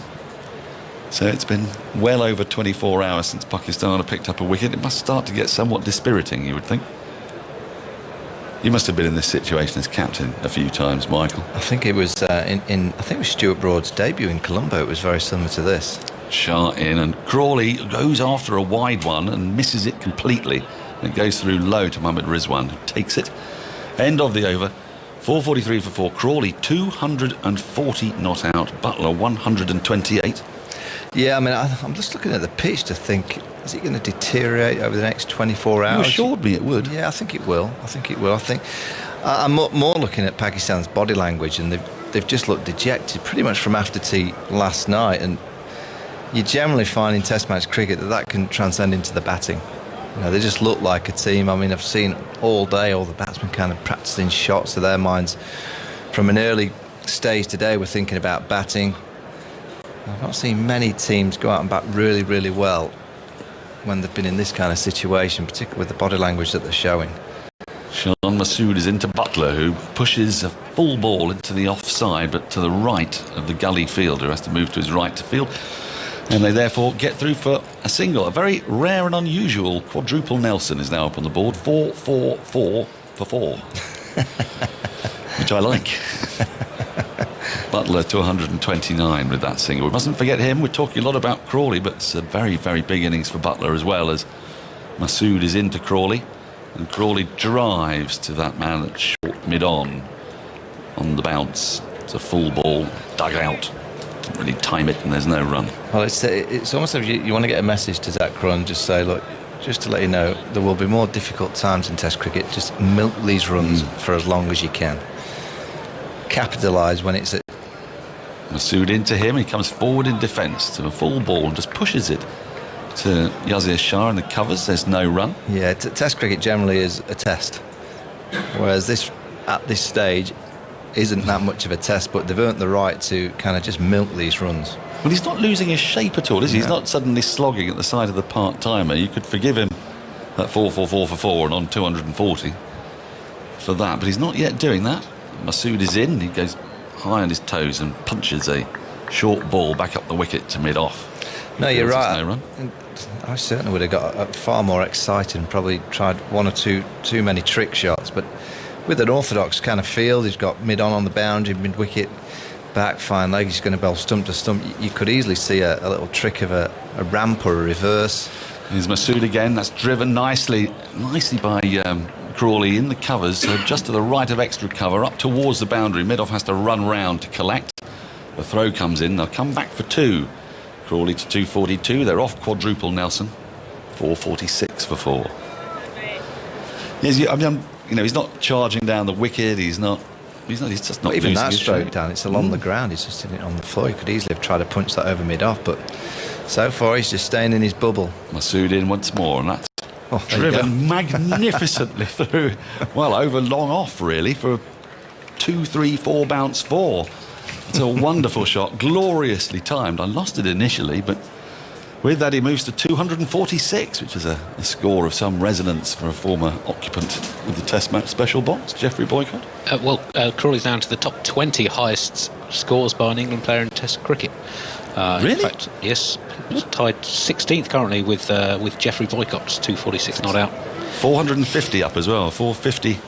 So it's been well over 24 hours since Pakistan have picked up a wicket. It must start to get somewhat dispiriting, you would think. You must have been in this situation as captain a few times, Michael. I think it was I think it was Stuart Broad's debut in Colombo. It was very similar to this. Shah in, and Crawley goes after a wide one and misses it completely. And it goes through low to Mohammad Rizwan, who takes it. End of the over. 443 for 4. Crawley 240 not out. Buttler 128. Yeah, I mean, I'm just looking at the pitch to think, is it going to deteriorate over the next 24 hours? You assured me it would. Yeah, I think it will. I think I'm more looking at Pakistan's body language, and they've just looked dejected pretty much from after tea last night, and you generally find in Test match cricket that can transcend into the batting. You know, they just look like a team. I mean, I've seen all day all the batsmen kind of practicing shots to their minds from an early stage today we're thinking about batting. I've not seen many teams go out and bat really, really well when they've been in this kind of situation, particularly with the body language that they're showing. Shan Masood is into Buttler, who pushes a full ball into the offside, but to the right of the gully fielder, who has to move to his right to field. And they therefore get through for a single. A very rare and unusual quadruple Nelson is now up on the board. 4-4-4 for 4. Which I like. Buttler to 129 with that single. We mustn't forget him. We're talking a lot about Crawley, but it's a very, very big innings for Buttler, as well as Masood is into Crawley. And Crawley drives to that man at short mid-on the bounce. It's a full ball, dug out. Didn't really time it, and there's no run. Well, it's almost as if you want to get a message to Zach Cron and just say, look, just to let you know, there will be more difficult times in Test cricket. Just milk these runs for as long as you can. Capitalise when it's at... Masood into him. He comes forward in defence to a full ball and just pushes it to Yasir Shah in the covers. There's no run. Yeah, Test cricket generally is a test, whereas this at this stage isn't that much of a test, but they've earned the right to kind of just milk these runs. Well, he's not losing his shape at all, is he? He's not suddenly slogging at the side of the part-timer. You could forgive him that 4-4-4 for 4 and on 240 for that, but he's not yet doing that. Masood is in. He goes high on his toes and punches a short ball back up the wicket to mid-off. No, you're right. No run. I certainly would have got far more excited and probably tried one or two too many trick shots, but with an orthodox kind of field, he's got mid-on the boundary, mid-wicket, back, fine leg, he's going to bowl stump to stump. You could easily see a little trick of a ramp or a reverse. Here's Masood again. That's driven nicely by Crawley in the covers, so just to the right of extra cover, up towards the boundary. Mid-off has to run round to collect. The throw comes in. They'll come back for 2. Crawley to 242. They're off quadruple Nelson. 446 for 4. Yes, he's not charging down the wicket. He's just not even losing that his stroke shape. down. It's along the ground. He's just sitting on the floor. He could easily have tried to punch that over mid-off, but so far he's just staying in his bubble. Masood in once more, and that's driven magnificently through. Well, over long off really for a 2-3-4 bounce 4. It's a wonderful shot, gloriously timed. I lost it initially, but with that he moves to 246, which is a score of some resonance for a former occupant of the Test match special box, Geoffrey Boycott. Crawley's down to the top 20 highest scores by an England player in Test cricket. Really? In fact, yes, he's tied 16th currently with Geoffrey Boycott's 246 not out. 450 up as well, 450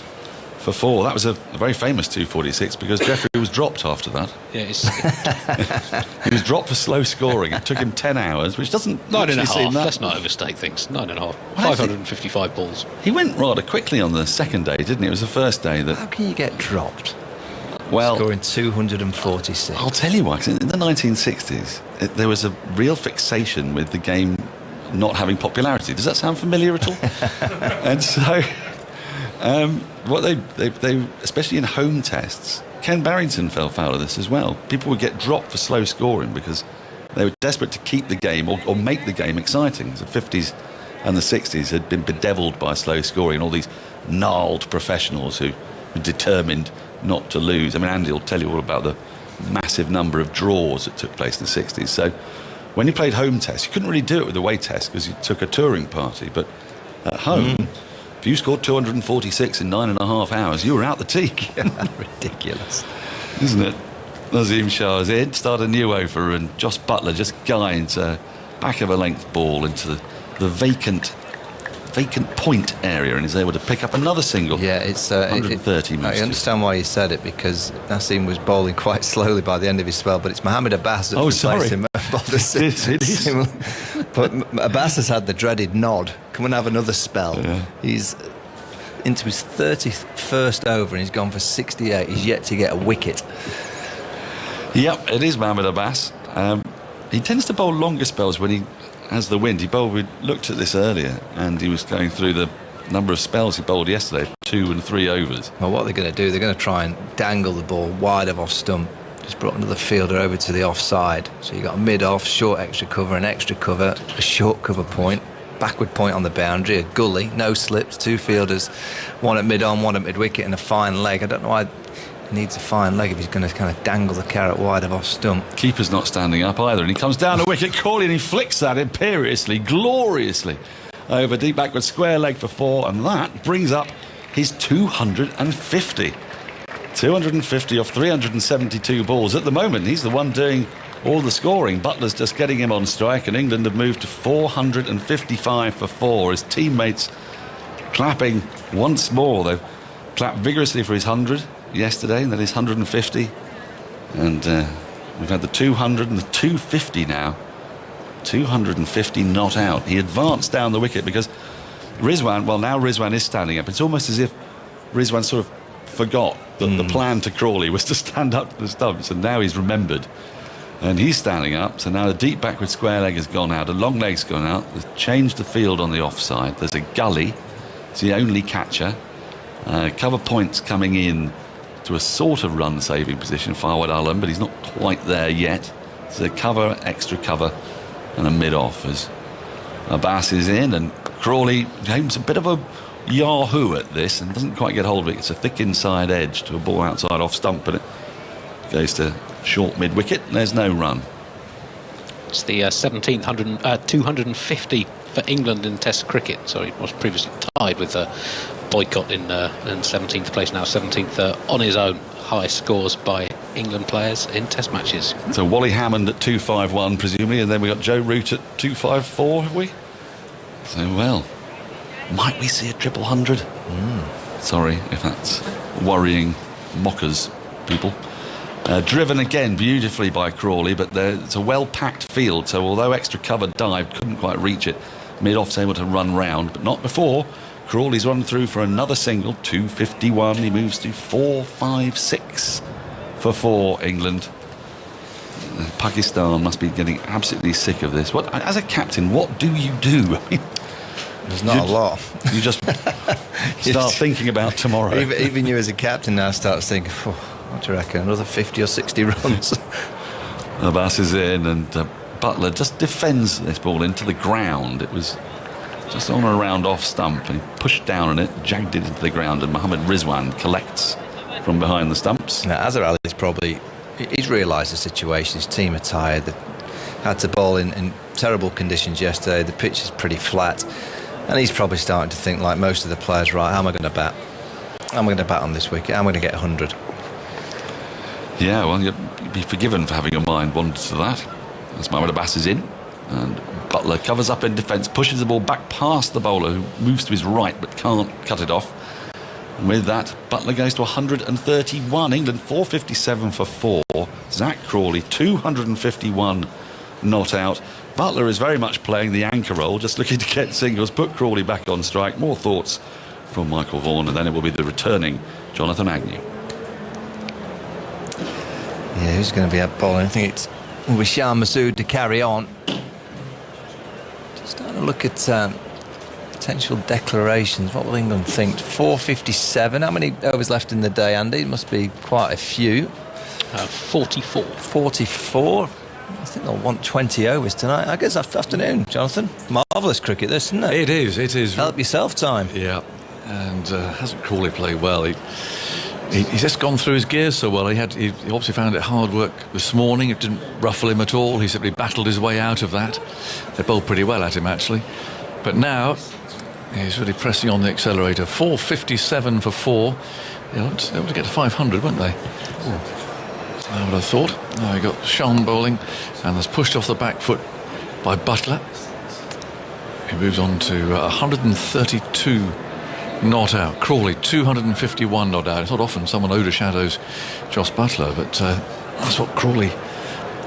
for 4. That was a very famous 246 because Geoffrey was dropped after that. Yeah, he was dropped for slow scoring. It took him 10 hours, which doesn't 9.5. seem that. Let's not overstate things. 9.5. 555 balls. He went rather quickly on the second day, didn't he? It was the first day that. How can you get dropped? Well, scoring 246. I'll tell you why. 'Cause in the 1960s, there was a real fixation with the game not having popularity. Does that sound familiar at all? And so. What they especially in home tests, Ken Barrington fell foul of this as well. People would get dropped for slow scoring because they were desperate to keep the game or make the game exciting. The 50s and the 60s had been bedevilled by slow scoring and all these gnarled professionals who were determined not to lose. I mean, Andy will tell you all about the massive number of draws that took place in the 60s. So when you played home tests, you couldn't really do it with away tests because you took a touring party. But at home... If you scored 246 in 9.5 hours, you were out the teak. Ridiculous. Isn't it? Naseem Shah is in, started a new over, and Joss Buttler just guides a back of a length ball into the vacant point area and is able to pick up another single. Yeah, it's 130 I understand why you said it, because Naseem was bowling quite slowly by the end of his spell, but it's Mohammad Abbas that's replaced him. It is. But Abbas has had the dreaded nod. Come and have another spell. Yeah. He's into his 31st over and he's gone for 68. He's yet to get a wicket. Yep, it is Mohammad Abbas. He tends to bowl longer spells when he has the wind. We looked at this earlier and he was going through the number of spells he bowled yesterday, 2 and 3 overs. Well, what they're going to do, they're going to try and dangle the ball wide of off stump. Just brought another fielder over to the offside. So you got a mid-off, short extra cover, an extra cover, a short cover point, backward point on the boundary, a gully, no slips, 2 fielders, one at mid-on, one at mid-wicket and a fine leg. I don't know why needs a fine leg if he's going to kind of dangle the carrot wide of off stump. Keeper's not standing up either, and he comes down the wicket, Crawley, and he flicks that imperiously, gloriously, over deep backward square leg for 4, and that brings up his 250. 250 off 372 balls. At the moment, he's the one doing all the scoring. Buttler's just getting him on strike, and England have moved to 455 for 4. His teammates clapping once more. They've clapped vigorously for his 100 yesterday, and then his 150. And we've had the 200 and the 250 now. 250 not out. He advanced down the wicket because Rizwan, well, now Rizwan is standing up. It's almost as if Rizwan sort of forgot that the plan to Crawley was to stand up to the stumps, and now he's remembered. And he's standing up, so now the deep backward square leg has gone out, a long leg's gone out. They've changed the field on the offside. There's a gully. It's the only catcher. Cover points coming in to a sort of run-saving position, Farwad Alam, but he's not quite there yet. So cover, extra cover, and a mid-off as Abbas is in, and Crawley aims a bit of a yahoo at this and doesn't quite get hold of it. It's a thick inside edge to a ball outside off stump, but it goes to short mid-wicket. There's no run. It's the 250 for England in Test cricket. So it was previously tied with Boycott in 17th place, now 17th on his own. Highest scores by England players in Test matches. So Wally Hammond at 251 presumably, and then we got Joe Root at 254, have we? So well, might we see a triple 100? Sorry if that's worrying mockers, people. Driven again beautifully by Crawley, but it's a well-packed field, so although extra cover dived, couldn't quite reach it. Mid-off's able to run round, but not before. Crawley's run through for another single, 251. He moves to 456 for 4, England. Pakistan must be getting absolutely sick of this. What, as a captain, what do you do? I mean, there's not a lot. You just start thinking about tomorrow. Even you as a captain now starts thinking, what do you reckon, another 50 or 60 runs? Abbas is in, and Buttler just defends this ball into the ground. It was just on a round off stump, and he pushed down on it, jagged it into the ground, and Mohammad Rizwan collects from behind the stumps. Now, Azhar is probably, he's realised the situation. His team are tired. They had to bowl in terrible conditions yesterday. The pitch is pretty flat, and he's probably starting to think, like most of the players, right, how am I going to bat? How am I going to bat on this wicket? How am I going to get 100? Yeah, well, you'd be forgiven for having your mind wander to that. As Mohammad Abbas is in, and Buttler covers up in defence, pushes the ball back past the bowler, who moves to his right but can't cut it off. And with that, Buttler goes to 131. England 457 for 4. Zach Crawley 251 not out. Buttler is very much playing the anchor role, just looking to get singles, put Crawley back on strike. More thoughts from Michael Vaughan, and then it will be the returning Jonathan Agnew. Yeah, who's going to be up bowling? I think it will be Shah Masood to carry on. Just starting to look at potential declarations. What will England think? 457. How many overs left in the day, Andy? It must be quite a few. 44. 44. I think they'll want 20 overs tonight. I guess afternoon, Jonathan. Marvellous cricket, this, isn't it? It is. Help yourself time. Yeah, and hasn't Crawley played well? He's just gone through his gears so well. He obviously found it hard work this morning. It didn't ruffle him at all. He simply battled his way out of that. They bowled pretty well at him, actually. But now he's really pressing on the accelerator. 457 for 4. They'll able to get to 500, won't they? Ooh. I would have thought. Now you got Shan bowling, and that's pushed off the back foot by Buttler. He moves on to 132 not out. Crawley 251 not out. It's not often someone overshadows Jos Buttler, but that's what Crawley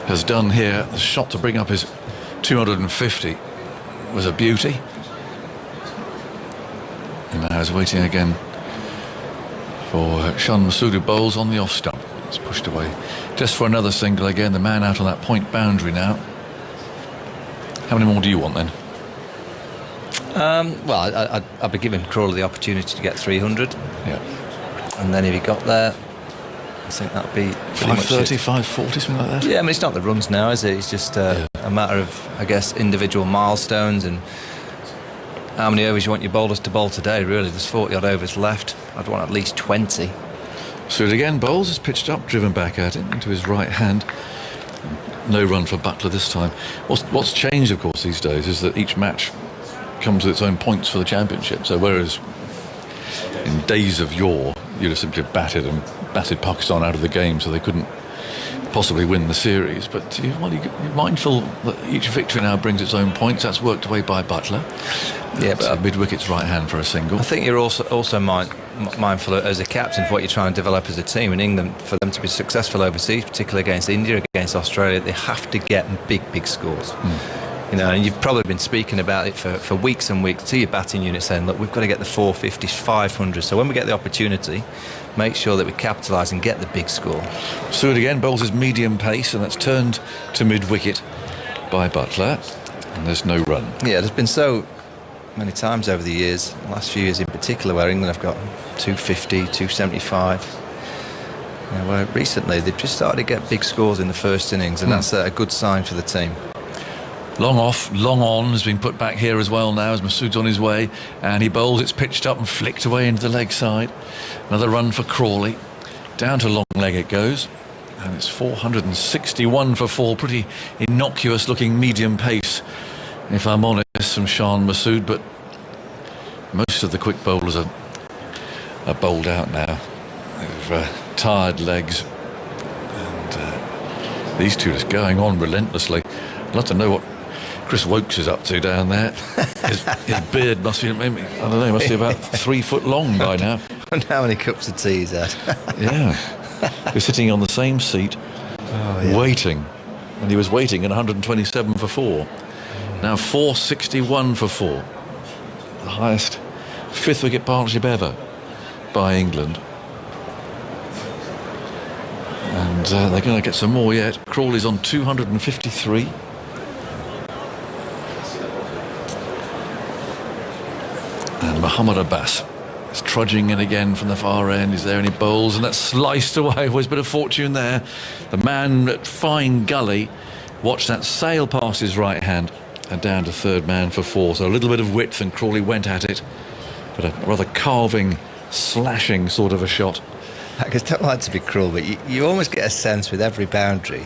has done here. The shot to bring up his 250 was a beauty. And now he's waiting again for Shan Masood, who bowls on the off stump. It's pushed away just for another single again. The man out on that point boundary now. How many more do you want then? Well, I'd be giving Crawley the opportunity to get 300. Yeah. And then if he got there, I think that'd be 530, 540, something like that. Yeah, I mean, it's not the runs now, is it? It's just a matter of, I guess, individual milestones and how many overs you want your bowlers to bowl today, really. There's 40 odd overs left. I'd want at least 20. So again, Bowles is pitched up, driven back at him into his right hand. No run for Buttler this time. What's changed, of course, these days is that each match comes with its own points for the championship. So whereas in days of yore, you'd have simply batted Pakistan out of the game so they couldn't possibly win the series. But you're mindful that each victory now brings its own points. That's worked away by Buttler. Yeah, but mid-wicket's right hand for a single. I think you're also mindful as a captain of what you're trying to develop as a team. In England, for them to be successful overseas, particularly against India, against Australia, they have to get big scores. You know, and you've probably been speaking about it for weeks and weeks to your batting unit, saying, look, we've got to get the 450s, 500s. So when we get the opportunity, make sure that we capitalise and get the big score. Stuart again bowls his medium pace, and that's turned to mid-wicket by Buttler, and there's no run. Yeah, there's been so many times over the years, the last few years in particular, where England have got 250, 275. You know, where recently they've just started to get big scores in the first innings, and that's a good sign for the team. Long off, long on has been put back here as well now as Masood's on his way, and he bowls. It's pitched up and flicked away into the leg side. Another run for Crawley. Down to long leg it goes, and it's 461 for 4. Pretty innocuous looking medium pace, if I'm honest, from Shan Masood, but most of the quick bowlers are bowled out now. They've tired legs, and these two just going on relentlessly. I'd love to know what Chris Woakes is up to down there. His beard must be, I don't know, must be about 3 foot long by now. I wonder how many cups of tea he's had. Yeah. He's sitting on the same seat, waiting. And he was waiting at 127 for 4. Now 461 for 4. The highest 5th wicket partnership ever by England. And they're going to get some more yet. Crawley's on 253. And Mohammad Abbas is trudging in again from the far end. Is there any bowls? And that's sliced away. Always a bit of fortune there. The man at fine gully watched that sail past his right hand and down to third man for 4. So a little bit of width, and Crawley went at it. But a rather carving, slashing sort of a shot. I don't like to be cruel, but you almost get a sense with every boundary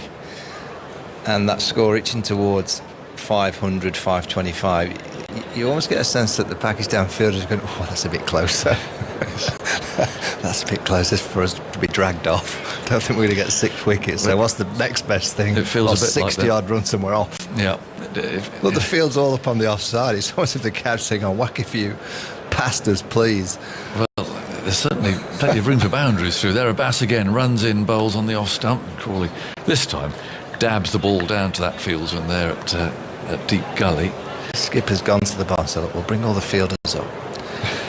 and that score reaching towards 500, 525, you almost get a sense that the Pakistan fielders are going, oh, that's a bit closer. That's a bit closer for us to be dragged off. I don't think we're going to get 6 wickets, so what's the next best thing? It feels a bit 60-yard like run and we're off. Yeah. Look, the field's all up on the offside. It's almost if the cat's saying, oh, whack a few past us, please. Well, there's certainly plenty of room for boundaries through there. Abbas again runs in, bowls on the off stump, and Crawley this time dabs the ball down to that fieldsman there at deep gully. Skipper's gone to the bar, so look, we'll bring all the fielders up.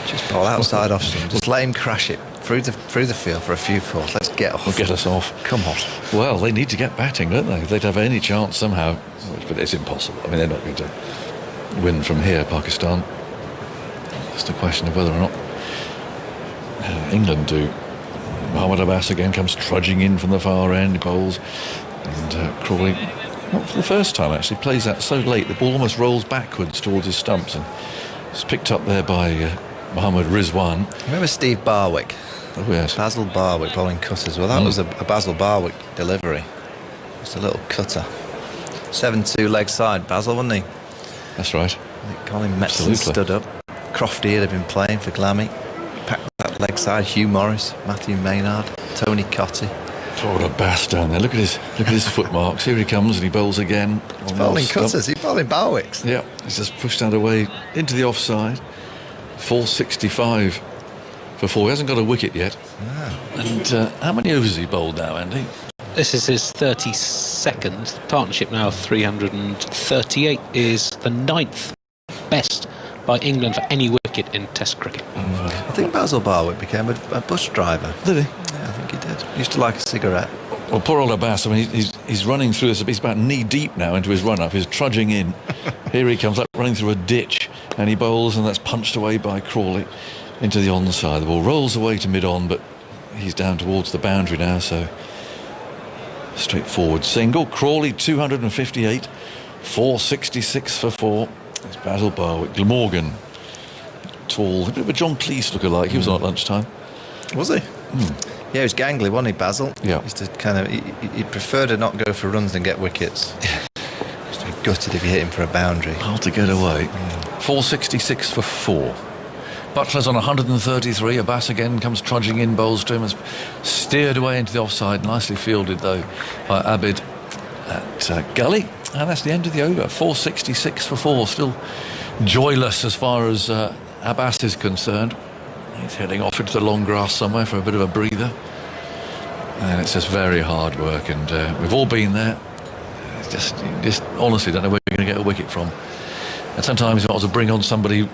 Just bowl outside off stump. Just let him crash it through the field for a few falls. Let's get off. We'll get us off. Come on. Well, they need to get batting, don't they? If they'd have any chance somehow, but it's impossible. I mean, they're not going to win from here, Pakistan. It's a question of whether or not England do. Mohammad Abbas again comes trudging in from the far end, bowls, and Crawley, not for the first time actually, plays that so late the ball almost rolls backwards towards his stumps, and it's picked up there by Mohammad Rizwan. Remember Steve Barwick? Oh yes. Basil Barwick bowling cutters. Well, that was a Basil Barwick delivery. Just a little cutter. 7-2 leg side, Basil, wasn't he? That's right. Colin Metson stood up. Crofty had been playing for Glammy. Packed that leg side. Hugh Morris, Matthew Maynard, Tony Cotty. What a bass down there. Look at his footmarks. Here he comes, and he bowls again. He's bowling cutters. He's bowling Barwicks. Yeah, he's just pushed that away into the offside. 465 for 4. He hasn't got a wicket yet. Ah. And how many overs has he bowled now, Andy? This is his 32nd. Partnership now 338 is the 9th best by England for any wicket in Test cricket. I think Basil Barwick became a bus driver. Did he? Yeah, I think he did. He used to like a cigarette. Well, poor old Abbas, I mean, he's running through this. He's about knee deep now into his run-up. He's trudging in. Here he comes up, running through a ditch, and he bowls, and that's punched away by Crawley into the onside. The ball rolls away to mid-on, but he's down towards the boundary now, so straightforward single. Crawley 258, 466 for 4. It's Basil Barwick. Glamorgan, tall, a bit of a John Cleese lookalike. He was on at lunchtime. Was he? Yeah, he was gangly, wasn't he, Basil? Yeah. He used to kind of, he'd prefer to not go for runs than get wickets. Just be gutted if you hit him for a boundary. Hard to get away. 466 for 4. Buttler's on 133. Abbas again comes trudging in, bowls to him, has steered away into the offside. Nicely fielded, though, by Abid at Gully. And that's the end of the over. 466 for 4. Still joyless as far as Abbas is concerned. He's heading off into the long grass somewhere for a bit of a breather. And it's just very hard work, and we've all been there. It's just honestly don't know where you're going to get a wicket from. And sometimes you want to bring on somebody who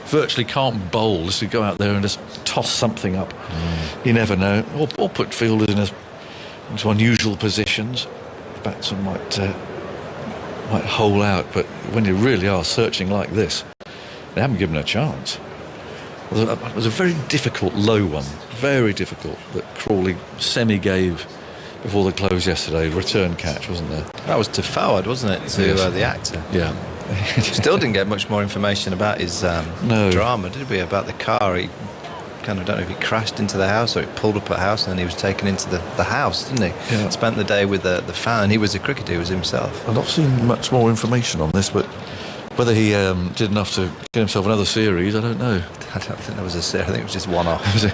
virtually can't bowl, just to go out there and just toss something up. You never know. Or put fielders into unusual positions. Batsmen might hole out, but when you really are searching like this, they haven't given a chance. It was a very difficult low one, very difficult, that Crawley semi-gave before the close yesterday. Return catch, wasn't there? That was to Fawad, wasn't it, to the actor? Yeah. Still didn't get much more information about his drama, did we? About the car. He kind of, don't know if he crashed into the house or he pulled up at a house and then he was taken into the house, didn't he? Yeah. Spent the day with the fan. He was a cricketer, he was himself. I've not seen much more information on this, but whether he did enough to get himself another series, I don't know. I don't think there was a series. I think it was just one-off. Was it?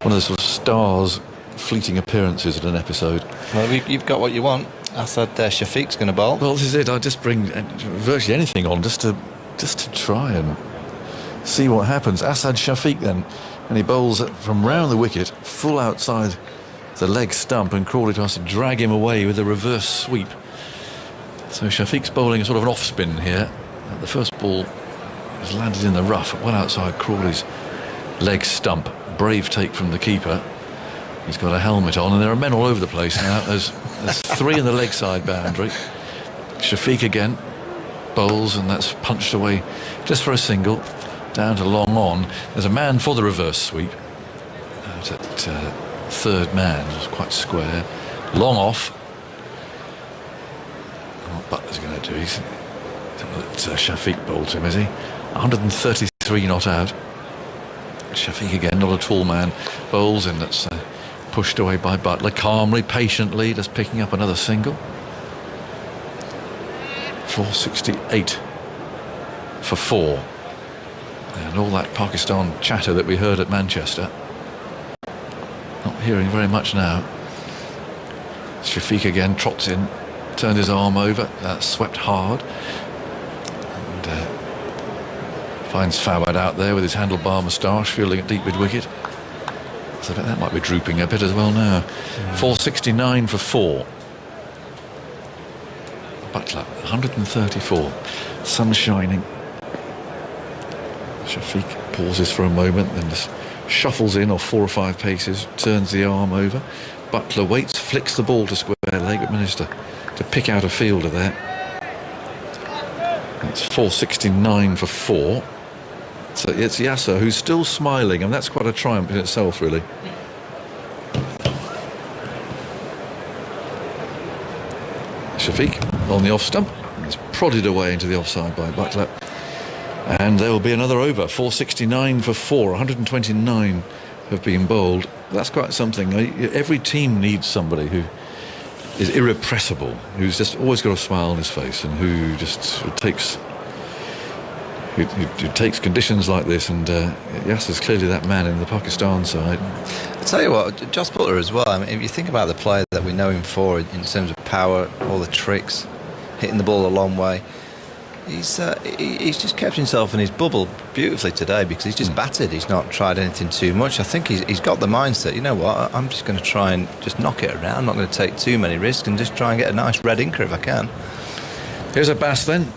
One of the sort of stars fleeting appearances in an episode. Well, you've got what you want. Asad Shafiq's going to bowl. Well, this is it. I just bring virtually anything on just to try and see what happens. Asad Shafiq then, and he bowls from round the wicket, full outside the leg stump, and Crawley tries to drag him away with a reverse sweep. So Shafiq's bowling a sort of an off spin here. The first ball has landed in the rough, well outside Crawley's leg stump. Brave take from the keeper. He's got a helmet on, and there are men all over the place now. There's 3 in the leg side boundary. Shafiq again bowls, and that's punched away just for a single. Down to long on. There's a man for the reverse sweep. Out at third man. It was quite square. Long off. What Buttler's going to do? He's Shafiq bowled to him, is he? 133 not out. Shafiq again, not a tall man, bowls, and that's pushed away by Buttler calmly, patiently, just picking up another single. 468 for 4. And all that Pakistan chatter that we heard at Manchester, not hearing very much now. Shafiq again trots in, turned his arm over, swept hard, and finds Fawad out there with his handlebar moustache, fielding at deep mid-wicket. So that might be drooping a bit as well now. 469 for 4. Buttler, 134. Sun shining. Shafiq pauses for a moment, then just shuffles in off 4 or 5 paces, turns the arm over. Buttler waits, flicks the ball to square leg, but managed to pick out a fielder there. That's 469 for 4. So it's Yasir who's still smiling, and that's quite a triumph in itself, really. Shafiq on the off stump, and he's prodded away into the offside by Buttler. And there will be another over. 469 for 4. 129 have been bowled. That's quite something. Every team needs somebody who is irrepressible, who's just always got a smile on his face, and who just takes conditions like this. And Yasir's clearly that man in the Pakistan side. I'll tell you what, Josh Buttler as well. I mean, if you think about the player that we know him for in terms of power, all the tricks, hitting the ball a long way, he's just kept himself in his bubble beautifully today, because he's just batted. He's not tried anything too much. I think he's got the mindset, you know what, I'm just going to try and just knock it around. I'm not going to take too many risks and just try and get a nice red inker if I can. Here's Abbas then,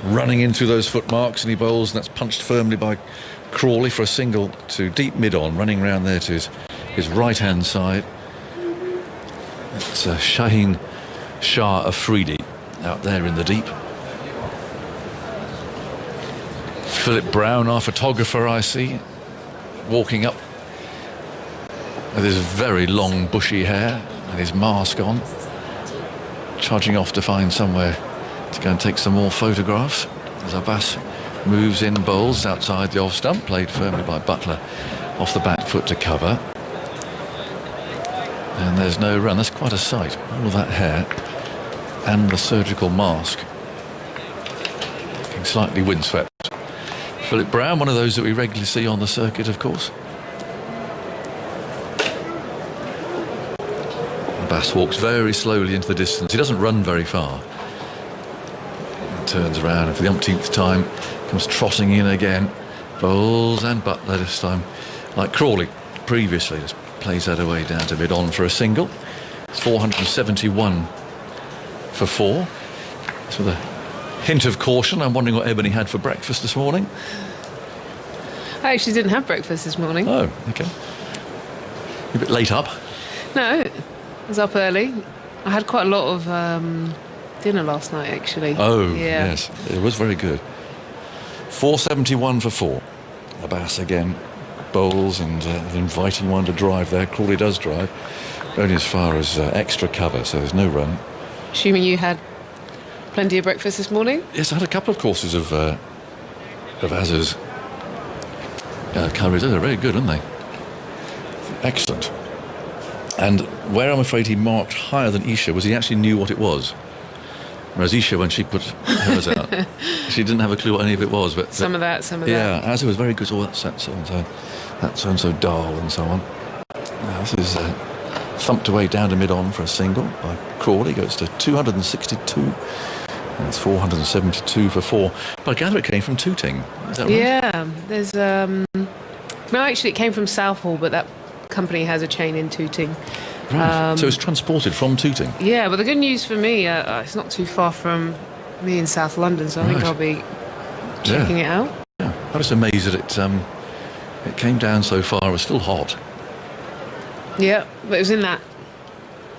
running in through those footmarks, and he bowls, and that's punched firmly by Crawley for a single to deep mid-on, running round there to his right-hand side. It's Shaheen, Shah, Afridi out there in the deep. Philip Brown, our photographer, I see, walking up with his very long bushy hair and his mask on, charging off to find somewhere to go and take some more photographs. As Abbas moves in, bowls outside the off stump, played firmly by Buttler off the back foot to cover. And there's no run. That's quite a sight. All of that hair and the surgical mask. Looking slightly windswept. Philip Brown, one of those that we regularly see on the circuit, of course. Abbas walks very slowly into the distance. He doesn't run very far. He turns around and for the umpteenth time comes trotting in again. Bowles and Buttler this time. Like Crawley previously, just plays that away down to mid-on for a single. It's 471 for 4. It's with a hint of caution. I'm wondering what Ebony had for breakfast this morning. I actually didn't have breakfast this morning. Oh, okay. You're a bit late up. No, I was up early. I had quite a lot of dinner last night, actually. Oh, yeah. Yes. It was very good. 471 for 4. Abbas again. Bowles and an inviting one to drive there. Crawley does drive. Only as far as extra cover, so there's no run. Assuming you had plenty of breakfast this morning? Yes, I had a couple of courses of Azhar's curries. They're very good, aren't they? Excellent. And where I'm afraid he marked higher than Isha was he actually knew what it was. Whereas Isha, when she put hers out, she didn't have a clue what any of it was. But some of that. Yeah, Azhar was very good. Oh, that's so-and-so. That's so-and-so Dal and so on. Now, this is thumped away down to mid-on for a single by Crawley. Goes to 262. And it's 472 for 4. But I gather it came from Tooting. Is that right? Yeah, there's... No, actually, it came from Southall, but that company has a chain in Tooting. Right. So it's transported from Tooting. Yeah, but the good news for me, it's not too far from me in South London, so I think I'll be checking it out. Yeah, I was amazed that it came down so far. It was still hot. Yeah, but it was in that...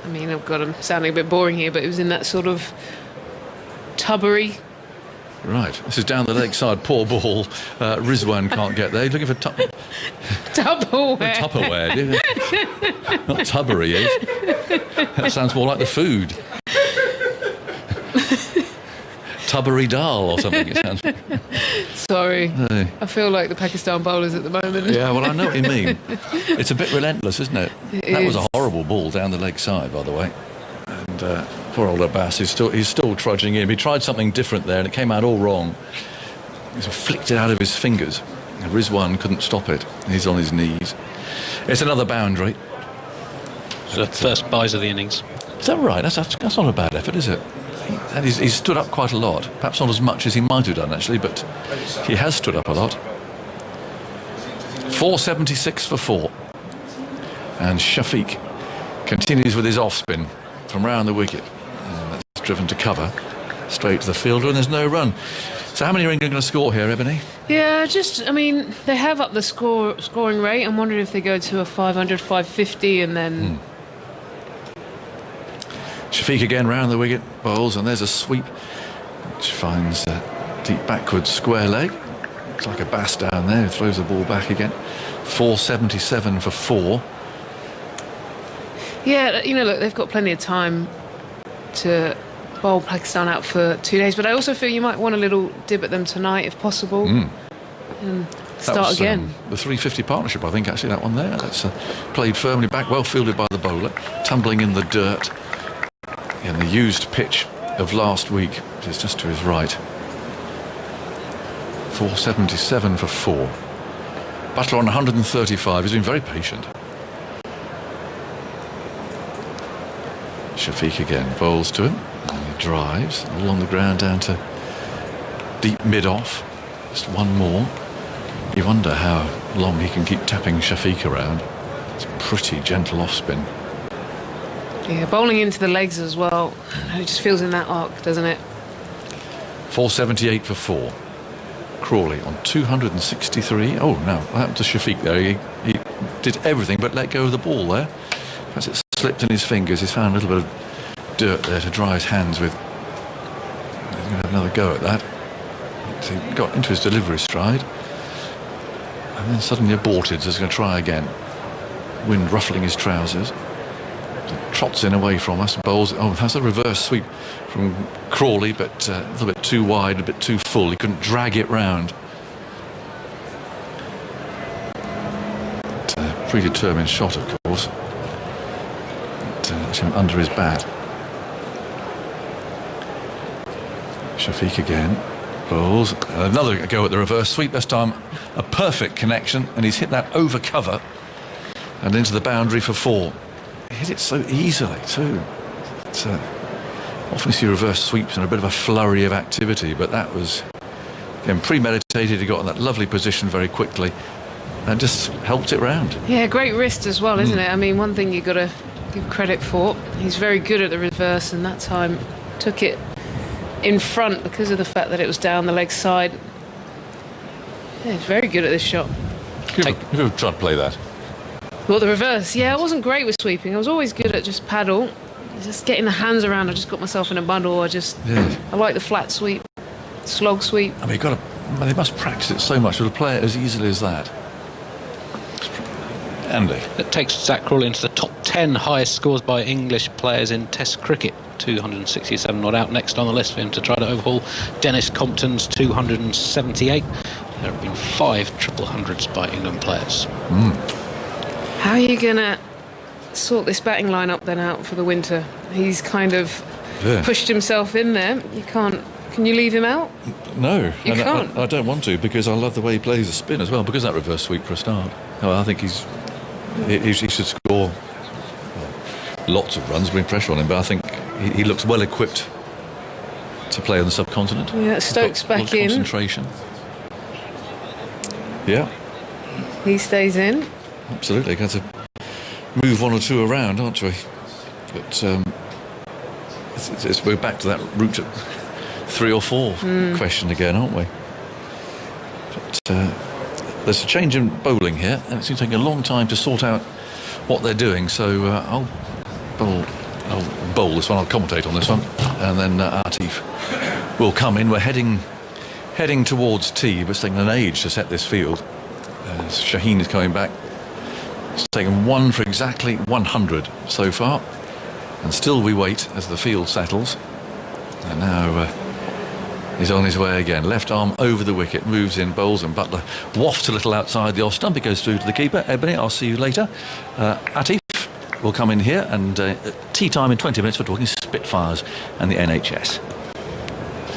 I mean, oh God, I'm sounding a bit boring here, but it was in that sort of tubbery. Right, this is down the lakeside. Poor ball. Rizwan can't get there. He's looking for Tupperware. Tupperware, do you? Not tubbery, is. That sounds more like the food. Tubbery dal or something. It sounds. Sorry, I feel like the Pakistan bowlers at the moment. Yeah, well, I know what you mean. It's a bit relentless, isn't it? That was a horrible ball down the lakeside, by the way. And poor old Abbas, he's still trudging in. He tried something different there, and it came out all wrong. He flicked it out of his fingers. And Rizwan couldn't stop it. He's on his knees. It's another boundary. The first buys of the innings. Is that right? That's not a bad effort, is it? And he's stood up quite a lot. Perhaps not as much as he might have done, actually, but he has stood up a lot. 476 for 4. And Shafiq continues with his off-spin from round the wicket. And that's driven to cover. Straight to the fielder, and there's no run. So how many are England going to score here, Ebony? Yeah, they have up the scoring rate. I'm wondering if they go to a 500, 550 and then... Shafiq again round the wicket, bowls, and there's a sweep which finds a deep backwards square leg. Looks like a Bass down there who throws the ball back again. 477 for 4. Yeah, look, they've got plenty of time to bowl Pakistan out for 2 days, but I also feel you might want a little dib at them tonight if possible and start again. The 350 partnership, I think, actually, that one there. That's played firmly back, well fielded by the bowler, tumbling in the dirt in the used pitch of last week, which is just to his right. 477 for 4. Buttler on 135. He's been very patient. Shafiq again bowls to him, and he drives along the ground down to deep mid-off. Just one more. You wonder how long he can keep tapping Shafiq around. It's pretty gentle off-spin. Yeah, bowling into the legs as well. It just feels in that arc, doesn't it? 478 for 4. Crawley on 263. Oh, no, what happened to Shafiq there? He did everything but let go of the ball there. Perhaps it slipped in his fingers. He's found a little bit of dirt there to dry his hands with. He's going to have another go at that. He got into his delivery stride and then suddenly aborted, so he's going to try again. Wind ruffling his trousers. Trots in away from us, bowls. Oh, that's a reverse sweep from Crawley, but a little bit too wide, a bit too full. He couldn't drag it round. But, predetermined shot, of course. Touch him under his bat. Shafiq again. Balls. Another go at the reverse sweep. This time a perfect connection, and he's hit that over cover and into the boundary for 4. He hit it so easily too. It's, often you see reverse sweeps and a bit of a flurry of activity, but that was, again, premeditated. He got in that lovely position very quickly and just helped it round. Yeah, great wrist as well, isn't it? I mean, one thing you've got to give credit for, he's very good at the reverse, and that time took it in front because of the fact that it was down the leg side. Yeah, he's very good at this shot. You've ever tried to play that? Well, the reverse, yeah, I wasn't great with sweeping. I was always good at just paddle. Just getting the hands around, I just got myself in a muddle. I like the flat sweep, slog sweep. I mean, they must practice it so much to play it as easily as that. Andy. That takes Zach Crawley into the top 10 highest scores by English players in Test cricket. 267 not out. Next on the list for him to try to overhaul Dennis Compton's 278. There have been 5 triple hundreds by England players. How are you going to sort this batting lineup then out for the winter? He's kind of pushed himself in there. You can't. Can you leave him out? No, you can't. I don't want to, because I love the way he plays the spin as well. Because that reverse sweep for a start. I think he should score lots of runs, bring pressure on him. But I think he looks well equipped to play on the subcontinent. Yeah, Stokes back in. Concentration. Yeah. He stays in. Absolutely, got to move 1 or 2 around, aren't we? But we're back to that route at 3 or 4 question again, aren't we? But there's a change in bowling here, and it seems to take a long time to sort out what they're doing. So I'll bowl this one. I'll commentate on this one, and then Atif will come in. We're heading towards tea, but it's taken an age to set this field. Shaheen is coming back. It's taken 1 for exactly 100 so far, and still we wait as the field settles. And now he's on his way again. Left arm over the wicket, moves in, bowls, and Buttler wafts a little outside the off stump. It goes through to the keeper. Ebony, I'll see you later. Atif will come in here, and tea time in 20 minutes for talking Spitfires and the NHS.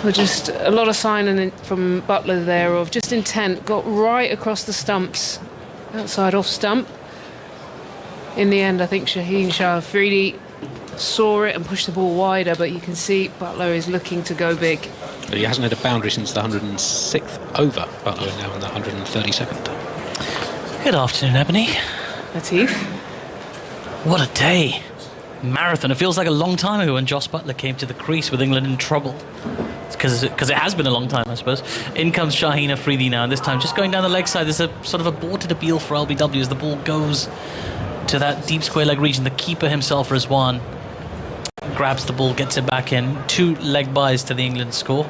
Well, just a lot of signing from Buttler there of just intent. Got right across the stumps, outside off stump. In the end, I think Shaheen Shah Afridi saw it and pushed the ball wider, but you can see Buttler is looking to go big. But he hasn't had a boundary since the 106th over. Buttler now in the 132nd. Good afternoon, Ebony. Latif. What a day. Marathon. It feels like a long time ago when Jos Buttler came to the crease with England in trouble. Because it has been a long time, I suppose. In comes Shaheen Afridi now, and this time just going down the leg side. There's a sort of aborted appeal for LBW as the ball goes to that deep square leg region. The keeper himself, Rizwan, grabs the ball, gets it back in. 2 leg byes to the England score.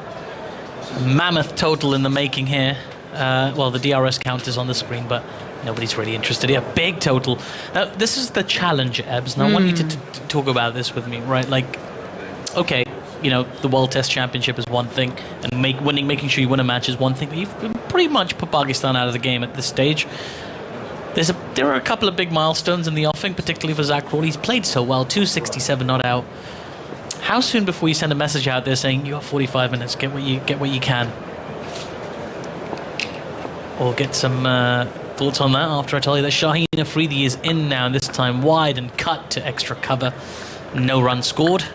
Mammoth total in the making here. Well, the DRS count is on the screen, but nobody's really interested here. Big total. Now, this is the challenge, Ebbs, and I want you to talk about this with me, right? Like, okay, you know, the World Test Championship is one thing, and making sure you win a match is one thing, but you've pretty much put Pakistan out of the game at this stage. There are a couple of big milestones in the offing, particularly for Zach Crawley. He's played so well, 267 not out. How soon before you send a message out there saying you have 45 minutes, get what you can? Or get some thoughts on that after I tell you that Shaheen Afridi is in now, and this time wide and cut to extra cover. No run scored.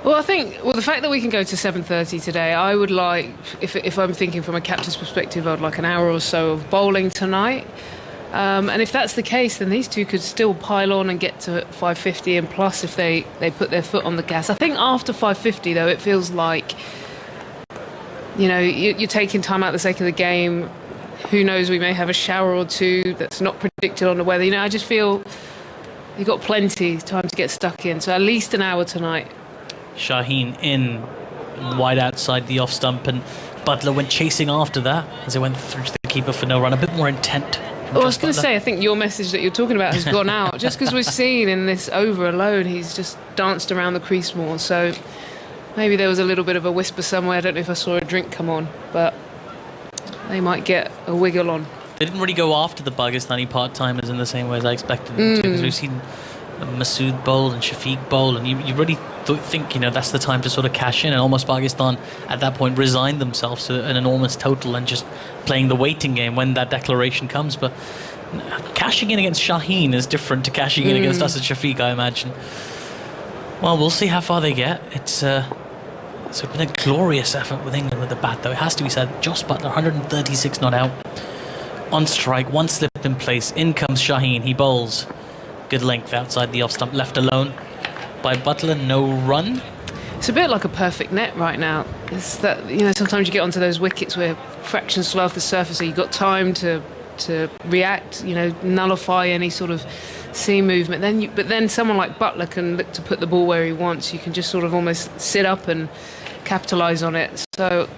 Well, I think, the fact that we can go to 7:30 today, I would like, if I'm thinking from a captain's perspective, I'd like an hour or so of bowling tonight. And if that's the case, then these two could still pile on and get to 550 and plus if they put their foot on the gas. I think after 550, though, it feels like, you know, you're taking time out of the sake of the game. Who knows, we may have a shower or two that's not predicted on the weather. You know, I just feel you've got plenty of time to get stuck in. So at least an hour tonight. Shaheen in wide outside the off stump, and Buttler went chasing after that as it went through to the keeper for no run. A bit more intent. Well, I was going to say, I think your message that you're talking about has gone out. Just because we've seen in this over alone, he's just danced around the crease more. So maybe there was a little bit of a whisper somewhere. I don't know if I saw a drink come on, but they might get a wiggle on. They didn't really go after the Pakistani part-timers in the same way as I expected them to, because we've seen Masood bowl and Shafiq bowl, and you really think, you know, that's the time to sort of cash in, and almost Pakistan at that point resigned themselves to an enormous total and just playing the waiting game when that declaration comes. But cashing in against Shaheen is different to cashing in against Asad Shafiq, I imagine. Well, we'll see how far they get. It's been a glorious effort with England with the bat, though. It has to be said. Jos Buttler, 136 not out. On strike, one slip in place. In comes Shaheen. He bowls. Good length outside the off stump, left alone by Buttler. No run. It's a bit like a perfect net right now. It's that, you know, sometimes you get onto those wickets where fractions slow off the surface, so you've got time to react, you know, nullify any sort of seam movement. But then someone like Buttler can look to put the ball where he wants. You can just sort of almost sit up and capitalise on it. So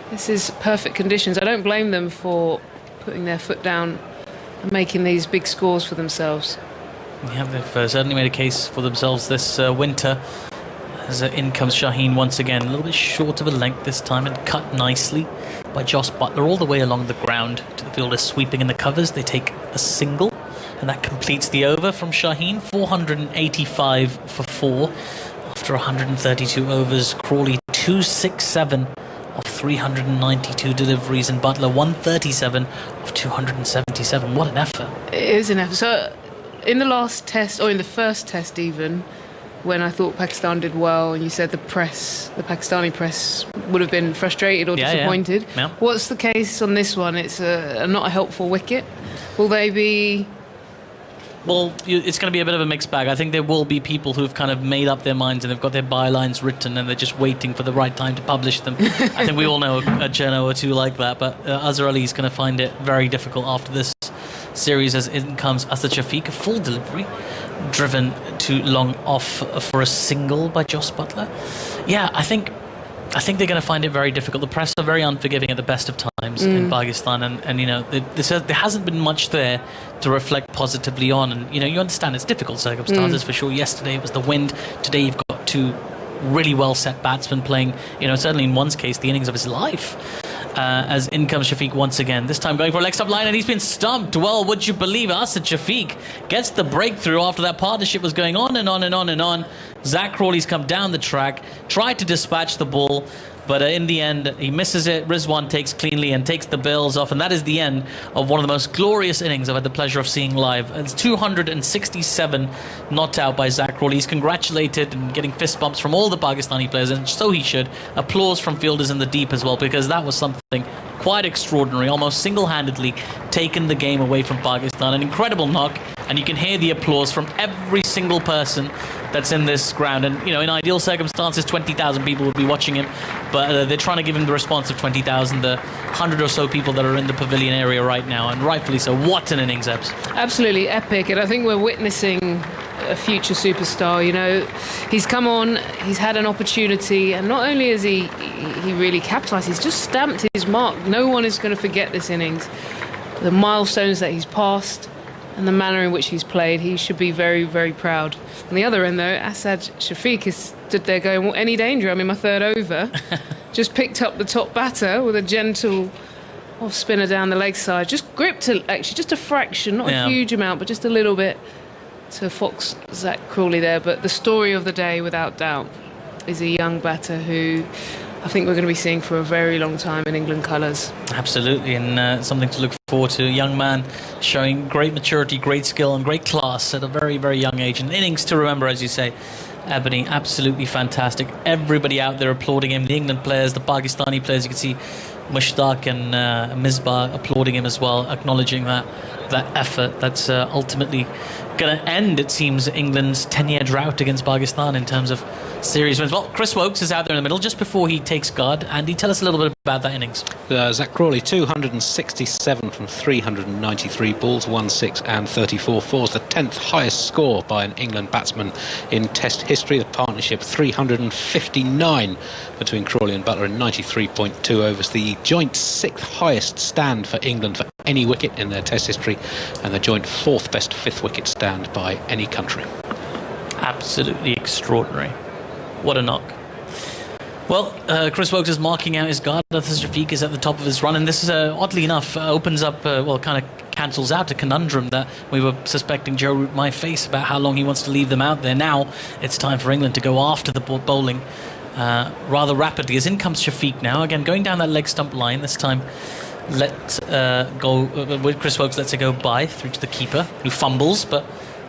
this is perfect conditions. I don't blame them for putting their foot down and making these big scores for themselves. Yeah, they've certainly made a case for themselves this winter. As in comes Shaheen once again, a little bit short of a length this time, and cut nicely by Jos Buttler all the way along the ground to the fielders sweeping in the covers. They take a single, and that completes the over from Shaheen. 485 for 4 after 132 overs. Crawley 267 of 392 deliveries, and Buttler 137 of 277. What an effort. It is an effort. So in the last test, or in the first test even, when I thought Pakistan did well, and you said the Pakistani press would have been frustrated or disappointed. Yeah. What's the case on this one? It's not a helpful wicket. Will they be... Well, it's going to be a bit of a mixed bag. I think there will be people who've kind of made up their minds and they've got their bylines written and they're just waiting for the right time to publish them. I think we all know a journo or two like that, but Azhar is going to find it very difficult after this series, as in comes Asad Shafiq, a full delivery, driven too long off for a single by Jos Buttler. Yeah, I think they're going to find it very difficult. The press are very unforgiving at the best of times in Pakistan, and you know, there hasn't been much there to reflect positively on. And you know, you understand it's difficult circumstances for sure. Yesterday it was the wind. Today you've got two really well set batsmen playing, you know, certainly in one's case the innings of his life. As in comes Shafiq once again, this time going for a leg stump line, and he's been stumped. Well, would you believe Asad Shafiq gets the breakthrough after that partnership was going on and on and on and on. Zach Crawley's come down the track, tried to dispatch the ball, but in the end he misses it. Rizwan takes cleanly and takes the bails off, and that is the end of one of the most glorious innings I've had the pleasure of seeing live. It's 267 not out by Zach Crawley. He's congratulated and getting fist bumps from all the Pakistani players, and so he should. Applause from fielders in the deep as well, because that was something quite extraordinary, almost single-handedly taken the game away from Pakistan. An incredible knock, and you can hear the applause from every single person that's in this ground. And you know, in ideal circumstances 20,000 people would be watching him, but they're trying to give him the response of 20,000, the 100 or so people that are in the pavilion area right now, and rightfully so. What an innings, Ebbs. Absolutely epic, and I think we're witnessing a future superstar. You know, he's come on, he's had an opportunity, and not only has he really capitalised, he's just stamped his mark. No one is going to forget this innings, the milestones that he's passed and the manner in which he's played. He should be very, very proud. On the other end, though, Asad Shafiq is stood there going, well, any danger? I'm in my third over. Just picked up the top batter with a gentle off spinner down the leg side. Just gripped, actually, just a fraction, not a huge amount, but just a little bit to fox Zach Crawley there. But the story of the day, without doubt, is a young batter who I think we're going to be seeing for a very long time in England colours. Absolutely, and something to look forward to. A young man showing great maturity, great skill and great class at a very, very young age. And innings to remember, as you say, Abid, absolutely fantastic. Everybody out there applauding him, the England players, the Pakistani players. You can see Mushtaq and Misbah applauding him as well, acknowledging that effort that's ultimately going to end, it seems, England's 10-year drought against Pakistan in terms of series wins. Well, Chris Woakes is out there in the middle just before he takes guard. Andy, tell us a little bit about that innings. Zach Crawley, 267 from 393 balls, 1-6 and 34 fours, the 10th highest score by an England batsman in Test history. The partnership 359 between Crawley and Buttler in 93.2 overs, the joint 6th highest stand for England for any wicket in their Test history, and the joint 4th best 5th wicket stand by any country. Absolutely extraordinary. What a knock. Well, Chris Woakes is marking out his guard. Shafiq is at the top of his run, and this is, oddly enough, opens up, kind of cancels out a conundrum that we were suspecting Joe Root might face about how long he wants to leave them out there. Now it's time for England to go after the bowling rather rapidly, as in comes Shafiq now, again going down that leg stump line. This time with Chris Woakes lets it go by through to the keeper, who fumbles, but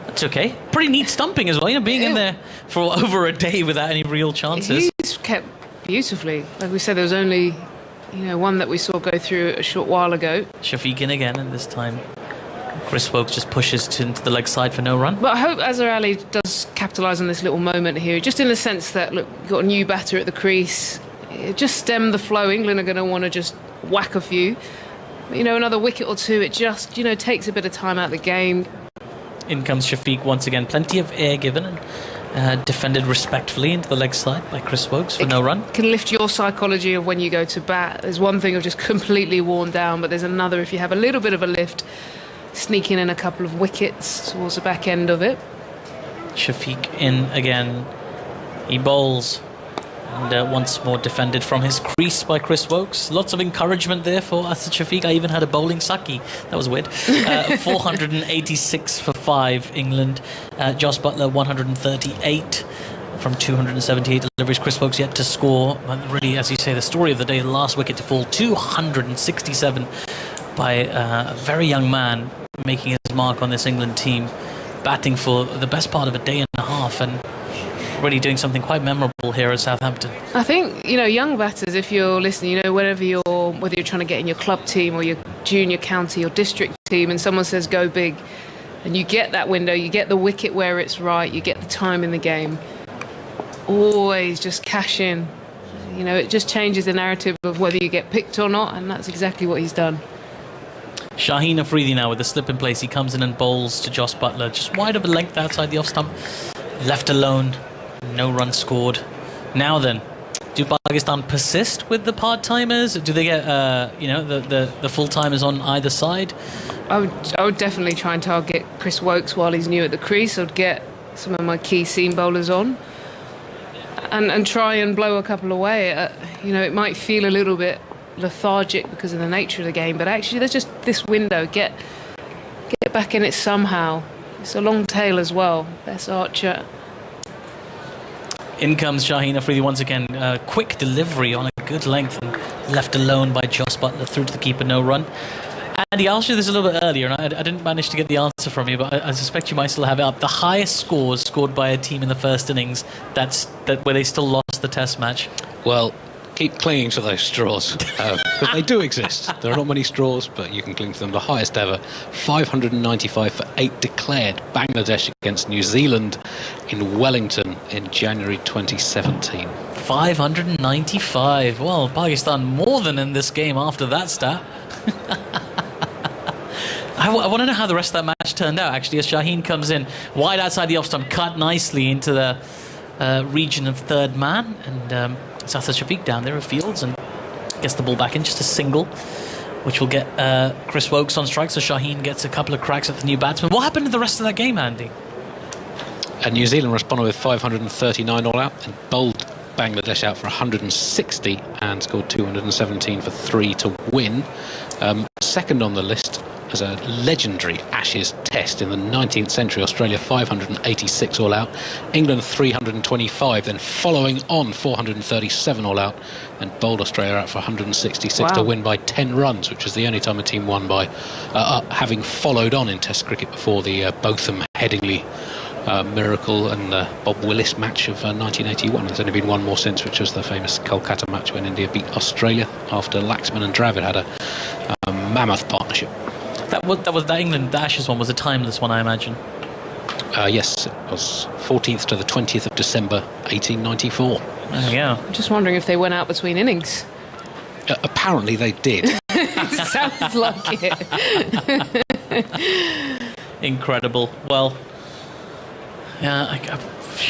that's okay. Pretty neat stumping as well, being in there for over a day without any real chances. He's kept beautifully. Like we said, there was only one that we saw go through a short while ago. Shafiq in again, and this time Chris Woakes just pushes into the leg side for no run. But I hope Azhar Ali does capitalise on this little moment here, just in the sense that, look, you've got a new batter at the crease. Just stem the flow. England are going to want to just whack a few. Another wicket or two, it just, takes a bit of time out of the game. In comes Shafiq once again. Plenty of air given and defended respectfully into the leg side by Chris Woakes for no run. Can lift your psychology of when you go to bat. There's one thing of just completely worn down, but there's another if you have a little bit of a lift, sneaking in a couple of wickets towards the back end of it. Shafiq in again. He bowls. And once more defended from his crease by Chris Woakes. Lots of encouragement there for Asad Shafiq. I even had a bowling sucky. That was weird. 486 for 5, England. Jos Buttler, 138 from 278 deliveries. Chris Woakes yet to score. Really, as you say, the story of the day, the last wicket to fall. 267 by a very young man making his mark on this England team. Batting for the best part of a day and a half. And really doing something quite memorable here at Southampton. I think, young batters, if you're listening, whether you're trying to get in your club team or your junior county or district team and someone says go big and you get that window, you get the wicket where it's right, you get the time in the game, always just cash in. It just changes the narrative of whether you get picked or not, and that's exactly what he's done. Shaheen Afridi now with the slip in place. He comes in and bowls to Jos Buttler, just wide of a length outside the off stump. Left alone. No run scored. Now then, do Pakistan persist with the part-timers? Do they get, the full-timers on either side? I would definitely try and target Chris Woakes while he's new at the crease. I'd get some of my key seam bowlers on and try and blow a couple away. It might feel a little bit lethargic because of the nature of the game, but actually there's just this window. Get back in it somehow. It's a long tail as well. Bess Archer. In comes Shaheen Afridi once again. Quick delivery on a good length and left alone by Jos Buttler through to the keeper, no run. Andy, I asked you this a little bit earlier, and I didn't manage to get the answer from you, but I suspect you might still have it up. The highest scores scored by a team in the first innings, where they still lost the Test match. Well, keep clinging to those straws, because they do exist. There are not many straws, but you can cling to them. The highest ever, 595 for 8 declared. Bangladesh against New Zealand in Wellington in January 2017. 595. Well, Pakistan more than in this game after that stat. I want to know how the rest of that match turned out, actually, as Shaheen comes in wide outside the off stump, cut nicely into the region of third man, and Asad Shafiq down there of Fields and gets the ball back in, just a single, which will get Chris Woakes on strike, so Shaheen gets a couple of cracks at the new batsman. What happened to the rest of that game, Andy? New Zealand responded with 539 all out and bowled Bangladesh out for 160 and scored 217 for 3 to win. Second on the list as a legendary Ashes test in the 19th century, Australia 586 all out, England 325, then following on 437 all out, and bowled Australia out for 166 to win by 10 runs, which was the only time a team won by having followed on in Test cricket before the Botham-Headingley miracle and Bob Willis match of 1981. There's only been one more since, which was the famous Kolkata match when India beat Australia after Laxman and Dravid had a mammoth partnership. That England, the Ashes one was a timeless one, I imagine. Yes, it was 14th to the 20th of December 1894. Yeah. I'm just wondering if they went out between innings. Apparently they did. Sounds like it. Incredible. Well, yeah,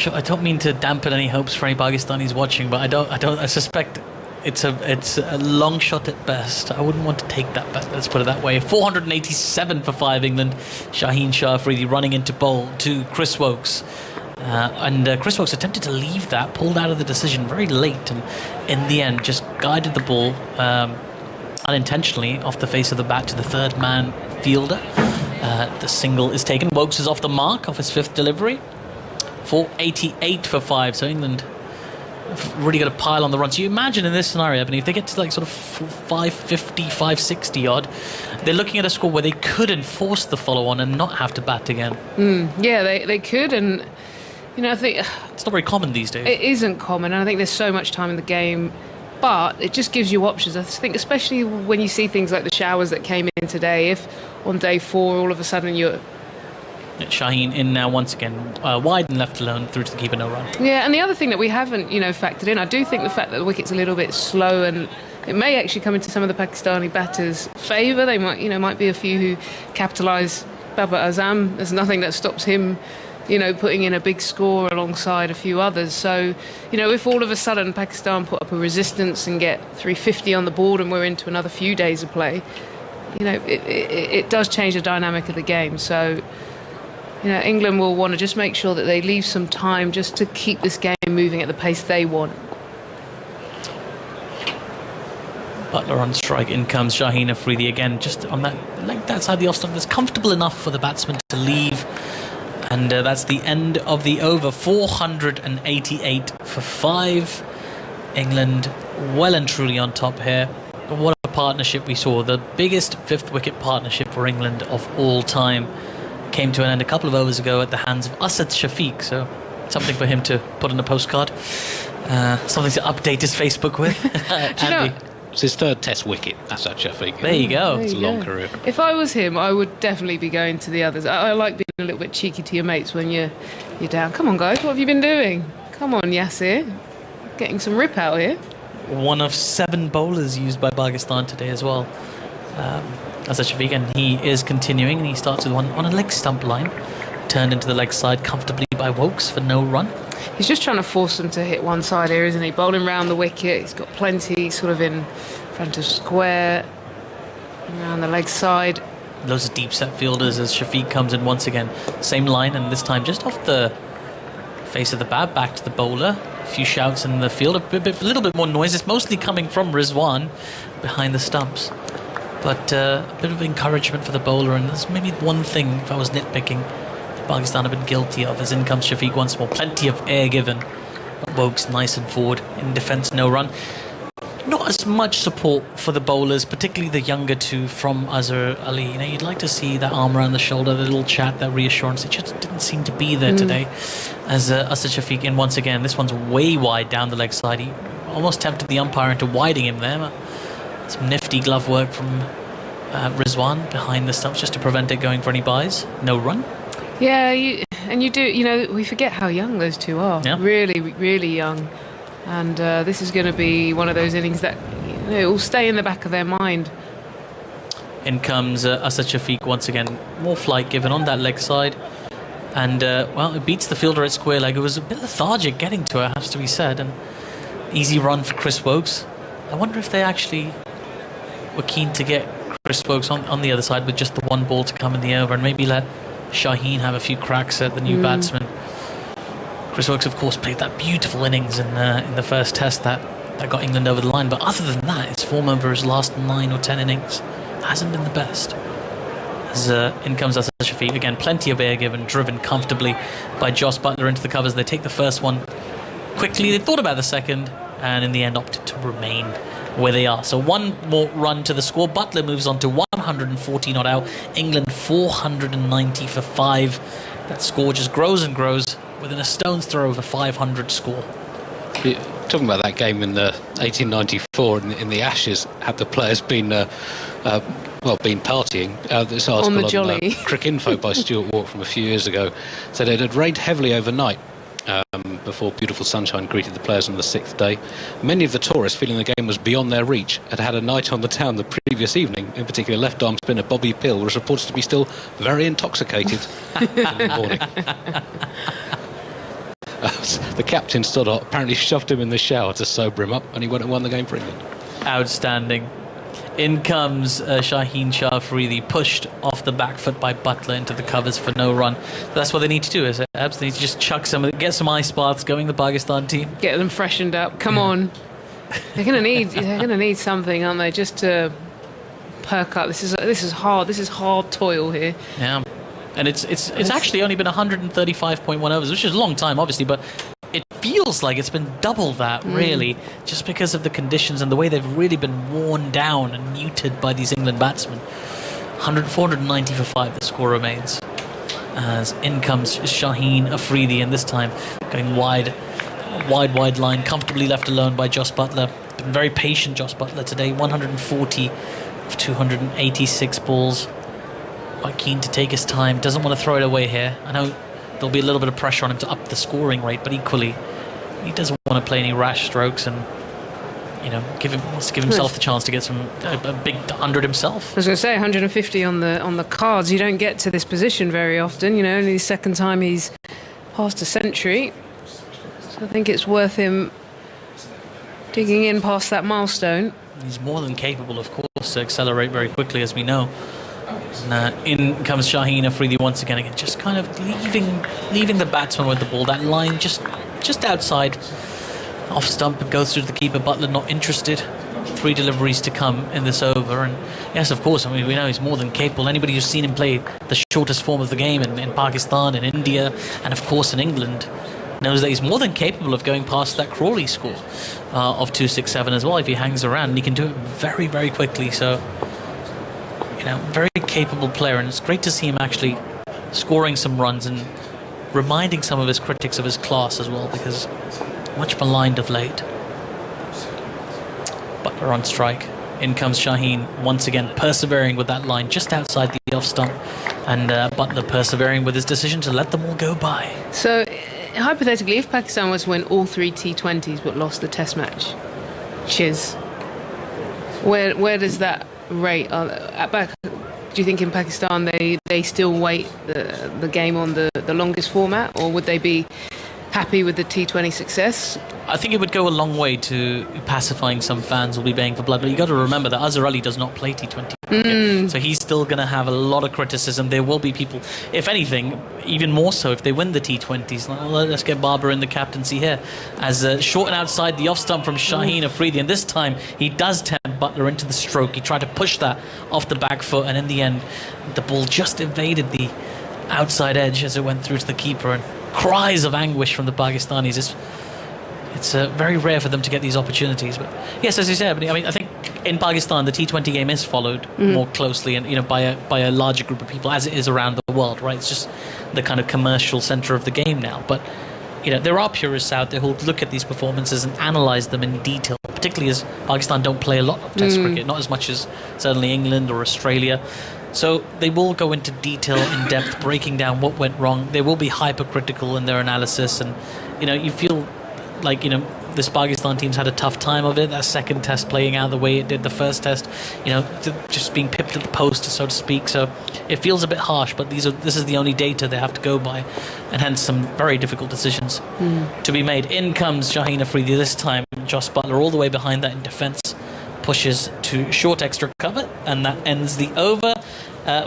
I don't mean to dampen any hopes for any Pakistanis watching, but I suspect it's a long shot at best. I wouldn't want to take that bet, let's put it that way. 487 for 5 England. Shaheen Shah Afridi running into bowl to Chris Woakes. And Chris Woakes attempted to leave that, pulled out of the decision very late, and in the end just guided the ball unintentionally off the face of the bat to the third man fielder. The single is taken. Woakes is off the mark off his fifth delivery. 488 for 5. So England have really got a pile on the run. So you imagine in this scenario, Ebony, if they get to like sort of 550, 560 odd, they're looking at a score where they could enforce the follow-on and not have to bat again. Yeah, they could, and I think it's not very common these days. It isn't common, and I think there's so much time in the game, but it just gives you options. I think especially when you see things like the showers that came in today, if on day 4 all of a sudden you're... Shaheen in now once again, wide and left alone through to the keeper, no run. Yeah, and the other thing that we haven't, factored in, I do think the fact that the wicket's a little bit slow, and it may actually come into some of the Pakistani batters' favour. They might be a few who capitalise Babar Azam. There's nothing that stops him, putting in a big score alongside a few others. So, if all of a sudden Pakistan put up a resistance and get 350 on the board and we're into another few days of play, it does change the dynamic of the game. So, England will want to just make sure that they leave some time just to keep this game moving at the pace they want. Buttler on strike. In comes Shaheen Afridi again, just on that side of the off stump. That's comfortable enough for the batsman to leave. And that's the end of the over. 488 for 5. England well and truly on top here. But what a partnership we saw. The biggest fifth wicket partnership for England of all time came to an end a couple of overs ago at the hands of Asad Shafiq. So something for him to put on a postcard. Something to update his Facebook with. Andy. It's his third Test wicket, Asad Shafiq. There you go. It's a long career. If I was him, I would definitely be going to the others. I like being a little bit cheeky to your mates when you're down. Come on, guys, what have you been doing? Come on, Yasir. Getting some rip out here. One of 7 bowlers used by Pakistan today as well. Asad Shafiq, and he is continuing, and he starts with one on a leg stump line. Turned into the leg side comfortably by Woakes for no run. He's just trying to force them to hit one side here, isn't he? Bowling round the wicket. He's got plenty sort of in front of square, around the leg side. Loads of deep set fielders as Shafiq comes in once again. Same line, and this time just off the face of the bat, back to the bowler. A few shouts in the field, a little bit more noise. It's mostly coming from Rizwan behind the stumps. But a bit of encouragement for the bowler, and there's maybe one thing, if I was nitpicking, Pakistan have been guilty of, as in comes Shafiq once more. Plenty of air given. Woakes nice and forward. In defence, no run. Not as much support for the bowlers, particularly the younger two from Azhar, Ali. You'd like to see that arm around the shoulder, the little chat, that reassurance. It just didn't seem to be there today. As Asad Shafiq in once again. This one's way wide down the leg side. He almost tempted the umpire into widing him there. Some nifty glove work from Rizwan behind the stumps just to prevent it going for any buys. No run. Yeah, we forget how young those two are. Yeah. Really, really young. And this is going to be one of those innings that will stay in the back of their mind. In comes Asad Shafiq once again. More flight given on that leg side. And, it beats the fielder at square leg. It was a bit lethargic getting to it, has to be said. And easy run for Chris Woakes. I wonder if they actually were keen to get Chris Woakes on the other side with just the one ball to come in the over and maybe let Shaheen have a few cracks at the new batsman. Chris Woakes, of course, played that beautiful innings in the first test that got England over the line. But other than that, his form over his last 9 or 10 innings hasn't been the best. As in comes Asad Shafiq again, plenty of air given, driven comfortably by Jos Buttler into the covers. They take the first one quickly. They thought about the second, and in the end opted to remain where they are. So one more run to the score. Buttler moves on to 140 not out. England 490 for 5. That score just grows and grows within a stone's throw of a 500 score. Talking about that game in the 1894 in the Ashes, had the players been been partying. This article on the jolly. Cricinfo by Stuart Walk from a few years ago said it had rained heavily overnight before beautiful sunshine greeted the players on the 6th day. Many of the tourists, feeling the game was beyond their reach, had had a night on the town the previous evening. In particular, left-arm spinner Bobby Pill was reported to be still very intoxicated in the morning. The captain stood up, apparently shoved him in the shower to sober him up, and he went and won the game for England. Outstanding. In comes Shaheen Shah Afridi, pushed off the back foot by Buttler into the covers for no run. That's what they need to do, is it, Abs? They need to just chuck get some ice baths going, the Pakistan team. Get them freshened up. Come on. They're gonna need something, aren't they? Just to perk up. This is hard. This is hard toil here. Yeah. And it's actually only been 135.1 overs, which is a long time, obviously, but it feels like it's been double that, really, just because of the conditions and the way they've really been worn down and muted by these England batsmen. 490 for 5, the score remains. As in comes Shaheen Afridi, and this time going wide line, comfortably left alone by Jos Buttler. Been very patient, Jos Buttler, today. 140 of 286 balls. Quite keen to take his time. Doesn't want to throw it away here. I know there'll be a little bit of pressure on him to up the scoring rate, but equally, he doesn't want to play any rash strokes and, wants to give himself the chance to get a big 100 himself. I was going to say 150 on the cards. You don't get to this position very often. Only the second time he's passed a century. So I think it's worth him digging in past that milestone. He's more than capable, of course, to accelerate very quickly, as we know. And in comes Shaheen Afridi once again, just kind of leaving the batsman with the ball. That line just outside, off stump, and goes through to the keeper. Buttler not interested. 3 deliveries to come in this over, and yes, of course, we know he's more than capable. Anybody who's seen him play the shortest form of the game in Pakistan, in India, and of course in England, knows that he's more than capable of going past that Crawley score of 267 as well if he hangs around, and he can do it very, very quickly. So, very capable player, and it's great to see him actually scoring some runs and reminding some of his critics of his class as well, because much maligned of late. Buttler on strike. In comes Shaheen once again, persevering with that line just outside the off stump, and Buttler persevering with his decision to let them all go by. So, hypothetically, if Pakistan was to win all 3 T20s but lost the Test match, where does that rate? Do you think in Pakistan they still weight the game on the longest format, or would they be happy with the T20 success? I think it would go a long way to pacifying some fans who'll be baying for blood, but you got to remember that Azhar does not play T20 so he's still going to have a lot of criticism. There will be people, if anything, even more so if they win the T20s. Let's get Babar in the captaincy here, as short and outside the off stump from Shaheen Afridi, and this time he does tempt Buttler into the stroke. He tried to push that off the back foot, and in the end the ball just evaded the outside edge as it went through to the keeper, and cries of anguish from the Pakistanis. It's very rare for them to get these opportunities, but yes, as you said, I think in Pakistan the T20 game is followed more closely, and by a larger group of people, as it is around the world, right? It's just the kind of commercial centre of the game now. But there are purists out there who'll look at these performances and analyse them in detail, particularly as Pakistan don't play a lot of Test cricket, not as much as certainly England or Australia. So they will go into detail, in depth, breaking down what went wrong. They will be hypercritical in their analysis, and you feel like this Pakistan team's had a tough time of it. That second Test playing out the way it did the first Test, just being pipped at the post, so to speak. So it feels a bit harsh, but this is the only data they have to go by, and hence some very difficult decisions to be made. In comes Shaheen Afridi this time. Jos Buttler all the way behind that in defence, pushes to short extra cover, and that ends the over.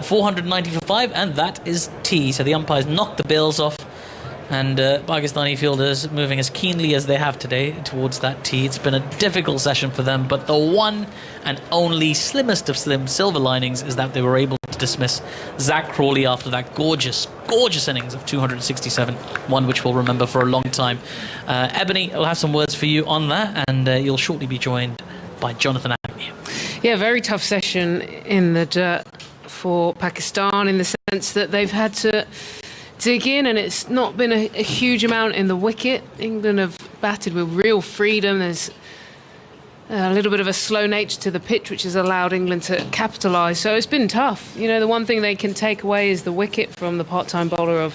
490 for 5, and that is T. So the umpires knocked the bails off, and Pakistani fielders moving as keenly as they have today towards that tee. It's been a difficult session for them, but the one and only slimmest of slim silver linings is that they were able to dismiss Zach Crawley after that gorgeous innings of 267, one which we'll remember for a long time. Ebony, I'll have some words for you on that, and you'll shortly be joined by Jonathan Amir. Yeah, very tough session in the dirt for Pakistan, in the sense that they've had to dig in, and it's not been a huge amount in the wicket. England have batted with real freedom. There's a little bit of a slow nature to the pitch, which has allowed England to capitalise. So it's been tough. The one thing they can take away is the wicket from the part-time bowler of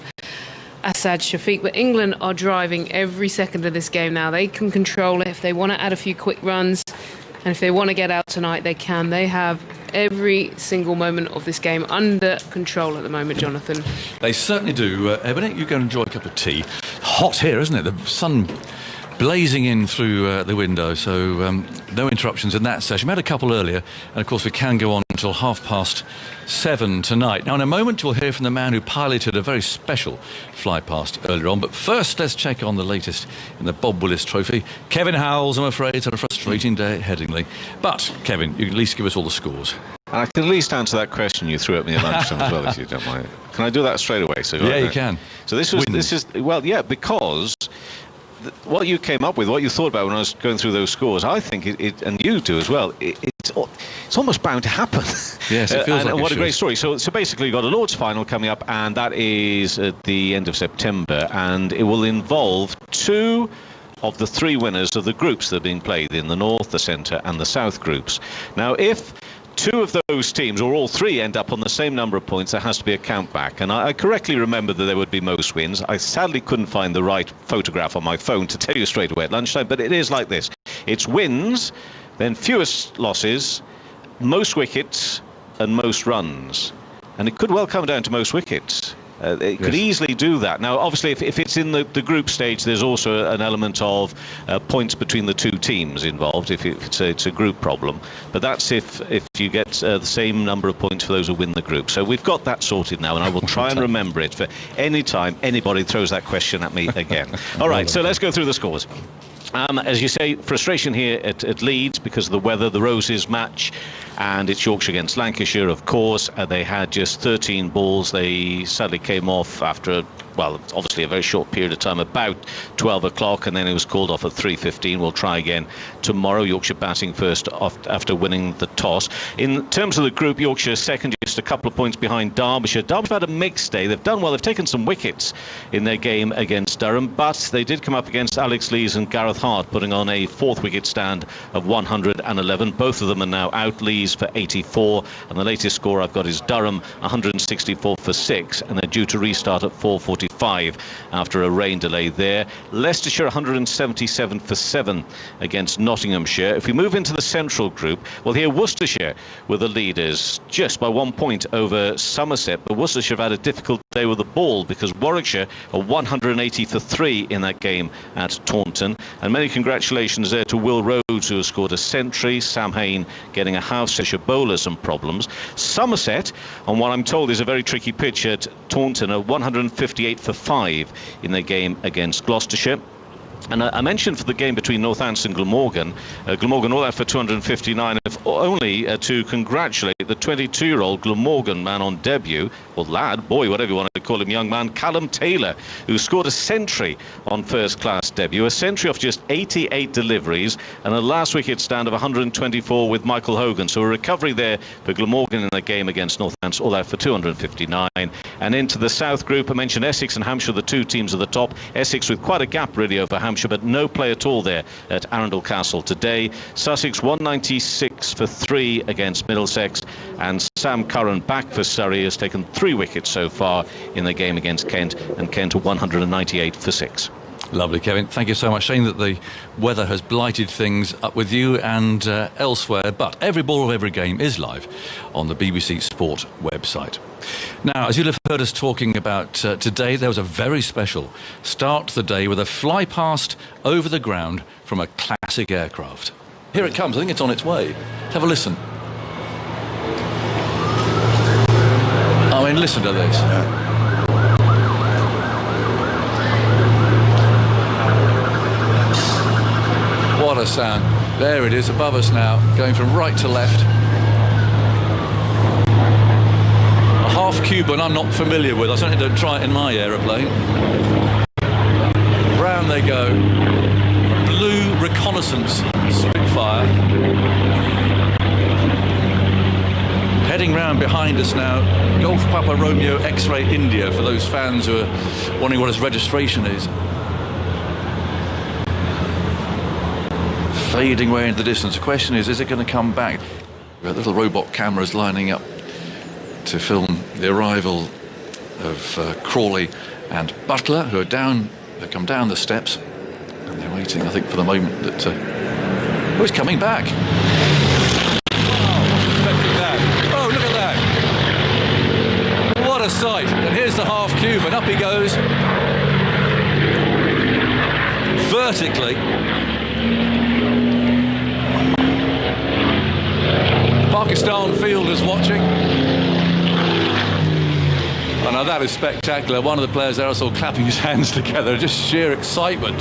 Asad Shafiq. But England are driving every second of this game now. They can control it. If they want to add a few quick runs, and if they want to get out tonight, they can. They have every single moment of this game under control at the moment, Jonathan. They certainly do. Ebony, you go and enjoy a cup of tea. Hot here, isn't it? The sun blazing in through the window, so no interruptions in that session. We had a couple earlier, and of course we can go on until 7:30 tonight. Now in a moment we'll hear from the man who piloted a very special fly past earlier on, but first let's check on the latest in the Bob Willis Trophy. Kevin Howells, I'm afraid, had a frustrating day at Headingley, but Kevin, you can at least give us all the scores. I can at least answer that question you threw at me at lunchtime as well, if you don't mind. Can I do that straight away? So yeah, you can. So this is because what you came up with, what you thought about when I was going through those scores, I think it and you do as well. It's almost bound to happen. Yes, it feels like what it a great story. So basically, you've got a Lord's final coming up, and that is at the end of September, and it will involve 2 of the 3 winners of the groups that are being played in the North, the Centre, and the South groups. Now, if 2 of those teams, or all 3, end up on the same number of points, there has to be a count back. And I correctly remembered that there would be most wins. I sadly couldn't find the right photograph on my phone to tell you straight away at lunchtime, but it is like this. It's wins, then fewest losses, most wickets, and most runs. And it could well come down to most wickets. It could easily do that. Now, obviously, if it's in the group stage, there's also an element of points between the 2 teams involved, if it's a group problem. But that's if you get the same number of points for those who win the group. So we've got that sorted now, and I will try and remember it for any time anybody throws that question at me again. All right, so let's go through the scores. As you say, frustration here at Leeds because of the weather, the Roses match, and it's Yorkshire against Lancashire, of course. They had just 13 balls. They sadly came off after, obviously a very short period of time, about 12 o'clock, and then it was called off at 3:15. We'll try again tomorrow. Yorkshire batting first after winning the toss. In terms of the group, Yorkshire second, just a couple of points behind Derbyshire. Derbyshire had a mixed day. They've done well. They've taken some wickets in their game against Durham, but they did come up against Alex Lees and Gareth Hart, putting on a 4th wicket stand of 111. Both of them are now out. Lees for 84, and the latest score I've got is Durham 164 for 6, and they're due to restart at 4:45 after a rain delay there. Leicestershire 177 for 7 against Nottinghamshire. If we move into the central group, well, here Worcestershire were the leaders, just by 1 point over Somerset, but Worcestershire have had a difficult day with the ball because Warwickshire are 180 for 3 in that game at Taunton. And many congratulations there to Will Rhodes, who has scored a century. Sam Hain getting a half. Worcestershire bowlers some problems. Somerset, on what I'm told is a very tricky pitch at Taunton, are 158 for 5 in their game against Gloucestershire. And I mentioned for the game between Northants and Glamorgan, Glamorgan all out for 259, if only to congratulate the 22-year-old Glamorgan man on debut, or lad, boy, whatever you want to call him, young man, Callum Taylor, who scored a century on first-class debut, a century off just 88 deliveries, and a last wicket stand of 124 with Michael Hogan. So a recovery there for Glamorgan in the game against Northants, all out for 259. And into the South group, I mentioned Essex and Hampshire, the 2 teams at the top. Essex with quite a gap really over Hampshire, but no play at all there at Arundel Castle today. Sussex 196 for 3 against Middlesex, and Sam Curran back for Surrey has taken 3 wickets so far in the game against Kent, and Kent are 198 for 6. Lovely, Kevin. Thank you so much. Shame that the weather has blighted things up with you and elsewhere, but every ball of every game is live on the BBC Sport website. Now, as you'll have heard us talking about today, there was a very special start to the day with a fly past over the ground from a classic aircraft. Here it comes. I think it's on its way. Let's have a listen. I mean, listen to this. What a sound. There it is above us now, going from right to left. A half Cuban I'm not familiar with. I certainly don't try it in my aeroplane. Round they go. A blue reconnaissance Spitfire. Heading round behind us now, Golf Papa Romeo X-Ray India, for those fans who are wondering what his registration is. Fading away into the distance. The question is it going to come back? We've got little robot cameras lining up to film the arrival of Crawley and Buttler, who are down. They come down the steps, and they're waiting, I think, for the moment that. Oh, he's coming back! Wow, wasn't expecting that. Oh, look at that! What a sight! And here's the half cube, and up he goes. vertically. Pakistan fielders watching. Oh, now that is spectacular. One of the players there I saw clapping his hands together, just sheer excitement.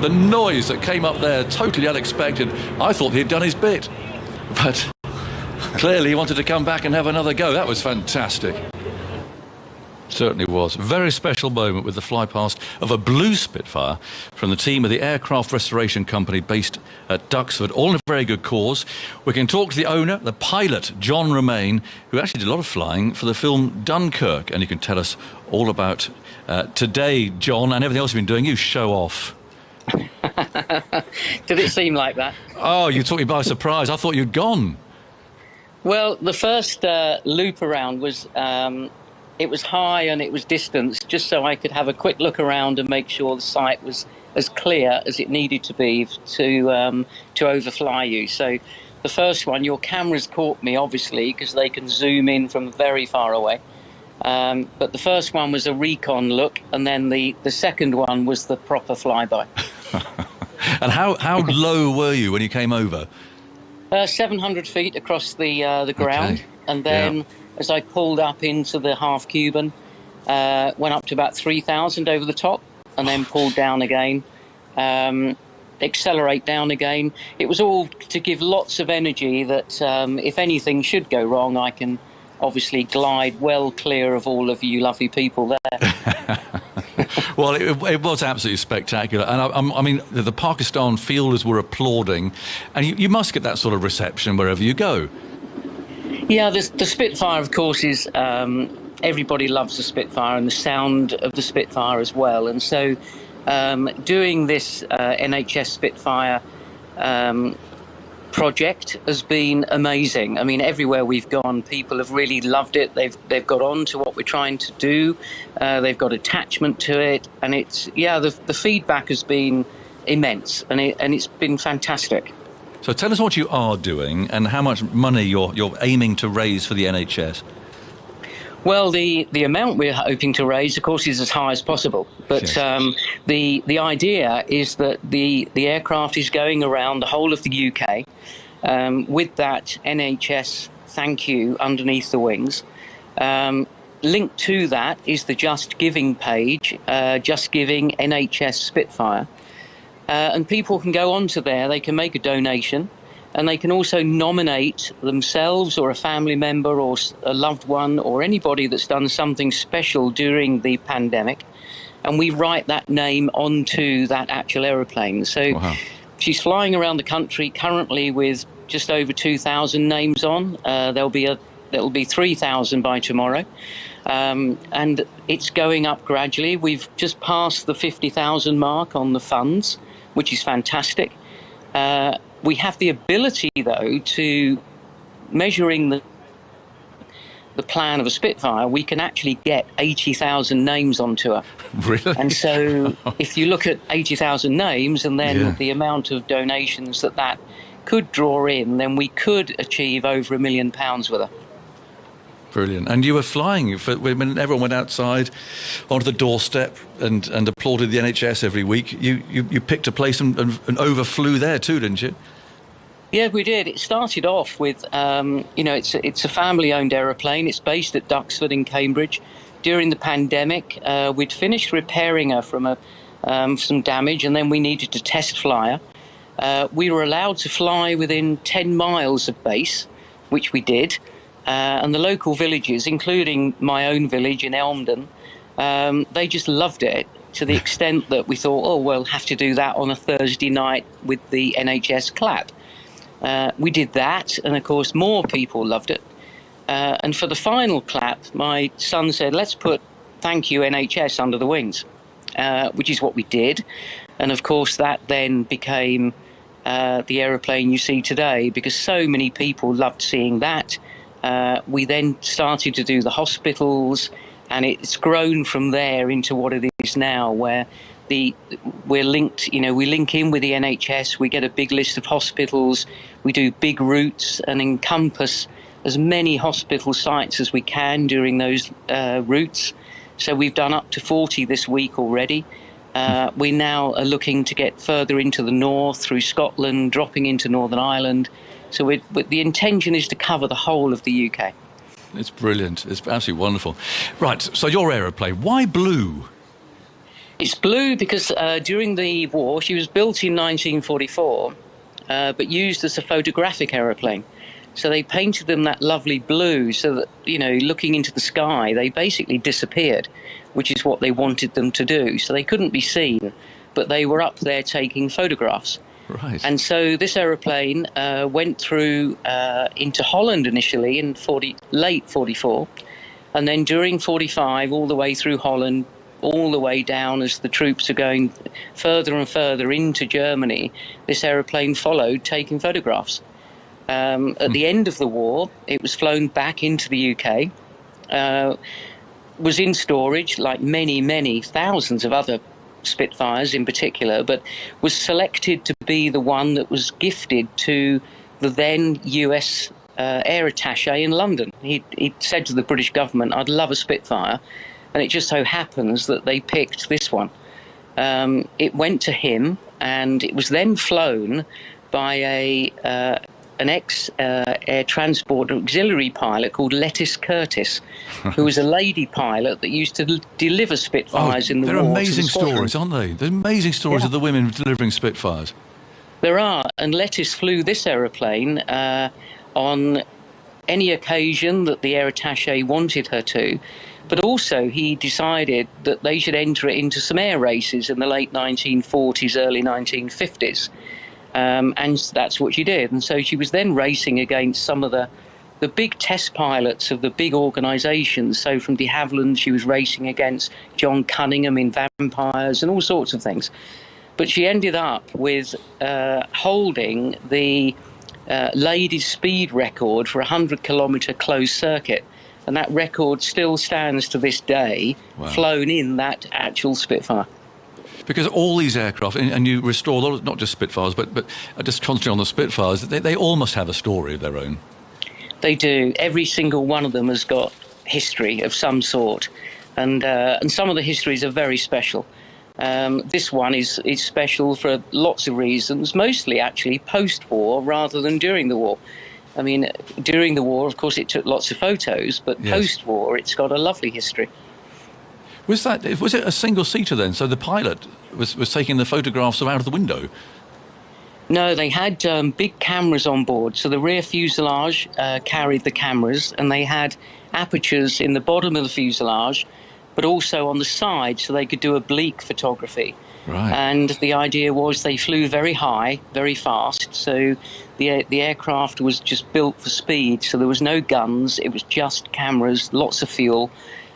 The noise that came up there, totally unexpected. I thought he'd done his bit, but clearly he wanted to come back and have another go. That was fantastic. Certainly was. Very special moment with the fly past of a blue Spitfire from the team of the Aircraft Restoration Company based at Duxford, all in a very good cause. We can talk to the owner, the pilot, John Romain, who actually did a lot of flying for the film Dunkirk, and you can tell us all about today, John, and everything else you've been doing. You show off. Did it seem like that? Oh, you took me by surprise. I thought you'd gone. Well, the first loop around was... it was high and it was distance, just so I could have a quick look around and make sure the site was as clear as it needed to be to overfly you. So the first one, your cameras caught me, obviously, because they can zoom in from very far away. But the first one was a recon look, and then the second one was the proper flyby. And how low were you when you came over? 700 feet across the ground, okay. And then as I pulled up into the half Cuban, went up to about 3,000 over the top, and then pulled down again, accelerate down again. It was all to give lots of energy that if anything should go wrong, I can obviously glide well clear of all of you lovely people there. Well, it was absolutely spectacular. And I mean, the Pakistan fielders were applauding, and you must get that sort of reception wherever you go. Yeah, the Spitfire, of course, is everybody loves the Spitfire and the sound of the Spitfire as well. And so doing this NHS Spitfire project has been amazing. I mean, everywhere we've gone, people have really loved it. They've got on to what we're trying to do. They've got attachment to it. And it's, the feedback has been immense, and it's been fantastic. So tell us what you are doing and how much money you're aiming to raise for the NHS. Well, the amount we're hoping to raise, of course, is as high as possible. But yes. The idea is that the aircraft is going around the whole of the UK with that NHS thank you underneath the wings. Linked to that is the Just Giving page, Just Giving NHS Spitfire. And people can go onto there, they can make a donation, and they can also nominate themselves or a family member or a loved one or anybody that's done something special during the pandemic. And we write that name onto that actual aeroplane. So wow. She's flying around the country currently with just over 2,000 names on. There'll be 3,000 by tomorrow. And it's going up gradually. We've just passed the 50,000 mark on the funds, which is fantastic. We have the ability, though, to measuring the plan of a Spitfire, we can actually get 80,000 names onto her. Really? And so if you look at 80,000 names and then the amount of donations that could draw in, then we could achieve over £1 million with her. Brilliant. And you were flying when everyone went outside onto the doorstep and applauded the NHS every week. You picked a place and overflew there too, didn't you? Yeah, we did. It started off with, it's a family-owned aeroplane. It's based at Duxford in Cambridge. During the pandemic, we'd finished repairing her from some damage, and then we needed to test fly her. We were allowed to fly within 10 miles of base, which we did. And the local villages, including my own village in Elmdon, they just loved it to the extent that we thought, we'll have to do that on a Thursday night with the NHS clap. We did that, and of course more people loved it. And for the final clap, my son said, let's put thank you NHS under the wings, which is what we did. And of course that then became the aeroplane you see today, because so many people loved seeing that. We then started to do the hospitals, and it's grown from there into what it is now, where we're linked, we link in with the NHS, we get a big list of hospitals, we do big routes and encompass as many hospital sites as we can during those routes. So we've done up to 40 this week already. We now are looking to get further into the north through Scotland, dropping into Northern Ireland. So the intention is to cover the whole of the UK. It's brilliant. It's absolutely wonderful. Right, so your aeroplane, why blue? It's blue because during the war, she was built in 1944, but used as a photographic aeroplane. So they painted them that lovely blue so that, looking into the sky, they basically disappeared, which is what they wanted them to do. So they couldn't be seen, but they were up there taking photographs. Right. And so this aeroplane went through into Holland initially in late 44, and then during 45 all the way through Holland, all the way down as the troops are going further and further into Germany. This aeroplane followed, taking photographs. At the end of the war, it was flown back into the UK, was in storage like many thousands of other Spitfires in particular, but was selected to be the one that was gifted to the then US air attaché in London. He said to the British government, "I'd love a Spitfire," and it just so happens that they picked this one. It went to him, and it was then flown by an ex-air transport auxiliary pilot called Lettice Curtis, who was a lady pilot that used to deliver Spitfires in the war. They're amazing stories, aren't they? They're amazing stories of the women delivering Spitfires. There are, and Lettice flew this aeroplane on any occasion that the air attaché wanted her to, but also he decided that they should enter it into some air races in the late 1940s, early 1950s. And that's what she did. And so she was then racing against some of the big test pilots of the big organisations. So from de Havilland, she was racing against John Cunningham in Vampires and all sorts of things. But she ended up with holding the ladies' speed record for a 100-kilometre closed circuit. And that record still stands to this day, flown in that actual Spitfire. Because all these aircraft, and you restore not just Spitfires, but just concentrate on the Spitfires, they all must have a story of their own. They do. Every single one of them has got history of some sort, and some of the histories are very special. This one is special for lots of reasons, mostly actually post-war rather than during the war. I mean, during the war, of course, it took lots of photos, but post-war, it's got a lovely history. Was it a single-seater then? So the pilot was taking the photographs out of the window? No, they had big cameras on board. So the rear fuselage carried the cameras, and they had apertures in the bottom of the fuselage, but also on the side, so they could do oblique photography. Right. And the idea was they flew very high, very fast. So the aircraft was just built for speed. So there was no guns. It was just cameras, lots of fuel,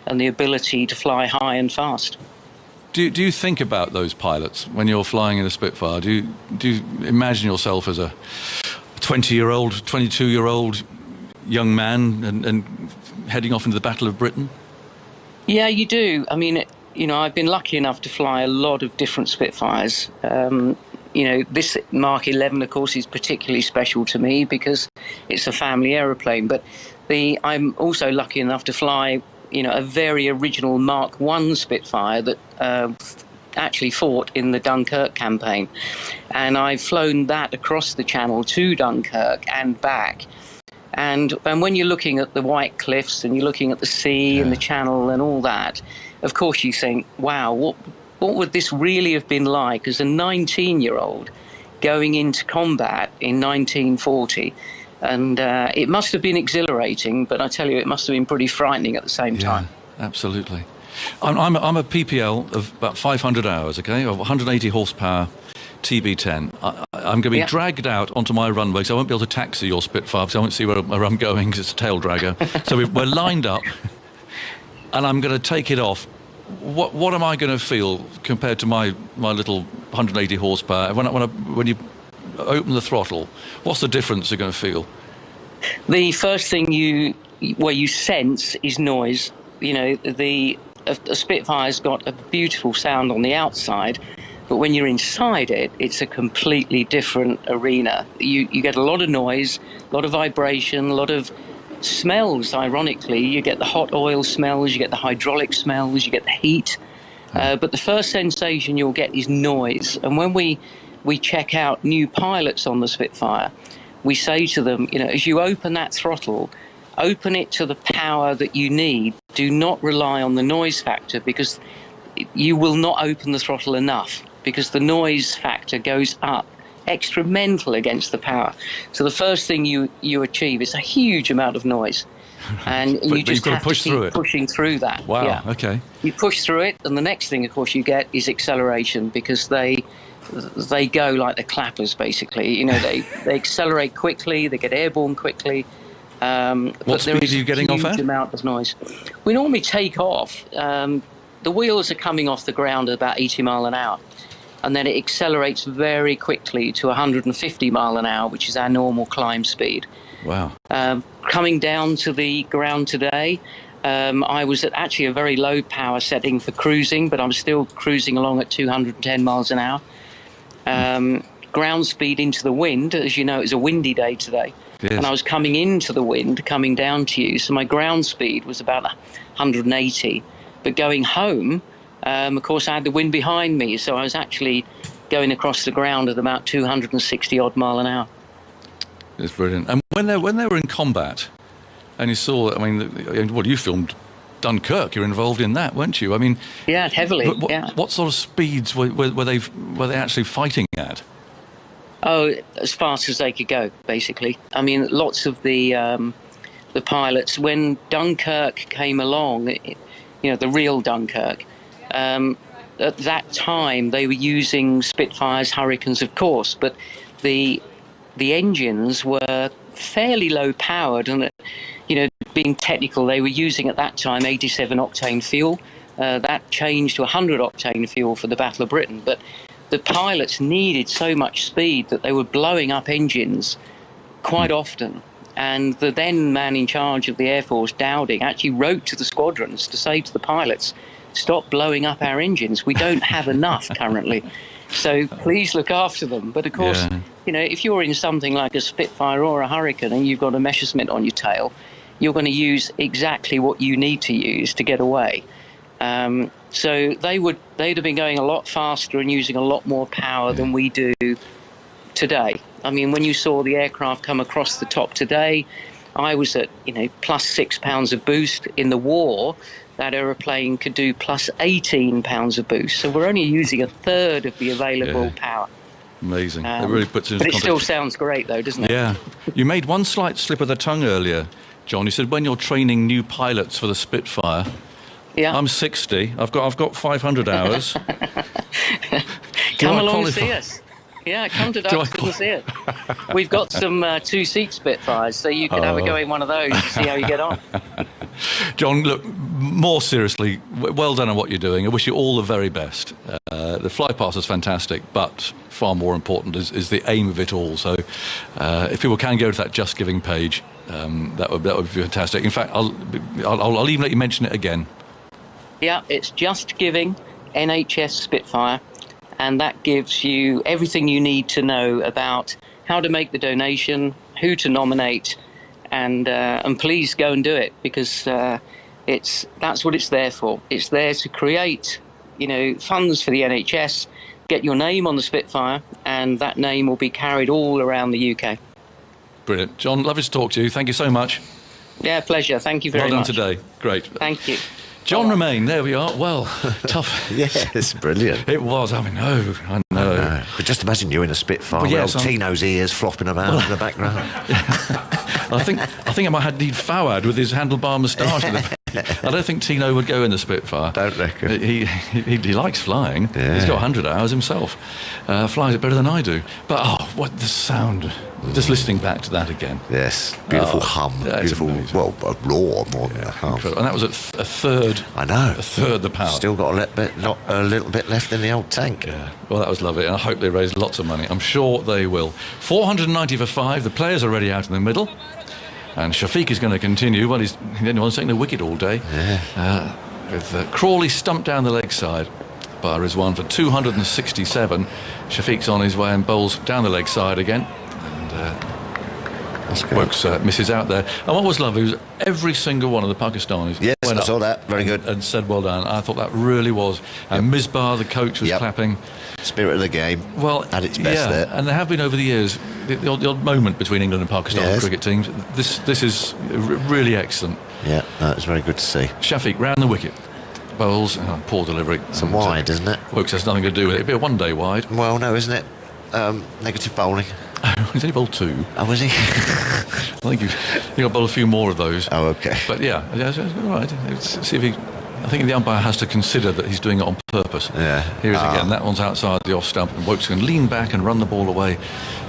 and the ability to fly high and fast. Do you think about those pilots when you're flying in a Spitfire? Do you imagine yourself as a 20-year-old, 22-year-old young man and heading off into the Battle of Britain? Yeah, you do. I mean, I've been lucky enough to fly a lot of different Spitfires. This Mark 11, of course, is particularly special to me because it's a family aeroplane. But I'm also lucky enough to fly a very original Mark I Spitfire that actually fought in the Dunkirk campaign. And I've flown that across the Channel to Dunkirk and back. And when you're looking at the White Cliffs and you're looking at the sea and the Channel and all that, of course you think, wow, what would this really have been like as a 19-year-old going into combat in 1940? And it must have been exhilarating, but I tell you, it must have been pretty frightening at the same time. Absolutely. I'm a PPL of about 500 hours, okay, of 180 horsepower TB10. I'm going to be dragged out onto my runway, so I won't be able to taxi your Spitfire, because I won't see where I'm going, because it's a tail dragger. So we're lined up, and I'm going to take it off. What am I going to feel compared to my little 180 horsepower? When you open the throttle, what's the difference you're going to feel? The first thing you sense is noise. A Spitfire's got a beautiful sound on the outside, but when you're inside it, it's a completely different arena. You get a lot of noise, a lot of vibration, a lot of smells. Ironically, you get the hot oil smells, you get the hydraulic smells, you get the heat. But the first sensation you'll get is noise. And when we check out new pilots on the Spitfire, we say to them, as you open that throttle, open it to the power that you need. Do not rely on the noise factor, because you will not open the throttle enough, because the noise factor goes up extra mental against the power. So the first thing you achieve is a huge amount of noise. And you just have to keep pushing through that. Wow, yeah. Okay. You push through it, and the next thing, of course, you get is acceleration, because they go like the clappers, basically. They accelerate quickly, they get airborne quickly. What speed are you getting off at? Huge amount of noise. We normally take off. The wheels are coming off the ground at about 80 mile an hour. And then it accelerates very quickly to 150 mile an hour, which is our normal climb speed. Wow. Coming down to the ground today, I was at actually a very low power setting for cruising, but I'm still cruising along at 210 miles an hour. Ground speed into the wind, as you know, it's a windy day today. Yes. And I was coming into the wind, coming down to you, so my ground speed was about 180. But going home, of course, I had the wind behind me, so I was actually going across the ground at about 260 odd mile an hour. It's brilliant. And when they were in combat, and you saw, you filmed Dunkirk. You're involved in that, weren't you? Yeah, heavily. What sort of speeds were they actually fighting at? Oh, as fast as they could go, basically. Lots of the pilots, when Dunkirk came along, the real Dunkirk. At that time, they were using Spitfires, Hurricanes, of course, but the engines were fairly low powered, and being technical, they were using at that time 87 octane fuel. That changed to 100 octane fuel for the Battle of Britain, but the pilots needed so much speed that they were blowing up engines quite often. And the then man in charge of the Air Force, Dowding, actually wrote to the squadrons to say to the pilots, stop blowing up our engines. We don't have enough currently. So please look after them. But of course, if you're in something like a Spitfire or a Hurricane and you've got a Messerschmitt on your tail, you're going to use exactly what you need to use to get away. So they'd have been going a lot faster and using a lot more power than we do today. When you saw the aircraft come across the top today, I was at, plus 6 pounds of boost. In the war, that aeroplane could do plus 18 pounds of boost. So we're only using a third of the available power. Amazing. It really puts it into context. But it still sounds great, though, doesn't it? Yeah. You made one slight slip of the tongue earlier, John. You said when you're training new pilots for the Spitfire. Yeah. I'm 60. I've got 500 hours. Come along and see us. Yeah, come to Duxford and see it. We've got some two-seat Spitfires, so you could have a go in one of those to see how you get on. John, look, more seriously, well done on what you're doing. I wish you all the very best. The fly pass is fantastic, but far more important is the aim of it all. So if people can go to that Just Giving page, that would be fantastic. In fact, I'll even let you mention it again. Yeah, it's Just Giving NHS Spitfire. And that gives you everything you need to know about how to make the donation, who to nominate, and please go and do it, because that's what it's there for. It's there to create, funds for the NHS, get your name on the Spitfire, and that name will be carried all around the UK. Brilliant. John, lovely to talk to you. Thank you so much. Yeah, pleasure. Thank you very much. Well done today. Great. Thank you. John Romain, there we are. Well, tough. Yes, brilliant. It was. I know. But just imagine you in a Spitfire with Tino's ears flopping about in the background. I think I might need Fawad with his handlebar moustache. I don't think Tino would go in the Spitfire. Don't reckon. He likes flying. Yeah. He's got 100 hours himself. Flies it better than I do. But what the sound! Just listening back to that again. Yes, beautiful hum. Beautiful. Amazing. Well, a roar more than a hum. Incredible. And that was a third. I know. A third the power. Still got a little bit left in the old tank. Yeah. Well, that was lovely, and I hope they raise lots of money. I'm sure they will. 490 for 5. The players are already out in the middle. And Shafiq is going to continue. Well, he's the only one taking the wicket all day. Yeah. With Crawley stumped down the leg side by Rizwan for 267. Shafiq's on his way and bowls down the leg side again. And Woakes misses out there. And what was lovely was every single one of the Pakistanis Yes, went I up saw that. Very good. and said well done. I thought that really was. And Misbah, the coach, was clapping. Spirit of the game. Well, at its best there. And there have been over the years the odd moment between England and Pakistan cricket teams. This is really excellent. Yeah, it's very good to see. Shafiq round the wicket. Bowls, poor delivery. It's a wide, isn't it? Woakes has nothing to do with it. It'd be a one-day wide. Well, no, isn't it? Negative bowling. He's only bowled 2. Oh, was he? I think you've got bowled a few more of those. Oh, okay. But yeah, it's all right. See if he. I think the umpire has to consider that he's doing it on purpose. Yeah. Here it is again. That one's outside the off stump, and Woakes can lean back and run the ball away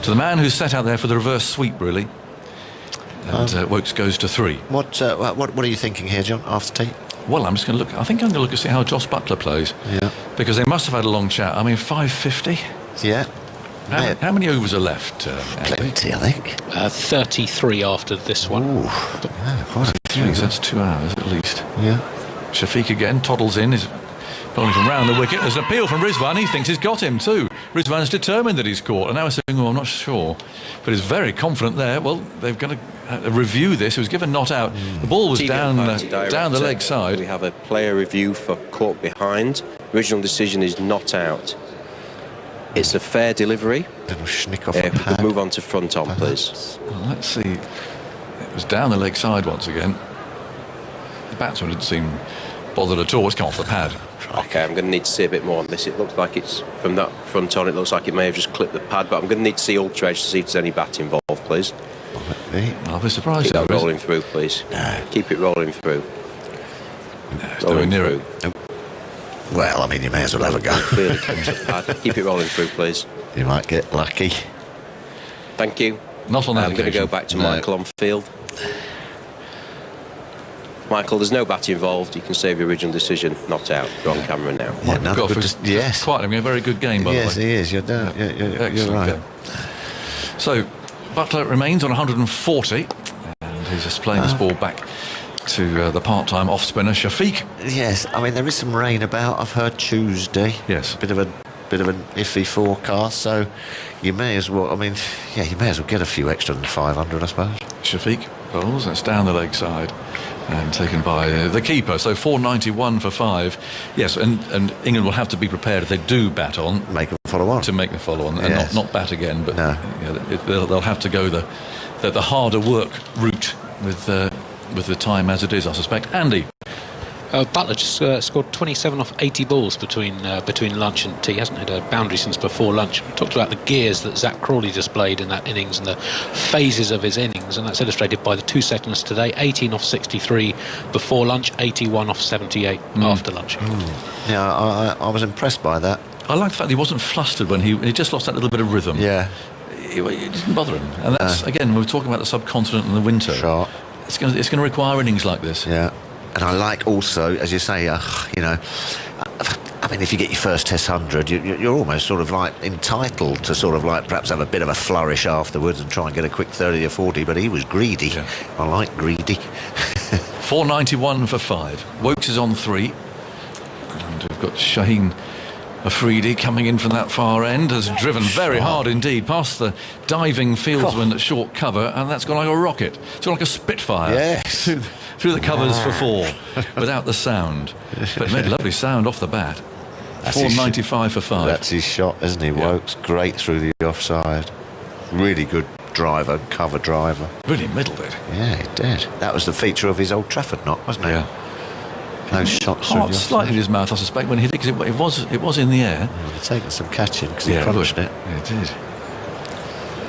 to the man who's set out there for the reverse sweep, really. And Woakes goes to 3. What are you thinking here, John? After tea? Well, I'm just going to look. I think I'm going to look and see how Joss Buttler plays. Yeah. Because they must have had a long chat. I mean, 550. Yeah. How many overs are left? Plenty, I think. 33 after this one. Ooh. Quite a few. That's 2 hours at least. Yeah. Shafiq again toddles in. Is bowling from round the wicket. There's an appeal from Rizwan. He thinks he's got him too. Rizwan's determined that he's caught, and now he's saying, "Oh, I'm not sure," but he's very confident there. Well, they've got to review this. He was given not out. The ball was down the leg side. We have a player review for caught behind. Original decision is not out. It's a fair delivery. Little schnick off If we could move on to front on, please. Well, let's see. It was down the leg side once again. The batsman didn't seem bothered at all. It's come off the pad. Okay, I'm going to need to see a bit more on this. It looks like it's from that front on. It looks like it may have just clipped the pad, but I'm going to need to see ultra edge to see if there's any bat involved, please. I'll be surprised. Keep that rolling through, please. No. Keep it rolling through. No, it's nowhere near it. Nope. Well, I mean, you may as well have a go. Clearly clips the pad. Keep it rolling through, please. You might get lucky. Thank you. Not on that I'm going to go back to Michael on field. Michael, there's no bat involved. You can save your original decision. Not out. You're on camera now. Yeah, yes. Quite having a very good game, by the way. Yes, he is. You're right. Game. So, Buttler remains on 140, and he's just playing this ball back to the part-time off-spinner Shafiq. Yes, I mean there is some rain about. I've heard Tuesday. Yes, bit of an iffy forecast. So you may as well. I mean, you may as well get a few extra than 500, I suppose. Shafiq bowls. That's down the leg side. And taken by the keeper. So 491 for 5. Yes, and England will have to be prepared if they do bat on. Make them follow on. To make them follow on. And not bat again. But no. They'll have to go the harder work route with the time as it is, I suspect. Andy. Buttler just scored 27 off 80 balls between lunch and tea. He hasn't had a boundary since before lunch. We talked about the gears that Zach Crawley displayed in that innings and the phases of his innings, and that's illustrated by the 2 seconds today. 18 off 63 before lunch, 81 off 78 after lunch. Yeah, I was impressed by that. I like the fact that he wasn't flustered when he just lost that little bit of rhythm. Yeah. It didn't bother him. And that's, again, we were talking about the subcontinent in the winter. Sure. It's going to require innings like this. Yeah. And I like also, as you say, I mean, if you get your first Test 100, you're almost sort of like entitled to sort of like perhaps have a bit of a flourish afterwards and try and get a quick 30 or 40, but he was greedy. Yeah. I like greedy. 491 for 5. Woakes is on 3. And we've got Shaheen Afridi coming in from that far end, has driven very hard indeed past the diving fieldsman at short cover, and that's gone like a rocket. It's gone like a Spitfire. Yes. Through the covers for 4 without the sound, but it made a lovely sound off the bat. 495 for 5. That's his shot, isn't he? Woakes great through the offside, really good driver, cover driver. Really middled it. Yeah, he did. That was the feature of his Old Trafford knock, wasn't it? Yeah. Those shots Heart slightly in his mouth, I suspect, when he hit it, because it was in the air. Well, he'd taken some catching because he crunched it. Yeah, it did.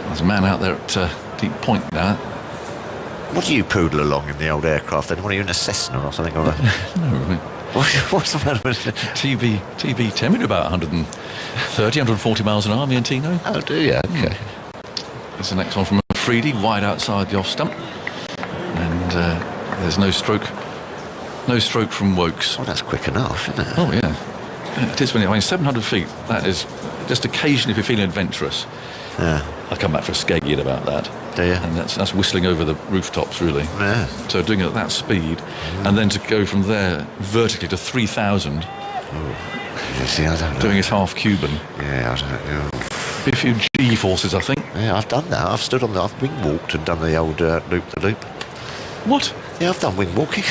There's a man out there at deep point now. What do you poodle along in the old aircraft then? What are you, in a Cessna or something? Or No, what's the matter with it? TB10, we do about 130, 140 miles an hour, me and Tino. Oh, do you? Okay. There's the next one from Afridi, wide outside the off stump. And there's no stroke from Woakes. Oh, that's quick enough, isn't it? Oh, yeah. It is when you're 700 feet. That is just occasionally if you're feeling adventurous. Yeah. I'll come back for a skate about that. Do you? And that's whistling over the rooftops, really. Yeah. So doing it at that speed, and then to go from there vertically to 3,000. Oh. You see, I don't know. Doing his half Cuban. Yeah, I don't know. Be a few G-forces, I think. Yeah, I've done that. I've wing walked and done the old loop-the-loop. What? Yeah, I've done wing walking.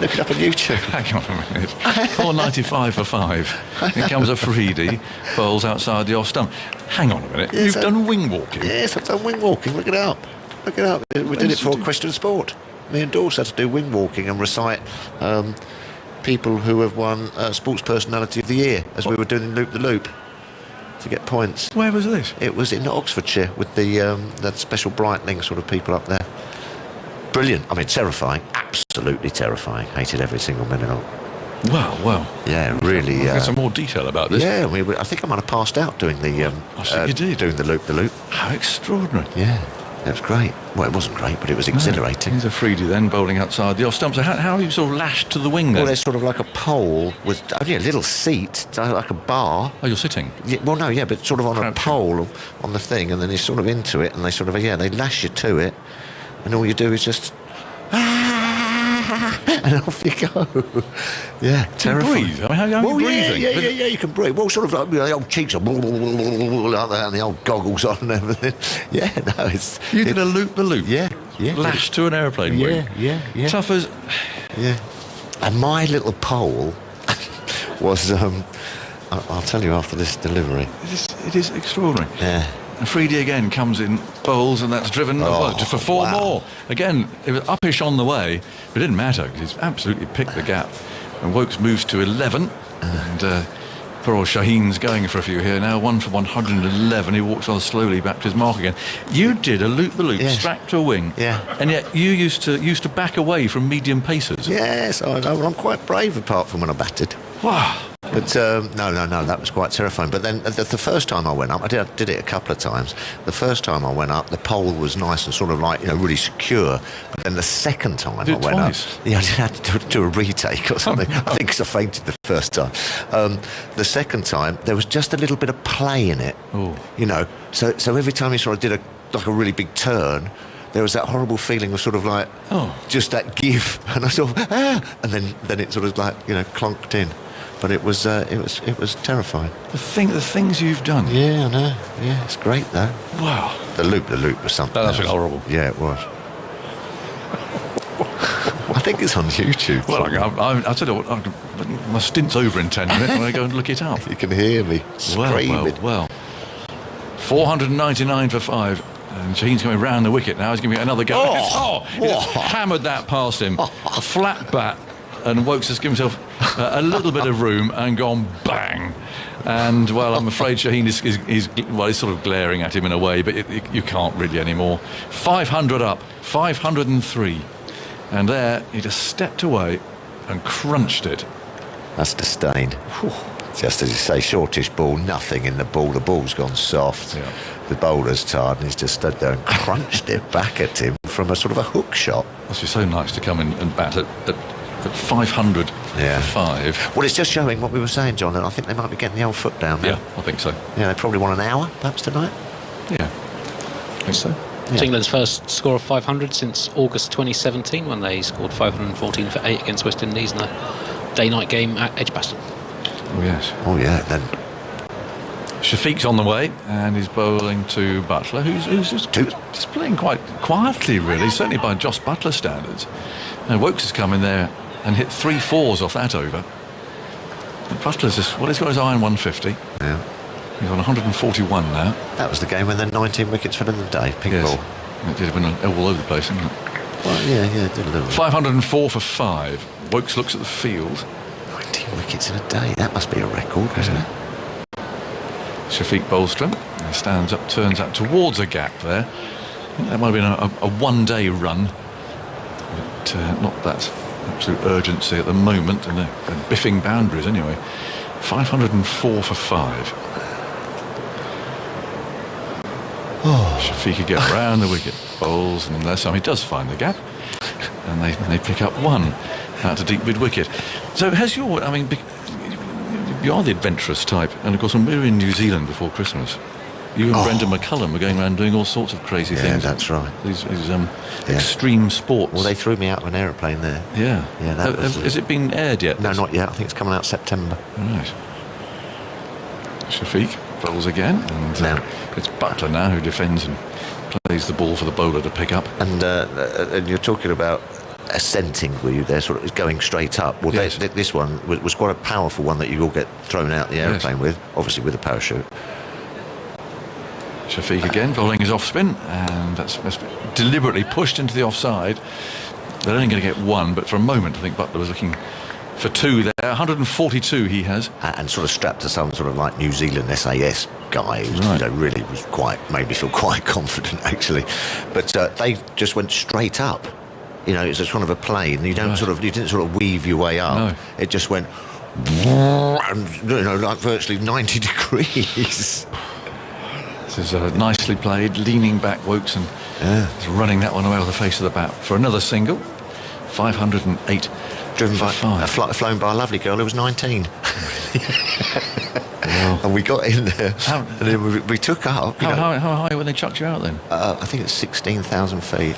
Look it up on YouTube. Hang on a minute. 4.95 for 5. Here comes Afridi, bowls outside the off stump. Hang on a minute. Yes, You've done wing walking? Yes, I've done wing walking. Look it up. Look it up. We did it for Question Sport. Me and Dawes had to do wing walking and recite people who have won Sports Personality of the Year as we were doing loop-the-loop to get points. Where was this? It was in Oxfordshire with the special Breitling sort of people up there. Brilliant. I mean, terrifying. Absolutely terrifying. Hated every single minute of it. Well. Yeah, really. Get some more detail about this. Yeah, I think I might have passed out doing the. I think you did. Doing the loop-the-loop. How extraordinary. Yeah, it was great. Well, it wasn't great, but it was exhilarating. Here's Afridi then bowling outside the off stump. So how are you sort of lashed to the wing then? Well, there's sort of like a pole with only a little seat, like a bar. Oh, you're sitting? Yeah, well, no, yeah, but sort of on a pole on the thing, and then you're sort of into it, and they sort of, they lash you to it, and all you do is just... and off you go. Yeah, terrifying. Breathe? I mean, how are you breathing? Yeah, you can breathe. Well, sort of like the old cheeks are like that, and the old goggles on and everything. Yeah, no, it's... You did a loop-the-loop? Yeah. Lashed to an aeroplane wing? Yeah. Tough as... Yeah. And my little pole was... I'll tell you after this delivery. It is extraordinary. Yeah. Afridi again comes in, bowls, and that's driven just for 4 more. Again, it was uppish on the way, but it didn't matter because he's absolutely picked the gap. And Woakes moves to 11, and poor old Shaheen's going for a few here now. 1 for 111. He walks on slowly back to his mark again. You did a loop-the-loop, strapped to a wing, and yet you used to back away from medium pacers. Yes, I know. I'm quite brave apart from when I batted. Wow. But no, that was quite terrifying. But then the first time I went up, I did it a couple of times. The first time I went up, the pole was nice and sort of like, really secure. But then the second time I went twice. up, I had to do a retake or something. I think because I fainted the first time. The second time, there was just a little bit of play in it. Ooh. So every time you sort of did a really big turn, there was that horrible feeling of sort of like just that give, and I sort of and then it sort of like clonked in. But it was terrifying. The things you've done. Yeah, I know. Yeah, it's great though. Wow. The loop was something. That's horrible. Yeah, it was. I think it's on YouTube. Well, I tell you what, my stint's over in 10 minutes. I'm going to go and look it up. You can hear me screaming. Well. 499 for 5. And Shaheen's coming round the wicket now. He's giving it another go. He just hammered that past him. A flat bat. And Woakes has given himself a little bit of room and gone bang. And, well, I'm afraid Shaheen he's sort of glaring at him in a way, but you can't really anymore. 500 up, 503. And there, he just stepped away and crunched it. That's disdain. Just as you say, shortish ball, nothing in the ball. The ball's gone soft. Yeah. The bowler's tired, and he's just stood there and crunched it back at him from a sort of a hook shot. Must be so nice to come in and bat at 500 for 5. Well, it's just showing what we were saying, John, and I think they might be getting the old foot down now. Yeah, I think so. Yeah, they probably want an hour, perhaps, tonight. Yeah, I think so. It's England's first score of 500 since August 2017, when they scored 514 for 8 against West Indies in a day-night game at Edgbaston. Oh, yes. Oh, yeah, then... Shafiq's on the way, and he's bowling to Buttler, who's just playing quite quietly, really, certainly by Joss Buttler standards. And Woakes has come in there and hit 3 4s off that over. And Buttler's he's got his eye on 150. Yeah. He's on 141 now. That was the game when they're 19 wickets for the day, pink ball. It did have been all over the place, didn't it? Well, yeah, it did a little. 504 for 5. Woakes looks at the field. 19 wickets in a day, that must be a record, isn't it? Shafiq Bolstrom stands up, turns out towards a gap there. I think that might have been a one-day run, but not that absolute urgency at the moment, and they're biffing boundaries anyway. 504 for 5. Shafiq could get round the wicket, bowls, and this time he does find the gap, and they pick up 1 out to deep mid-wicket. So you are the adventurous type, and of course when we were in New Zealand before Christmas, you and Brendan McCullum were going around doing all sorts of crazy things. Yeah, that's right. These extreme sports. Well, they threw me out of an aeroplane there. Yeah. Has it been aired yet? No, not yet. I think it's coming out September. Right. Shafiq bowls again, and it's Buttler now who defends and plays the ball for the bowler to pick up. And you're talking about ascending, were you there, sort of going straight up? Well, yes. This one was quite a powerful one that you all get thrown out the aeroplane with, obviously with a parachute. Shafiq again bowling his off spin, and that's deliberately pushed into the offside. They're only going to get one, but for a moment I think Buttler was looking for two there. 142 he has, and sort of strapped to some sort of like New Zealand SAS guy who really was made me feel quite confident actually. But they just went straight up. It's just kind of a plane. You didn't sort of weave your way up. No. It just went, and like virtually 90 degrees. This is nicely played, leaning back Woakes, and he's running that one away with the face of the bat for another single. 508. Driven by flown by a lovely girl who was 19. And we got in there, and then we took up. How high when they chucked you out then? I think it's 16,000 feet.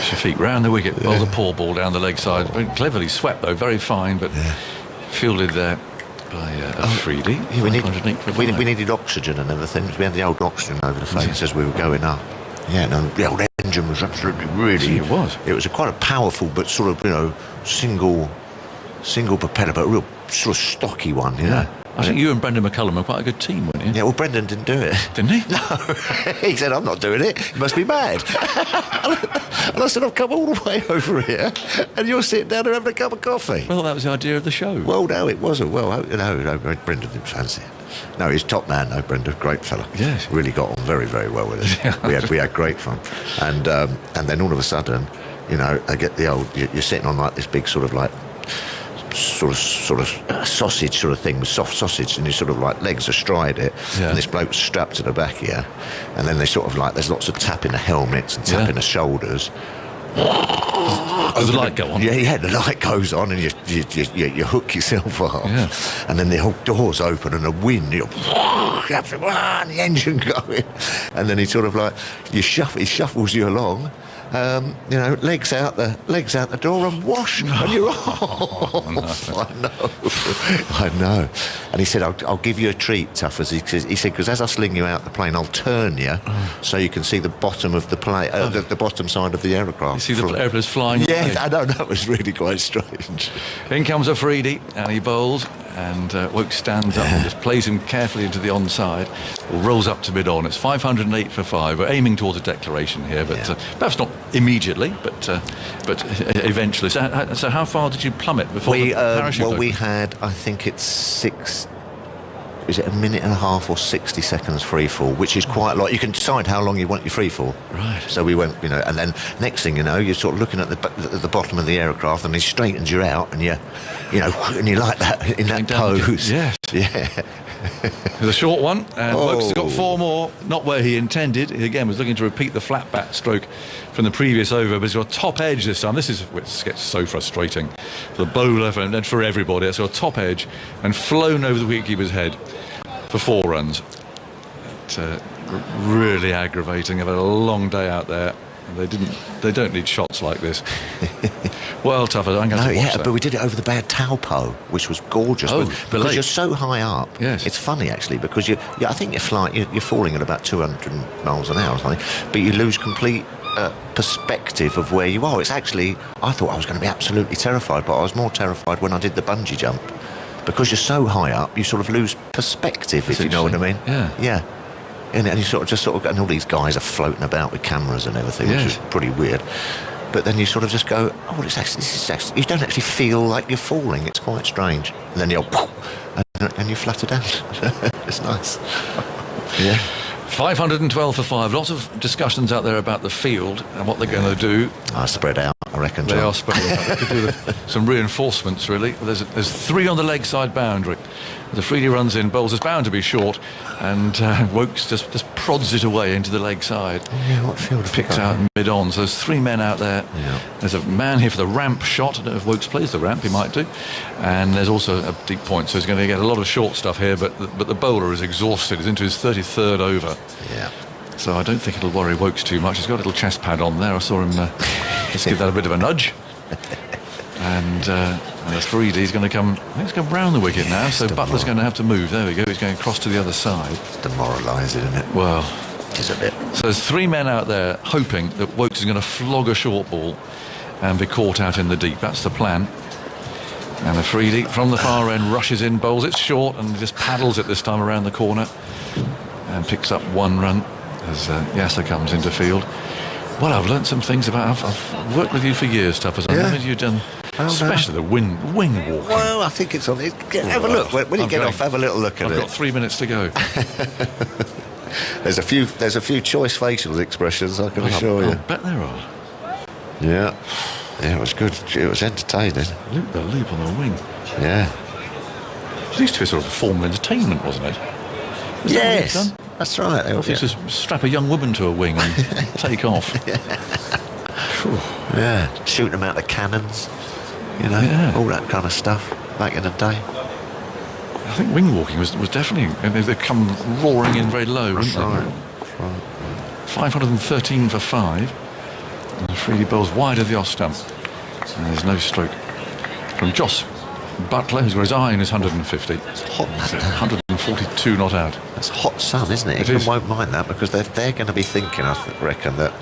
Shafiq round the wicket, bowls a poor ball down the leg side. Very cleverly swept though, very fine, but fielded there by Afridi. We needed oxygen and everything. We had the old oxygen over the face as we were going up. Yeah, no, the old engine was absolutely really. It was. It was quite a powerful, but sort of single propeller, but a real sort of stocky one. Yeah. I think you and Brendan McCullum were quite a good team, weren't you? Yeah, well, Brendan didn't do it. Didn't he? No. He said, I'm not doing it. You must be mad. And I said, I've come all the way over here, and you're sitting down there having a cup of coffee. Well, that was the idea of the show. Well, no, it wasn't. Well, no, Brendan didn't fancy it. No, he's top man, though, Brendan. Great fella. Yes. Really got on very, very well with us. We had great fun. And then all of a sudden, I get the old, you're sitting on like this big sort of like, sort of sausage sort of thing, with soft sausage, and you sort of like legs astride it, and this bloke's strapped to the back here, and then they sort of like, there's lots of tapping the helmets and tapping the shoulders. Does the light go on? Yeah, the light goes on, and you hook yourself up, and then the whole doors open, and the wind, and the engine going, and then he sort of like, he shuffles you along. Legs out the door and wash, and you're off. I know. And he said, I'll give you a treat, Tuffers. He said, because as I sling you out the plane, I'll turn you so you can see the bottom of the plane, the bottom side of the aircraft. You see the airplanes flying away. Yeah, I know, that was really quite strange. In comes Afridi, and he bowls, and Woakes stands up and just plays him carefully into the onside, rolls up to mid-on. It's 508 for 5. We're aiming towards a declaration here, but perhaps not immediately, but eventually. So how far did you plummet before the parachute? Well, we had, I think it's 6. Is it a minute and a half or 60 seconds free fall, which is quite a lot. You can decide how long you want your free fall. Right. So we went, and then next thing you know, you're sort of looking at the bottom of the aircraft, and he straightens you out, and and you like that in that pose. Yes. Yeah. There's a short one, and Woakes has got 4 more, not where he intended. He again was looking to repeat the flat bat stroke from the previous over, but he's got a top edge this time. This gets so frustrating for the bowler and for everybody. It's got a top edge and flown over the wicketkeeper's head for 4 runs. Really aggravating. They've had a long day out there. They don't need shots like this. Well, tougher. I'm going to watch that. But we did it over the bad Taupo, which was gorgeous. Because you're so high up. Yes. It's funny actually, because I think you're falling at about 200 miles an hour or something, but you lose complete perspective of where you are. It's actually, I thought I was going to be absolutely terrified, but I was more terrified when I did the bungee jump, because you're so high up, you sort of lose perspective, if you know what I mean. Yeah. And you sort of, and all these guys are floating about with cameras and everything, which is pretty weird. But then you sort of just go, this is actually, you don't actually feel like you're falling. It's quite strange. And then you're, and you flutter down. It's nice. Yeah. 512 for 5. Lots of discussions out there about the field and what they're going to do. Spread out, I reckon. They are spread out. They could do some reinforcements, really. There's 3 on the leg side boundary. The Afridi runs in, bowls is bound to be short, and Woakes just prods it away into the leg side. What field? Picks out mid-on. So there's 3 men out there. Yeah. There's a man here for the ramp shot. I don't know if Woakes plays the ramp, he might do. And there's also a deep point, so he's going to get a lot of short stuff here, but the bowler is exhausted. He's into his 33rd over. Yeah. So I don't think it'll worry Woakes too much. He's got a little chest pad on there. I saw him just give that a bit of a nudge. And Afridi's going to come. I think he's going round the wicket now. So Butler's going to have to move. There we go. He's going across to the other side. It's demoralising, isn't it? Well, it's a bit. So there's 3 men out there hoping that Woakes is going to flog a short ball and be caught out in the deep. That's the plan. And Afridi from the far end rushes in, bowls it short, and just paddles it this time around the corner and picks up 1 run as Yasir comes into field. Well, I've learnt some things about. I've worked with you for years, Tuffers. I know you've done, especially the wing walking. Well, I think it's on. Have a look when you get off. Have a little look at it. I've got 3 minutes to go. There's a few choice facial expressions, I can assure you. I bet there are. Yeah, it was good. It was entertaining. Loop the loop on the wing. Yeah. It used to be sort of a form of entertainment, wasn't it? Yes, that's right. If you just strap a young woman to a wing and take off. Yeah, shooting them out of cannons, all that kind of stuff back in the day. I think wing walking was definitely. They come roaring in very low, wouldn't they? Right. 513 for 5. And Afridi bowls wide of the off stump. And there's no stroke from Joss Buttler, who's got his eye in his 150. It's hot. 142 not out. That's hot sun, isn't it? England won't mind that because they're going to be thinking, I reckon, that.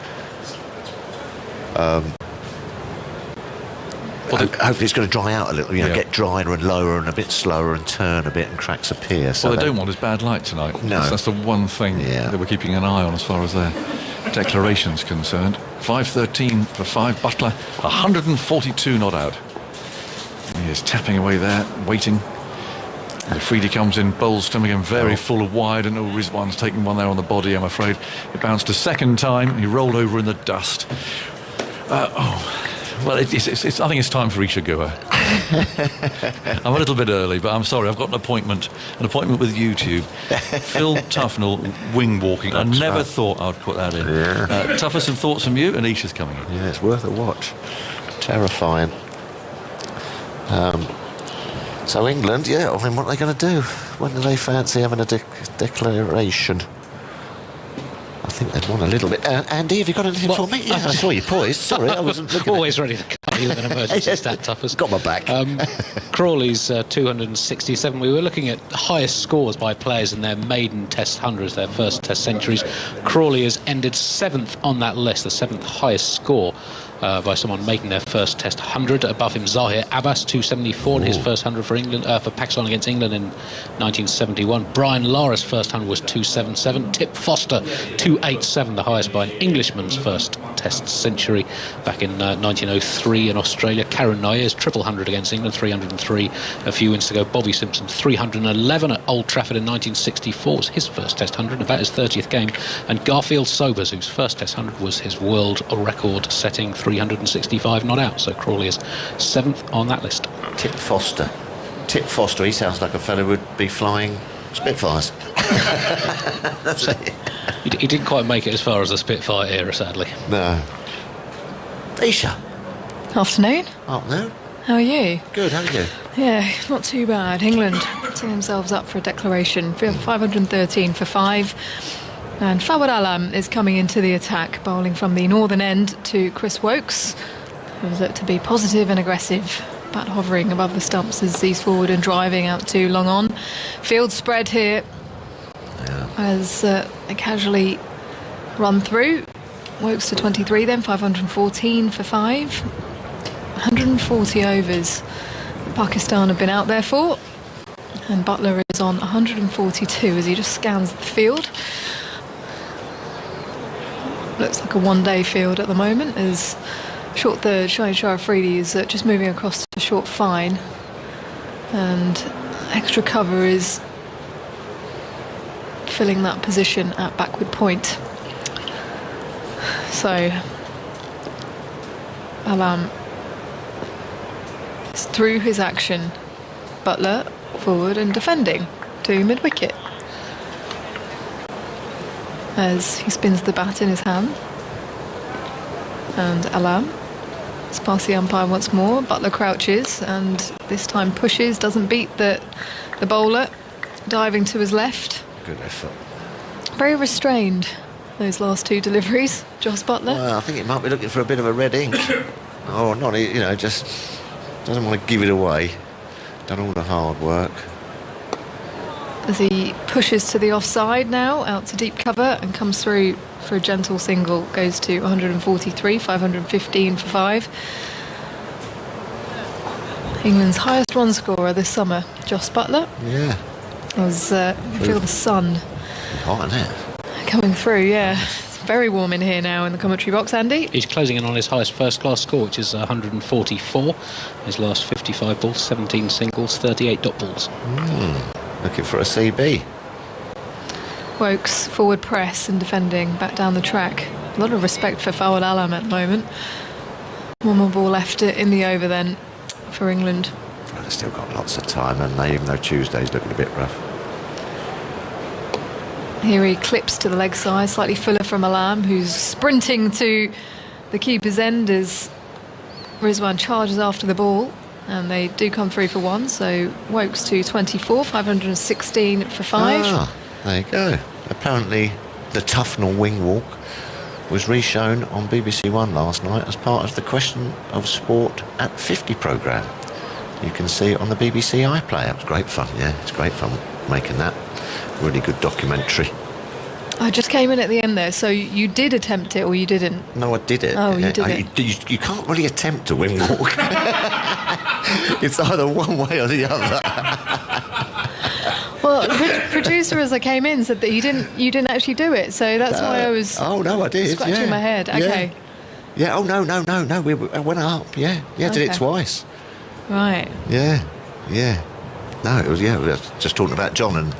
Hopefully it's going to dry out a little, get drier and lower and a bit slower and turn a bit and cracks appear. So what they don't want is bad light tonight. No. That's the one thing that we're keeping an eye on as far as their declaration's concerned. 513 for 5. Buttler, 142 not out. He is tapping away there, waiting. And Afridi comes in, bowls to him again, very full of wide, and Rizwan's taking one there on the body, I'm afraid. It bounced a second time, he rolled over in the dust. Well, I think it's time for Isha Gua. I'm a little bit early, but I'm sorry, I've got an appointment with YouTube. Phil Tufnell, wing walking. I never thought I'd put that in. Yeah. Tougher some thoughts from you, and Isha's coming in. Yeah, it's worth a watch. Terrifying. So England, what are they going to do? When do they fancy having a declaration? I think they'd want a little bit. Andy, have you got anything for me? Yeah, I saw you poised. Sorry, I wasn't looking. Always ready to come you with an emergency stat, Tuffers. Got my back. Crawley's 267. We were looking at the highest scores by players in their maiden Test hundreds, their first Test centuries. Crawley has ended 7th on that list, the 7th highest score by someone making their first Test 100. Above him, Zahir Abbas, 274 in his first 100 for England, for Pakistan against England in 1971. Brian Lara's first 100 was 277. Tip Foster, 287, the highest by an Englishman's first Test century back in 1903 in Australia. Karen Nair's triple 100 against England, 303 a few weeks ago. Bobby Simpson, 311 at Old Trafford in 1964 was his first Test 100, about his 30th game. And Garfield Sobers, whose first Test 100 was his world record setting 365 not out. So Crawley is 7th on that list. Tip Foster, he sounds like a fellow who would be flying Spitfires. That's it. He didn't quite make it as far as the Spitfire era, sadly. No. Isha. Afternoon. Afternoon. How are you? Good, how are you? Yeah, not too bad. England setting themselves up for a declaration. 513 for 5. And Fawad Alam is coming into the attack, bowling from the northern end to Chris Woakes, who's looked to be positive and aggressive, bat hovering above the stumps as he's forward and driving out to long on. Field spread here as they casually run through. Woakes to 23 then, 514 for 5. 140 overs that Pakistan have been out there for. And Buttler is on 142 as he just scans the field. Looks like a one-day field at the moment as short third Shaheen Shah Afridi is just moving across to short fine, and extra cover is filling that position at backward point. So Alam is through his action. Buttler forward and defending to mid-wicket as he spins the bat in his hand. And Alam is past the umpire once more. Buttler crouches and this time pushes, doesn't beat the bowler, diving to his left. Good effort. Very restrained, those last two deliveries, Joss Buttler. Well, I think he might be looking for a bit of a red ink. Or not, just Doesn't want to give it away. Done all the hard work. As he pushes to the offside now, out to deep cover and comes through for a gentle single, goes to 143, 515 for 5. England's highest run scorer this summer, Jos Buttler. Yeah. As feel the sun Hot, isn't it? coming through, yeah. It's very warm in here now in the commentary box, Andy. He's closing in on his highest first-class score, which is 144. His last 55 balls, 17 singles, 38 dot balls. Looking for a CB. Woakes forward press and defending back down the track. A lot of respect for Fawad Alam at the moment. One more ball left in the over then for England. Well, they've still got lots of time, and they, even though Tuesday's looking a bit rough. Here he clips to the leg side, slightly fuller from Alam, who's sprinting to the keeper's end as Rizwan charges after the ball. And they do come through for 1, so Woakes to 24, 516 for 5. Ah, there you go. Apparently, the Tufnell wing walk was re-shown on BBC One last night as part of the Question of Sport at 50 programme. You can see it on the BBC iPlayer. It was great fun, yeah. It's great fun making that. Really good documentary. I just came in at the end there, so you did attempt it or you didn't? No, I did it. Oh, you did it. You can't really attempt to wing walk. It's either one way or the other. Well, the producer, as I came in, said that you didn't actually do it, so that's why I was. Oh no, I did. Scratching my head. Okay. Yeah. Oh no. I went up. Yeah. Did it twice. Right. Yeah. No, it was. Yeah, we were just talking about John and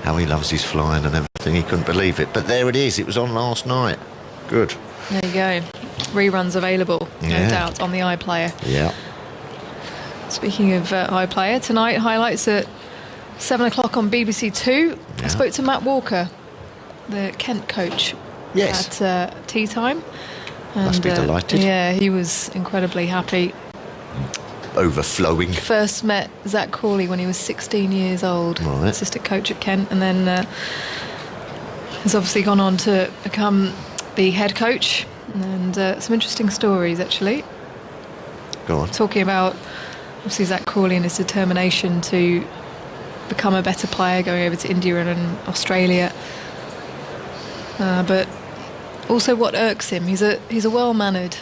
how he loves his flying and everything. He couldn't believe it, but there it is. It was on last night. Good. There you go. Reruns available, no doubt, on the iPlayer. Yeah. Speaking of iPlayer, tonight highlights at 7 o'clock on BBC Two. Yeah. I spoke to Matt Walker, the Kent coach, at tea time. And, must be delighted. Yeah, he was incredibly happy. Overflowing. First met Zach Cawley when he was 16 years old, right. Assistant coach at Kent, and then has obviously gone on to become the head coach. And some interesting stories, actually. Go on. Talking about, obviously, Zach Cawley and his determination to become a better player, going over to India and Australia. But also what irks him. He's a well-mannered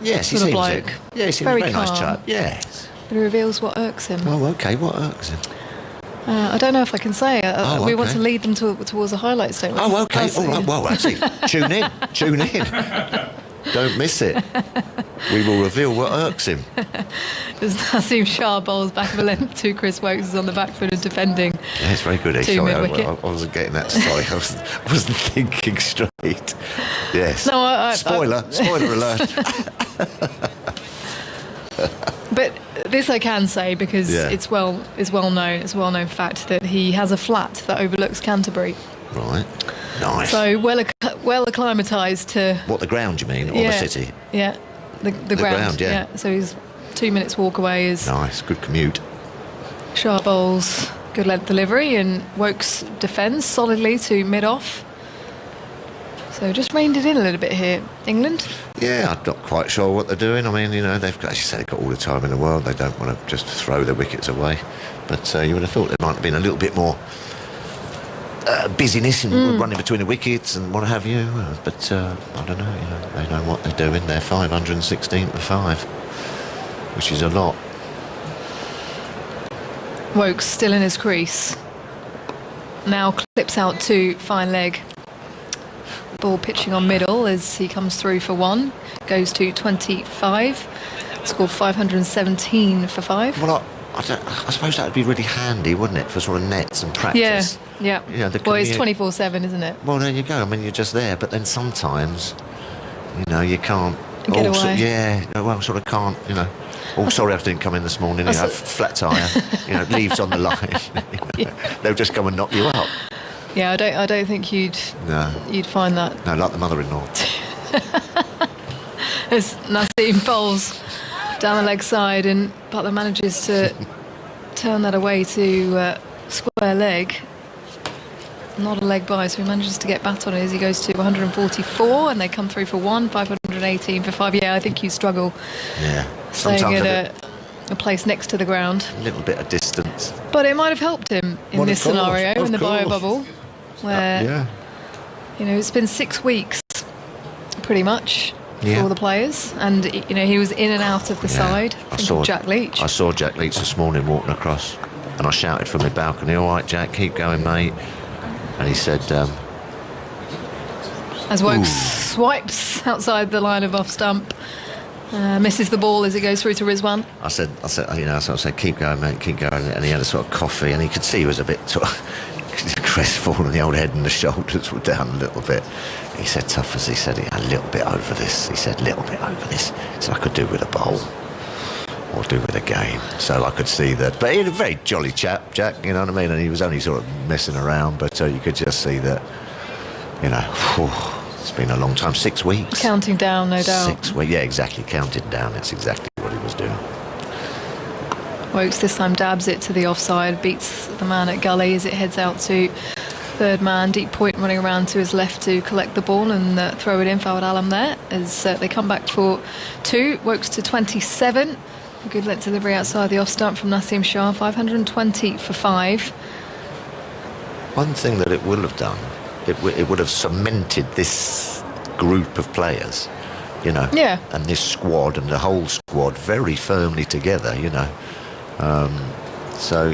Yes, he sort seems of bloke. it. Yeah, he seems very a very nice calm. chap. Yes. But he reveals what irks him. Oh, okay. What irks him? I don't know if I can say. We want okay. to lead them towards a highlight statement. Oh, okay. All right. Well, actually, tune in. Don't miss it. We will reveal what irks him. As Naseem Shah bowls back of a length to Chris Woakes, is on the back foot and defending. Yeah, it's very good. To Sorry, mid-wicket. I wasn't getting that. Sorry, I wasn't thinking straight. Yes. No, Spoiler alert. But this I can say because it's well known. It's a well-known fact that he has a flat that overlooks Canterbury. Right. Nice. So well acclimatised to. What, the ground you mean, or the city? Yeah, the ground. Yeah. So he's 2 minutes walk away. Is nice. Good commute. Shah bowls, good length delivery, and Woakes defends solidly to mid-off. So just reined it in a little bit here, England. Yeah, I'm not quite sure what they're doing. I mean, they've got, as you say, they've got all the time in the world. They don't want to just throw their wickets away. But you would have thought there might have been a little bit more busyness and running between the wickets and what have you. But I don't know. They know what they're doing. They're 516 for 5, which is a lot. Woakes still in his crease. Now clips out to fine leg. Ball pitching on middle as he comes through for 1. Goes to 25. Scored 517 for 5. Well, I suppose that would be really handy, wouldn't it, for sort of nets and practice? Yeah. Well, it's 24/7, isn't it? Well, there you go. I mean, you're just there. But then sometimes, you can't. Get away. Sort of can't. Oh, sorry, I didn't come in this morning. Flat tyre. Leaves on the line. They'll just come and knock you out. Yeah, I don't think you'd find that. No, like the mother-in-law. As Naseem bowls down the leg side and Buttler manages to turn that away to square leg. Not a leg by, so he manages to get bat on it as he goes to 144, and they come through for 1, 518 for 5. Yeah, I think you struggle. Yeah. Staying at a place next to the ground. A little bit of distance. But it might have helped him in Well, this of course, scenario, of in the bio course. bubble, where, it's been 6 weeks, pretty much, for all the players. And, he was in and out of the side. I saw Jack Leach. I saw Jack Leach this morning walking across, and I shouted from the balcony, "All right, Jack, keep going, mate." And he said, as Woakes swipes outside the line of off stump, misses the ball as it goes through to Rizwan. I said, so I said, "Keep going, mate, keep going." And he had a sort of coffee, and he could see he was a bit sort of crestfallen. The old head and the shoulders were down a little bit. He said, tough as he said, a little bit over this. He said, little bit over this. So I could do with a bowl or do with a game. So I could see that. But he was a very jolly chap, Jack, you know what I mean? And he was only sort of messing around, but you could just see that, it's been a long time. 6 weeks. Counting down, no doubt. 6 weeks, yeah, exactly. Counting down. That's exactly what he was doing. Woakes this time dabs it to the offside, beats the man at gully as it heads out to third man. Deep point running around to his left to collect the ball and throw it in. Fawad Alam there as they come back for 2. Woakes to 27. A good let delivery outside the off stump from Naseem Shah. 520 for 5. One thing that it would have done, it would have cemented this group of players, Yeah. and this squad and the whole squad very firmly together, So,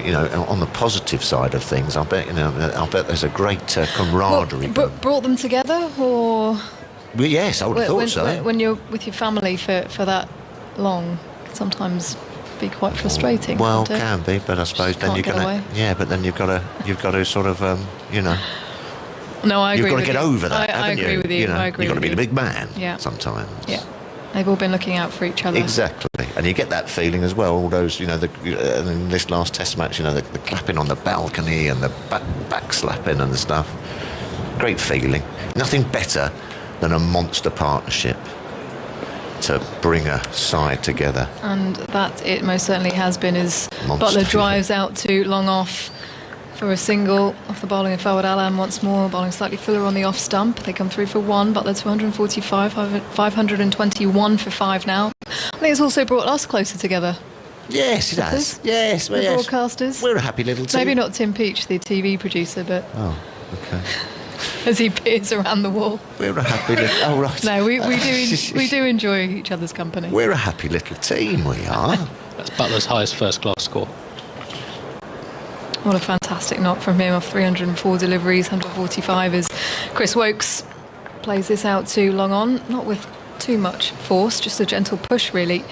on the positive side of things, I bet there's a great camaraderie. Brought them together, or? Well, yes, I would have thought so. When you're with your family for that long, it can sometimes be quite frustrating. Well, can't it? can be, but I suppose then you're gonna, but then you've got to sort of, No, I agree. You've got to with get you. over that. I agree with you. I agree. You've got to be with the you. big man. Yeah. Sometimes. Yeah. They've all been looking out for each other. Exactly, and you get that feeling as well. All those, in this last Test match, the clapping on the balcony and the back slapping and the stuff. Great feeling. Nothing better than a monster partnership to bring a side together. And that it most certainly has been as Monster. Buttler drives out to long off for a single off the bowling of Fawad Alam once more, bowling slightly fuller on the off stump. They come through for 1. Buttler 245, 521 for 5 now. I think it's also brought us closer together. Yes, it has. Yes, the yes. broadcasters. We're a happy little team. Maybe not Tim Peach, the TV producer, but Oh, okay. as he peers around the wall. We're a happy little... Oh, right. No, we do enjoy each other's company. We're a happy little team, we are. That's Butler's highest first-class score. What a fantastic knock from him off 304 deliveries, 145 as Chris Woakes plays this out to long on, not with too much force, just a gentle push really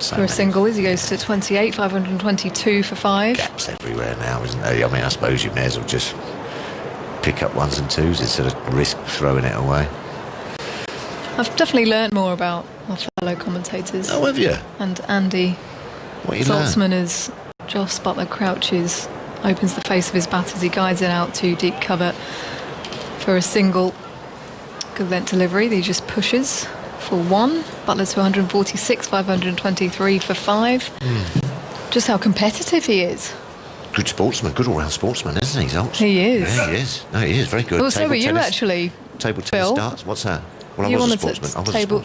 for a single as he goes to 28, 522 for 5. Gaps everywhere now, isn't there? I mean, I suppose you may as well just pick up 1s and 2s instead of risk throwing it away. I've definitely learnt more about our fellow commentators. Oh, have you? And Andy What you learn? Saltzman as Joss Buttler crouches, opens the face of his bat as he guides it out to deep cover for a single. Good length delivery, he just pushes for 1. Buttler to 146, 523 for 5. Just how competitive he is. Good sportsman, good all-round sportsman, isn't he, Zoltz? He is. Yeah, he is. No, he is very good. Well, so Table are you tennis- actually, Table tennis Phil. darts. What's that? Well, You I was a wanted to sportsman. I was table- a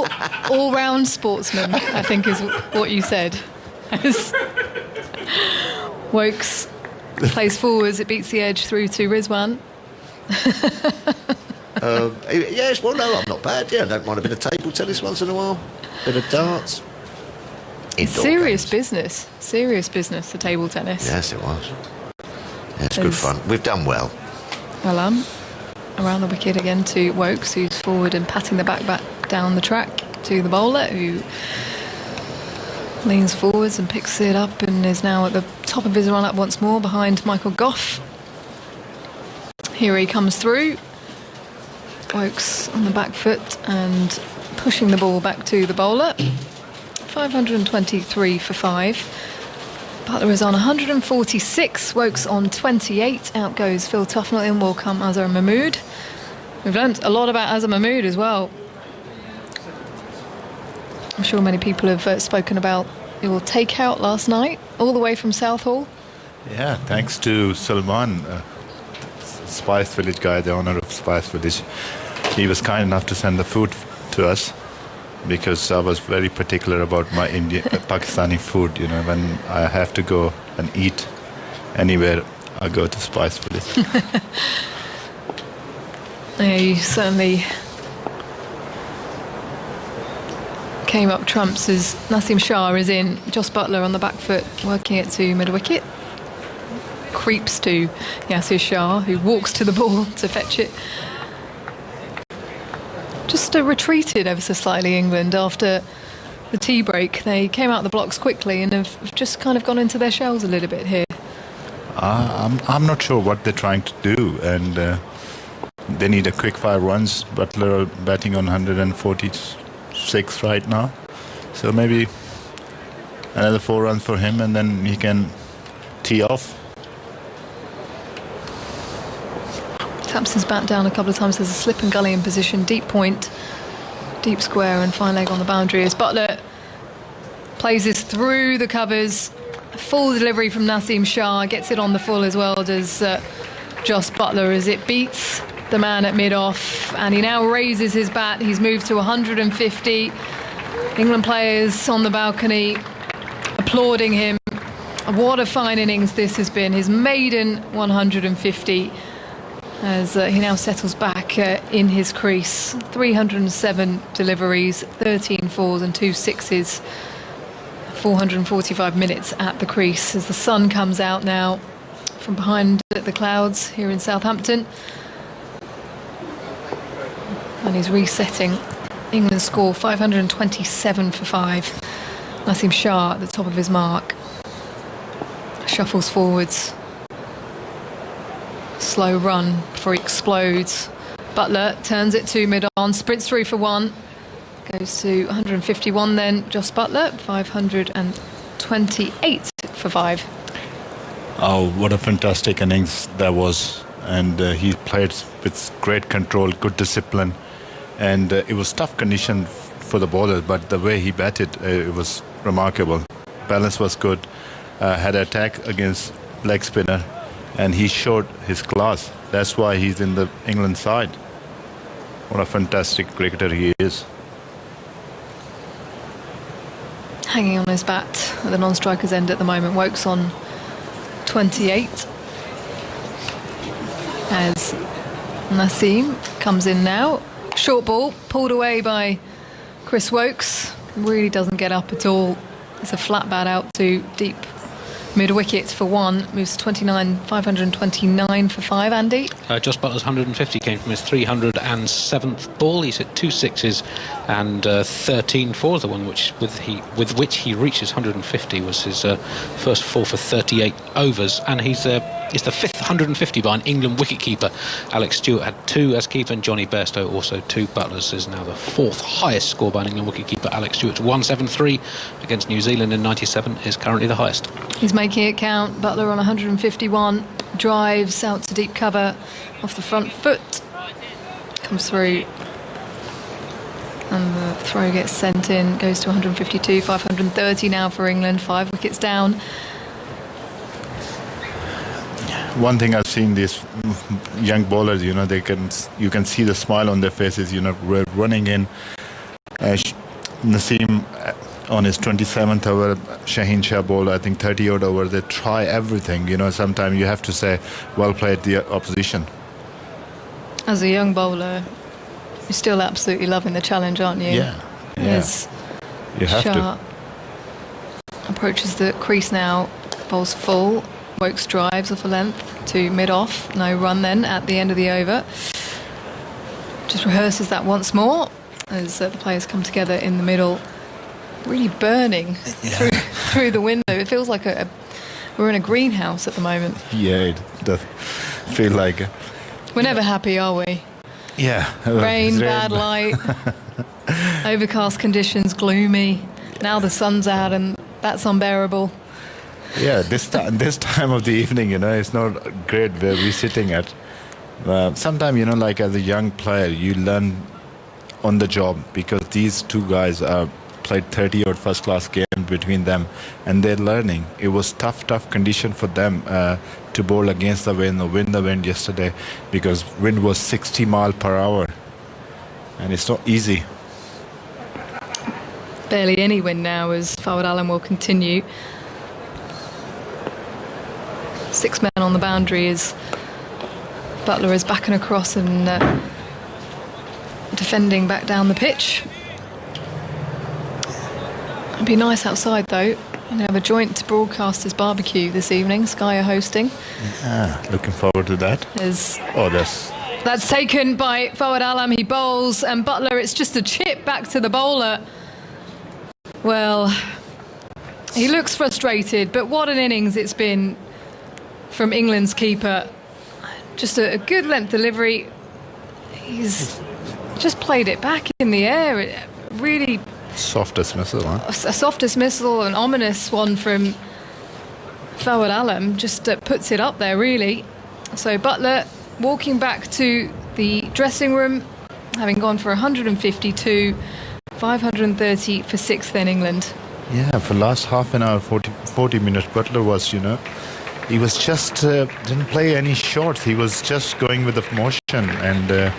sportsman. all-round sportsman, I think is what you said. As Woakes plays forwards, it beats the edge through to Rizwan. Yes, well, no, I'm not bad. Yeah, I don't mind a bit of table tennis once in a while. Bit of darts. Indoor Serious games. business, the table tennis. Yes, it was. Yeah, it's good fun. We've done well. Well, around the wicket again to Woakes, who's forward and patting the back down the track to the bowler, who leans forwards and picks it up and is now at the top of his run-up once more behind Michael Gough. Here he comes through. Woakes on the back foot and pushing the ball back to the bowler. 523 for 5. Buttler is on 146, Woakes on 28. Out goes Phil Tufnell, in will come Azhar Mahmood. We've learnt a lot about Azhar Mahmood as well. I'm sure many people have spoken about your takeout last night, all the way from Southall. Yeah, thanks to Salman, Spice Village guy, the owner of Spice Village. He was kind enough to send the food to us. because I was very particular about my Pakistani food. You know, when I have to go and eat anywhere, I go to Spice Place. Yeah, you certainly came up trumps as Naseem Shah is in. Jos Buttler on the back foot, working it to mid-wicket. Creeps to Yasir Shah, who walks to the ball to fetch it. Just retreated ever so slightly, England, after the tea break. They came out the blocks quickly and have just kind of gone into their shells a little bit here. I'm not sure what they're trying to do, and they need a quick 5 runs. Buttler batting on 146 right now, so maybe another 4 runs for him, and then he can tee off. Taps his bat down a couple of times. There's a slip and gully in position, deep point, deep square, and fine leg on the boundary as Buttler plays this through the covers. Full delivery from Naseem Shah, gets it on the full as well, does Jos Buttler, as it beats the man at mid-off, and he now raises his bat. He's moved to 150. England players on the balcony applauding him. What a fine innings this has been. His maiden 150, as he now settles back in his crease. 307 deliveries, 13 fours and 2 sixes. 445 minutes at the crease as the sun comes out now from behind the clouds here in Southampton. And he's resetting England's score, 527 for 5. Naseem Shah at the top of his mark. Shuffles forwards. Slow run before he explodes. Buttler turns it to mid-on, sprints through for 1. Goes to 151 then, Jos Buttler, 528 for 5. Oh, what a fantastic innings that was. And he played with great control, good discipline. And it was tough condition for the bowler, but the way he batted, it was remarkable. Balance was good, had attack against leg spinner, and he showed his class. That's why he's in the England side. What a fantastic cricketer he is. Hanging on his bat at the non-striker's end at the moment. Woakes on 28 as Naseem comes in now. Short ball pulled away by Chris Woakes. Really doesn't get up at all. It's a flat bat out to deep mid-wicket for 1. Moves to 29, 529 for 5. Andy? Jos Buttler's 150 came from his 307th ball. He's hit 2 sixes and 13 fours. The one with which he reaches 150 was his first 4 for 38 overs, and he's it's the 5th 150 by an England wicketkeeper. Alex Stuart had 2 as keeper, and Johnny Bairstow also 2. Buttler's is now the 4th highest score by an England wicketkeeper. Alex Stewart's 173 against New Zealand in 97 is currently the highest. He's making it count. Buttler on 151. Drives out to deep cover off the front foot. Comes through. And the throw gets sent in. Goes to 152. 530 now for England. 5 wickets down. One thing I've seen these young bowlers, you know, you can see the smile on their faces, you know, running in. Naseem on his 27th over, Shaheen Shah bowled, I think 30 odd over. They try everything, you know. Sometimes you have to say, well played the opposition. As a young bowler, you're still absolutely loving the challenge, aren't you? Yeah. As you have Shah approaches the crease now, bowls full. Woakes drives off a length to mid-off. No run then at the end of the over. Just rehearses that once more as the players come together in the middle. Really burning through the window. It feels like we're in a greenhouse at the moment. Yeah, it does feel like it. We're never happy, are we? Yeah. Rain, bad light, overcast conditions, gloomy. Now the sun's out and that's unbearable. Yeah, this time of the evening, you know, it's not great where we're sitting at. Sometimes, you know, like as a young player, you learn on the job, because these two guys played 30 odd first-class games between them, and they're learning. It was tough condition for them to bowl against the wind or win the wind yesterday, because wind was 60 miles per hour, and it's not easy. barely any wind now as Fawad Alam will continue. 6 men on the boundary as Buttler is backing across and defending back down the pitch. It'd be nice outside though. We have a joint broadcasters barbecue this evening. Sky are hosting. Looking forward to that. That's taken by Fawad Alam. He bowls, and Buttler, it's just a chip back to the bowler. Well, he looks frustrated, but what an innings it's been from England's keeper. Just a good length delivery. He's just played it back in the air. Really soft dismissal, huh? A soft dismissal, an ominous one from Fawad Alam, just puts it up there really. So Buttler walking back to the dressing room, having gone for 152, 530 for 6th in England. Yeah, for last half an hour, 40 minutes, Buttler was, he was just, didn't play any shots. He was just going with the motion, and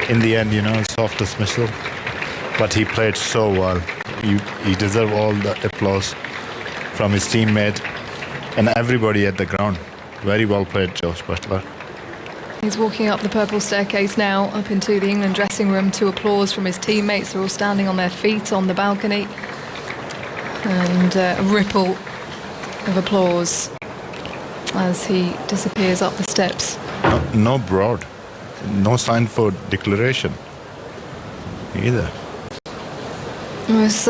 in the end, soft dismissal. But he played so well. He deserved all the applause from his teammate and everybody at the ground. Very well played, Josh Buttler. He's walking up the purple staircase now, up into the England dressing room to applause from his teammates. They're all standing on their feet on the balcony. And a ripple of applause as he disappears up the steps. No broad. No sign for declaration either. There's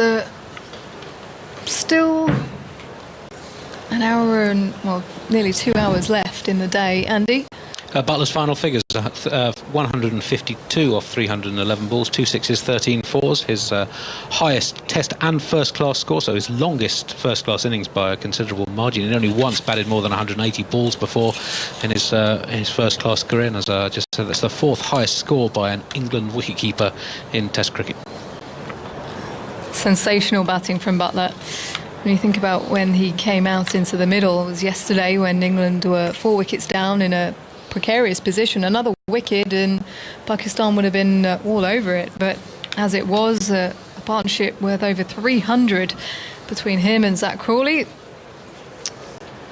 still an hour and, nearly 2 hours left in the day. Andy? Buttler's final figures, 152 off 311 balls, 2 sixes, 13 fours, his highest test and first-class score, so his longest first-class innings by a considerable margin. He only once batted more than 180 balls before in his first-class career, and as I just said, that's the 4th highest score by an England wicketkeeper in Test cricket. Sensational batting from Buttler. When you think about when he came out into the middle, it was yesterday when England were 4 wickets down in a precarious position. Another wicket and Pakistan would have been all over it, but as it was, a partnership worth over 300 between him and Zach Crawley.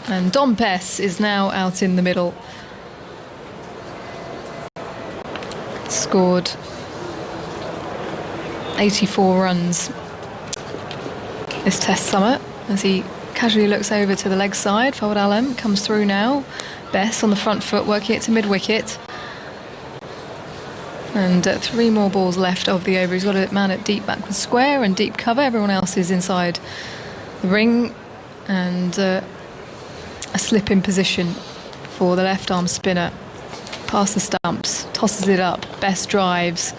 And Bess is now out in the middle. Scored 84 runs this Test summer as he casually looks over to the leg side. Fawad Alam comes through now. Bess on the front foot, working it to mid-wicket. And 3 more balls left of the over. He's got a man at deep backward square and deep cover. Everyone else is inside the ring. And a slip in position for the left-arm spinner. Past the stumps, tosses it up. Bess drives,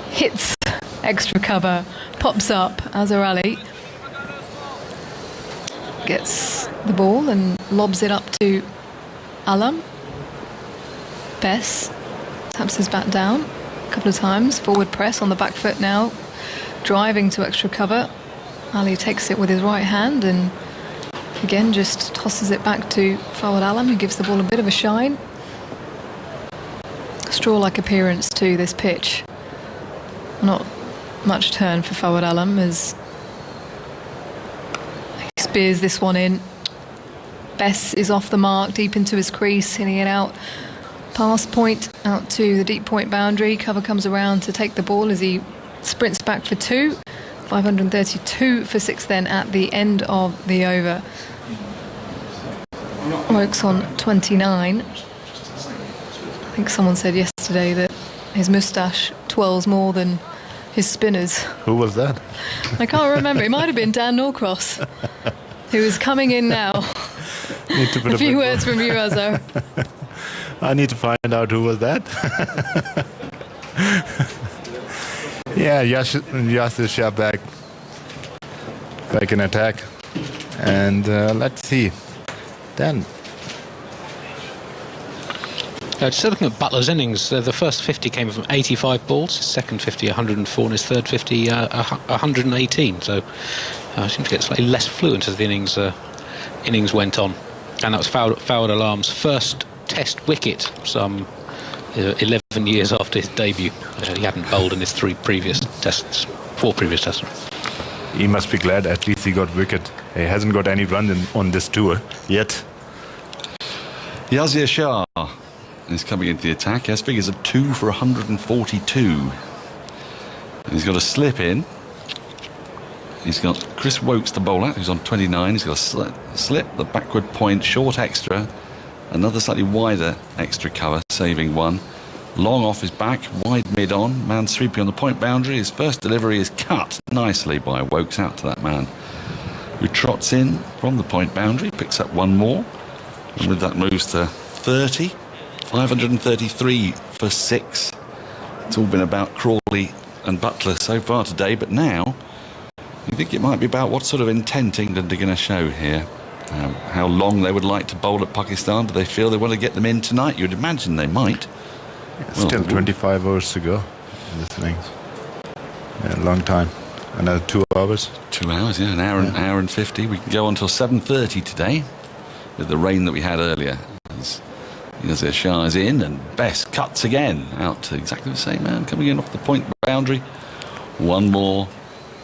hits extra cover, pops up. Azhar gets the ball and lobs it up to Alam. Bess taps his bat down a couple of times. Forward press on the back foot now. Driving to extra cover. Ali takes it with his right hand and again just tosses it back to Fawad Alam, who gives the ball a bit of a shine. Straw-like appearance to this pitch. Not much turn for Fawad Alam as he spears this one in. Bess is off the mark, deep into his crease, hitting it out past point, out to the deep point boundary. Cover comes around to take the ball as he sprints back for 2. 532 for 6 then at the end of the over. Woakes on 29. I think someone said yesterday that his moustache twirls more than his spinners. Who was that? I can't remember. It might have been Dan Norcross, who is coming in now. Need to put a few words from you, Azhar. I need to find out who was that. Yeah, Yasir Shah back in attack. And let's see. Dan. Just looking at Buttler's innings, the first 50 came from 85 balls, his second 50 104, and his third 50 118. So I seem to get slightly less fluent as the innings went on. And that was Fawad Alam's first Test wicket, some 11 years after his debut. He hadn't bowled in his 4 previous tests. he must be glad at least he got wicket. He hasn't got any run on this tour yet. Yasir Shah is coming into the attack. He has figures of 2 for 142. He's got a slip in. He's got Chris Woakes to bowl at, who's on 29. He's got a slip, the backward point, short extra, another slightly wider extra cover, saving one. Long off his back, wide mid on, man sweeping on the point boundary. His first delivery is cut nicely by Woakes out to that man, who trots in from the point boundary, picks up one more, and with that moves to 30. 533 for 6. It's all been about Crawley and Buttler so far today, but now you think it might be about what sort of intent England are going to show here. How long they would like to bowl at Pakistan. Do they feel they want to get them in tonight? You'd imagine they might. Still 25 hours to go in this innings. Yeah, long time. Another 2 hours. 2 hours, yeah, an hour and 50. We can go on till 7:30 today with the rain that we had earlier. As Shah is in, and Bess cuts again out to exactly the same man coming in off the point boundary. One more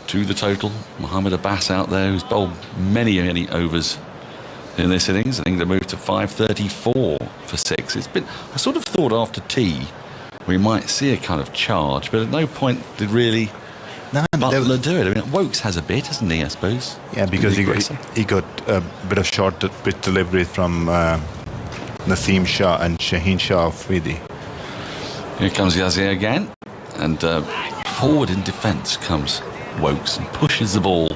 to the total. Mohammad Abbas out there, who's bowled many overs in this innings, and England moved to 534 for 6. I sort of thought after tea we might see a kind of charge, but at no point did really Buttler do it. I mean, Woakes has a bit, hasn't he, I suppose? Yeah, because he got a bit of short pitch delivery from Naseem Shah and Shaheen Shah Afridi. Here comes Yasir again, and forward in defence comes Woakes and pushes the ball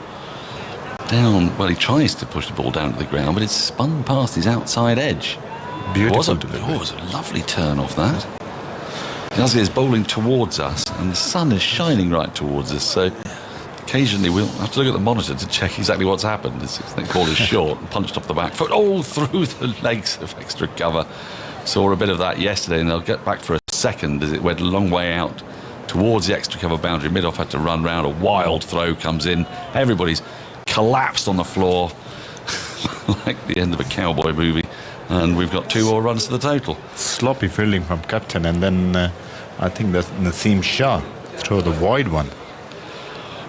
down. Well, he tries to push the ball down to the ground, but it's spun past his outside edge. Beautiful. It was a lovely turn off that. Yasir is bowling towards us, and the sun is shining right towards us, so occasionally we'll have to look at the monitor to check exactly what's happened. That ball is short and punched off the back foot all through the legs of extra cover. Saw a bit of that yesterday, and they'll get back for a second as it went a long way out towards the extra cover boundary. Mid-off had to run round. A wild throw comes in. Everybody's collapsed on the floor like the end of a cowboy movie, and we've got 2 more runs to the total. Sloppy fielding from captain, and then I think that's Naseem Shah throw the wide one.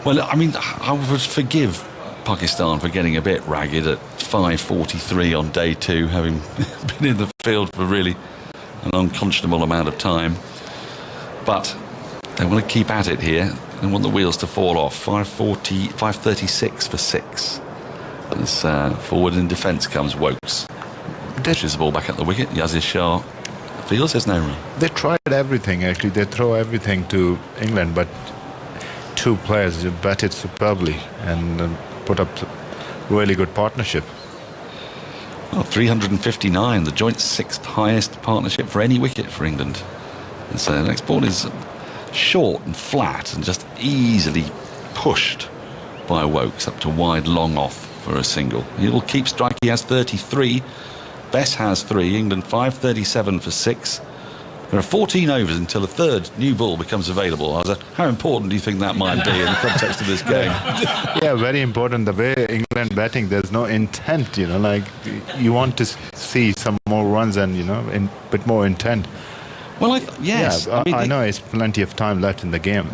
Well, I mean, I would forgive Pakistan for getting a bit ragged at 5:43 on day 2, having been in the field for really an unconscionable amount of time. But they want to keep at it here. They want the wheels to fall off. 5:36 for 6. As forward in defence comes Woakes. Pushes the ball back at the wicket. Yasir Shah feels there's no run. They tried everything, actually. They throw everything to England, but 2 players batted superbly and put up really good partnership. Well, 359, the joint 6th highest partnership for any wicket for England. And so the next ball is short and flat and just easily pushed by Woakes up to wide long off for a single. He'll keep striking. He has 33. Bess has 3. England 537 for 6. There are 14 overs until a third new ball becomes available. How important do you think that might be in the context of this game? Yeah, very important. The way England batting, there's no intent, like you want to see some more runs and, a bit more intent. Well, yes. Yeah, I know it's plenty of time left in the game.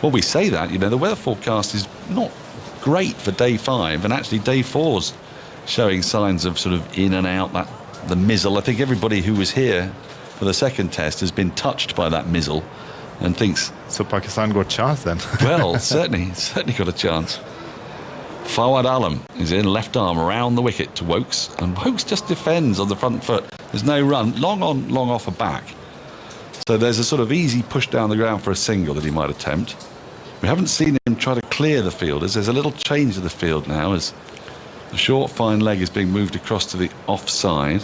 Well, we say that, the weather forecast is not great for day 5, and actually day 4's showing signs of sort of in and out, the mizzle. I think everybody who was here for the second test has been touched by that mizzle and thinks... So Pakistan got a chance then? Well, certainly got a chance. Fawad Alam is in, left arm around the wicket to Woakes, and Woakes just defends on the front foot. There's no run, long on, long off a back. So there's a sort of easy push down the ground for a single that he might attempt. We haven't seen him try to clear the fielders. There's a little change of the field now as the short, fine leg is being moved across to the offside.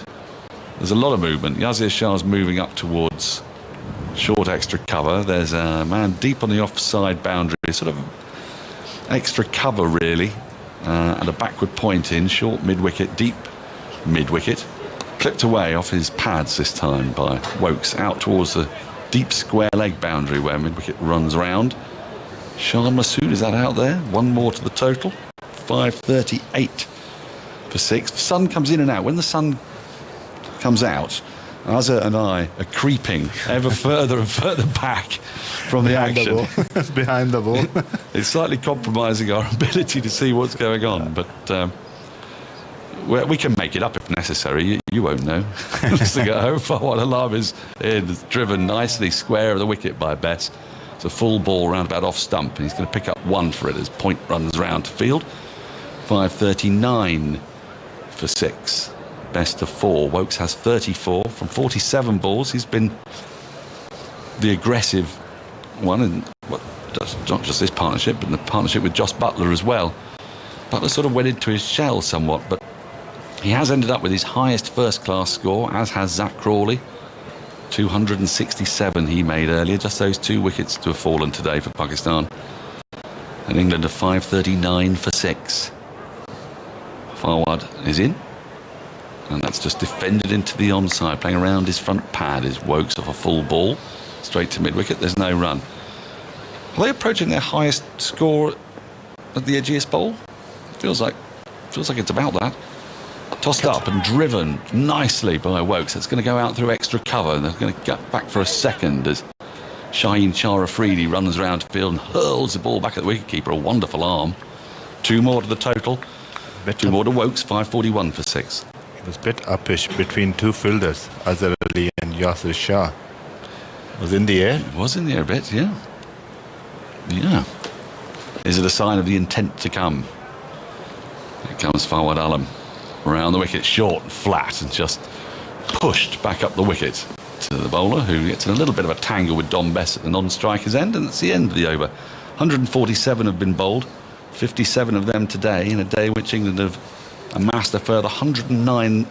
There's a lot of movement. Yasir Shah's moving up towards short extra cover. There's a man deep on the offside boundary, sort of extra cover really, and a backward point in, short mid-wicket, deep mid-wicket. Clipped away off his pads this time by Woakes out towards the deep square leg boundary where mid-wicket runs round. Shah Masood, is that out there? 1 more to the total. 5:38 for 6. The sun comes in and out. When the sun comes out Azhar and I are creeping ever further and further back from the action. Behind the ball. It's slightly compromising our ability to see what's going on, but we can make it up if necessary. You won't know. Listening at home, Fawad Alam is in, driven nicely square of the wicket by Bess. It's a full ball round about off stump, and he's going to pick up one for it as point runs round to field. 5:39 for 6. Best of 4. Woakes has 34 from 47 balls. He's been the aggressive one, and not just this partnership, but the partnership with Jos Buttler as well. Buttler sort of went into his shell somewhat, but he has ended up with his highest first-class score, as has Zach Crawley. 267 he made earlier. Just those 2 wickets to have fallen today for Pakistan. And England are 5:39 for 6. Fawad is in. And that's just defended into the onside. Playing around his front pad is Woakes off a full ball. Straight to mid-wicket. There's no run. Are they approaching their highest score at the edgiest bowl? Feels like it's about that. Tossed up and driven nicely by Woakes. It's going to go out through extra cover, and they're going to get back for a second as Shaheen Afridi runs around to field and hurls the ball back at the wicketkeeper. A wonderful arm. 2 more to the total. 2 more to Woakes. 5:41 for 6. It was a bit uppish between 2 fielders, Azhar Ali and Yasir Shah. Was in the air? It was in the air a bit, yeah. Yeah. Is it a sign of the intent to come? Here comes Fawad Alam. Around the wicket, short and flat, and just pushed back up the wicket to the bowler, who gets in a little bit of a tangle with Dom Bess at the non-striker's end, and that's the end of the over. 147 have been bowled, 57 of them today, in a day which England have amassed a further 209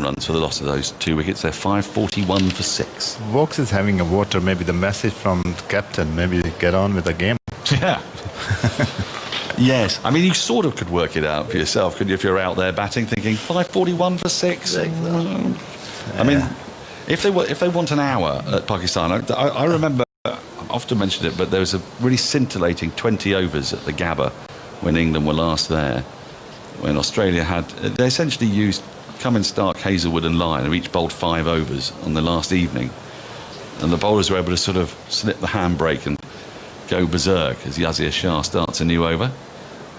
runs for the loss of those 2 wickets. They're 5:41 for 6. Woakes is having a water, maybe the message from the captain, maybe get on with the game. Yeah. Yes, I mean, you sort of could work it out for yourself, couldn't you, if you're out there batting, thinking 5:41 for 6. I mean, if they want an hour at Pakistan, I remember, I've often mentioned it, but there was a really scintillating 20 overs at the Gabba when England were last there, when Australia they essentially used Cummins, Stark, Hazelwood and Lyon, who each bowled 5 overs on the last evening, and the bowlers were able to sort of slip the handbrake and go berserk as Yasir Shah starts a new over,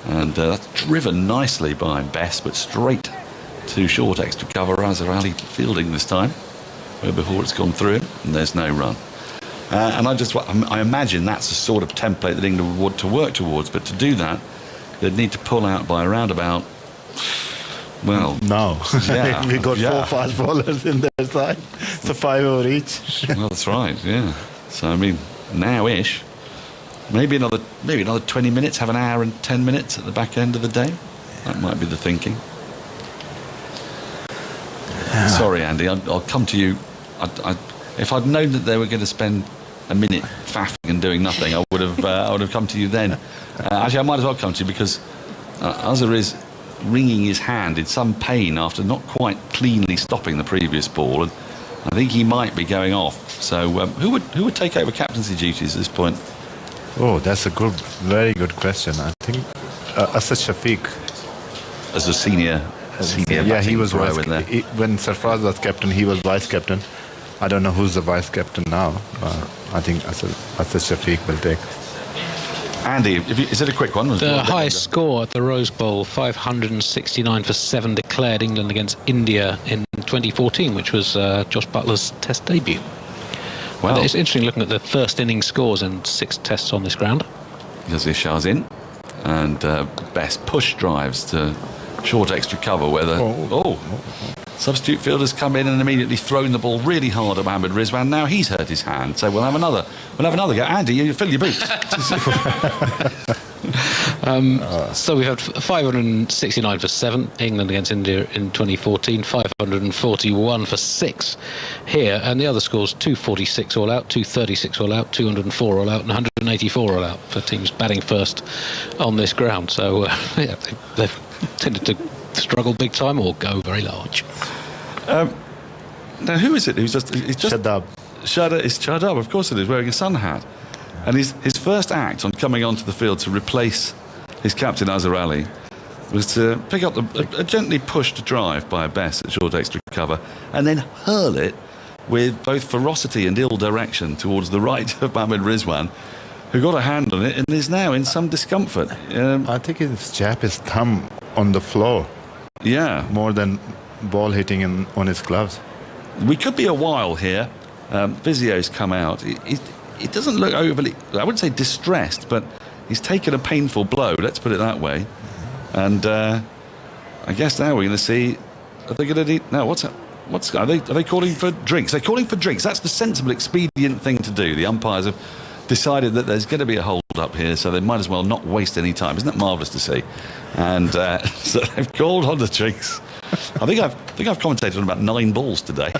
and that's driven nicely by Bess, but straight to short extra cover. Azhar Ali fielding this time, where before it's gone through him, and there's no run. And I imagine that's the sort of template that England would want to work towards, but to do that they'd need to pull out by around about, well, no. Yeah, we got 4 fast bowlers in their side, so 5 over each. Well, that's right, yeah. So I mean, now-ish. Maybe another 20 minutes, have an hour and 10 minutes at the back end of the day. That might be the thinking. Sorry, Andy, I'll come to you. If I'd known that they were going to spend a minute faffing and doing nothing, I would have come to you then. Actually, I might as well come to you because Azhar is wringing his hand in some pain after not quite cleanly stopping the previous ball, and I think he might be going off. So, who would take over captaincy duties at this point? Oh, that's a very good question. I think Asad Shafiq. As a senior yeah, he was vice when Sarfraz was captain, he was vice captain. I don't know who's the vice captain now. I think Asad Shafiq will take. Andy, is it a quick one? The highest score at the Rose Bowl, 569 for 7, declared England against India in 2014, which was Jos Buttler's Test debut. Well, it's interesting looking at the first innings scores in 6 tests on this ground. Yasir Shah's in, and Bess push drives to short extra cover where the substitute fielders come in and immediately thrown the ball really hard at Mohammad Rizwan. Now he's hurt his hand, so we'll have another go. Andy, you fill your boots. So we had 569 for 7, England against India in 2014, 541 for 6 here, and the other scores 246 all out, 236 all out, 204 all out, and 184 all out for teams batting first on this ground. So yeah, they've tended to struggle big time or go very large. Now, who is it? It's just Shadab. It's Shadab, of course it is, wearing a sun hat. And his first act on coming onto the field to replace his captain Azhar Ali was to pick up a gently pushed drive by Bess at short extra cover and then hurl it with both ferocity and ill direction towards the right of Mohammad Rizwan, who got a hand on it and is now in some discomfort. I think his jab his thumb on the floor. Yeah. More than ball hitting on his gloves. We could be a while here. Vizio's come out. It doesn't look overly, I wouldn't say distressed, but he's taken a painful blow, let's put it that way. And I guess now we're going to see, are they going to need, no, are they calling for drinks? They're calling for drinks. That's the sensible, expedient thing to do. The umpires have decided that there's going to be a hold up here, so they might as well not waste any time. Isn't that marvellous to see? And so they've called on the drinks. I think I've commentated on about 9 balls today.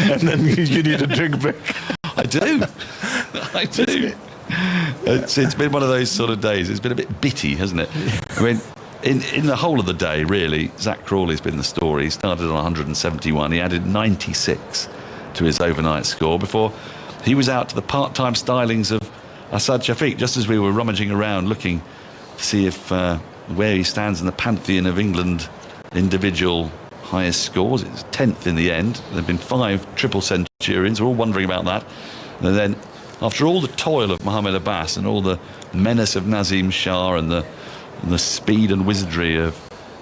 And then you need a drink break. I do. It's been one of those sort of days. It's been a bit bitty, hasn't it? I mean, in the whole of the day, really, Zach Crawley's been the story. He started on 171. He added 96 to his overnight score before he was out to the part-time stylings of Asad Shafiq, just as we were rummaging around looking to see if where he stands in the pantheon of England individual highest scores. It's 10th in the end. There have been 5 triple centurions. We're all wondering about that. And then, after all the toil of Mohammad Abbas and all the menace of Naseem Shah and the speed and wizardry of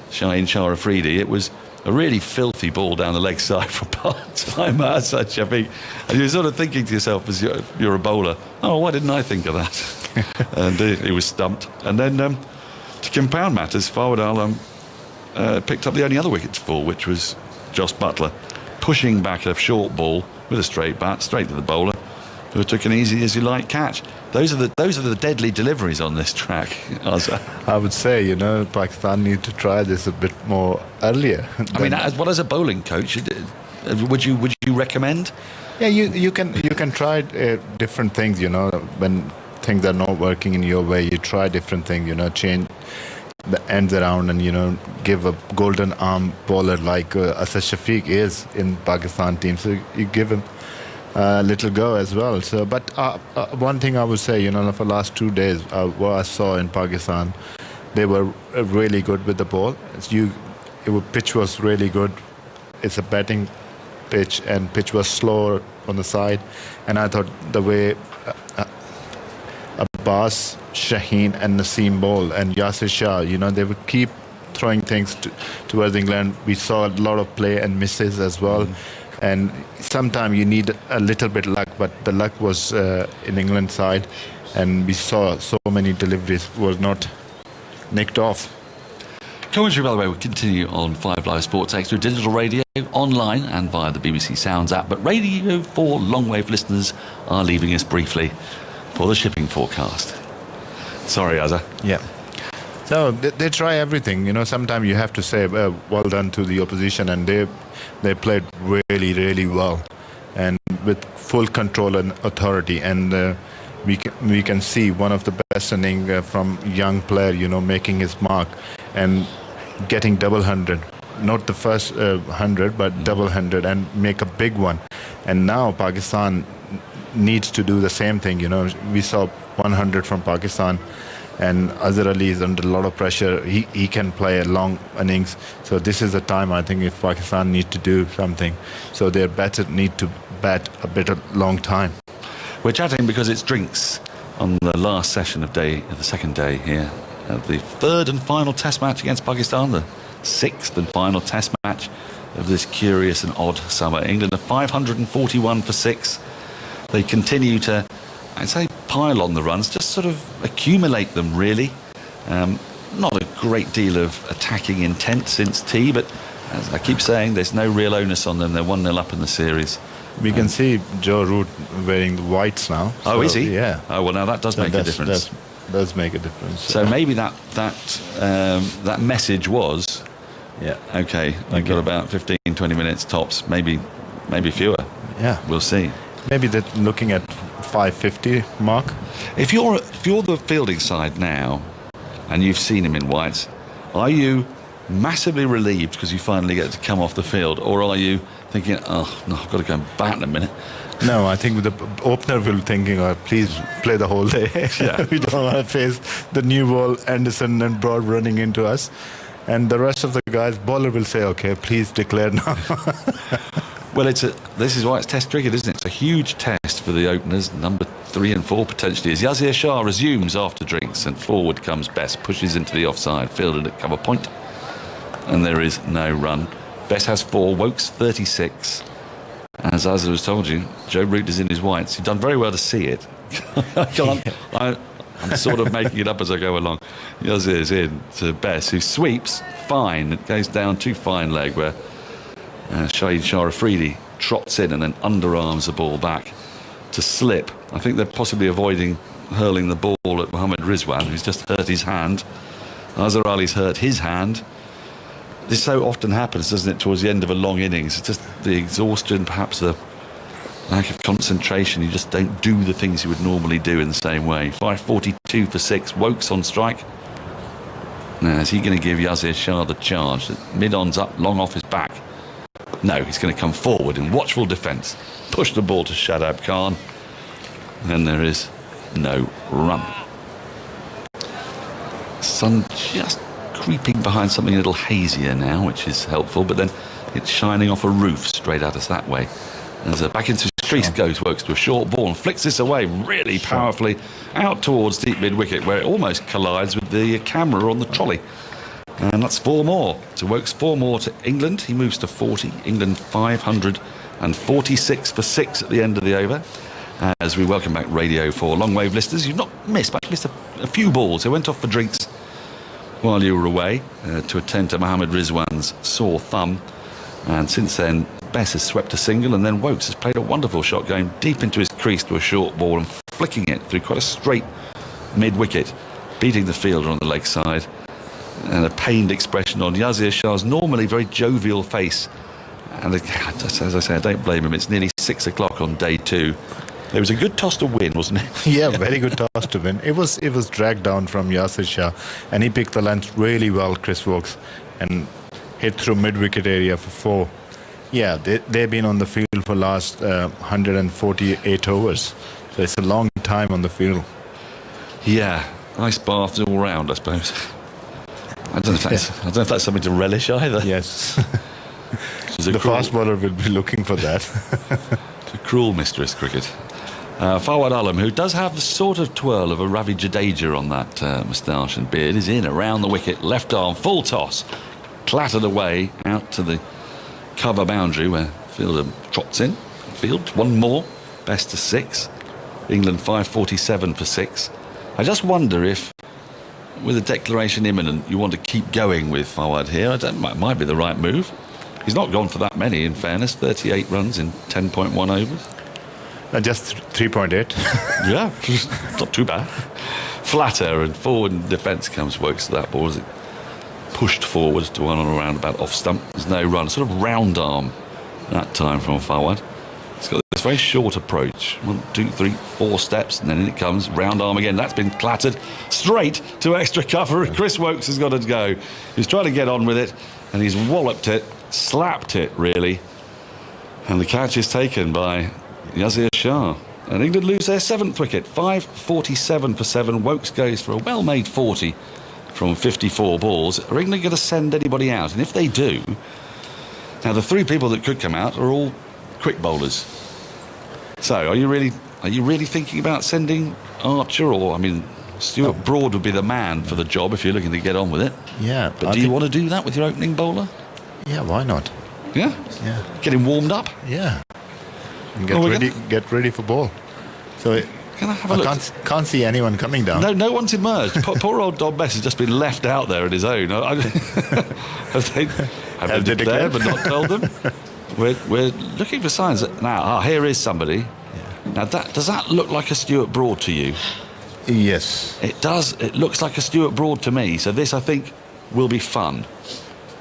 Shaheen Shah Afridi, it was a really filthy ball down the leg side for part-time Asad Shafiq. And you're sort of thinking to yourself, as you're a bowler, oh, why didn't I think of that? And he was stumped. And then, to compound matters, Fawad Alam picked up the only other wicket to fall, which was Jos Buttler, pushing back a short ball with a straight bat, straight to the bowler, who took an easy-as-you-like catch. Those are the deadly deliveries on this track, Azhar. I would say, Pakistan need to try this a bit more earlier. I mean, as a bowling coach, would you recommend? Yeah, you can try different things. When things are not working in your way, you try different things. Change the ends around and give a golden arm bowler like Asad Shafiq is in Pakistan team. So you give him a little go as well. So, but one thing I would say, for the last 2 days, what I saw in Pakistan, they were really good with the ball. Pitch was really good. It's a batting pitch, and pitch was slower on the side. And I thought the way Abbas, Shaheen and Naseem bowl and Yasir Shah, they would keep throwing things towards England. We saw a lot of play and misses as well. And sometimes you need a little bit luck, but the luck was in England's side, and we saw so many deliveries was not nicked off. Commentary, by the way, will continue on 5 Live Sports Extra, digital radio, online and via the BBC Sounds app. But radio for long-wave listeners are leaving us briefly for the shipping forecast. Sorry, Azhar. Yeah. So they try everything. Sometimes you have to say, well done to the opposition, and they played really, really well, and with full control and authority. And we can see one of the best innings from young player, making his mark and getting double 100. Not the first 100, but double 100 and make a big one. And now Pakistan needs to do the same thing. We saw 100 from Pakistan. And Azhar Ali is under a lot of pressure. He can play a long innings. So this is the time, I think, if Pakistan need to do something. So their batter need to bat a bit of long time. We're chatting because it's drinks on the last session of the second day here. The third and final test match against Pakistan, the 6th and final test match of this curious and odd summer. England are 541 for 6. They continue to, I'd say, pile on the runs, just sort of accumulate them, really. Not a great deal of attacking intent since tea, but as I keep saying, there's no real onus on them. They're 1-0 up in the series. We can see Joe Root wearing the whites now. Oh, is he? Yeah. Oh, well, now that does make a difference. That does make a difference. So maybe that message was, okay, you've got about 15, 20 minutes tops, maybe fewer. Yeah. We'll see. Maybe they're looking at 550 mark. If you're the fielding side now, and you've seen him in whites, are you massively relieved because you finally get to come off the field, or are you thinking, oh no, I've got to go and bat in a minute? No, I think the opener will thinking, please play the whole day. Yeah. We don't want to face the new ball, Anderson and Broad running into us. and the rest of the guys, bowler will say, okay, please declare now. Well, this is why it's Test cricket, isn't it? It's a huge test for the openers, number 3 and 4 potentially. As Yasir Shah resumes after drinks, and forward comes Bess, pushes into the offside, fielded at cover point, and there is no run. Bess has 4, Woakes 36. As Azhar has told you, Joe Root is in his whites. You've done very well to see it. I'm sort of making it up as I go along. Yasir's in to Bess, who sweeps fine. It goes down to fine leg where Shah Afridi trots in and then underarms the ball back to slip. I think they're possibly avoiding hurling the ball at Mohammad Rizwan, who's just hurt his hand. Azhar Ali's hurt his hand. This so often happens, doesn't it, towards the end of a long innings. It's just the exhaustion, perhaps the lack of concentration. You just don't do the things you would normally do in the same way. 5:42 for 6. Woakes on strike. Now, is he going to give Yasir Shah the charge? Mid-on's up, long off his back. No, he's going to come forward in watchful defence. Push the ball to Shadab Khan. And there is no run. Sun just creeping behind something a little hazier now, which is helpful, but then it's shining off a roof straight at us that way. As back into his crease goes Woakes to a short ball and flicks this away really powerfully out towards deep mid-wicket, where it almost collides with the camera on the trolley. And that's 4 more to Woakes, 4 more to England. He moves to 40. England 546 for 6 at the end of the over. As we welcome back Radio 4 long wave listeners, you've not missed, but missed a few balls. They went off for drinks while you were away to attend to Mohammad Rizwan's sore thumb. And since then, Bess has swept a single, and then Woakes has played a wonderful shot going deep into his crease to a short ball and flicking it through quite a straight mid-wicket, beating the fielder on the leg side. And a pained expression on Yasir Shah's normally very jovial face. And as I say, I don't blame him. It's nearly 6 o'clock on day 2. It was a good toss to win, wasn't it? Yeah, very good toss to win. It was dragged down from Yasir Shah, and he picked the length really well, Chris Woakes, and hit through mid-wicket area for 4. Yeah, they've been on the field for last 148 overs. So it's a long time on the field. Yeah, ice baths all round, I suppose. I don't know if that's something to relish either. Yes. The fast bowler will be looking for that. It's a cruel mistress, cricket. Fawad Alam, who does have the sort of twirl of a Ravi Jadeja on that moustache and beard, is in around the wicket, left arm, full toss, clattered away out to the cover boundary where fielder trots in. Field, 1 more, Bess to 6. England 547 for 6. I just wonder if, with a declaration imminent, you want to keep going with Fawad here. It might be the right move. He's not gone for that many, in fairness. 38 runs in 10.1 overs. Just 3.8. Yeah, not too bad. Flatter and forward in defence comes Woakes to that ball as it pushed forward to one on a roundabout off stump. There's no run. Sort of round arm that time from Fawad. It's got this very short approach. 1, 2, 3, 4 steps, and then in it comes. Round arm again. That's been clattered straight to extra cover. Chris Woakes has got to go. He's trying to get on with it, and he's walloped it, slapped it, really. And the catch is taken by Yasir Shah. And England lose their 7th wicket. 547 for 7. Woakes goes for a well-made 40 from 54 balls. Are England going to send anybody out? And if they do, now the 3 people that could come out are all quick bowlers. So are you really thinking about sending Archer, or I mean Stuart Broad would be the man for the job if you're looking to get on with it. Yeah. But do you want to do that with your opening bowler? Yeah, why not? Yeah? Yeah. Get him warmed up? Yeah. And get ready for ball. So can I have a look? Can't see anyone coming down. No one's emerged. Poor old Don Bess has just been left out there on his own. Have they declared but not told them? We're looking for signs. Now, here is somebody. Yeah. Now, does that look like a Stuart Broad to you? Yes. It does. It looks like a Stuart Broad to me. So this, I think, will be fun.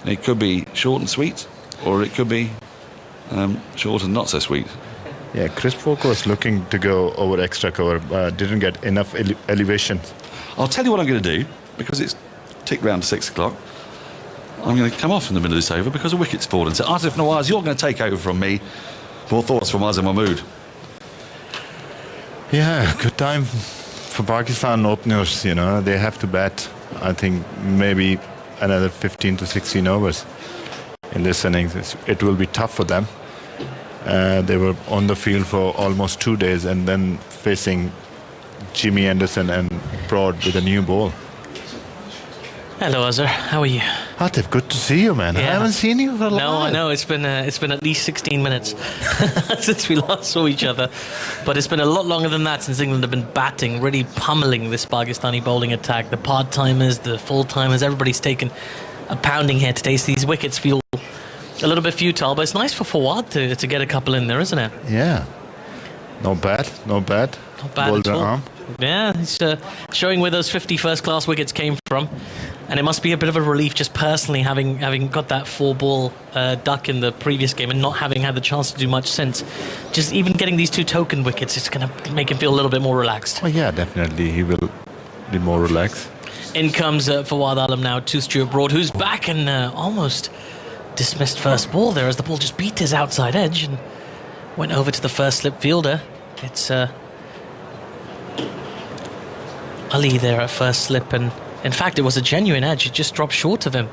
It could be short and sweet, or it could be short and not so sweet. Yeah, Chris Woakes was looking to go over extra cover, didn't get enough elevation. I'll tell you what I'm going to do, because it's ticked round to 6 o'clock. I'm going to come off in the middle of this over because a wicket's fallen. So, Asif Nawaz, you're going to take over from me. More thoughts from Azam Mahmood. Yeah, good time for Pakistan openers, they have to bat. I think maybe another 15 to 16 overs in this innings. It will be tough for them. They were on the field for almost 2 days and then facing Jimmy Anderson and Broad with a new ball. Hello, Azhar. How are you? Atif, good to see you, man. Yeah. I haven't seen you for a No, while. I know. It's been at least 16 minutes since we last saw each other. But it's been a lot longer than that since England have been batting, really pummeling this Pakistani bowling attack. The part-timers, the full-timers, everybody's taken a pounding here today. So these wickets feel a little bit futile, but it's nice for Fawad to get a couple in there, isn't it? Yeah. Not bad. Not bad Bowled at an all. arm. Yeah, he's showing where those 50 first-class wickets came from. And it must be a bit of a relief just personally having got that 4-ball duck in the previous game and not having had the chance to do much since. Just even getting these 2 token wickets is going to make him feel a little bit more relaxed. Oh, yeah, definitely. He will be more relaxed. In comes Fawad Alam now to Stuart Broad, who's back and almost dismissed first ball there as the ball just beat his outside edge and went over to the first slip fielder. It's Ollie there at first slip, and in fact it was a genuine edge. It just dropped short of him.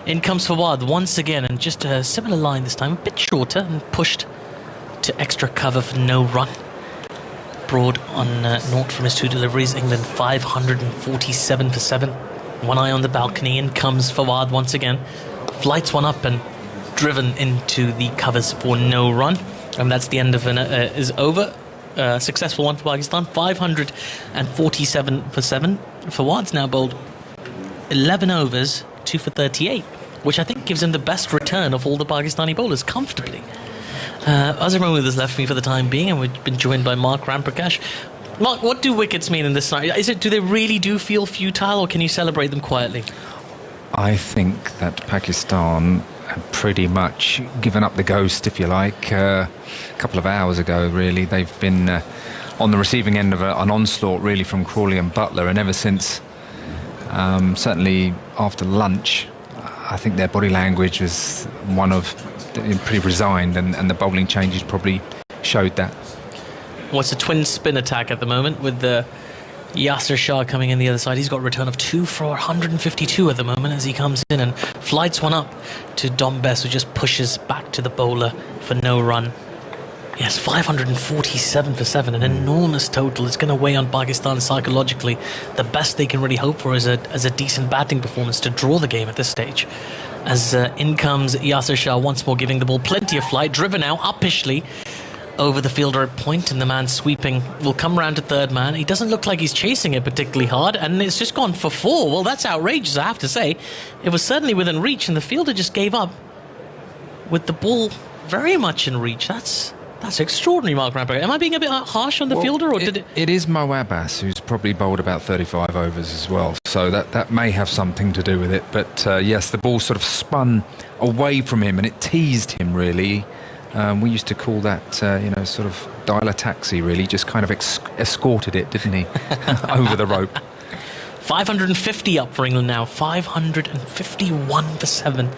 In comes Fawad once again, and just a similar line this time, a bit shorter, and pushed to extra cover for no run. Broad on naught from his 2 deliveries. England 547 for 7. One eye on the balcony. In comes Fawad once again, flights one up and driven into the covers for no run, and that's the end of is over. Successful one for Pakistan, 547 for 7. Fawad's now bowled 11 overs, 2 for 38, which I think gives him the best return of all the Pakistani bowlers comfortably. Azam Mahmood has left me for the time being, and we've been joined by Mark Ramprakash. Mark, what do wickets mean in this night? Do they really feel futile, or can you celebrate them quietly? I think that Pakistan have pretty much given up the ghost, if you like. A couple of hours ago, really, they've been on the receiving end of an onslaught, really, from Crawley and Buttler, and ever since, certainly after lunch, I think their body language was one of pretty resigned, and the bowling changes probably showed that. What's a twin spin attack at the moment with the Yasir Shah coming in the other side? He's got a return of 2 for 152 at the moment as he comes in and flights one up to Bess, who just pushes back to the bowler for no run. Yes, 547 for 7, an enormous total. It's going to weigh on Pakistan psychologically. The best they can really hope for is a decent batting performance to draw the game at this stage. As in comes Yasir Shah once more, giving the ball plenty of flight, driven out uppishly over the fielder at point, and the man sweeping will come round to third man. He doesn't look like he's chasing it particularly hard, and it's just gone for 4. Well, that's outrageous, I have to say. It was certainly within reach, and the fielder just gave up with the ball very much in reach. That's extraordinary, Mark Ramprakash. Am I being a bit harsh on the fielder, or it is Mo Abbas, who's probably bowled about 35 overs as well, so that may have something to do with it. But yes, the ball sort of spun away from him, and it teased him, really. We used to call that, sort of dial a taxi, really. Just kind of escorted it, didn't he, over the rope. 550 up for England now. 551 for 7.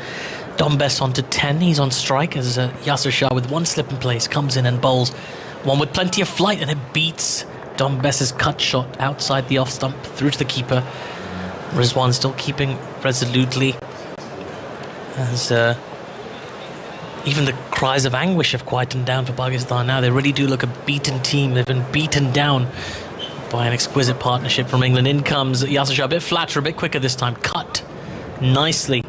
Bess on to 10. He's on strike as Yasir Shah, with one slip in place, comes in and bowls one with plenty of flight, and it beats Bess's cut shot outside the off stump through to the keeper. Rizwan still keeping resolutely as even the cries of anguish have quietened down for Pakistan now. They really do look a beaten team. They've been beaten down by an exquisite partnership from England. In comes Yasir Shah, a bit flatter, a bit quicker this time. Cut nicely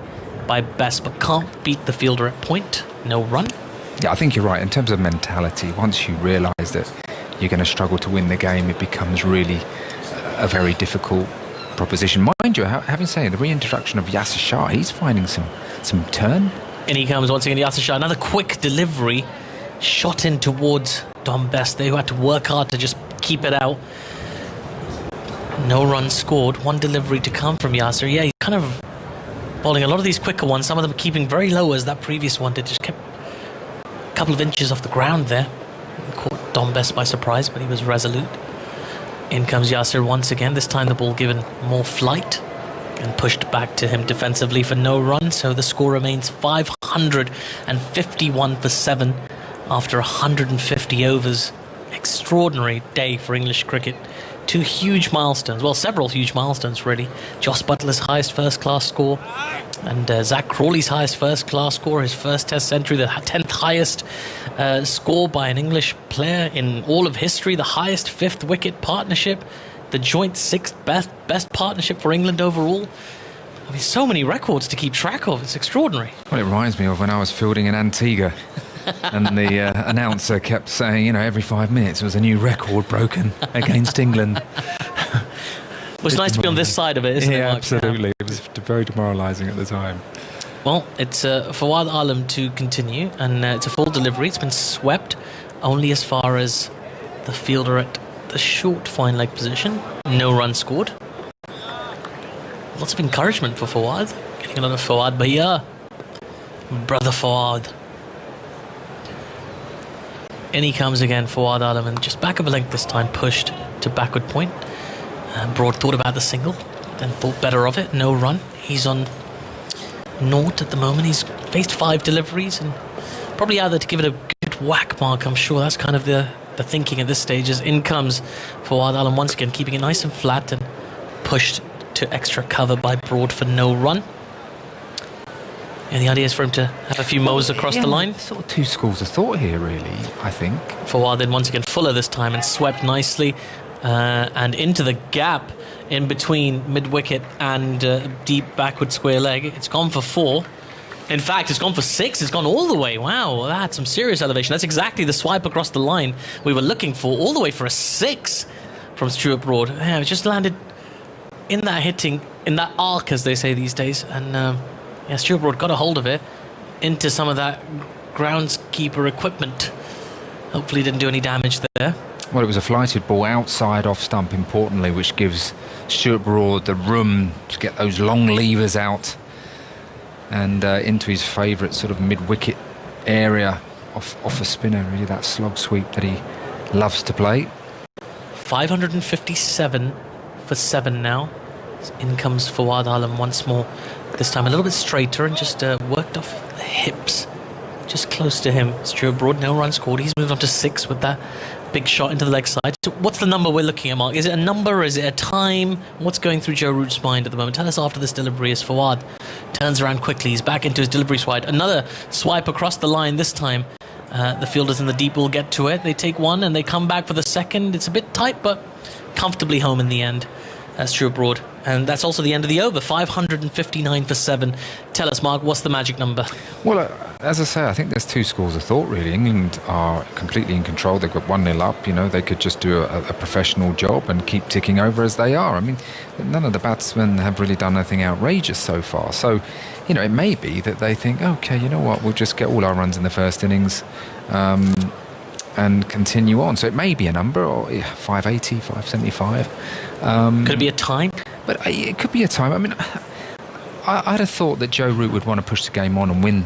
by Bess, but can't beat the fielder at point. No run. Yeah, I think you're right. In terms of mentality, once you realise that you're going to struggle to win the game, it becomes really a very difficult proposition. Mind you, having said the reintroduction of Yasir Shah, he's finding some turn. And he comes once again, Yasir Shah. Another quick delivery, shot in towards Bess. They had to work hard to just keep it out. No runs scored. One delivery to come from Yasir. Yeah, he's kind of bowling a lot of these quicker ones. Some of them keeping very low, as that previous one did. Just kept a couple of inches off the ground there. Caught Bess by surprise, but he was resolute. In comes Yasir once again. This time the ball given more flight and pushed back to him defensively for no run. So the score remains 551 for 7 after 150 overs. Extraordinary day for English cricket two huge milestones. Well, several huge milestones, really. Jos Buttler's highest first-class score and Zach Crawley's highest first-class score, his first Test century, the 10th highest score by an English player in all of history, the highest fifth-wicket partnership, the joint sixth best partnership for England overall. I mean, so many records to keep track of. It's extraordinary. Well, it reminds me of when I was fielding in Antigua. And the announcer kept saying, you know, every 5 minutes was a new record broken against England. It was nice to be on this side of it, isn't it, Mark? Absolutely. It was very demoralising at the time. Well, it's Fawad Alam to continue, and it's a full delivery. It's been swept only as far as the fielder at the short fine leg position. No run scored. Lots of encouragement for Fawad. Getting a lot of Fawad Bhaiya. Brother Fawad. In he comes again, Fawad Alam, and just back of a length this time, pushed to backward point. Broad thought about the single, then thought better of it. No run. He's on naught at the moment. He's faced 5 deliveries and probably either to give it a good whack mark. I'm sure that's kind of the thinking at this stage. As in comes Fawad Alam once again, keeping it nice and flat and pushed to extra cover by Broad for no run. And the idea is for him to have a few mows across the line. Sort of 2 schools of thought here, really, I think. Fawad then once again fuller this time and swept nicely and into the gap in between mid-wicket and deep backward square leg. It's gone for 4. In fact, it's gone for 6. It's gone all the way. Wow, that had some serious elevation. That's exactly the swipe across the line we were looking for, all the way for a 6 from Stuart Broad. Yeah, it just landed in that hitting, in that arc, as they say these days, and Stuart Broad got a hold of it into some of that groundskeeper equipment. Hopefully didn't do any damage there. Well, it was a flighted ball outside off stump, importantly, which gives Stuart Broad the room to get those long levers out and into his favourite sort of mid-wicket area off a spinner, really, that slog sweep that he loves to play. 557 for 7 now. In comes Fawad Alam once more. This time a little bit straighter and just worked off the hips. Just close to him. Stuart Broad, no run scored. He's moved on to 6 with that big shot into the leg side. So what's the number we're looking at, Mark? Is it a number? Is it a time? What's going through Joe Root's mind at the moment? Tell us after this delivery as Fawad turns around quickly. He's back into his delivery swipe. Another swipe across the line this time. The fielders in the deep will get to it. They take 1 and they come back for the second. It's a bit tight, but comfortably home in the end. Stuart Broad. And that's also the end of the over. 559 for 7. Tell us, Mark, what's the magic number? Well, as I say, I think there's 2 schools of thought, really. England are completely in control. They've got 1-0 up. You know, they could just do a professional job and keep ticking over as they are. I mean, none of the batsmen have really done anything outrageous so far. So, you know, it may be that they think, OK, you know what, we'll just get all our runs in the first innings and continue on. So it may be a number, or 580, 575. Could it be a time? But it could be a time. I mean, I'd have thought that Joe Root would want to push the game on and win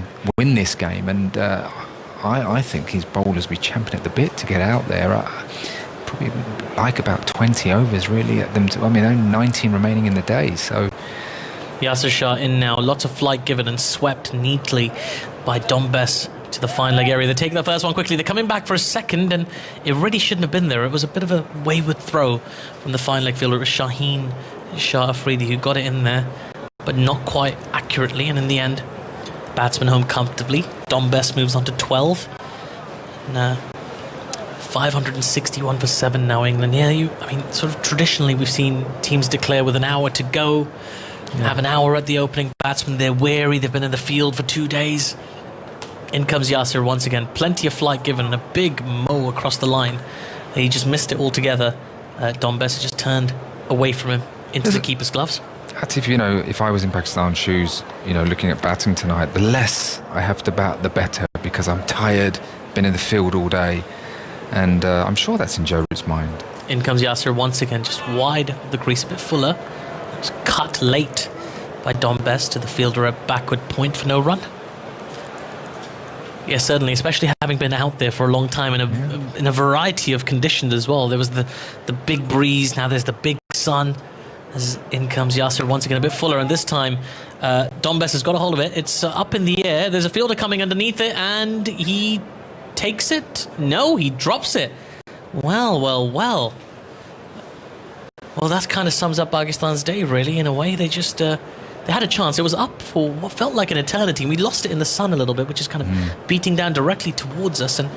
this game, and I think his bowlers will be champing at the bit to get out there. Probably like about 20 overs really at them. I mean, only 19 remaining in the day, so. Yasir Shah in now. Lots of flight given and swept neatly by Bess to the fine leg area. They're taking the first one quickly. They're coming back for a second, and it really shouldn't have been there. It was a bit of a wayward throw from the fine leg fielder. It was Shaheen, Shah Afridi, who got it in there, but not quite accurately. And in the end, batsman home comfortably. Bess moves on to 12. And 561 for 7 now, England. Yeah, I mean, sort of traditionally we've seen teams declare with an hour to go. Have an hour at the opening batsman. They're wary. They've been in the field for 2 days. In comes Yasir once again. Plenty of flight given and a big mow across the line. He just missed it altogether. Bess just turned away from him into the keeper's gloves. Atif, you know, if I was in Pakistan's shoes, you know, looking at batting tonight, the less I have to bat, the better, because I'm tired, been in the field all day, and I'm sure that's in Joe Root's mind. In comes Yasir once again, just wide of the crease, a bit fuller. It was cut late by Bess to the fielder at backward point for no run. Yes, certainly, especially having been out there for a long time in a variety of conditions as well. There was the big breeze, now there's the big sun. As in comes Yasir once again, a bit fuller, and this time Bess has got a hold of it. It's up in the air. There's a fielder coming underneath it, and he takes it. No, he drops it. Well. Well, that kind of sums up Pakistan's day, really. In a way, they just they had a chance. It was up for what felt like an eternity. We lost it in the sun a little bit, which is kind of beating down directly towards us, and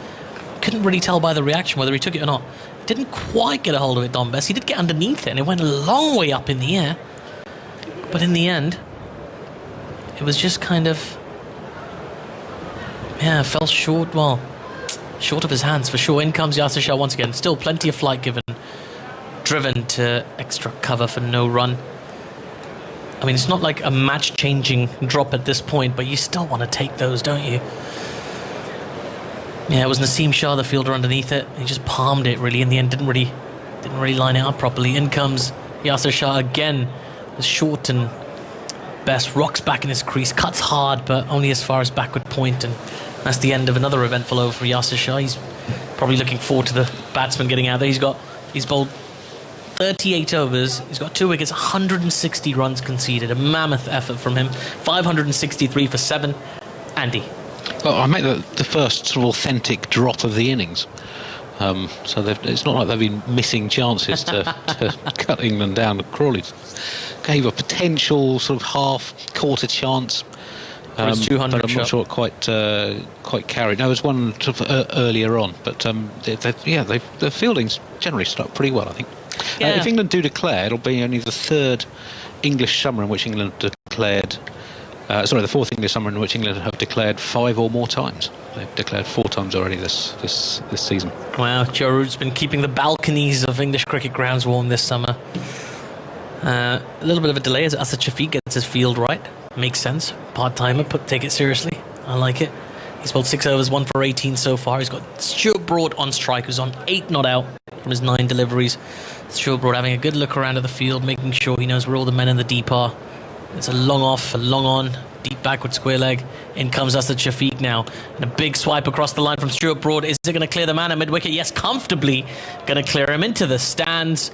couldn't really tell by the reaction whether he took it or not. Didn't quite get a hold of it, Bess. He did get underneath it, and it went a long way up in the air. But in the end, it was just kind of, fell short. Well, short of his hands for sure. In comes Yasir Shah once again. Still plenty of flight given. Driven to extra cover for no run. I mean, it's not like a match-changing drop at this point, but you still want to take those, don't you? Yeah, it was Naseem Shah, the fielder, underneath it. He just palmed it, really. In the end, didn't really line it up properly. In comes Yasir Shah again. It's short, and Bess rocks back in his crease. Cuts hard, but only as far as backward point. And that's the end of another eventful over for Yasir Shah. He's probably looking forward to the batsman getting out there. He's bowled 38 overs. He's got 2 wickets, 160 runs conceded. A mammoth effort from him. 563 for 7. Andy. Well, I make the first sort of authentic drop of the innings. So it's not like they've been missing chances to cut England down. Crawley gave a potential sort of half-quarter chance. For his 200 but I'm not sure it quite carried. No, there was one sort of earlier on, but the fielding's generally stuck pretty well, I think. Yeah. If England do declare, it'll be only the 3rd English summer in which England declared. The 4th English summer in which England have declared 5 or more times. They've declared 4 times already this season. Wow, Joe Root's been keeping the balconies of English cricket grounds warm this summer. A little bit of a delay as Asad Shafiq gets his field right. Makes sense. Part-timer, take it seriously. I like it. He's bowled 6 overs, 1 for 18 so far. He's got Stuart Broad on strike, who's on 8 not out from his 9 deliveries. Stuart Broad having a good look around at the field, making sure he knows where all the men in the deep are. It's a long off, a long on, deep backward square leg. In comes Asad Shafiq now. And a big swipe across the line from Stuart Broad. Is it going to clear the man at mid-wicket? Yes, comfortably going to clear him into the stands.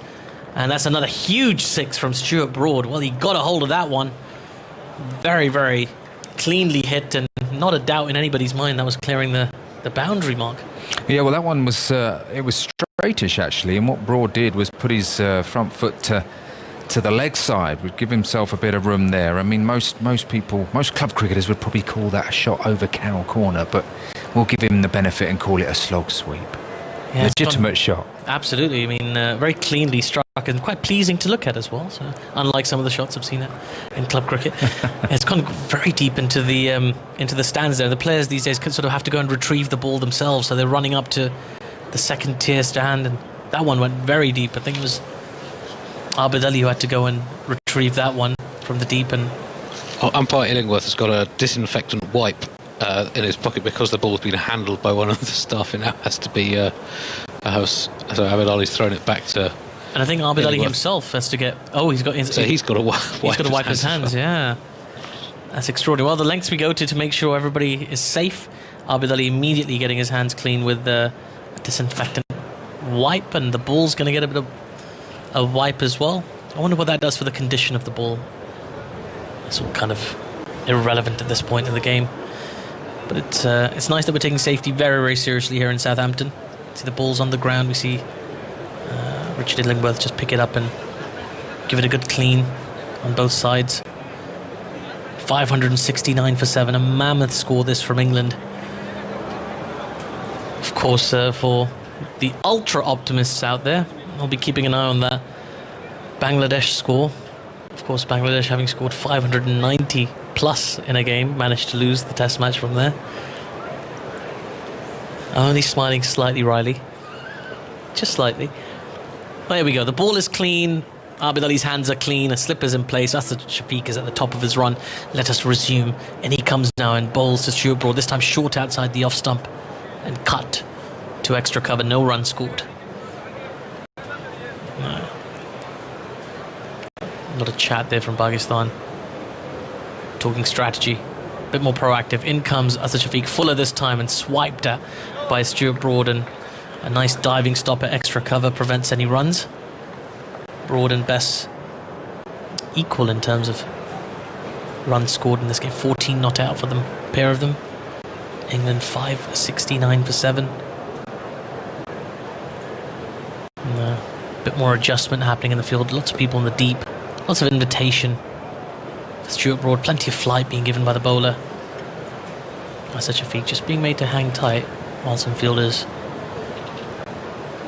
And that's another huge 6 from Stuart Broad. Well, he got a hold of that one. Very, very cleanly hit, and not a doubt in anybody's mind that was clearing the boundary mark. Yeah, well, that one was it was straightish actually, and what Broad did was put his front foot to the leg side, would give himself a bit of room there. I mean, most club cricketers would probably call that a shot over cow corner, but we'll give him the benefit and call it a slog sweep. Yeah, legitimate shot. Absolutely. I mean, very cleanly struck and quite pleasing to look at as well. So, unlike some of the shots I've seen in club cricket, it's gone very deep into the stands there. The players these days sort of have to go and retrieve the ball themselves, so they're running up to the 2nd tier stand, and that one went very deep. I think it was Abid who had to go and retrieve that one from the deep. And umpire Illingworth has got a disinfectant wipe in his pocket because the ball's been handled by one of the staff. It now has to be so Abid Ali's thrown it back to. And I think Abid Ali himself has to get. Oh, he's got to wipe his hands. Yeah, that's extraordinary. Well, the lengths we go to make sure everybody is safe. Abid Ali immediately getting his hands clean with the disinfectant wipe, and the ball's going to get a bit of a wipe as well. I wonder what that does for the condition of the ball. It's all kind of irrelevant at this point in the game, but it's nice that we're taking safety very, very seriously here in Southampton. See the ball's on the ground. We see Richard Illingworth just pick it up and give it a good clean on both sides. 569 for 7, a mammoth score this from England. Of course, for the ultra optimists out there, I'll be keeping an eye on that Bangladesh score. Of course, Bangladesh, having scored 590 plus in a game, managed to lose the test match from there. Only smiling slightly, Riley. Just slightly. Well, here we go. The ball is clean. Abid Ali's hands are clean. A slip is in place. Asad Shafiq is at the top of his run. Let us resume. And he comes now and bowls to Stuart Broad. This time short outside the off stump. And cut to extra cover. No run scored. No. A lot of chat there from Pakistan. Talking strategy. A bit more proactive. In comes Asad Shafiq. Fuller this time and swiped at by Stuart Broad, and a nice diving stop at extra cover prevents any runs. Broad and Bess equal in terms of runs scored in this game. 14 not out for them, pair of them. England 569 for 7. No. bit more adjustment happening in the field. Lots of people in the deep. Lots of invitation. Stuart Broad, plenty of flight being given by the bowler. Asad Shafiq just being made to hang tight while some fielders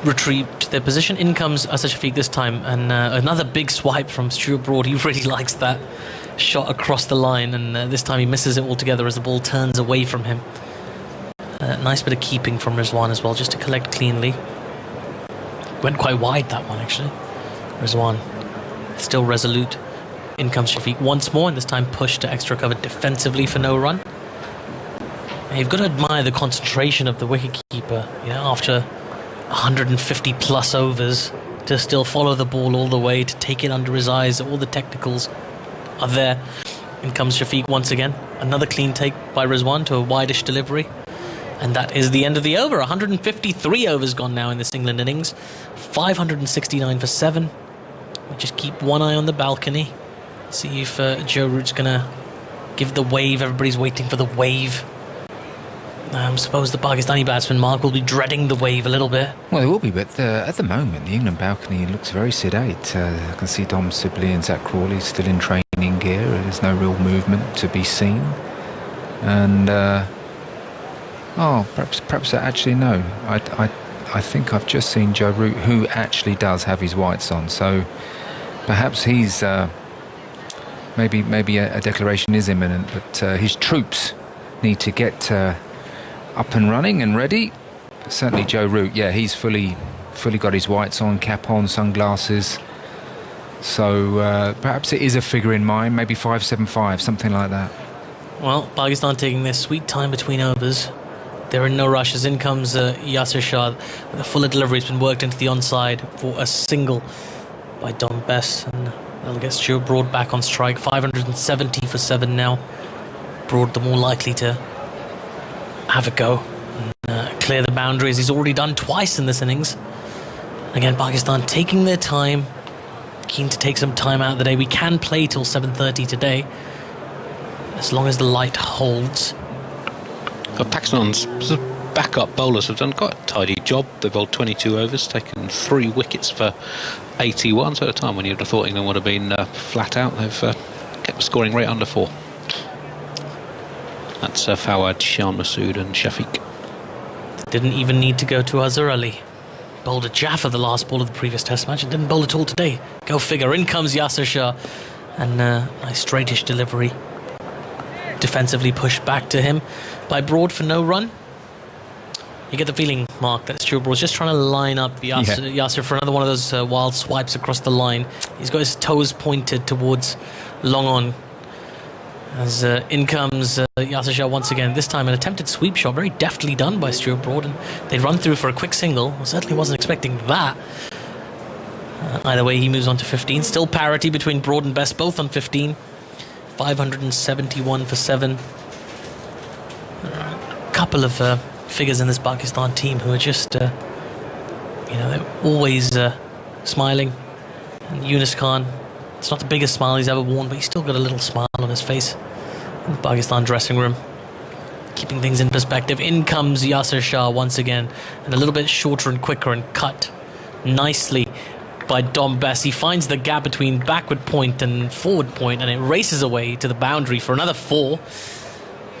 retrieve to their position. In comes Asad Shafiq this time, and another big swipe from Stuart Broad. He really likes that shot across the line, and this time he misses it altogether as the ball turns away from him. Nice bit of keeping from Rizwan as well, just to collect cleanly. Went quite wide, that one, actually. Rizwan still resolute. In comes Shafiq once more, and this time pushed to extra cover defensively for no run. And you've got to admire the concentration of the wicketkeeper, after 150 plus overs, to still follow the ball all the way, to take it under his eyes. All the technicals are there. In comes Shafiq once again. Another clean take by Rizwan to a wideish delivery. And that is the end of the over. 153 overs gone now in this England innings. 569 for 7. We just keep one eye on the balcony. See if Joe Root's going to give the wave. Everybody's waiting for the wave. I suppose the Pakistani batsman, Mark, will be dreading the wave a little bit. Well, they will be, but at the moment, the England balcony looks very sedate. I can see Dom Sibley and Zach Crawley still in training gear. There's no real movement to be seen. And, perhaps actually, no. I think I've just seen Joe Root, who actually does have his whites on. So perhaps he's... Maybe a declaration is imminent, but his troops need to get up and running and ready. Certainly Joe Root, he's fully got his whites on, cap on, sunglasses. So perhaps it is a figure in mind, maybe 575, something like that. Well, Pakistan taking their sweet time between overs. They're in no rush as in comes Yasir Shah. The fuller delivery has been worked into the onside for a single by Don Bess, and they'll get Stuart Broad back on strike. 570 for 7 now. Broad the more likely to have a go and clear the boundaries. He's already done twice in this innings. Again, Pakistan taking their time, keen to take some time out of the day. We can play till 7:30 today, as long as the light holds. Pakistan's backup bowlers have done quite a tidy job. They've bowled 22 overs, taken 3 wickets for 81. So at a time when you'd have thought England would have been flat out, they've kept the scoring rate under 4. That's Fawad, Shan, Masood and Shafiq. Didn't even need to go to Azhar Ali. Bowled a Jofra the last ball of the previous test match and didn't bowl at all today. Go figure. In comes Yasir Shah, and nice straightish delivery. Defensively pushed back to him by Broad for no run. You get the feeling, Mark, that Stuart Broad's just trying to line up Yasir for another one of those wild swipes across the line. He's got his toes pointed towards long on. As in comes Yasir Shah once again. This time an attempted sweep shot, very deftly done by Stuart Broad, and they run through for a quick single. I certainly wasn't expecting that. Either way, he moves on to 15. Still parity between Broad and Bess, both on 15. 571 for 7. A couple of figures in this Pakistan team who are just, they're always smiling. And Yunus Khan, it's not the biggest smile he's ever worn, but he's still got a little smile on his face in the Pakistan dressing room. Keeping things in perspective. In comes Yasir Shah once again, and a little bit shorter and quicker, and cut nicely by Dom Bess. He finds the gap between backward point and forward point, and it races away to the boundary for another 4.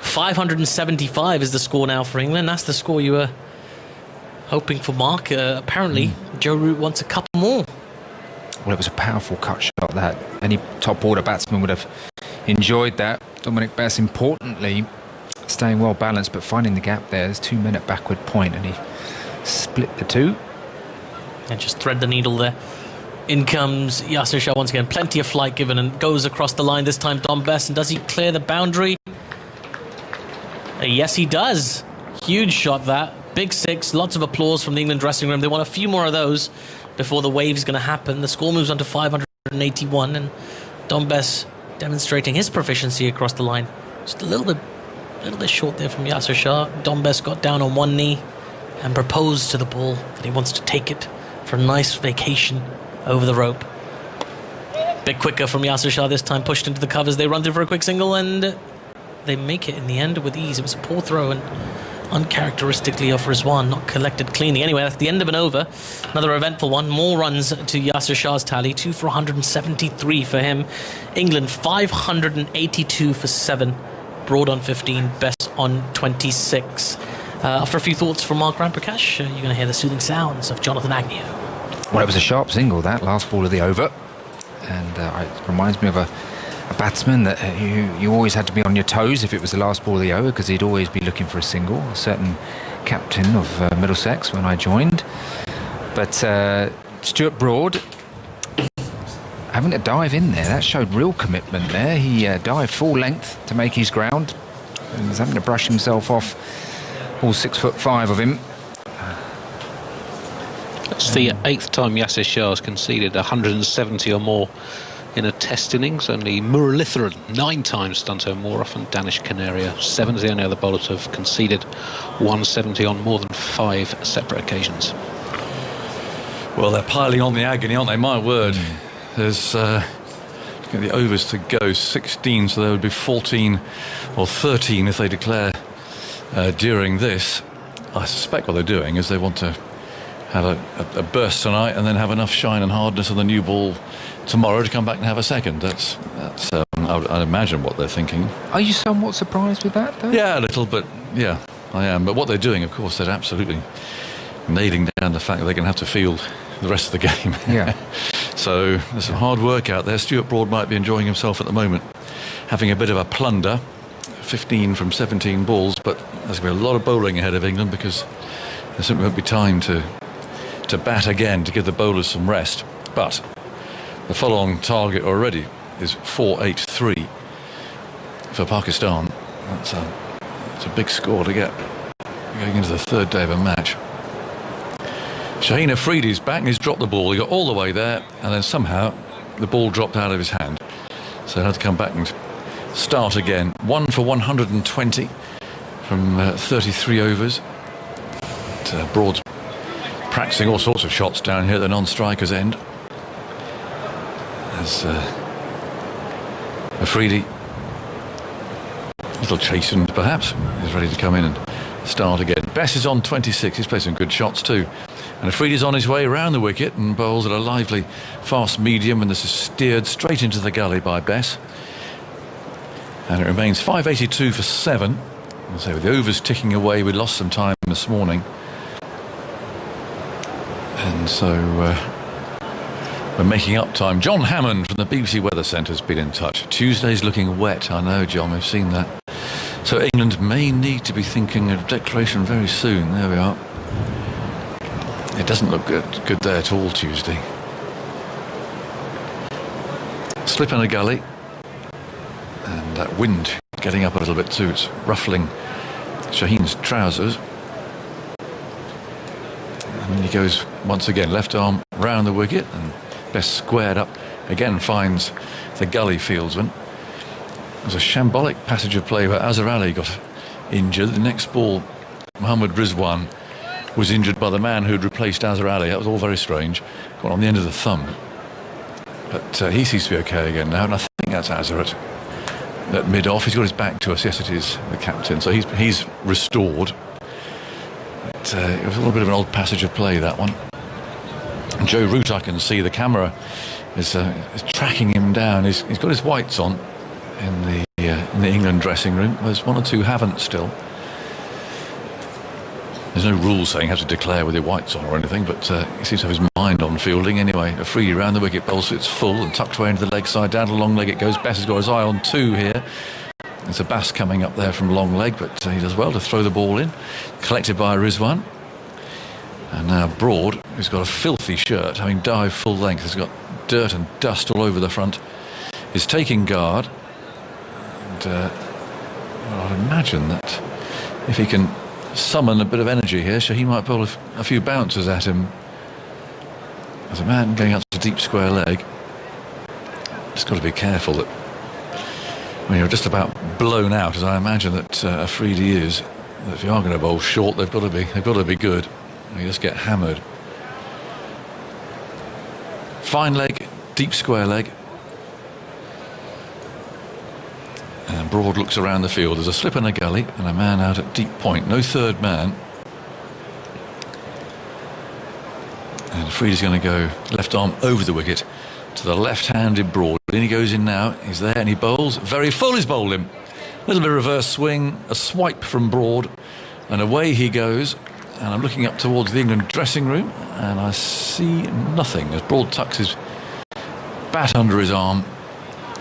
575 is the score now for England. That's the score you were hoping for, Mark. Apparently, Joe Root wants a couple more. Well, it was a powerful cut shot that any top order batsman would have enjoyed that. Dominic Bess, importantly, staying well balanced, but finding the gap there. There's 2 men at backward point, and he split the 2. And just thread the needle there. In comes Yasir Shah once again. Plenty of flight given, and goes across the line this time, Dom Bess. And does he clear the boundary? Yes, he does. Huge shot that. Big 6. Lots of applause from the England dressing room. They want a few more of those before the wave's going to happen. The score moves on to 581, and Dom Bess demonstrating his proficiency across the line. Just a little bit short there from Yasir Shah. Dom Bess got down on one knee and proposed to the ball that he wants to take it for a nice vacation over the rope. Bit quicker from Yasir Shah this time, pushed into the covers. They run through for a quick single, and they make it in the end with ease. It was a poor throw, and uncharacteristically of Rizwan, not collected cleanly. Anyway, that's the end of an over. Another eventful one. More runs to Yasir Shah's tally. 2 for 173 for him. England 582 for 7. Broad on 15. Bess on 26. After a few thoughts from Mark Ramprakash, you're going to hear the soothing sounds of Jonathan Agnew. Well, it was a sharp single, that last ball of the over. And it reminds me of a batsman that you always had to be on your toes if it was the last ball of the over, because he'd always be looking for a single. A certain captain of Middlesex when I joined. But Stuart Broad having to dive in there, that showed real commitment there. He dived full length to make his ground. And he's having to brush himself off, all 6'5" of him. That's the 8th time Yasir Shah's conceded 170 or more in a test innings. Only Muralitharan 9 times done so more often. Danish Canaria 7 is the only other bowler to have conceded 170 on more than 5 separate occasions. Well, they're piling on the agony, aren't they? My word. There's the overs to go, 16, so there would be 14 or 13 if they declare during this. I suspect what they're doing is they want to have a burst tonight and then have enough shine and hardness on the new ball tomorrow to come back and have a second. That's I'd imagine what they're thinking. Are you somewhat surprised with that, though? Yeah, a little, but yeah, I am. But what they're doing, of course, they're absolutely nailing down the fact that they're going to have to field the rest of the game. Yeah. So there's some hard work out there. Stuart Broad might be enjoying himself at the moment, having a bit of a plunder, 15 from 17 balls, but there's going to be a lot of bowling ahead of England because there simply won't be time to bat again to give the bowlers some rest. But the follow-on target already is 483 for Pakistan. That's a big score to get going into the 3rd day of a match. Shaheen Afridi's back and he's dropped the ball. He got all the way there and then somehow the ball dropped out of his hand. So he had to come back and start again. 1 for 120 from 33 overs. But, Broad's practicing all sorts of shots down here at the non-striker's end. As Afridi, a little chastened perhaps, is ready to come in and start again. Bess is on 26. He's played some good shots too. And Afridi's on his way around the wicket and bowls at a lively fast medium, and this is steered straight into the gully by Bess. And it remains 582 for 7. And so with the overs ticking away, we lost some time this morning. And so we're making up time. John Hammond from the BBC Weather Centre has been in touch. Tuesday's looking wet. I know, John, we've seen that. So England may need to be thinking of declaration very soon. There we are. It doesn't look good there at all Tuesday. Slip in a gully. And that wind getting up a little bit too. It's ruffling Shaheen's trousers. And then he goes once again, left arm round the wicket, and Bess squared up, again finds the gully fieldsman. There was a shambolic passage of play where Azhar got injured. The next ball, Mohammad Rizwan was injured by the man who'd replaced Azhar. That was all very strange. Got on the end of the thumb. But he seems to be okay again now, and I think that's Azhar at mid-off. He's got his back to us. Yes, it is the captain. So he's restored. But, it was a little bit of an odd passage of play, that one. And Joe Root, I can see the camera is tracking him down. He's got his whites on in the England dressing room. There's 1 or 2 haven't still. There's no rule saying you have to declare with your whites on or anything, but he seems to have his mind on fielding anyway. Afridi round the wicket, bowls it's full and tucked away into the leg side, down to long leg it goes. Bess has got his eye on 2 here. There's Abbas coming up there from long leg, but he does well to throw the ball in. Collected by Rizwan. And now Broad, who's got a filthy shirt, having dived full length, has got dirt and dust all over the front, is taking guard. And well, I'd imagine that if he can summon a bit of energy here, Shaheen might pull a few bounces at him. There's a man going out to deep square leg. Just got to be careful that when you're just about blown out, as I imagine that Afridi is, that if you are going to bowl short, they've got to be good. You just get hammered. Fine leg, deep square leg. And Broad looks around the field. There's a slip in a gully and a man out at deep point. No third man. And Afridi's going to go left arm over the wicket to the left-handed Broad. In he goes in now. He's there and he bowls. Very full, he's bowled him. A little bit of reverse swing, a swipe from Broad, and away he goes. And I'm looking up towards the England dressing room, and I see nothing as Broad tucks his bat under his arm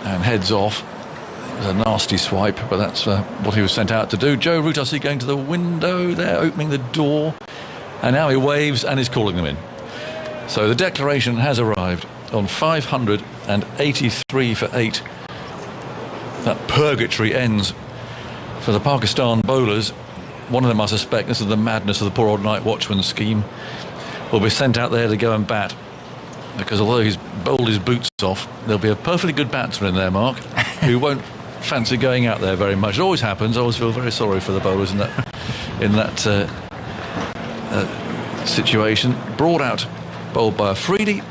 and heads off. It was a nasty swipe, but that's what he was sent out to do. Joe Root, I see going to the window there, opening the door, and now he waves and is calling them in. So the declaration has arrived on 583 for 8. That purgatory ends for the Pakistan bowlers. One of them, I suspect, this is the madness of the poor old night watchman scheme, will be sent out there to go and bat, because although he's bowled his boots off, there'll be a perfectly good batsman in there, Mark, who won't fancy going out there very much. It always happens. I always feel very sorry for the bowlers in that situation. Broad out, bowled by Afridi,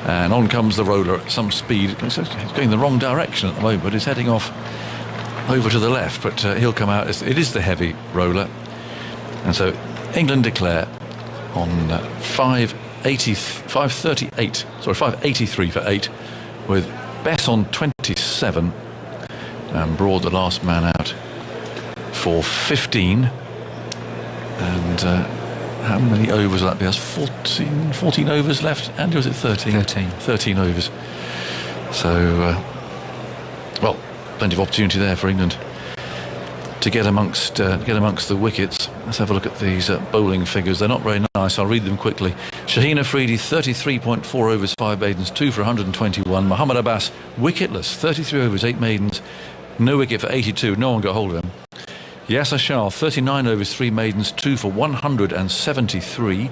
and on comes the roller at some speed. He's going the wrong direction at the moment, but he's heading off over to the left, but he'll come out. It is the heavy roller, and so England declare on 583 for 8, with Bess on 27 and Broad the last man out for 15. And how many overs will that be? That's 14 overs left. Andy, was it 13? 13 overs. So, well, plenty of opportunity there for England to get amongst the wickets. Let's have a look at these bowling figures. They're not very nice. I'll read them quickly. Shaheen Afridi, 33.4 overs, 5 maidens, 2 for 121. Mohammad Abbas, wicketless, 33 overs, 8 maidens, no wicket for 82. No one got hold of him. Yasir Shah, 39 overs, 3 maidens, 2 for 173.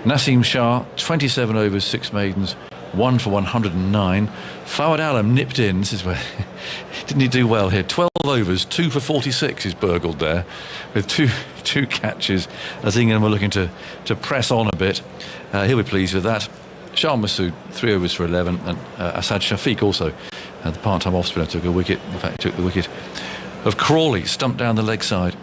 Naseem Shah, 27 overs, 6 maidens, 1 for 109. Fawad Alam nipped in. This is where didn't he do well here? 12 overs, 2 for 46 is burgled there, with two catches as England were looking to press on a bit. He'll be pleased with that. Shah Masood, 3 overs for 11, and Asad Shafiq also, the part-time off-spinner, took a wicket. In fact, took the wicket of Crawley, stumped down the leg side.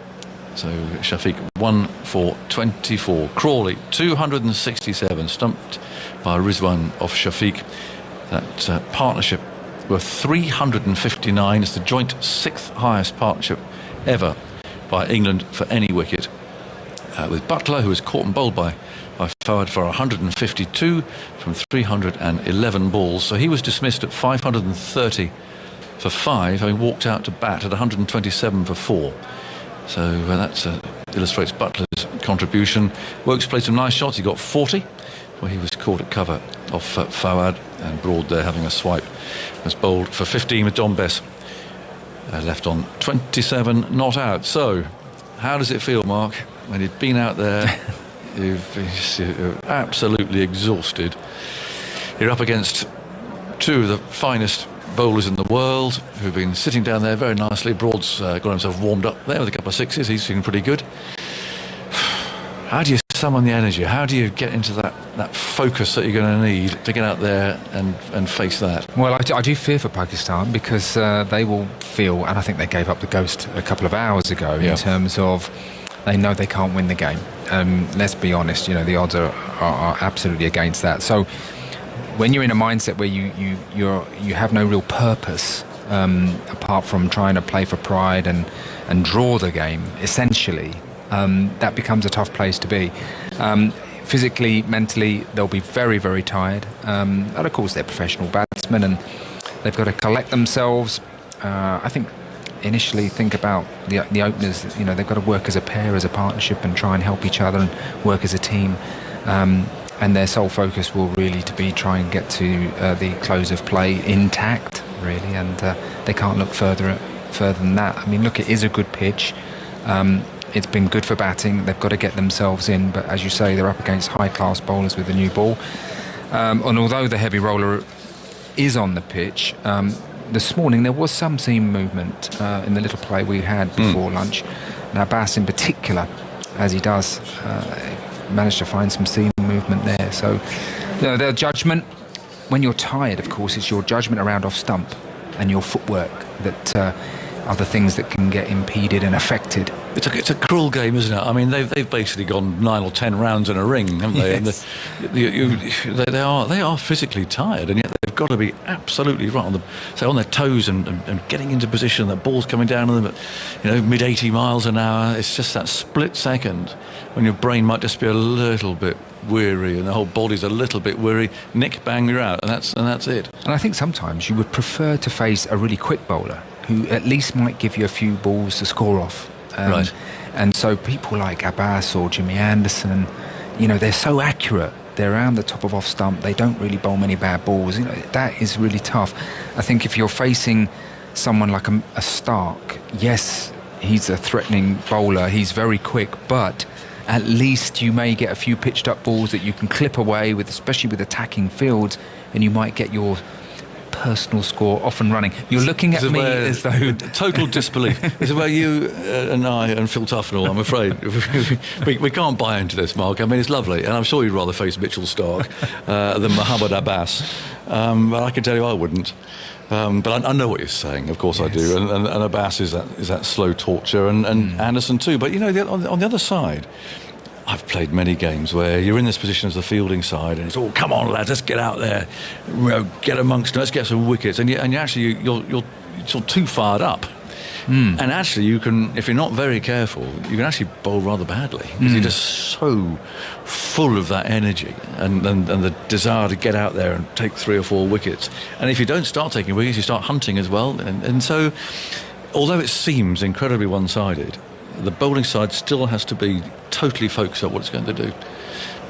So Shafiq 1 for 24. Crawley 267, stumped by Rizwan of Shafiq. That partnership worth 359. It's the joint 6th highest partnership ever by England for any wicket. With Buttler, who was caught and bowled by Fawad for 152 from 311 balls. So he was dismissed at 530 for 5, having walked out to bat at 127 for 4. So that illustrates Buttler's contribution. Woakes played some nice shots. He got 40, where he was caught at cover off Fawad, and Broad there having a swipe was bowled for 15 with Bess left on 27, not out. So how does it feel, Mark, when you've been out there, you're absolutely exhausted, you're up against 2 of the finest bowlers in the world who've been sitting down there very nicely. Broad's got himself warmed up there with a couple of 6s. He's feeling pretty good. How do you summon the energy? How do you get into that focus that you're going to need to get out there and face that? Well, I do fear for Pakistan, because they will feel, and I think they gave up the ghost a couple of hours ago, in terms of they know they can't win the game. Let's be honest, the odds are absolutely against that. So when you're in a mindset where you have no real purpose apart from trying to play for pride and draw the game, essentially, that becomes a tough place to be. Physically, mentally, they'll be very, very tired. And of course, they're professional batsmen, and they've got to collect themselves. I think initially think about the openers. They've got to work as a pair, as a partnership, and try and help each other and work as a team. And their sole focus will really to be try and get to the close of play intact, really, and they can't look further than that. I mean, look, it is a good pitch. It's been good for batting. They've got to get themselves in, but as you say, they're up against high-class bowlers with the new ball. And although the heavy roller is on the pitch, this morning there was some seam movement in the little play we had before lunch. Now, Bass in particular, as he does, managed to find some seam movement there. So their judgment, when you're tired, of course, it's your judgment around off stump and your footwork that are the things that can get impeded and affected. It's a cruel game, isn't it? I mean, they've basically gone 9 or 10 rounds in a ring, haven't they? Yes. And they are physically tired, and yet they've got to be absolutely right on their toes and getting into position. The ball's coming down on them at mid 80 miles an hour. It's just that split second when your brain might just be a little bit weary and the whole body's a little bit weary. Nick, bang, you're out, and that's it. And I think sometimes you would prefer to face a really quick bowler who at least might give you a few balls to score off. Right. And so people like Abbas or Jimmy Anderson, they're so accurate. They're around the top of off stump. They don't really bowl many bad balls. That is really tough. I think if you're facing someone like a Stark, yes, he's a threatening bowler. He's very quick, but at least you may get a few pitched up balls that you can clip away with, especially with attacking fields, and you might get your personal score off and running. You're looking at me as though total disbelief. This is where you and I and Phil Tufnell, I'm afraid, we can't buy into this, Mark. I mean, it's lovely, and I'm sure you'd rather face Mitchell Stark than Mohammad Abbas. But I can tell you I wouldn't. But I know what you're saying. Of course, yes. I do. And Abbas is that slow torture, and Anderson too. But on the other side, I've played many games where you're in this position as the fielding side, and it's all, come on, lads, let's get out there, get amongst them, let's get some wickets, and you're sort of too fired up. And actually, you can, if you're not very careful, you can actually bowl rather badly because you're just so full of that energy and the desire to get out there and take 3 or 4 wickets. And if you don't start taking wickets, you start hunting as well. And so, although it seems incredibly one-sided, the bowling side still has to be totally focused on what it's going to do.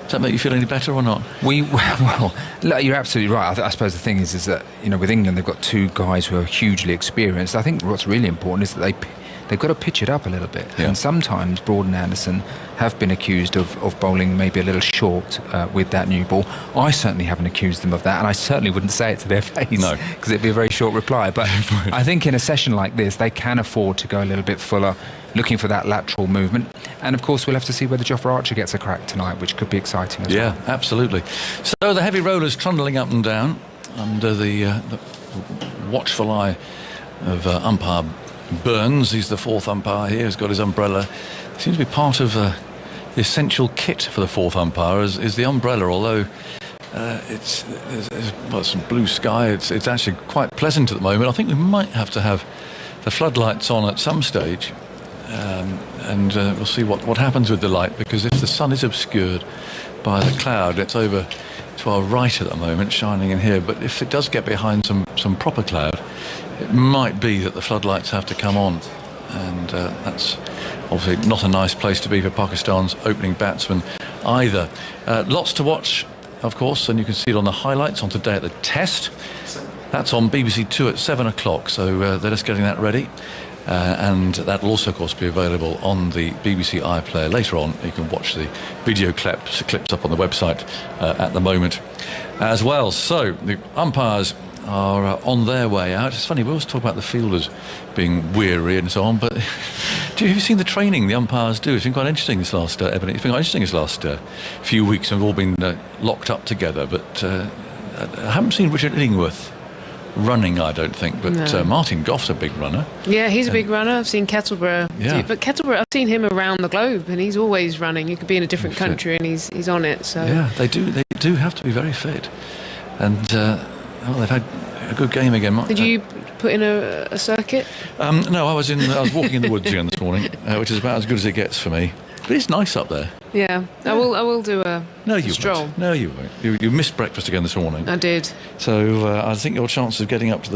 Does that make you feel any better or not? Well, you're absolutely right. I suppose the thing is that with England they've got 2 guys who are hugely experienced. I think what's really important is that they've got to pitch it up a little bit. Yeah. And sometimes Broad and Anderson have been accused of bowling maybe a little short with that new ball. I certainly haven't accused them of that, and I certainly wouldn't say it to their face. No, because it'd be a very short reply. But I think in a session like this, they can afford to go a little bit fuller, looking for that lateral movement. And of course, we'll have to see whether Jofra Archer gets a crack tonight, which could be exciting as well. Yeah, absolutely. So the heavy rollers trundling up and down under the watchful eye of umpire Burns. He's the 4th umpire here. He's got his umbrella. Seems to be part of the essential kit for the 4th umpire is the umbrella, although it's some blue sky. It's actually quite pleasant at the moment. I think we might have to have the floodlights on at some stage, and we'll see what happens with the light, because if the sun is obscured by the cloud, it's over to our right at the moment, shining in here, but if it does get behind some proper cloud, it might be that the floodlights have to come on, and that's obviously not a nice place to be for Pakistan's opening batsman either. Lots to watch, of course, and you can see it on the highlights on Today at the Test. That's on BBC 2 at 7 o'clock, so they're just getting that ready. And that will also, of course, be available on the BBC iPlayer later on. You can watch the video clips up on the website at the moment as well. So the umpires are on their way out. It's funny, we always talk about the fielders being weary and so on, but have you seen the training the umpires do? It's been quite interesting this last few weeks, and we've all been locked up together, but I haven't seen Richard Illingworth running, I don't think, but no. Martin Goff's a big runner. Yeah, he's a big runner. I've seen Kettleborough. Yeah. But Kettleborough, I've seen him around the globe, and he's always running. You could be in a different country and he's on it. So yeah, they do have to be very fit, and they've had a good game again. Did you put in a circuit? No, I was walking in the woods again this morning, which is about as good as it gets for me. But it's nice up there. Yeah, I will do a stroll. No, you won't. You missed breakfast again this morning. I did. So I think your chances of getting up to the